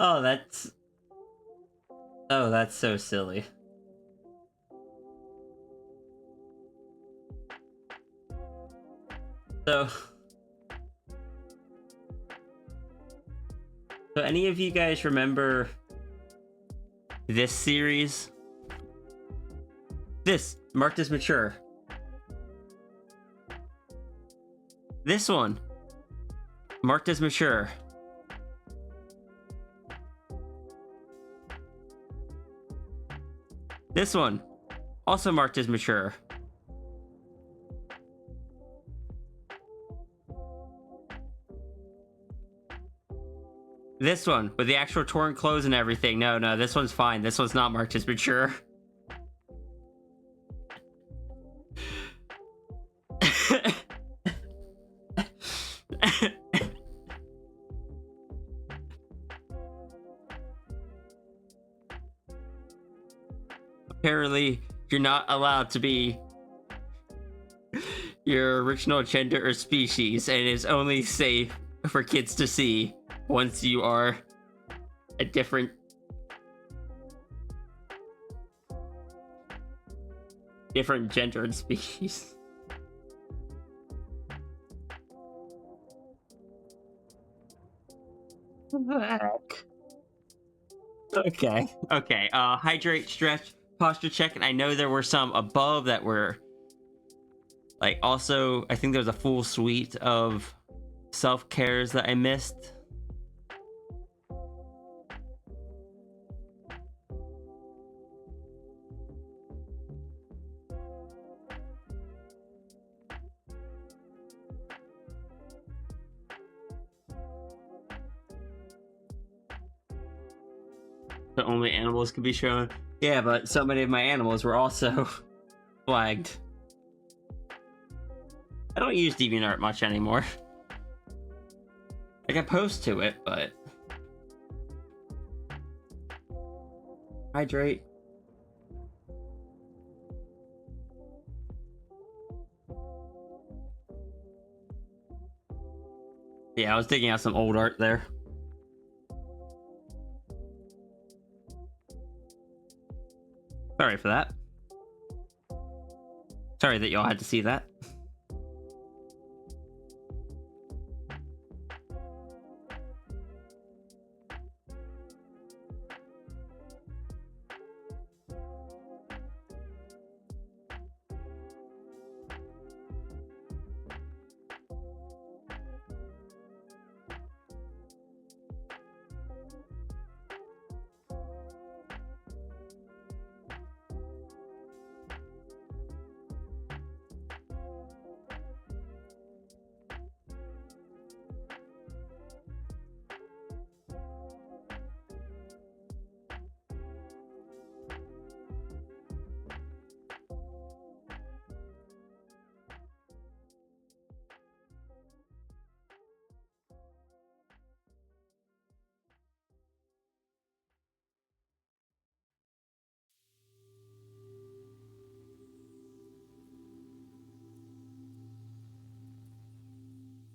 Oh, that's so silly. So any of you guys remember this series? This marked as mature. This one marked as mature. This one also marked as mature. This one with the actual torn clothes and everything. No, this one's fine. This one's not marked as mature. Apparently, you're not allowed to be your original gender or species, and it is only safe for kids to see once you are a different gender and species. Okay. Hydrate, stretch, posture check, and I know there were some above that were like, also I think there was a full suite of self-cares that I missed. The only animals can be shown. Yeah, but so many of my animals were also flagged. I don't use DeviantArt much anymore. Like, I post to it, but... Hydrate. Yeah, I was digging out some old art there. Sorry for that. Sorry that y'all had to see that.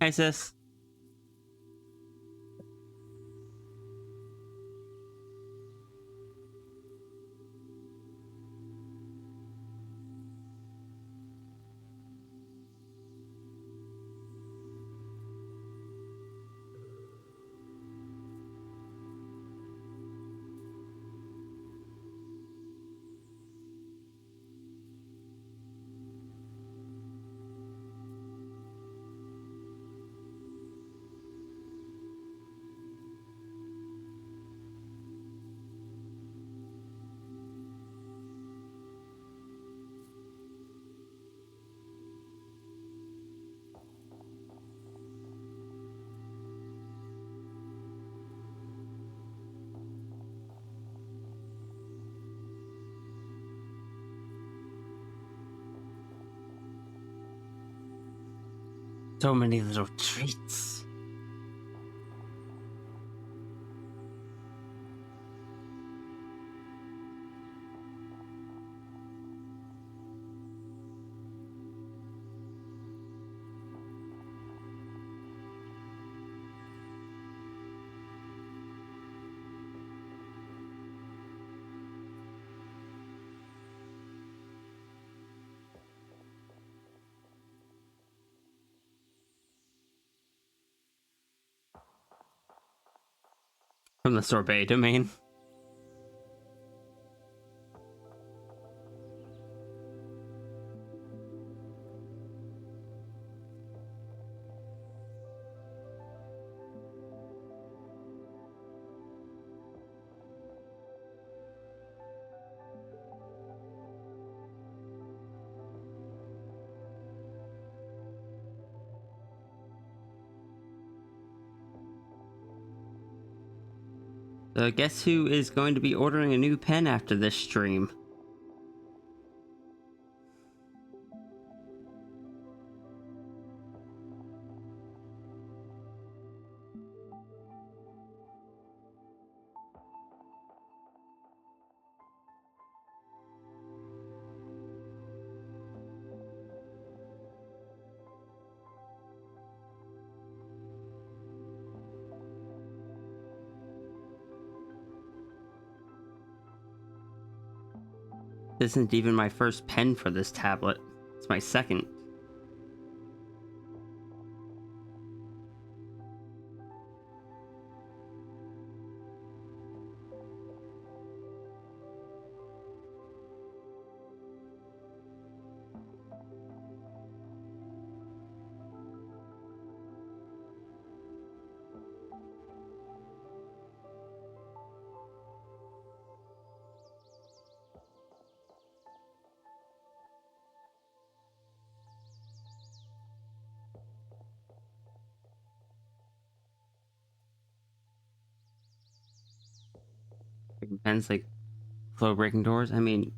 Hi, sis. So many little treats. From the sorbet domain. So guess who is going to be ordering a new pen after this stream? This isn't even my first pen for this tablet. It's my second. Pens like flow breaking doors. I mean,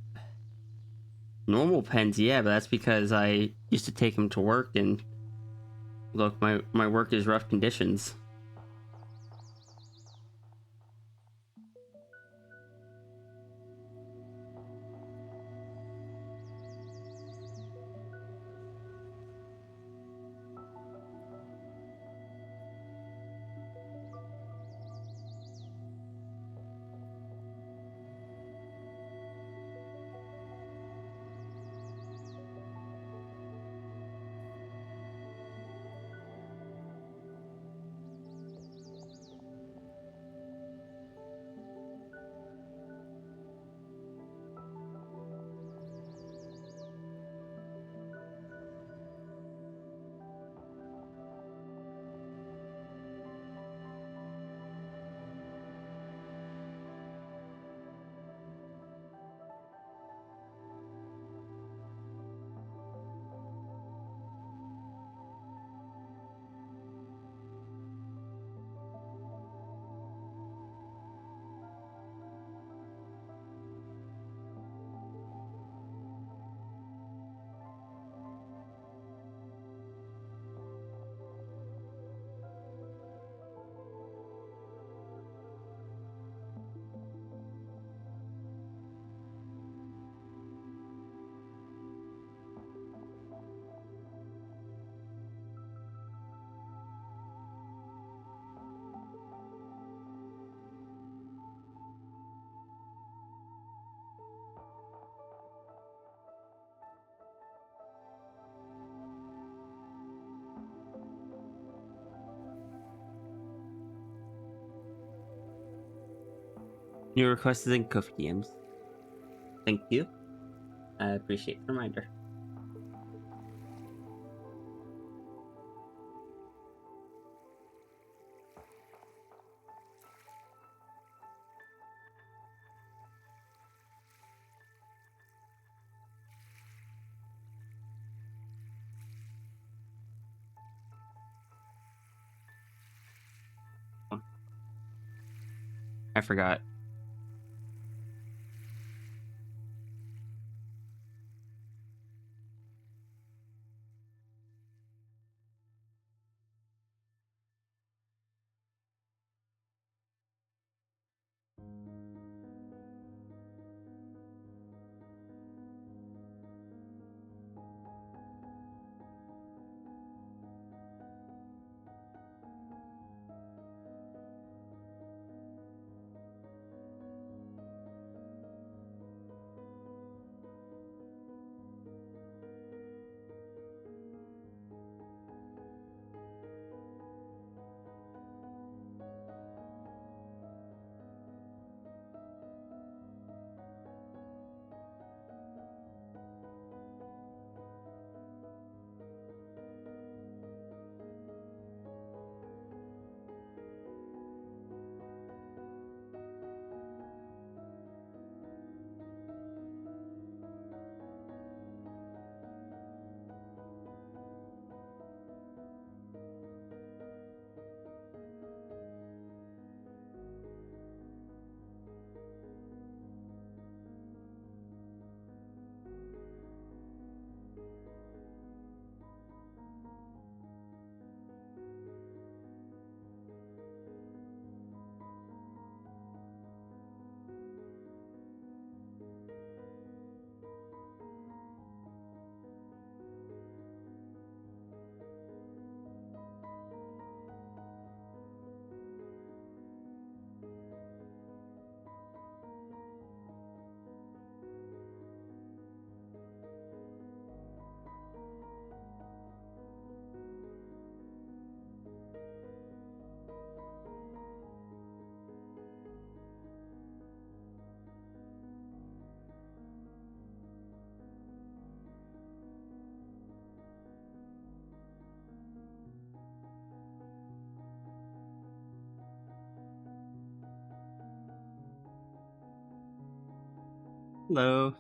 normal pens, yeah, but that's because I used to take them to work, and look, my work is rough conditions. New request is in Kofi Games. Thank you. I appreciate the reminder. I forgot. Hello.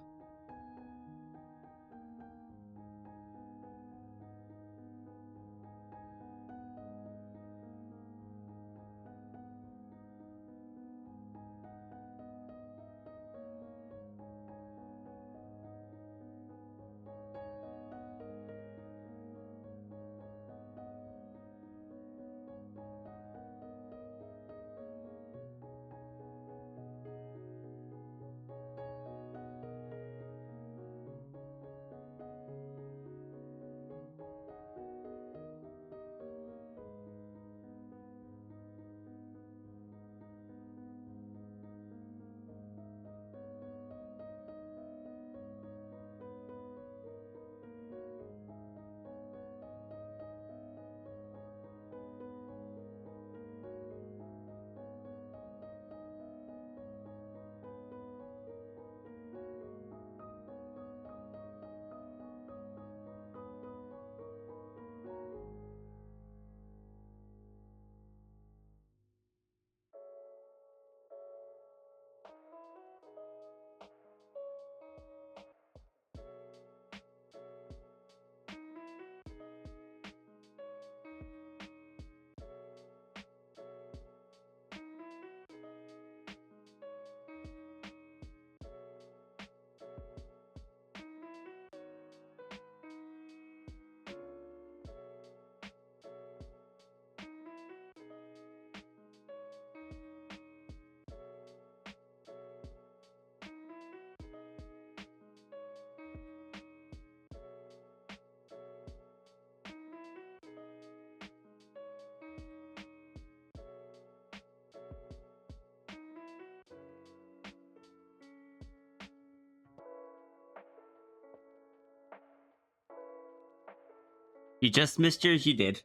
You just missed yours, you did.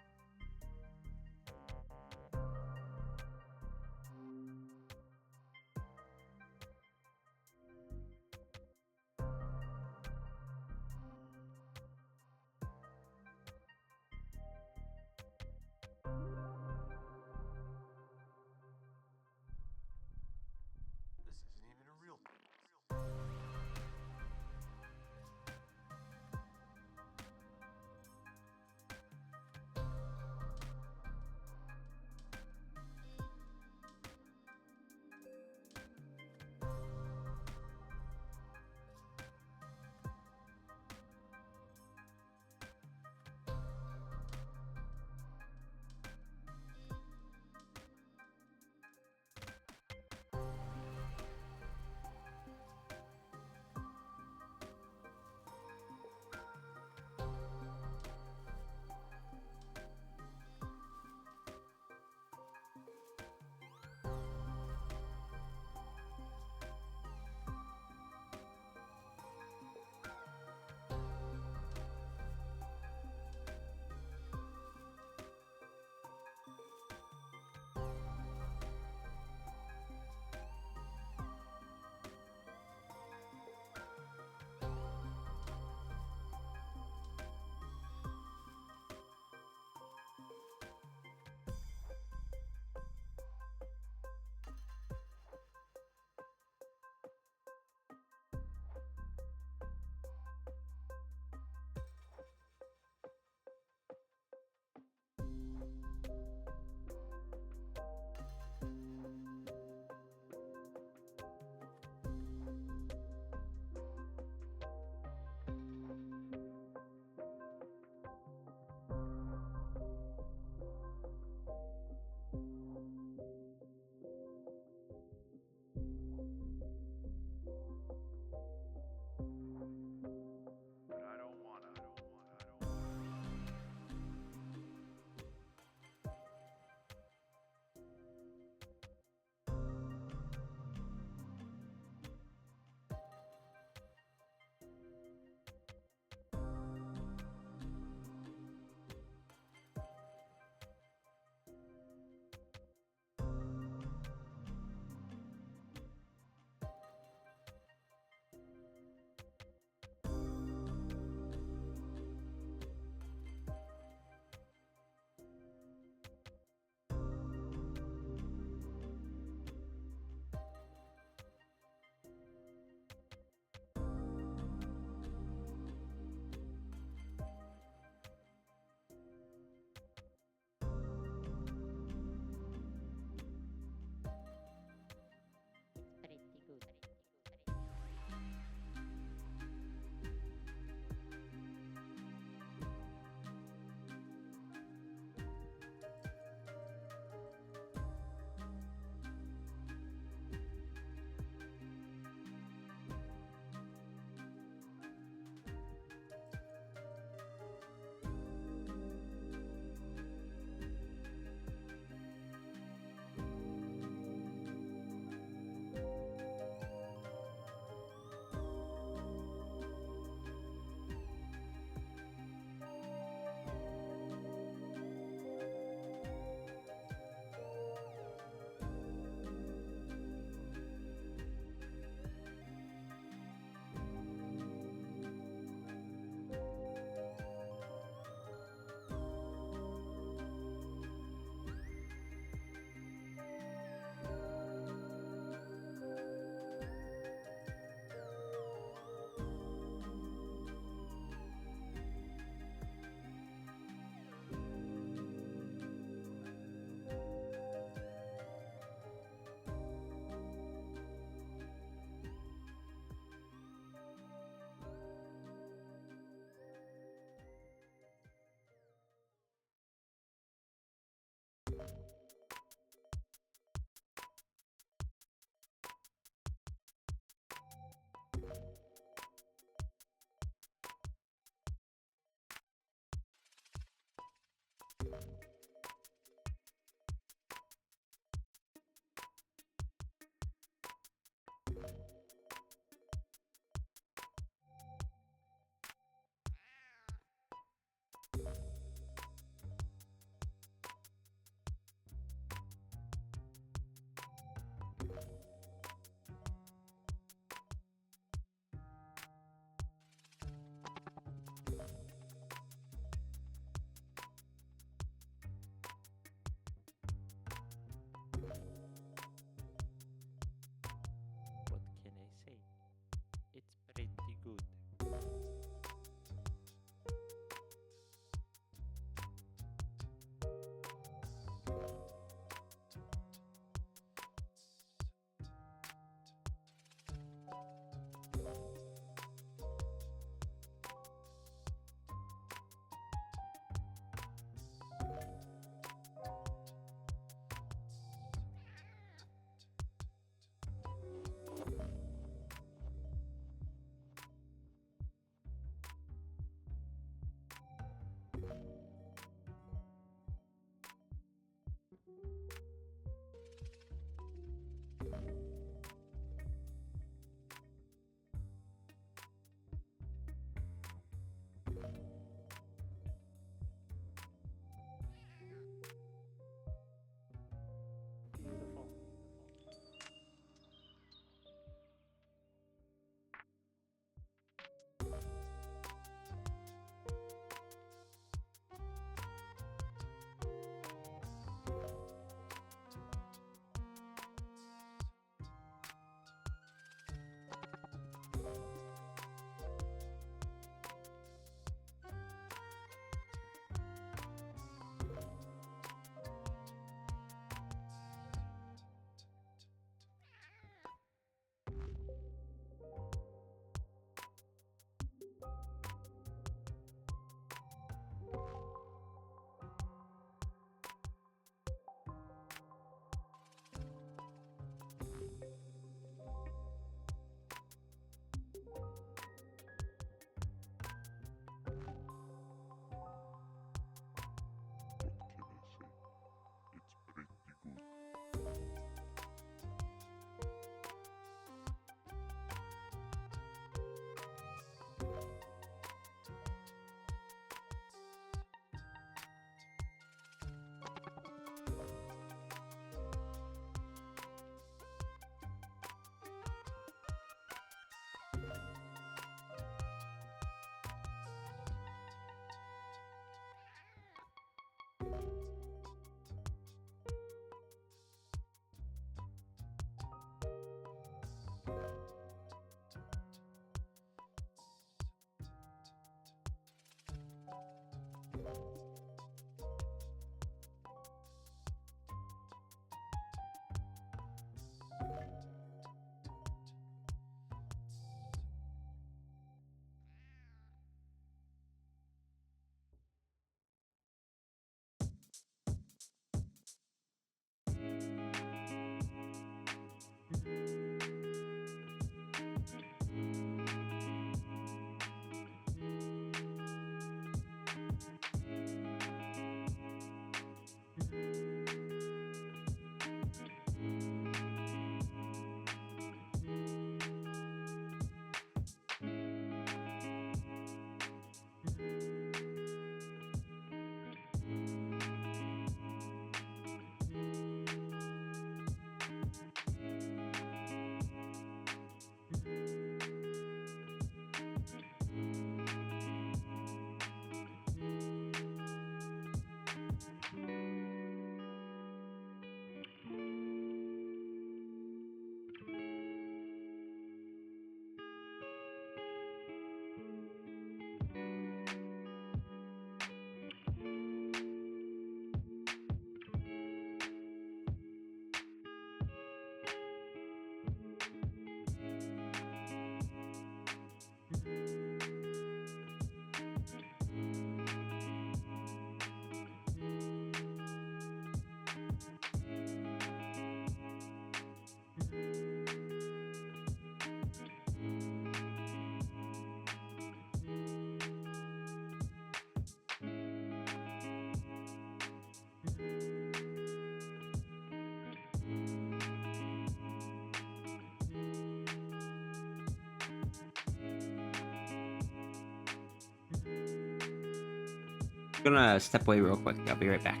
gonna step away real quick. I'll be right back.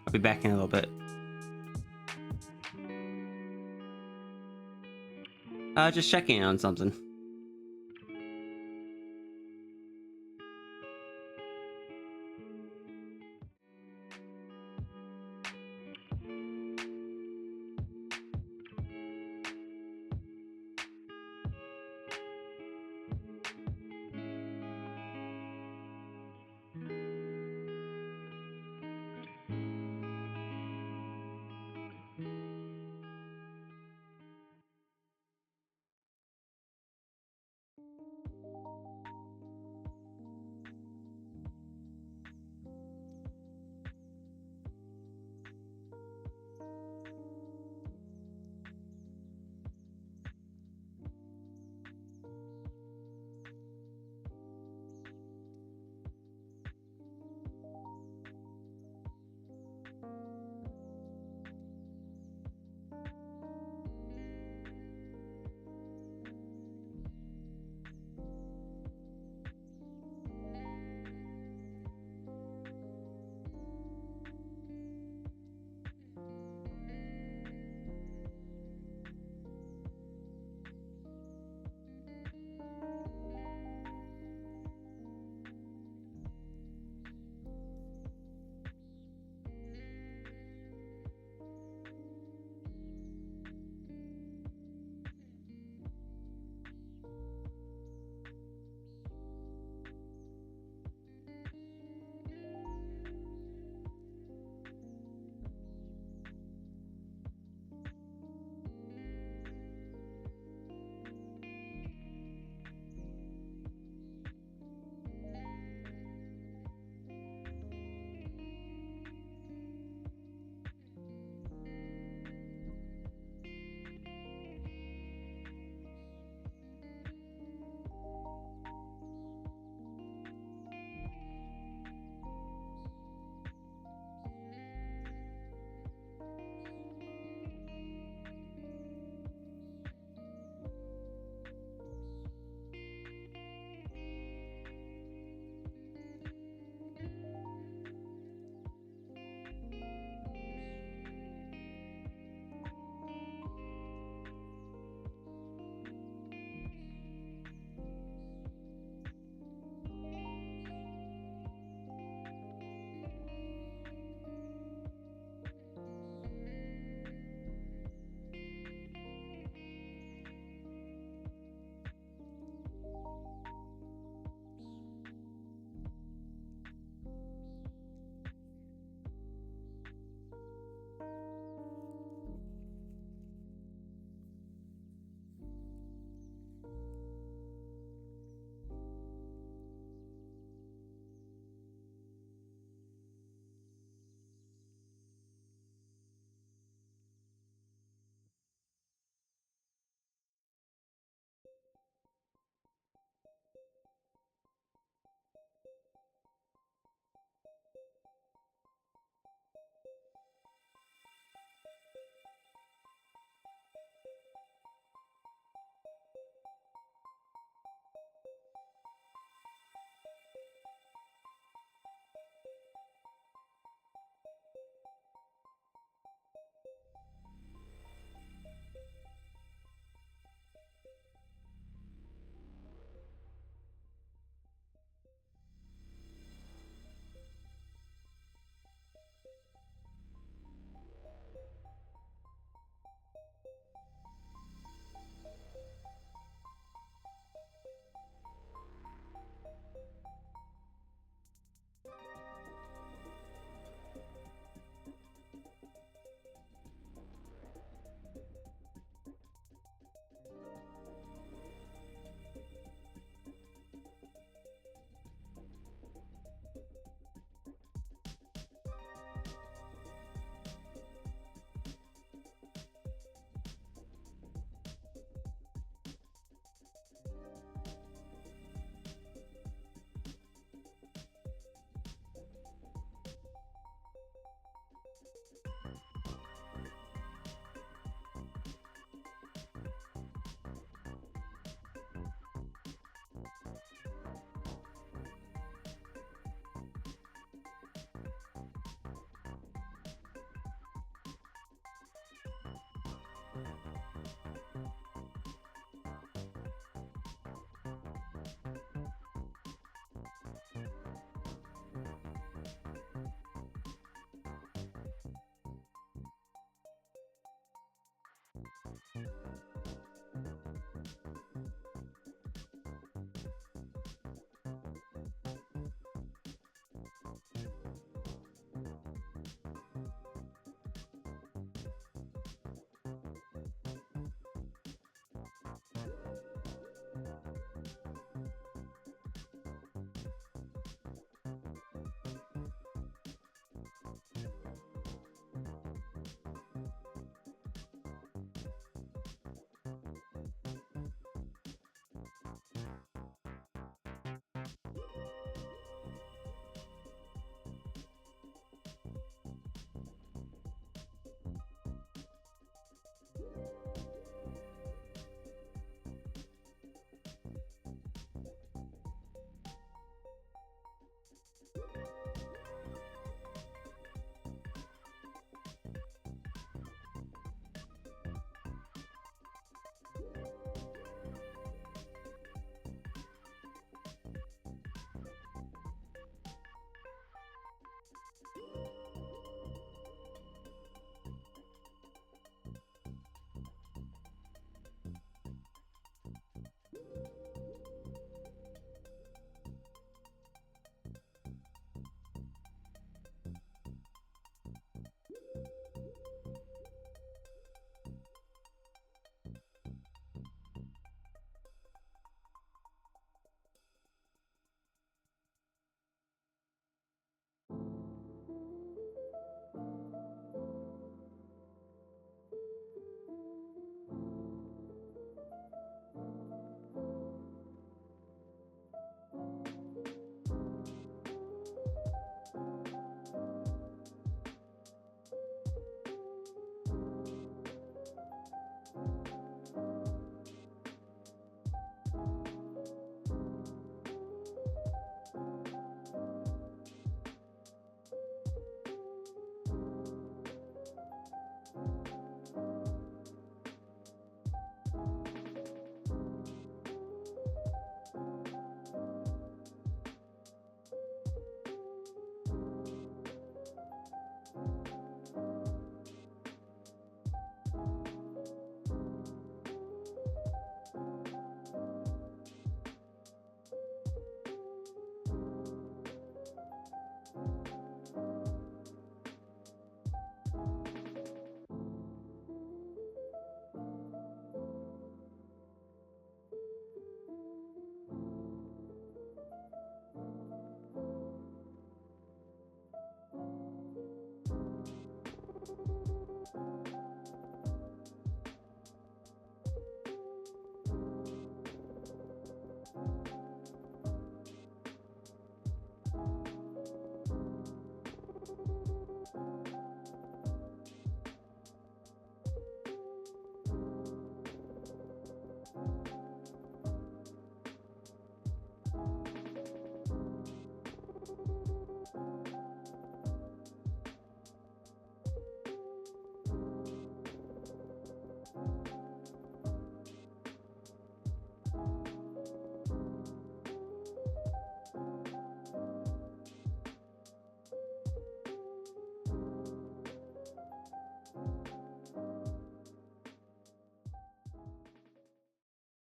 I'll be back in a little bit. Just checking on something.